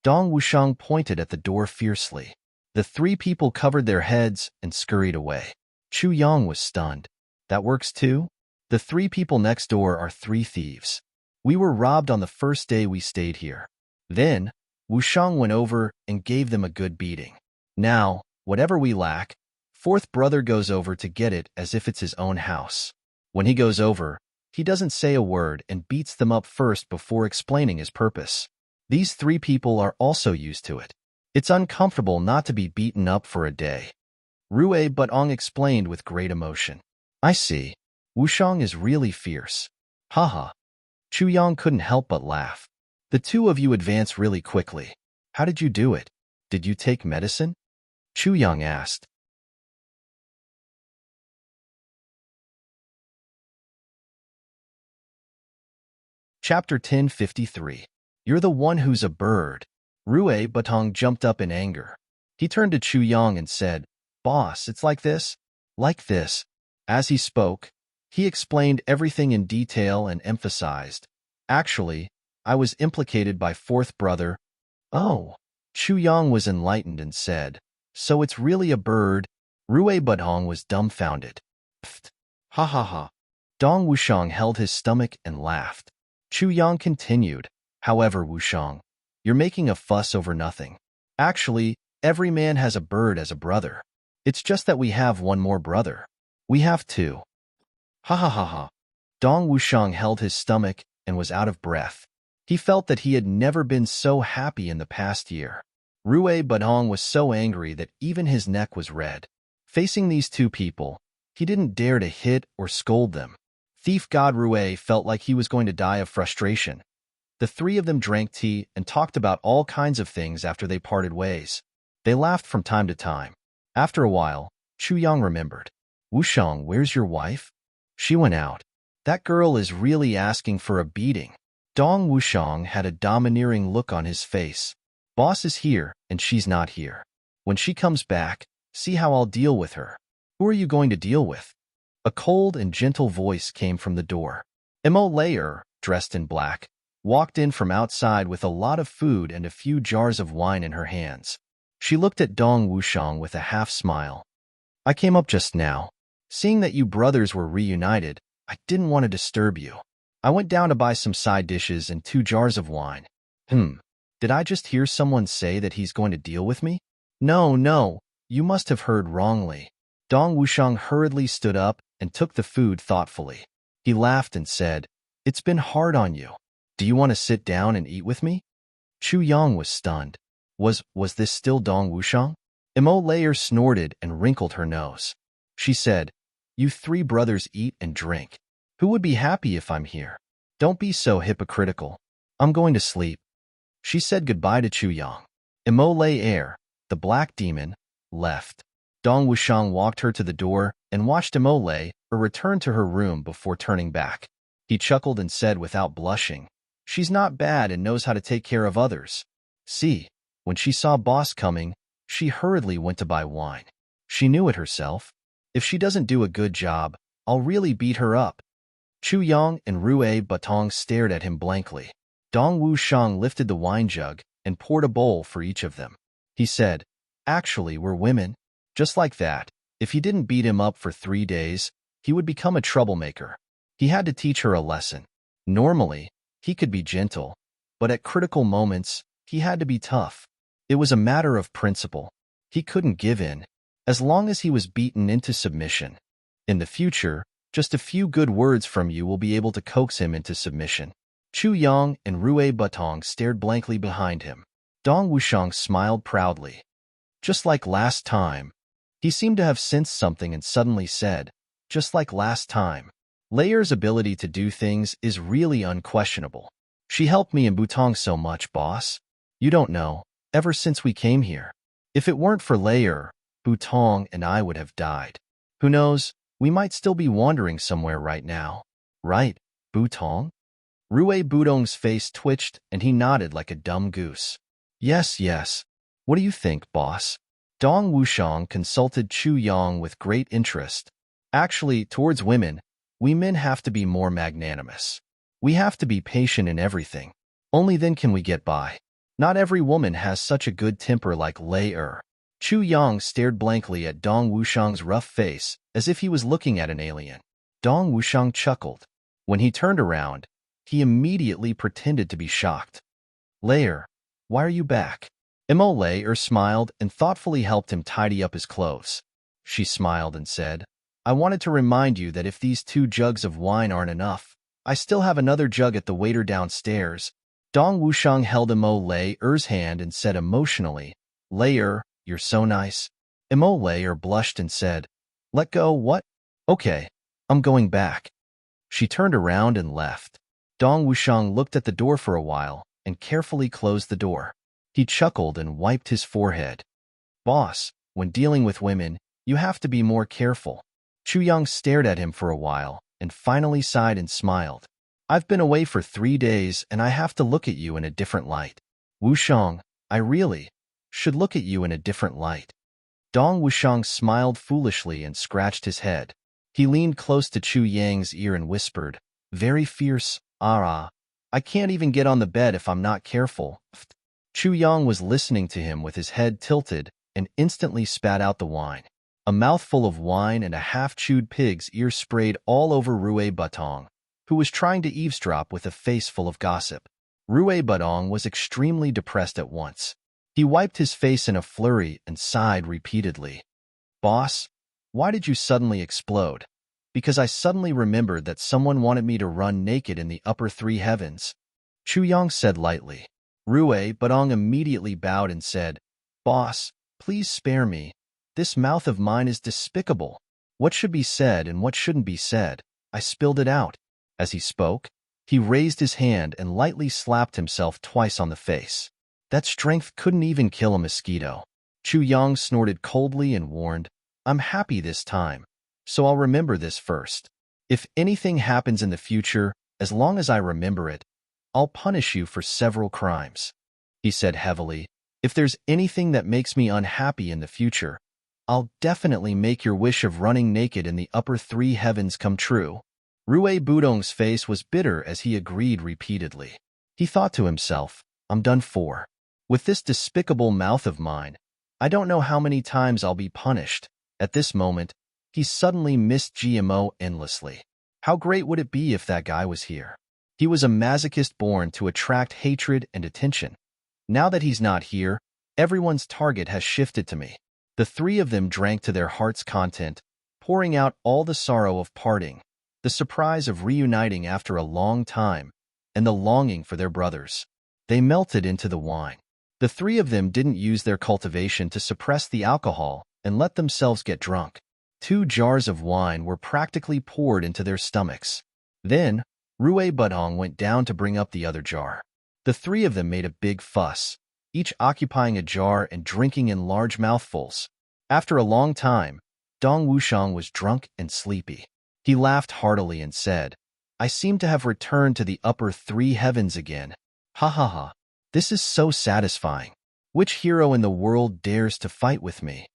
Dong Wushang pointed at the door fiercely. The 3 people covered their heads and scurried away. Chu Yang was stunned. That works too? The three people next door are three thieves. We were robbed on the first day we stayed here. Then, Wushang went over and gave them a good beating. Now, whatever we lack, fourth brother goes over to get it as if it's his own house. When he goes over, he doesn't say a word and beats them up first before explaining his purpose. These three people are also used to it. It's uncomfortable not to be beaten up for a day. Rue Butong explained with great emotion. I see. Wushang is really fierce. Haha. Chu Yang couldn't help but laugh. The two of you advance really quickly. How did you do it? Did you take medicine? Chu Yang asked. Chapter 1053. You're the one who's a bird. Rue Butong jumped up in anger. He turned to Chu Yang and said, Boss, it's like this? Like this. As he spoke, he explained everything in detail and emphasized, actually, I was implicated by fourth brother. Oh. Chu Yang was enlightened and said, so it's really a bird? Rue Butong was dumbfounded. Pfft. Ha ha ha. Dong Wushang held his stomach and laughed. Chu Yang continued, however, Wushang, you're making a fuss over nothing. Actually, every man has a bird as a brother. It's just that we have one more brother. We have two. Ha ha ha ha. Dong Wushang held his stomach and was out of breath. He felt that he had never been so happy in the past year. Rue Butong was so angry that even his neck was red. Facing these two people, he didn't dare to hit or scold them. Thief God Rue felt like he was going to die of frustration. The three of them drank tea and talked about all kinds of things after they parted ways. They laughed from time to time. After a while, Chu Yang remembered. Wushang, where's your wife? She went out. That girl is really asking for a beating. Dong Wushang had a domineering look on his face. Boss is here, and she's not here. When she comes back, see how I'll deal with her. Who are you going to deal with? A cold and gentle voice came from the door. Mo Layer, dressed in black, walked in from outside with a lot of food and a few jars of wine in her hands. She looked at Dong Wushang with a half-smile. I came up just now. Seeing that you brothers were reunited, I didn't want to disturb you. I went down to buy some side dishes and 2 jars of wine. Did I just hear someone say that he's going to deal with me? No, you must have heard wrongly. Dong Wushang hurriedly stood up and took the food thoughtfully. He laughed and said, It's been hard on you. Do you want to sit down and eat with me? Chu Yang was stunned. Was this still Dong Wushang? Mo Layer snorted and wrinkled her nose. She said, You 3 brothers eat and drink. Who would be happy if I'm here? Don't be so hypocritical. I'm going to sleep. She said goodbye to Chu Yang. Mo Layer, the black demon, left. Dong Wushang walked her to the door and watched Mo Layer return to her room before turning back. He chuckled and said without blushing, She's not bad and knows how to take care of others. See, when she saw boss coming, she hurriedly went to buy wine. She knew it herself. If she doesn't do a good job, I'll really beat her up. Chu Yang and Rue Butong stared at him blankly. Dong Wushang lifted the wine jug and poured a bowl for each of them. He said, Actually, we're women. Just like that, if he didn't beat him up for 3 days, he would become a troublemaker. He had to teach her a lesson. Normally, he could be gentle, but at critical moments, he had to be tough. It was a matter of principle. He couldn't give in, as long as he was beaten into submission. In the future, just a few good words from you will be able to coax him into submission. Chu Yang and Rue Butong stared blankly behind him. Dong Wushang smiled proudly. Just like last time. He seemed to have sensed something and suddenly said, Just like last time. Layer's ability to do things is really unquestionable. She helped me in Butong so much, boss. You don't know, ever since we came here. If it weren't for Layer, Butong and I would have died. Who knows, we might still be wandering somewhere right now. Right, Butong? Rue Butong's face twitched and he nodded like a dumb goose. Yes. What do you think, boss? Dong Wushang consulted Chu Yang with great interest. Actually, towards women, we men have to be more magnanimous. We have to be patient in everything. Only then can we get by. Not every woman has such a good temper like Layer. Chu Yang stared blankly at Dong Wushang's rough face as if he was looking at an alien. Dong Wushang chuckled. When he turned around, he immediately pretended to be shocked. Layer, why are you back? Mo Layer smiled and thoughtfully helped him tidy up his clothes. She smiled and said, I wanted to remind you that if these 2 jugs of wine aren't enough, I still have another jug at the waiter downstairs. Dong Wushang held Mo Layer's hand and said emotionally, Layer, you're so nice. Mo Layer blushed and said, Let go, what? Okay, I'm going back. She turned around and left. Dong Wushang looked at the door for a while and carefully closed the door. He chuckled and wiped his forehead. Boss, when dealing with women, you have to be more careful. Chu Yang stared at him for a while and finally sighed and smiled. I've been away for 3 days and I have to look at you in a different light. Wushang, I really should look at you in a different light. Dong Wushang smiled foolishly and scratched his head. He leaned close to Chu Yang's ear and whispered, very fierce, I can't even get on the bed if I'm not careful. Chu Yang was listening to him with his head tilted and instantly spat out the wine. A mouthful of wine and a half-chewed pig's ear sprayed all over Rue Butong, who was trying to eavesdrop with a face full of gossip. Rue Butong was extremely depressed at once. He wiped his face in a flurry and sighed repeatedly. Boss, why did you suddenly explode? Because I suddenly remembered that someone wanted me to run naked in the upper 3 heavens. Chu Yang said lightly. Rue Butong immediately bowed and said, Boss, please spare me. This mouth of mine is despicable. What should be said and what shouldn't be said, I spilled it out. As he spoke, he raised his hand and lightly slapped himself twice on the face. That strength couldn't even kill a mosquito. Chu Yang snorted coldly and warned, I'm happy this time, so I'll remember this first. If anything happens in the future, as long as I remember it, I'll punish you for several crimes. He said heavily, if there's anything that makes me unhappy in the future, I'll definitely make your wish of running naked in the upper 3 heavens come true. Rue Budong's face was bitter as he agreed repeatedly. He thought to himself, I'm done for. With this despicable mouth of mine, I don't know how many times I'll be punished. At this moment, he suddenly missed GMO endlessly. How great would it be if that guy was here? He was a masochist born to attract hatred and attention. Now that he's not here, everyone's target has shifted to me. The 3 of them drank to their heart's content, pouring out all the sorrow of parting, the surprise of reuniting after a long time, and the longing for their brothers. They melted into the wine. The 3 of them didn't use their cultivation to suppress the alcohol and let themselves get drunk. 2 jars of wine were practically poured into their stomachs. Then, Rue Butong went down to bring up the other jar. The 3 of them made a big fuss, each occupying a jar and drinking in large mouthfuls. After a long time, Dong Wushang was drunk and sleepy. He laughed heartily and said, I seem to have returned to the upper 3 heavens again. Ha ha ha. This is so satisfying. Which hero in the world dares to fight with me?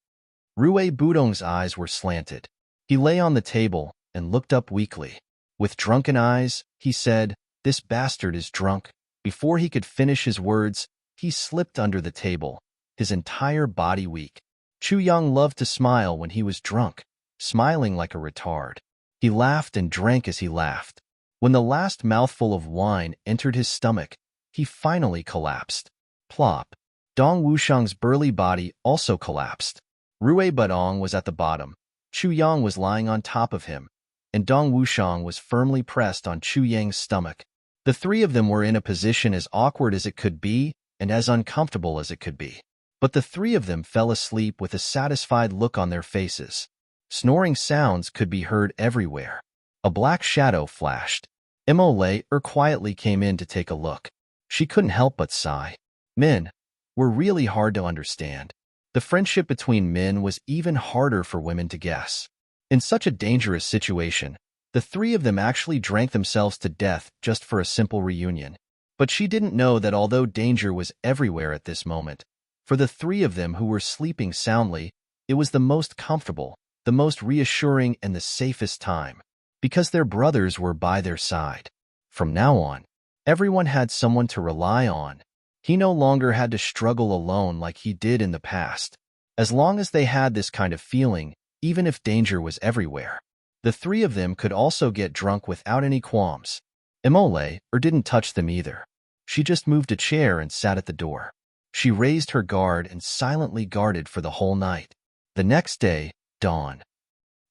Rue Budong's eyes were slanted. He lay on the table and looked up weakly. With drunken eyes, he said, This bastard is drunk. Before he could finish his words, he slipped under the table, his entire body weak. Chu Yang loved to smile when he was drunk, smiling like a retard. He laughed and drank as he laughed. When the last mouthful of wine entered his stomach, he finally collapsed. Plop. Dong Wushang's burly body also collapsed. Rue Butong was at the bottom. Chu Yang was lying on top of him, and Dong Wushang was firmly pressed on Chu Yang's stomach. The 3 of them were in a position as awkward as it could be and as uncomfortable as it could be. But the 3 of them fell asleep with a satisfied look on their faces. Snoring sounds could be heard everywhere. A black shadow flashed. Mo Layer quietly came in to take a look. She couldn't help but sigh. Men were really hard to understand. The friendship between men was even harder for women to guess. In such a dangerous situation, the 3 of them actually drank themselves to death just for a simple reunion. But she didn't know that although danger was everywhere at this moment, for the 3 of them who were sleeping soundly, it was the most comfortable, the most reassuring, and the safest time, because their brothers were by their side. From now on, everyone had someone to rely on. He no longer had to struggle alone like he did in the past. As long as they had this kind of feeling, even if danger was everywhere. The three of them could also get drunk without any qualms. Emole didn't touch them either. She just moved a chair and sat at the door. She raised her guard and silently guarded for the whole night. The next day, dawn.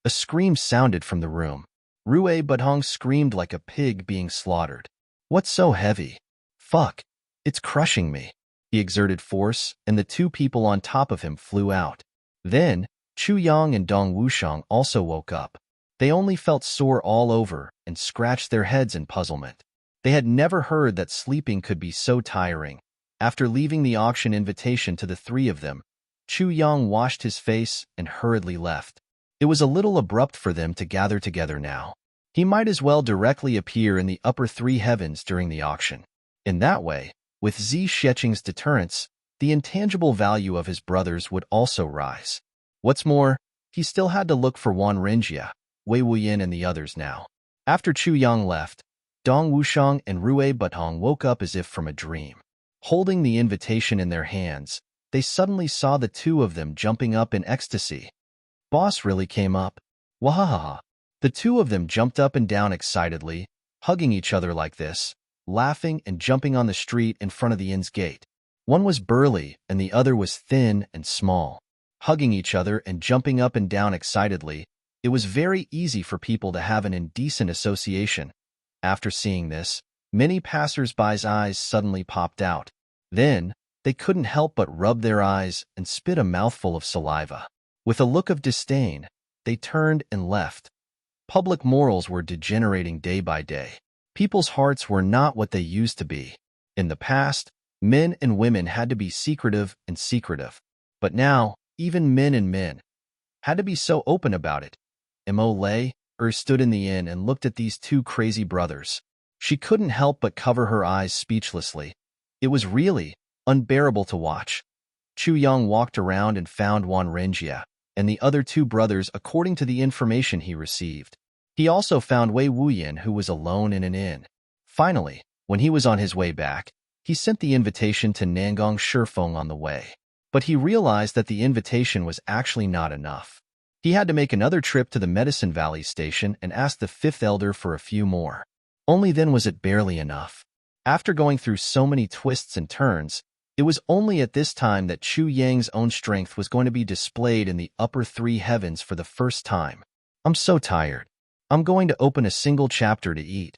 A scream sounded from the room. Rue Budhong screamed like a pig being slaughtered. What's so heavy? Fuck. It's crushing me. He exerted force, and the two people on top of him flew out. Then, Chu Yang and Dong Wushang also woke up. They only felt sore all over and scratched their heads in puzzlement. They had never heard that sleeping could be so tiring. After leaving the auction invitation to the three of them, Chu Yang washed his face and hurriedly left. It was a little abrupt for them to gather together now. He might as well directly appear in the upper three heavens during the auction. In that way, with Zi Sheqing's deterrence, the intangible value of his brothers would also rise. What's more, he still had to look for Wan Renjia, Wei Wuyin and the others now. After Chu Yang left, Dong Wushang and Rue Budhong woke up as if from a dream. Holding the invitation in their hands, they suddenly saw the two of them jumping up in ecstasy. Boss really came up. Wahahaha. The two of them jumped up and down excitedly, hugging each other like this, laughing and jumping on the street in front of the inn's gate. One was burly and the other was thin and small. Hugging each other and jumping up and down excitedly, it was very easy for people to have an indecent association. After seeing this, many passers-by's eyes suddenly popped out. Then, they couldn't help but rub their eyes and spit a mouthful of saliva. With a look of disdain, they turned and left. Public morals were degenerating day by day. People's hearts were not what they used to be. In the past, men and women had to be secretive and secretive. But now, even men had to be so open about it. Emole stood in the inn and looked at these two crazy brothers. She couldn't help but cover her eyes speechlessly. It was really unbearable to watch. Chu Yang walked around and found Wan Renjia and the other two brothers according to the information he received. He also found Wei Wuyin, who was alone in an inn. Finally, when he was on his way back, he sent the invitation to Nangong Shifeng on the way. But he realized that the invitation was actually not enough. He had to make another trip to the Medicine Valley station and ask the fifth elder for a few more. Only then was it barely enough. After going through so many twists and turns, it was only at this time that Chu Yang's own strength was going to be displayed in the upper three heavens for the first time. I'm so tired. I'm going to open a single chapter to eat.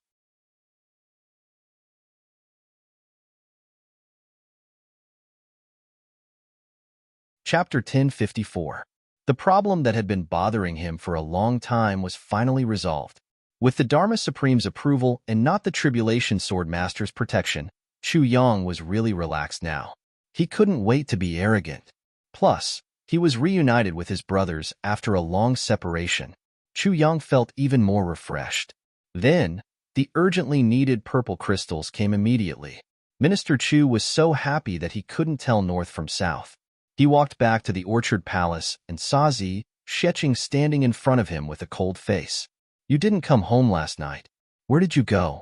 Chapter 1054. The problem that had been bothering him for a long time was finally resolved. With the Dharma Supreme's approval and not the Tribulation Sword Master's protection, Chu Yang was really relaxed now. He couldn't wait to be arrogant. Plus, he was reunited with his brothers after a long separation. Chu Yang felt even more refreshed. Then, the urgently needed purple crystals came immediately. Minister Chu was so happy that he couldn't tell north from south. He walked back to the Orchard Palace and saw Zi Sheqing standing in front of him with a cold face. You didn't come home last night. Where did you go?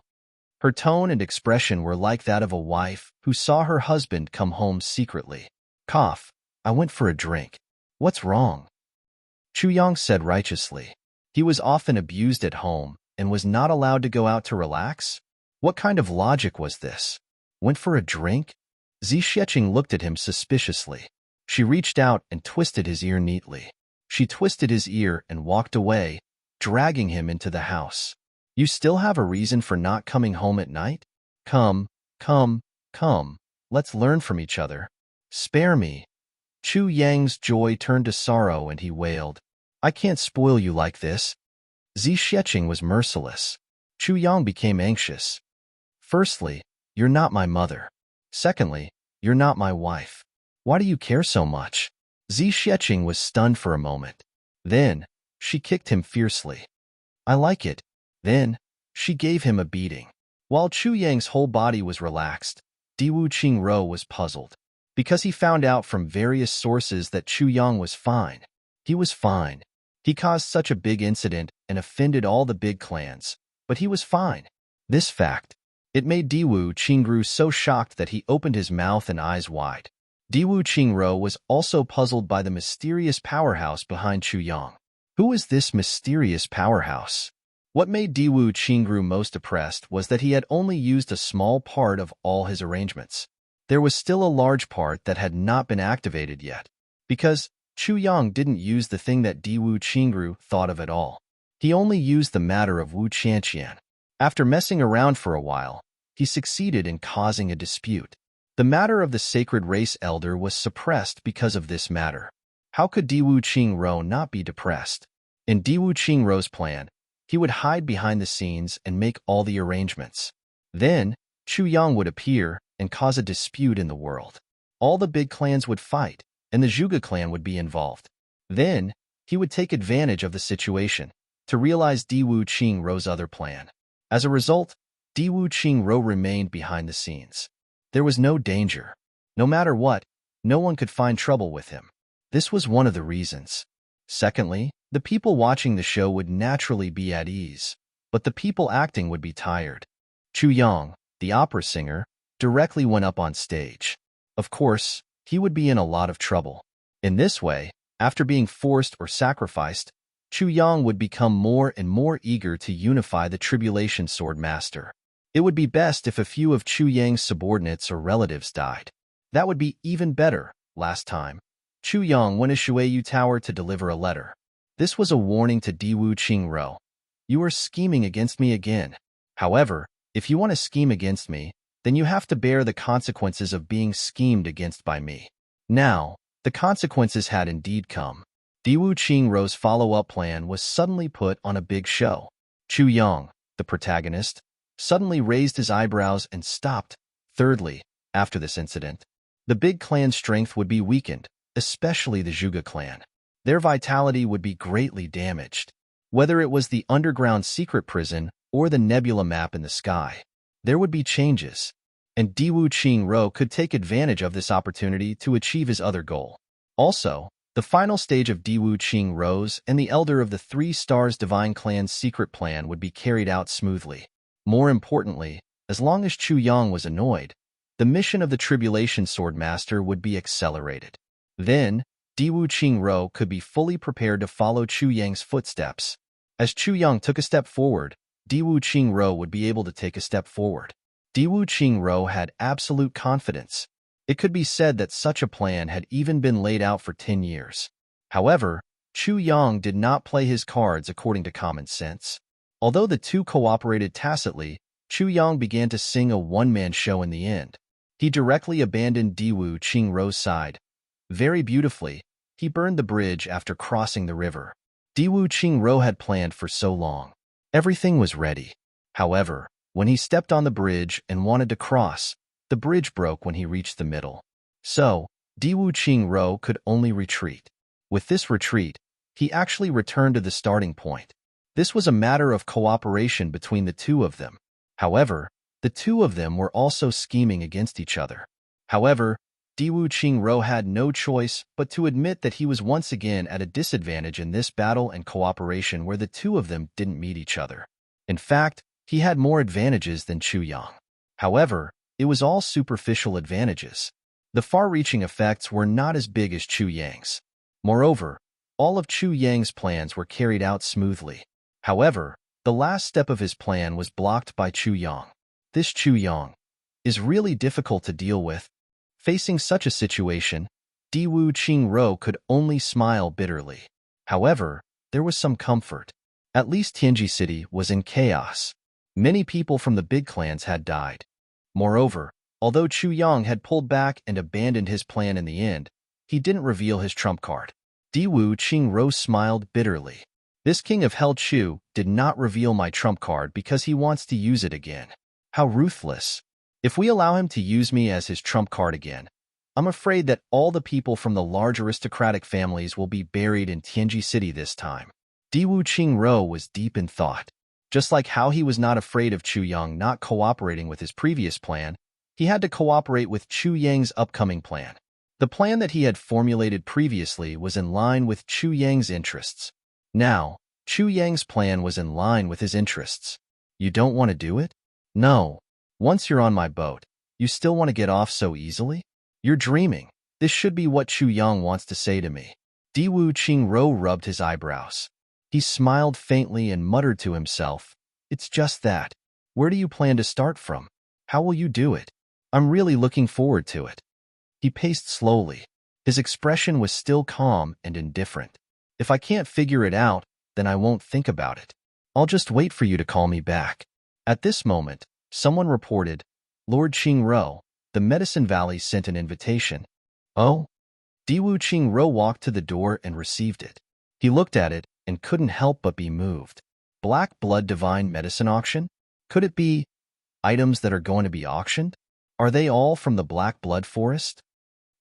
Her tone and expression were like that of a wife who saw her husband come home secretly. Cough. I went for a drink. What's wrong? Chu Yang said righteously. He was often abused at home and was not allowed to go out to relax? What kind of logic was this? Went for a drink? Zi Sheqing looked at him suspiciously. She reached out and twisted his ear neatly. She twisted his ear and walked away, dragging him into the house. You still have a reason for not coming home at night? Come. Let's learn from each other. Spare me. Chu Yang's joy turned to sorrow and he wailed. I can't spoil you like this. Zi Sheqing was merciless. Chu Yang became anxious. Firstly, you're not my mother. Secondly, you're not my wife. Why do you care so much? Zi Sheqing was stunned for a moment. Then, she kicked him fiercely. I like it. Then, she gave him a beating. While Chu Yang's whole body was relaxed, Diwu Qingro was puzzled. Because he found out from various sources that Chu Yang was fine. He was fine. He caused such a big incident and offended all the big clans, but he was fine. This fact, it made Diwu Qingru so shocked that he opened his mouth and eyes wide. Diwu Qingro was also puzzled by the mysterious powerhouse behind Chu Yang. Who is this mysterious powerhouse? What made Diwu Qingru most oppressed was that he had only used a small part of all his arrangements. There was still a large part that had not been activated yet, because Chu Yang didn't use the thing that Diwu Qingru thought of at all. He only used the matter of Wu Qianqian. After messing around for a while, he succeeded in causing a dispute. The matter of the sacred race elder was suppressed because of this matter. How could Diwu Qingru not be depressed? In Diwu Qingru's plan, he would hide behind the scenes and make all the arrangements. Then, Chu Yang would appear and cause a dispute in the world. All the big clans would fight, and the Zhuge clan would be involved. Then, he would take advantage of the situation to realize Diwu Qingru's other plan. As a result, Diwu Qingru remained behind the scenes. There was no danger. No matter what, no one could find trouble with him. This was one of the reasons. Secondly, the people watching the show would naturally be at ease, but the people acting would be tired. Chu Yang, the opera singer, directly went up on stage. Of course, he would be in a lot of trouble. In this way, after being forced or sacrificed, Chu Yang would become more and more eager to unify the Tribulation Sword Master. It would be best if a few of Chu Yang's subordinates or relatives died. That would be even better. Last time, Chu Yang went to Shuiyu Tower to deliver a letter. This was a warning to Diwu Qingru. You are scheming against me again. However, if you want to scheme against me, then you have to bear the consequences of being schemed against by me. Now, the consequences had indeed come. Diwu Qingru's follow-up plan was suddenly put on a big show. Chu Yang, the protagonist, suddenly raised his eyebrows and stopped. Thirdly, after this incident, the big clan's strength would be weakened, especially the Zhuge clan. Their vitality would be greatly damaged. Whether it was the underground secret prison or the nebula map in the sky, there would be changes, and Diwu Qingru could take advantage of this opportunity to achieve his other goal. Also, the final stage of Diwu Qingru's and the Elder of the Three Stars Divine Clan's secret plan would be carried out smoothly. More importantly, as long as Chu Yang was annoyed, the mission of the Tribulation Sword Master would be accelerated. Then, Diwu Qingru could be fully prepared to follow Chu Yang's footsteps. As Chu Yang took a step forward, Diwu Qingru would be able to take a step forward. Diwu Qingru had absolute confidence. It could be said that such a plan had even been laid out for 10 years. However, Chu Yang did not play his cards according to common sense. Although the two cooperated tacitly, Chu Yang began to sing a one-man show in the end. He directly abandoned Diwu Qingru's side. Very beautifully, he burned the bridge after crossing the river. Diwu Qingru had planned for so long. Everything was ready. However, when he stepped on the bridge and wanted to cross, the bridge broke when he reached the middle. So, Diwu Qingru could only retreat. With this retreat, he actually returned to the starting point. This was a matter of cooperation between the two of them. However, the two of them were also scheming against each other. However, Diwu Qingru had no choice but to admit that he was once again at a disadvantage in this battle and cooperation where the two of them didn't meet each other. In fact, he had more advantages than Chu Yang. However, it was all superficial advantages. The far-reaching effects were not as big as Chu Yang's. Moreover, all of Chu Yang's plans were carried out smoothly. However, the last step of his plan was blocked by Chu Yang. This Chu Yang is really difficult to deal with. Facing such a situation, Diwu Qingru could only smile bitterly. However, there was some comfort. At least Tianji City was in chaos. Many people from the big clans had died. Moreover, although Chu Yang had pulled back and abandoned his plan in the end, he didn't reveal his trump card. Diwu Qingru smiled bitterly. This king of Hell Chu did not reveal my trump card because he wants to use it again. How ruthless. If we allow him to use me as his trump card again, I'm afraid that all the people from the large aristocratic families will be buried in Tianji City this time. Diwu Qingru was deep in thought. Just like how he was not afraid of Chu Yang not cooperating with his previous plan, he had to cooperate with Chu Yang's upcoming plan. The plan that he had formulated previously was in line with Chu Yang's interests. Now, Chu Yang's plan was in line with his interests. You don't want to do it? No. Once you're on my boat, you still want to get off so easily? You're dreaming. This should be what Chu Yang wants to say to me. Diwu Qingru rubbed his eyebrows. He smiled faintly and muttered to himself, "It's just that. Where do you plan to start from? How will you do it? I'm really looking forward to it." He paced slowly. His expression was still calm and indifferent. "If I can't figure it out, then I won't think about it. I'll just wait for you to call me back." At this moment, someone reported, "Lord Qingro, the Medicine Valley sent an invitation." "Oh?" Diwu Qingro walked to the door and received it. He looked at it and couldn't help but be moved. Black Blood Divine Medicine Auction? Could it be items that are going to be auctioned? Are they all from the Black Blood Forest?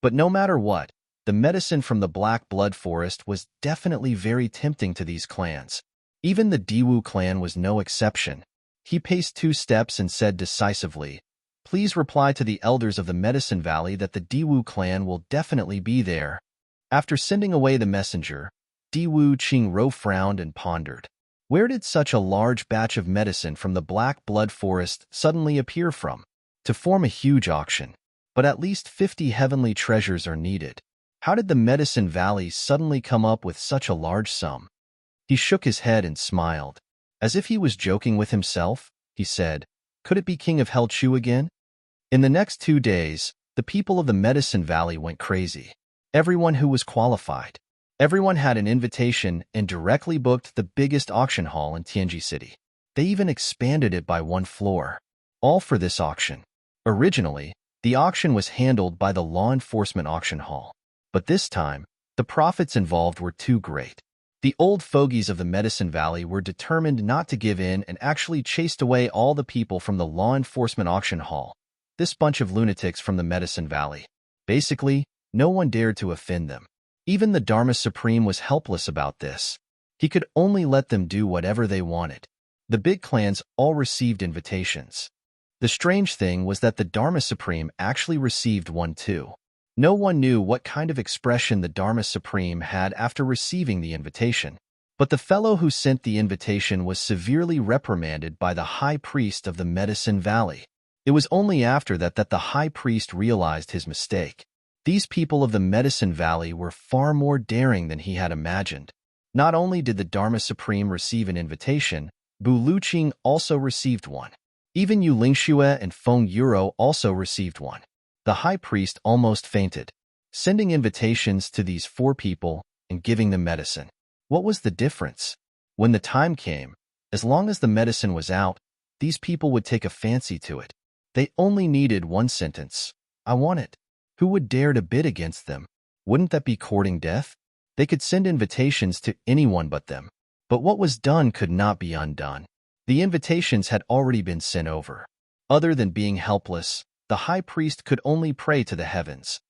But no matter what, the medicine from the Black Blood Forest was definitely very tempting to these clans. Even the Diwu clan was no exception. He paced 2 steps and said decisively, "Please reply to the elders of the Medicine Valley that the Diwu clan will definitely be there." After sending away the messenger, Diwu Qingro frowned and pondered. Where did such a large batch of medicine from the Black Blood Forest suddenly appear from? To form a huge auction. But at least 50 heavenly treasures are needed. How did the Medicine Valley suddenly come up with such a large sum? He shook his head and smiled. As if he was joking with himself, he said, "Could it be King of Helchu again?" In the next 2 days, the people of the Medicine Valley went crazy. Everyone who was qualified. Everyone had an invitation and directly booked the biggest auction hall in Tianji City. They even expanded it by 1 floor. All for this auction. Originally, the auction was handled by the law enforcement auction hall. But this time, the profits involved were too great. The old fogies of the Medicine Valley were determined not to give in and actually chased away all the people from the law enforcement auction hall. This bunch of lunatics from the Medicine Valley. Basically, no one dared to offend them. Even the Dharma Supreme was helpless about this. He could only let them do whatever they wanted. The big clans all received invitations. The strange thing was that the Dharma Supreme actually received one too. No one knew what kind of expression the Dharma Supreme had after receiving the invitation. But the fellow who sent the invitation was severely reprimanded by the High Priest of the Medicine Valley. It was only after that the High Priest realized his mistake. These people of the Medicine Valley were far more daring than he had imagined. Not only did the Dharma Supreme receive an invitation, Bu Luqing also received one. Even Yu Lingxue and Feng Yuro also received one. The High Priest almost fainted. Sending invitations to these 4 people and giving them medicine. What was the difference? When the time came, as long as the medicine was out, these people would take a fancy to it. They only needed 1 sentence. "I want it." Who would dare to bid against them? Wouldn't that be courting death? They could send invitations to anyone but them. But what was done could not be undone. The invitations had already been sent over. Other than being helpless, the High Priest could only pray to the heavens.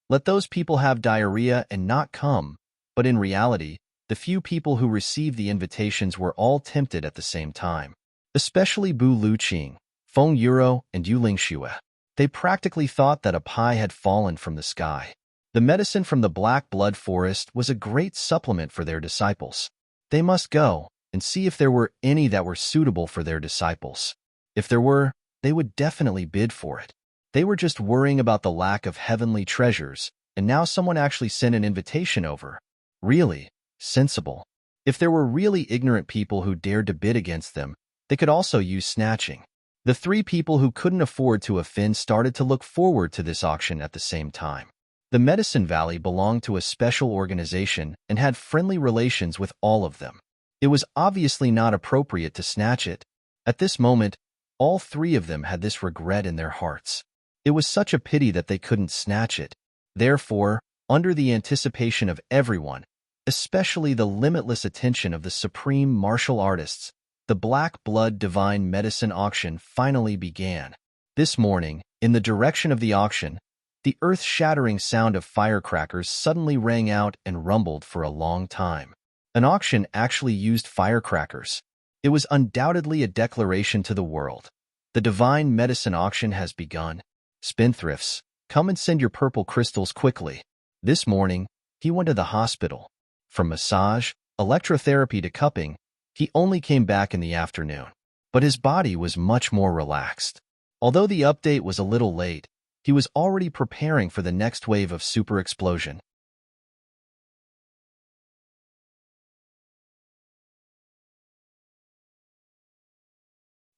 Let those people have diarrhea and not come. But in reality, the few people who received the invitations were all tempted at the same time. Especially Bu Luqing, Feng Yuro, and Yu Lingxue. They practically thought that a pie had fallen from the sky. The medicine from the Black Blood Forest was a great supplement for their disciples. They must go and see if there were any that were suitable for their disciples. If there were, they would definitely bid for it. They were just worrying about the lack of heavenly treasures, and now someone actually sent an invitation over. Really, sensible. If there were really ignorant people who dared to bid against them, they could also use snatching. The 3 people who couldn't afford to offend started to look forward to this auction at the same time. The Medicine Valley belonged to a special organization and had friendly relations with all of them. It was obviously not appropriate to snatch it. At this moment, all 3 of them had this regret in their hearts. It was such a pity that they couldn't snatch it. Therefore, under the anticipation of everyone, especially the limitless attention of the supreme martial artists, the Black Blood Divine Medicine Auction finally began. This morning, in the direction of the auction, the earth-shattering sound of firecrackers suddenly rang out and rumbled for a long time. An auction actually used firecrackers. It was undoubtedly a declaration to the world. The Divine Medicine Auction has begun. Spendthrifts, come and send your purple crystals quickly. This morning, he went to the hospital. From massage, electrotherapy to cupping, he only came back in the afternoon. But his body was much more relaxed. Although the update was a little late, he was already preparing for the next wave of super explosion.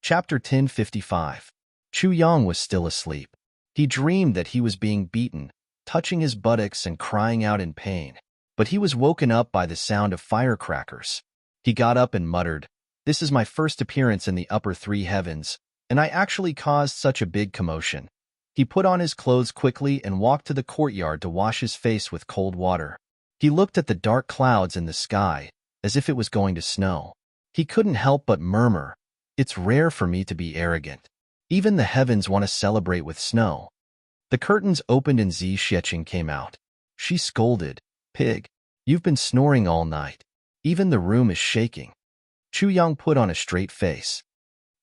Chapter 1055. Chu Yang was still asleep. He dreamed that he was being beaten, touching his buttocks and crying out in pain. But he was woken up by the sound of firecrackers. He got up and muttered, "This is my first appearance in the upper three heavens, and I actually caused such a big commotion." He put on his clothes quickly and walked to the courtyard to wash his face with cold water. He looked at the dark clouds in the sky, as if it was going to snow. He couldn't help but murmur, "It's rare for me to be arrogant. Even the heavens want to celebrate with snow." The curtains opened and Zi Xiecheng came out. She scolded, "Pig, you've been snoring all night. Even the room is shaking." Chu Yang put on a straight face.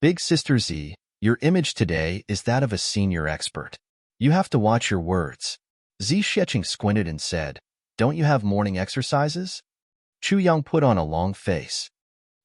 "Big Sister Zi, your image today is that of a senior expert. You have to watch your words." Zi Xiecheng squinted and said, "Don't you have morning exercises?" Chu Yang put on a long face.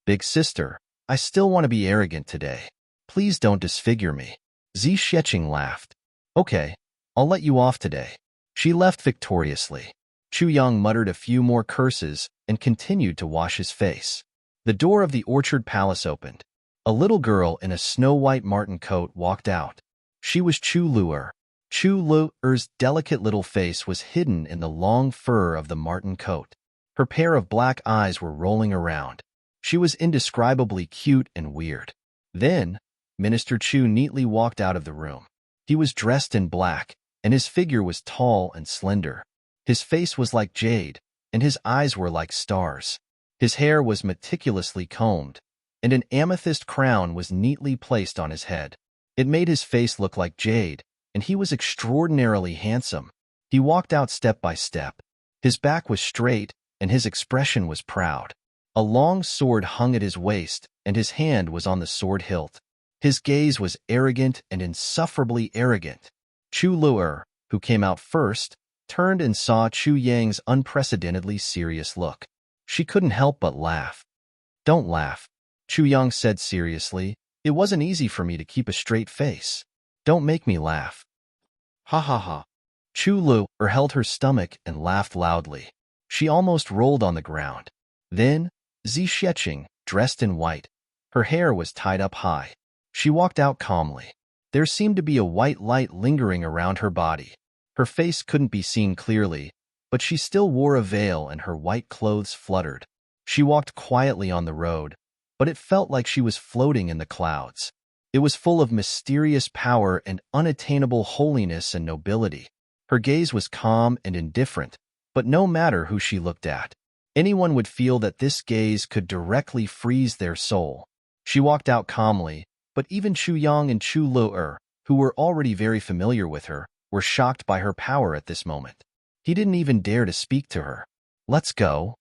"Big Sister, I still want to be arrogant today. Please don't disfigure me." Zi Xiecheng laughed. "Okay, I'll let you off today." She left victoriously. Chu Yang muttered a few more curses and continued to wash his face. The door of the orchard palace opened. A little girl in a snow-white marten coat walked out. She was Chu Lu'er. Chu Lu'er's delicate little face was hidden in the long fur of the marten coat. Her pair of black eyes were rolling around. She was indescribably cute and weird. Then, Minister Chu neatly walked out of the room. He was dressed in black, and his figure was tall and slender. His face was like jade, and his eyes were like stars. His hair was meticulously combed, and an amethyst crown was neatly placed on his head. It made his face look like jade, and he was extraordinarily handsome. He walked out step by step. His back was straight, and his expression was proud. A long sword hung at his waist, and his hand was on the sword hilt. His gaze was arrogant and insufferably arrogant. Chu Lu'er, who came out first, turned and saw Chu Yang's unprecedentedly serious look. She couldn't help but laugh. "Don't laugh," Chu Yang said seriously. "It wasn't easy for me to keep a straight face. Don't make me laugh." "Ha ha ha." Chu Lu'er held her stomach and laughed loudly. She almost rolled on the ground. Then, Zi Xiecheng, dressed in white. Her hair was tied up high. She walked out calmly. There seemed to be a white light lingering around her body. Her face couldn't be seen clearly, but she still wore a veil and her white clothes fluttered. She walked quietly on the road, but it felt like she was floating in the clouds. It was full of mysterious power and unattainable holiness and nobility. Her gaze was calm and indifferent, but no matter who she looked at, anyone would feel that this gaze could directly freeze their soul. She walked out calmly, but even Chu Yang and Chu Lu'er, who were already very familiar with her, were shocked by her power at this moment. He didn't even dare to speak to her. "Let's go,"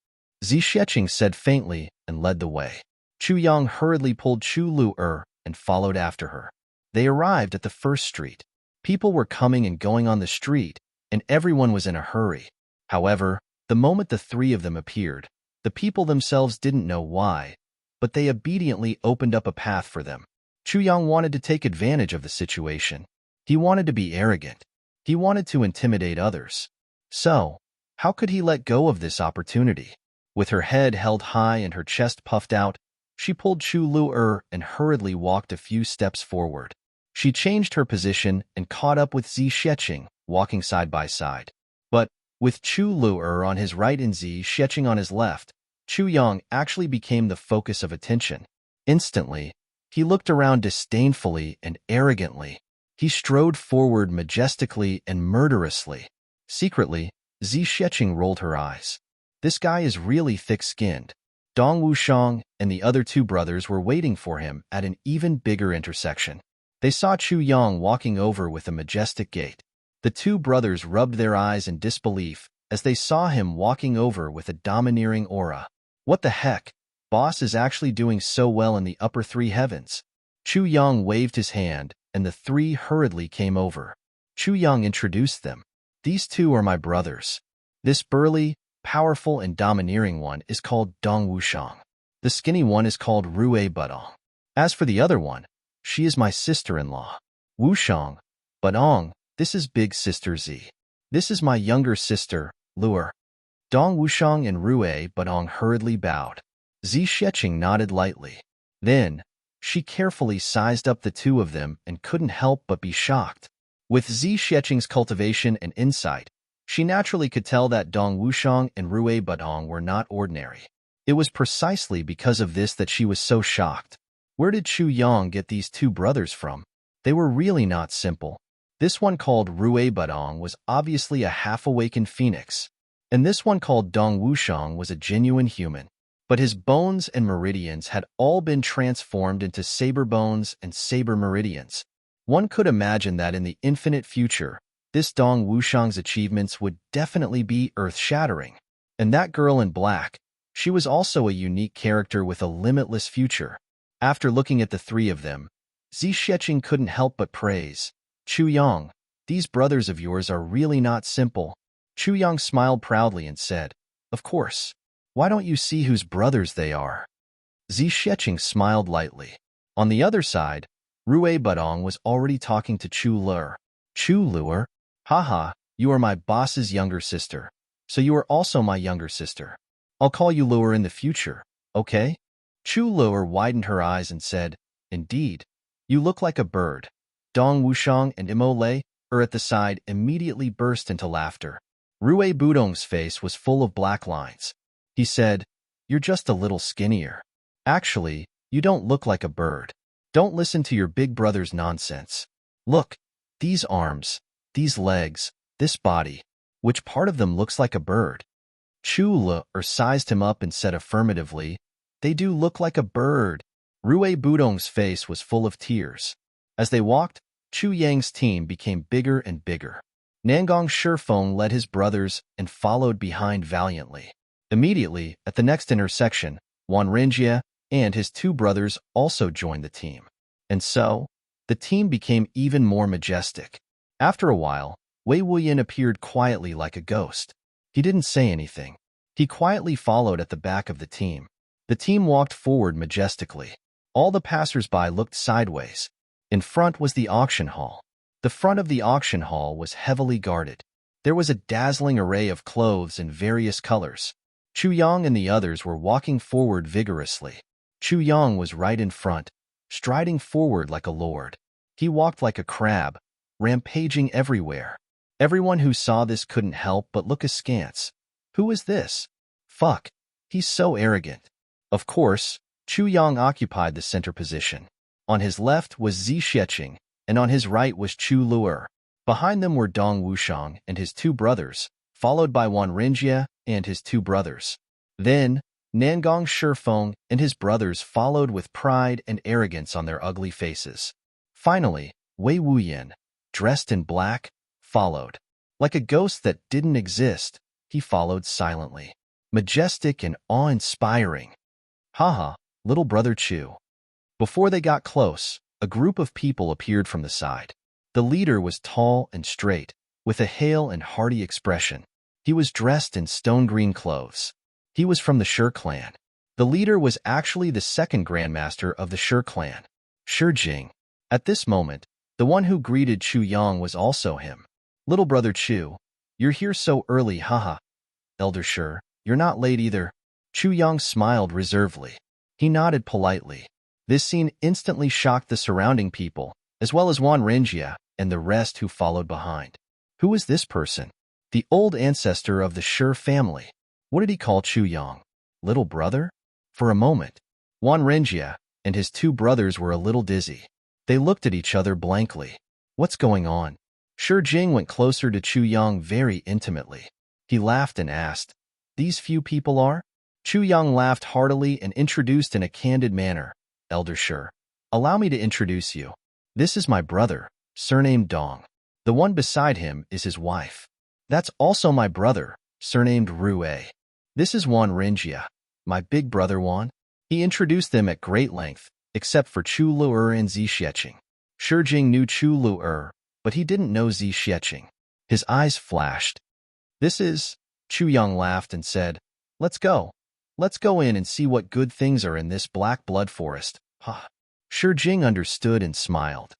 Zi Xiecheng said faintly and led the way. Chu Yang hurriedly pulled Chu Lu'er and followed after her. They arrived at the first street. People were coming and going on the street, and everyone was in a hurry. However, the moment the three of them appeared, the people themselves didn't know why, but they obediently opened up a path for them. Chu Yang wanted to take advantage of the situation. He wanted to be arrogant. He wanted to intimidate others. So, how could he let go of this opportunity? With her head held high and her chest puffed out, she pulled Chu Lu'er and hurriedly walked a few steps forward. She changed her position and caught up with Zi Xiecheng, walking side by side. But, with Chu Lu'er on his right and Zi Xiecheng on his left, Chu Yang actually became the focus of attention. Instantly, he looked around disdainfully and arrogantly. He strode forward majestically and murderously. Secretly, Zi Xiecheng rolled her eyes. This guy is really thick-skinned. Dong Wushang and the other two brothers were waiting for him at an even bigger intersection. They saw Chu Yang walking over with a majestic gait. The two brothers rubbed their eyes in disbelief as they saw him walking over with a domineering aura. What the heck? Boss is actually doing so well in the upper three heavens. Chu Yang waved his hand, and the three hurriedly came over. Chu Yang introduced them. "These two are my brothers. This burly, powerful, and domineering one is called Dong Wushang. The skinny one is called Rue Budong. As for the other one, she is my sister-in-law. Wushang, Budong, this is big sister Zi. This is my younger sister, Lu'er." Dong Wushang and Rue Budong hurriedly bowed. Zi Xiecheng nodded lightly. Then, She carefully sized up the two of them and couldn't help but be shocked. With Zixueqing's cultivation and insight, she naturally could tell that Dong Wuxiang and Rui Budong were not ordinary. It was precisely because of this that she was so shocked. Where did Chu Yang get these two brothers from? They were really not simple. This one called Rui Budong was obviously a half-awakened phoenix, and this one called Dong Wuxiang was a genuine human. But his bones and meridians had all been transformed into saber bones and saber meridians. One could imagine that in the infinite future, this Dong Wuxiang's achievements would definitely be earth-shattering. And that girl in black, she was also a unique character with a limitless future. After looking at the three of them, Zixueqing couldn't help but praise, "Chu Yang, these brothers of yours are really not simple." Chu Yang smiled proudly and said, "Of course. Why don't you see whose brothers they are?" Zixueqing smiled lightly. On the other side, Rui Budong was already talking to Chu Luer. "Chu Luer? Haha, you are my boss's younger sister, so you are also my younger sister. I'll call you Luer in the future, okay?" Chu Luer widened her eyes and said, "Indeed, you look like a bird." Dong Wuxiang and Imole, at the side, immediately burst into laughter. Rui Budong's face was full of black lines. He said, "You're just a little skinnier. Actually, you don't look like a bird. Don't listen to your big brother's nonsense. Look, these arms, these legs, this body. Which part of them looks like a bird?" Chu Luer sized him up and said affirmatively, "They do look like a bird." Rui Budong's face was full of tears. As they walked, Chu Yang's team became bigger and bigger. Nangong Shifeng led his brothers and followed behind valiantly. Immediately, at the next intersection, Wan Renjie and his two brothers also joined the team. And so, the team became even more majestic. After a while, Wei Wuyan appeared quietly like a ghost. He didn't say anything. He quietly followed at the back of the team. The team walked forward majestically. All the passers-by looked sideways. In front was the auction hall. The front of the auction hall was heavily guarded. There was a dazzling array of clothes in various colors. Chu Yang and the others were walking forward vigorously. Chu Yang was right in front, striding forward like a lord. He walked like a crab, rampaging everywhere. Everyone who saw this couldn't help but look askance. Who is this? Fuck, he's so arrogant. Of course, Chu Yang occupied the center position. On his left was Zixueqing, and on his right was Chu Luer. Behind them were Dong Wuxiang and his two brothers, followed by Wan Renjie and his two brothers. Then, Nangong Shifeng and his brothers followed with pride and arrogance on their ugly faces. Finally, Wei Wuyan, dressed in black, followed. Like a ghost that didn't exist, he followed silently. Majestic and awe-inspiring. Haha, little brother Chu. Before they got close, a group of people appeared from the side. The leader was tall and straight, with a hale and hearty expression. He was dressed in stone-green clothes. He was from the Shi clan. The leader was actually the second grandmaster of the Shi clan, Shi Jing. At this moment, the one who greeted Chu Yang was also him. "Little brother Chu, you're here so early, haha. Elder Shi, you're not late either." Chu Yang smiled reservedly. He nodded politely. This scene instantly shocked the surrounding people, as well as Wan Renjie and the rest who followed behind. Who is this person? The old ancestor of the Shi family. What did he call Chu Yang? Little brother? For a moment, Wan Renjie and his two brothers were a little dizzy. They looked at each other blankly. What's going on? Shi Jing went closer to Chu Yang very intimately. He laughed and asked, "These few people are?" Chu Yang laughed heartily and introduced in a candid manner, "Elder Shi, allow me to introduce you. This is my brother, surnamed Dong. The one beside him is his wife. That's also my brother, surnamed Rui. This is Wan Renjie, my big brother Wan." He introduced them at great length, except for Chu Luer and Zixueqing. Shi Jing knew Chu Luer, but he didn't know Zixueqing. His eyes flashed. "This is..." Chu Yang laughed and said, "Let's go. Let's go in and see what good things are in this black blood forest." Ha. Shi Jing understood and smiled.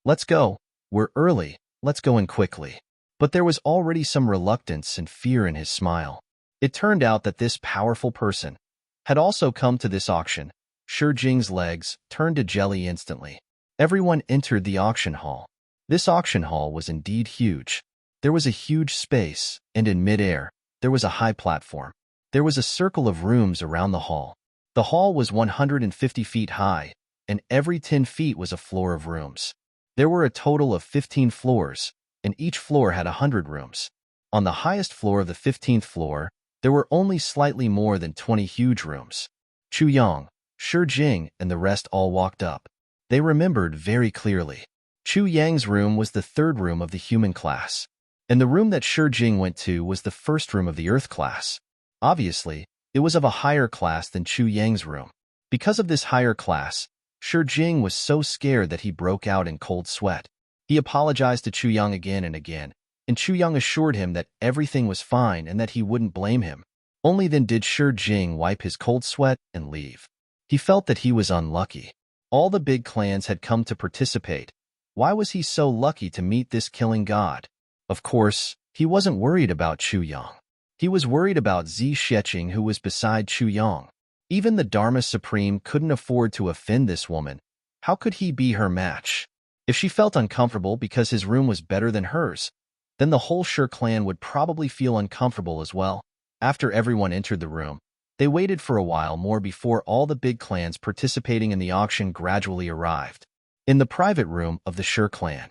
"Let's go. We're early. Let's go in quickly." But there was already some reluctance and fear in his smile. It turned out that this powerful person had also come to this auction, Shi Jing's legs turned to jelly instantly. Everyone entered the auction hall. This auction hall was indeed huge. There was a huge space, and in midair, there was a high platform. There was a circle of rooms around the hall. The hall was 150 feet high, and every 10 feet was a floor of rooms. There were a total of 15 floors, and each floor had 100 rooms. On the highest floor of the 15th floor, there were only slightly more than 20 huge rooms. Chu Yang, Shi Jing, and the rest all walked up. They remembered very clearly. Chu Yang's room was the third room of the human class, and the room that Shi Jing went to was the first room of the earth class. Obviously, it was of a higher class than Chu Yang's room. Because of this higher class, Shi Jing was so scared that he broke out in cold sweat. He apologized to Chu Yang again and again, and Chu Yang assured him that everything was fine and that he wouldn't blame him. Only then did Shi Jing wipe his cold sweat and leave. He felt that he was unlucky. All the big clans had come to participate. Why was he so lucky to meet this killing god? Of course, he wasn't worried about Chu Yang. He was worried about Zixueching, who was beside Chu Yang. Even the Dharma Supreme couldn't afford to offend this woman. How could he be her match? If she felt uncomfortable because his room was better than hers, then the whole Shi clan would probably feel uncomfortable as well. After everyone entered the room, they waited for a while more before all the big clans participating in the auction gradually arrived. In the private room of the Shi clan,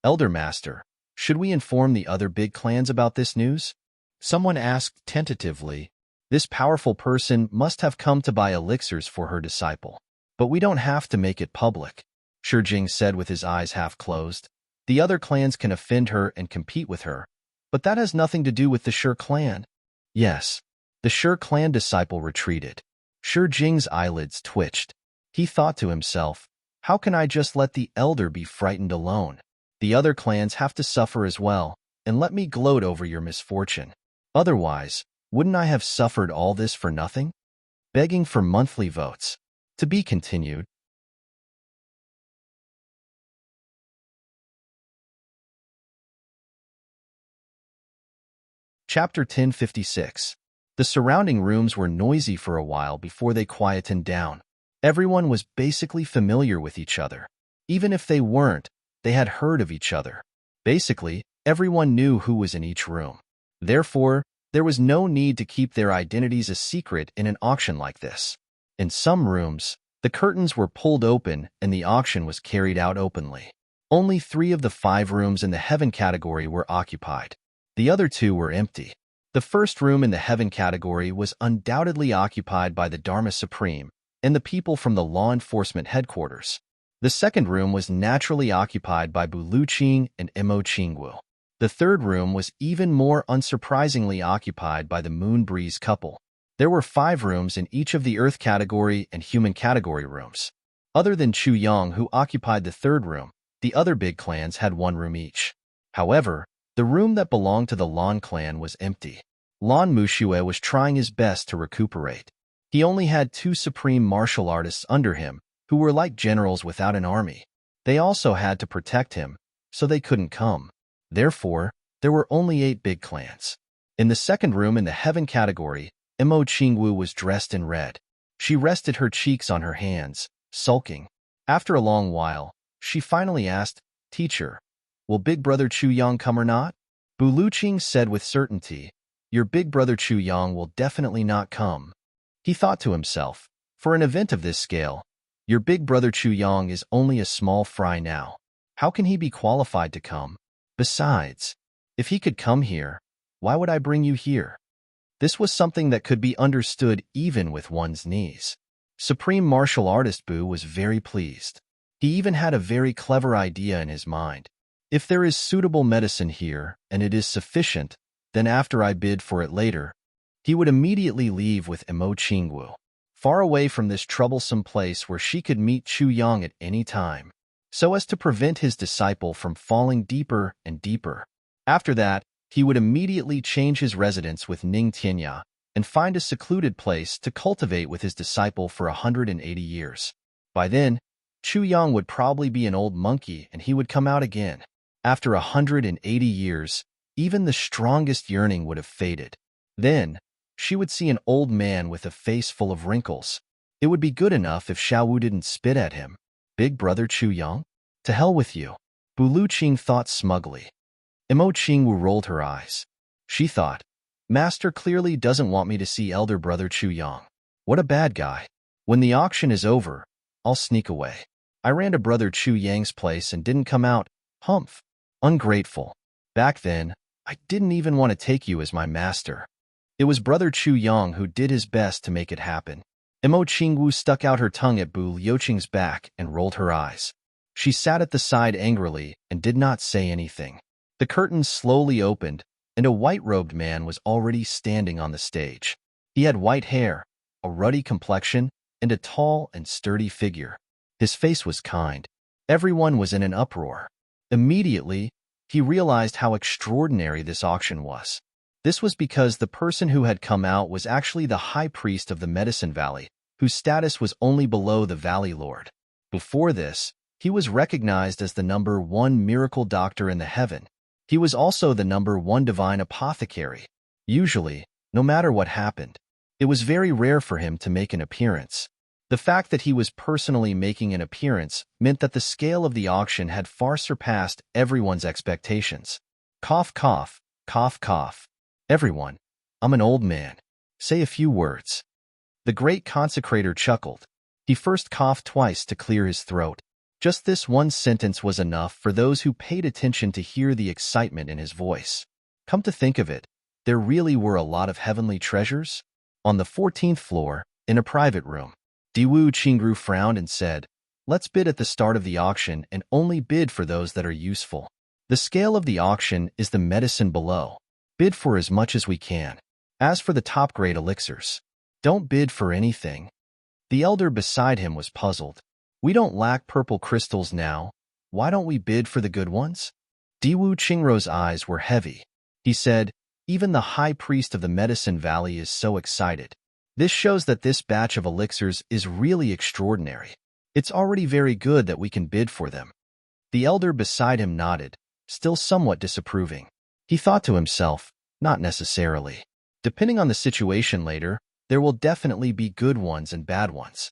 Elder Master, should we inform the other big clans about this news? Someone asked tentatively. This powerful person must have come to buy elixirs for her disciple. But we don't have to make it public, Shi Jing said with his eyes half closed. The other clans can offend her and compete with her, but that has nothing to do with the Shi clan. Yes, the Shi clan disciple retreated. Shi Jing's eyelids twitched. He thought to himself, how can I just let the elder be frightened alone? The other clans have to suffer as well, and let me gloat over your misfortune. Otherwise, wouldn't I have suffered all this for nothing? Begging for monthly votes. To be continued. Chapter 1056. The surrounding rooms were noisy for a while before they quietened down. Everyone was basically familiar with each other. Even if they weren't, they had heard of each other. Basically, everyone knew who was in each room. Therefore, there was no need to keep their identities a secret in an auction like this. In some rooms, the curtains were pulled open and the auction was carried out openly. Only 3 of the 5 rooms in the heaven category were occupied. The other 2 were empty. The first room in the heaven category was undoubtedly occupied by the Dharma Supreme and the people from the law enforcement headquarters. The second room was naturally occupied by Buluqing and Mo Qingwu. The third room was even more unsurprisingly occupied by the Moon Breeze couple. There were 5 rooms in each of the Earth category and Human category rooms. Other than Chu Yang, who occupied the third room, the other big clans had 1 room each. However, the room that belonged to the Lan clan was empty. Lan Muxue was trying his best to recuperate. He only had 2 supreme martial artists under him, who were like generals without an army. They also had to protect him, so they couldn't come. Therefore, there were only 8 big clans. In the second room in the heaven category, Mo Qingwu was dressed in red. She rested her cheeks on her hands, sulking. After a long while, she finally asked, Teacher, will big brother Chu Yang come or not? Buluqing said with certainty, Your big brother Chu Yang will definitely not come. He thought to himself, for an event of this scale, your big brother Chu Yang is only a small fry now. How can he be qualified to come? Besides, if he could come here, why would I bring you here? This was something that could be understood even with one's knees. Supreme Martial Artist Bu was very pleased. He even had a very clever idea in his mind. If there is suitable medicine here, and it is sufficient, then after I bid for it later, he would immediately leave with Mo Qingwu, far away from this troublesome place where she could meet Chu Yang at any time, so as to prevent his disciple from falling deeper and deeper. After that, he would immediately change his residence with Ning Tianya and find a secluded place to cultivate with his disciple for 180 years. By then, Chu Yang would probably be an old monkey and he would come out again. After 180 years, even the strongest yearning would have faded. Then, she would see an old man with a face full of wrinkles. It would be good enough if Xiao Wu didn't spit at him. Big brother Chu Yang? To hell with you. Bu Luqing thought smugly. Imo Qingwu rolled her eyes. She thought, Master clearly doesn't want me to see elder brother Chu Yang. What a bad guy. When the auction is over, I'll sneak away. I ran to brother Chu Yang's place and didn't come out. Humph. Ungrateful. Back then, I didn't even want to take you as my master. It was brother Chu Yang who did his best to make it happen. Imo Qingwu stuck out her tongue at Bu Liuqing's back and rolled her eyes. She sat at the side angrily and did not say anything. The curtains slowly opened, and a white-robed man was already standing on the stage. He had white hair, a ruddy complexion, and a tall and sturdy figure. His face was kind. Everyone was in an uproar. Immediately, he realized how extraordinary this auction was. This was because the person who had come out was actually the high priest of the Medicine Valley, whose status was only below the Valley Lord. Before this, he was recognized as the #1 miracle doctor in the heaven. He was also the #1 divine apothecary. Usually, no matter what happened, it was very rare for him to make an appearance. The fact that he was personally making an appearance meant that the scale of the auction had far surpassed everyone's expectations. Cough, cough, cough, cough. Everyone, I'm an old man. Say a few words. The great consecrator chuckled. He first coughed twice to clear his throat. Just this one sentence was enough for those who paid attention to hear the excitement in his voice. Come to think of it, there really were a lot of heavenly treasures? On the 14th floor, in a private room, Diwu Qingru frowned and said, Let's bid at the start of the auction and only bid for those that are useful. The scale of the auction is the medicine below. Bid for as much as we can. As for the top-grade elixirs, don't bid for anything. The elder beside him was puzzled. We don't lack purple crystals now. Why don't we bid for the good ones? Diwu Qingru's eyes were heavy. He said, Even the high priest of the Medicine Valley is so excited. This shows that this batch of elixirs is really extraordinary. It's already very good that we can bid for them. The elder beside him nodded, still somewhat disapproving. He thought to himself, not necessarily. Depending on the situation later, there will definitely be good ones and bad ones.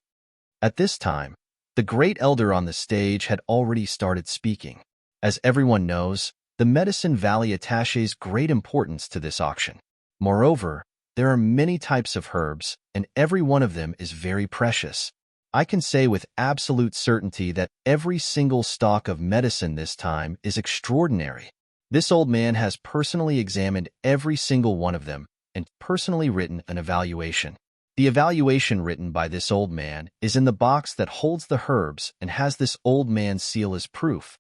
At this time, the great elder on the stage had already started speaking. As everyone knows, the Medicine Valley attaches great importance to this auction. Moreover, there are many types of herbs, and every one of them is very precious. I can say with absolute certainty that every single stalk of medicine this time is extraordinary. This old man has personally examined every single one of them and personally written an evaluation. The evaluation written by this old man is in the box that holds the herbs and has this old man's seal as proof.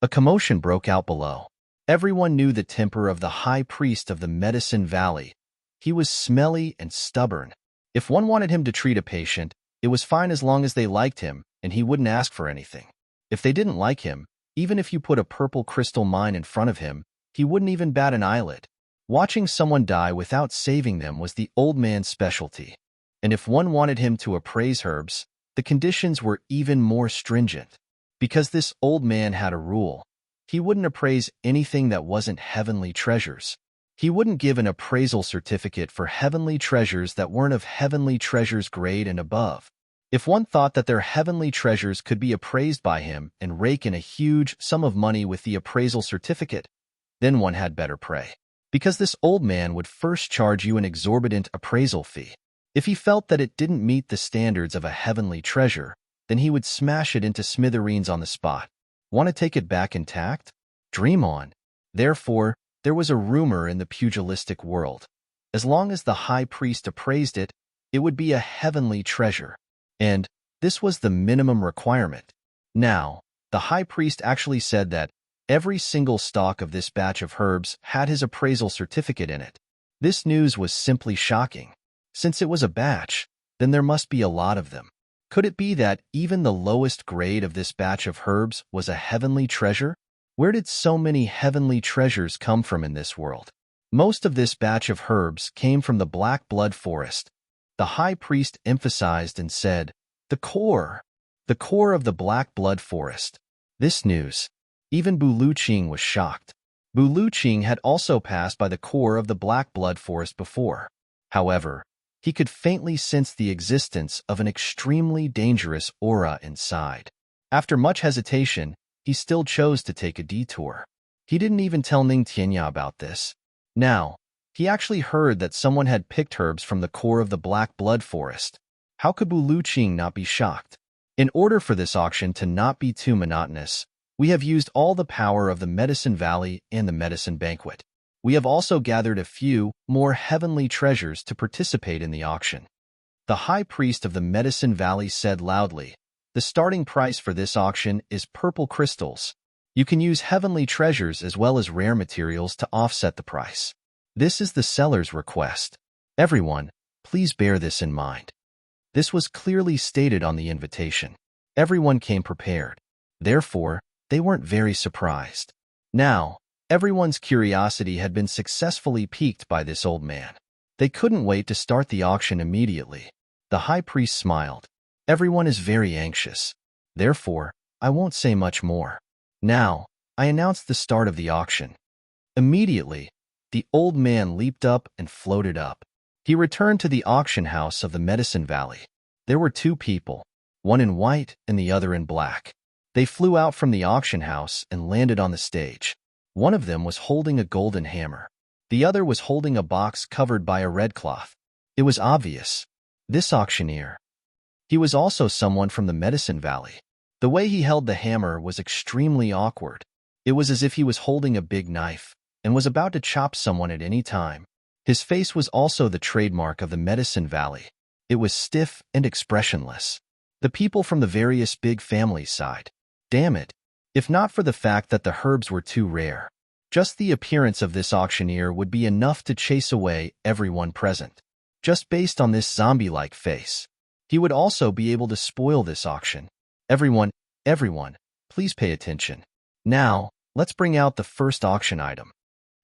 A commotion broke out below. Everyone knew the temper of the high priest of the Medicine Valley. He was smelly and stubborn. If one wanted him to treat a patient, it was fine as long as they liked him and he wouldn't ask for anything. If they didn't like him, even if you put a purple crystal mine in front of him, he wouldn't even bat an eyelid. Watching someone die without saving them was the old man's specialty. And if one wanted him to appraise herbs, the conditions were even more stringent. Because this old man had a rule, he wouldn't appraise anything that wasn't heavenly treasures. He wouldn't give an appraisal certificate for heavenly treasures that weren't of heavenly treasures grade and above. If one thought that their heavenly treasures could be appraised by him and rake in a huge sum of money with the appraisal certificate, then one had better pray. Because this old man would first charge you an exorbitant appraisal fee. If he felt that it didn't meet the standards of a heavenly treasure, then he would smash it into smithereens on the spot. Want to take it back intact? Dream on. Therefore, there was a rumor in the pugilistic world. As long as the high priest appraised it, it would be a heavenly treasure. And this was the minimum requirement. Now, the high priest actually said that every single stalk of this batch of herbs had his appraisal certificate in it. This news was simply shocking. Since it was a batch, then there must be a lot of them. Could it be that even the lowest grade of this batch of herbs was a heavenly treasure? Where did so many heavenly treasures come from in this world? Most of this batch of herbs came from the black blood forest. The high priest emphasized and said, the core of the black blood forest. This news, even Bu Luqing was shocked. Bu Luqing had also passed by the core of the black blood forest before. However, He could faintly sense the existence of an extremely dangerous aura inside. After much hesitation, he still chose to take a detour. He didn't even tell Ning Tianya about this. Now, he actually heard that someone had picked herbs from the core of the Black Blood Forest. How could Wu Luqing not be shocked? In order for this auction to not be too monotonous, we have used all the power of the Medicine Valley and the Medicine Banquet. We have also gathered a few more heavenly treasures to participate in the auction. The High Priest of the Medicine Valley said loudly, "The starting price for this auction is purple crystals. You can use heavenly treasures as well as rare materials to offset the price. This is the seller's request. Everyone, please bear this in mind." This was clearly stated on the invitation. Everyone came prepared. Therefore, they weren't very surprised. Now, everyone's curiosity had been successfully piqued by this old man. They couldn't wait to start the auction immediately. The High Priest smiled. Everyone is very anxious. Therefore, I won't say much more. Now, I announce the start of the auction. Immediately, the old man leaped up and floated up. He returned to the auction house of the Medicine Valley. There were two people, one in white and the other in black. They flew out from the auction house and landed on the stage. One of them was holding a golden hammer. The other was holding a box covered by a red cloth. It was obvious. This auctioneer. He was also someone from the Medicine Valley. The way he held the hammer was extremely awkward. It was as if he was holding a big knife and was about to chop someone at any time. His face was also the trademark of the Medicine Valley. It was stiff and expressionless. The people from the various big families sighed. Damn it, if not for the fact that the herbs were too rare. Just the appearance of this auctioneer would be enough to chase away everyone present. Just based on this zombie-like face. He would also be able to spoil this auction. Everyone, please pay attention. Now, let's bring out the first auction item.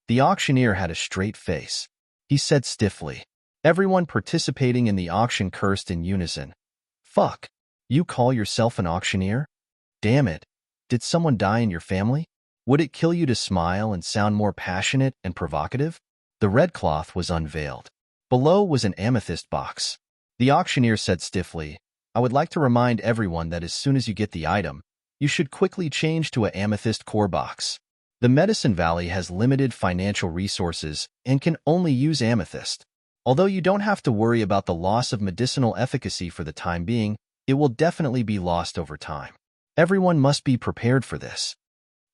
The auctioneer had a straight face. He said stiffly. Everyone participating in the auction cursed in unison. Fuck, you call yourself an auctioneer? Damn it, did someone die in your family? Would it kill you to smile and sound more passionate and provocative? The red cloth was unveiled. Below was an amethyst box. The auctioneer said stiffly, I would like to remind everyone that as soon as you get the item, you should quickly change to an amethyst core box. The Medicine Valley has limited financial resources and can only use amethyst. Although you don't have to worry about the loss of medicinal efficacy for the time being, it will definitely be lost over time. Everyone must be prepared for this.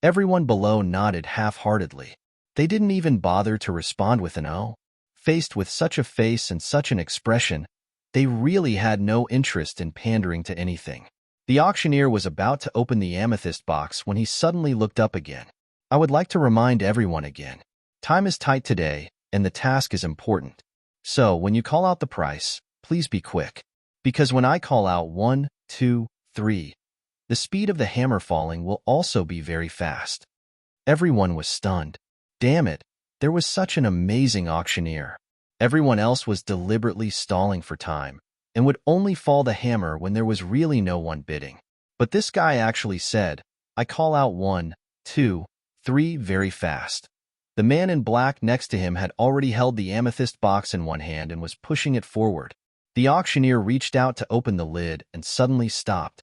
Everyone below nodded half-heartedly. They didn't even bother to respond with an "oh." Faced with such a face and such an expression, they really had no interest in pandering to anything. The auctioneer was about to open the amethyst box when he suddenly looked up again. I would like to remind everyone again. Time is tight today, and the task is important. So, when you call out the price, please be quick. Because when I call out 1, 2, 3, the speed of the hammer falling will also be very fast. Everyone was stunned. Damn it, there was such an amazing auctioneer. Everyone else was deliberately stalling for time, and would only fall the hammer when there was really no one bidding. But this guy actually said, I call out 1, 2, 3 very fast. The man in black next to him had already held the amethyst box in one hand and was pushing it forward. The auctioneer reached out to open the lid and suddenly stopped.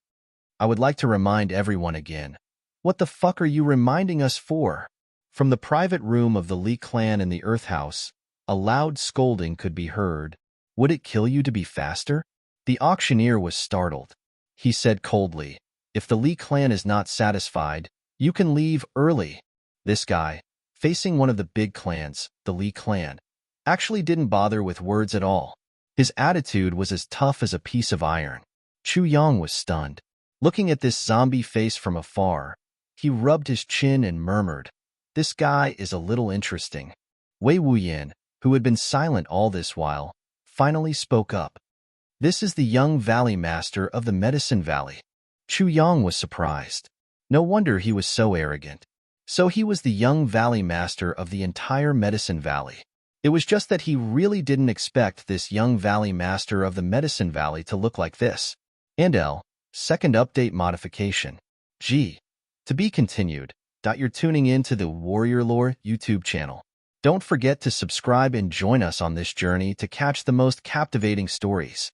I would like to remind everyone again. What the fuck are you reminding us for? From the private room of the Li clan in the Earth House, a loud scolding could be heard. Would it kill you to be faster? The auctioneer was startled. He said coldly, if the Li clan is not satisfied, you can leave early. This guy, facing one of the big clans, the Li clan, actually didn't bother with words at all. His attitude was as tough as a piece of iron. Chu Yang was stunned. Looking at this zombie face from afar, he rubbed his chin and murmured, this guy is a little interesting. Wei Wuyan, who had been silent all this while, finally spoke up. This is the young valley master of the Medicine Valley. Chu Yang was surprised. No wonder he was so arrogant. So he was the young valley master of the entire Medicine Valley. It was just that he really didn't expect this young valley master of the Medicine Valley to look like this. And second update modification. G. To be continued. You're tuning in to the Warrior Lore YouTube channel. Don't forget to subscribe and join us on this journey to catch the most captivating stories.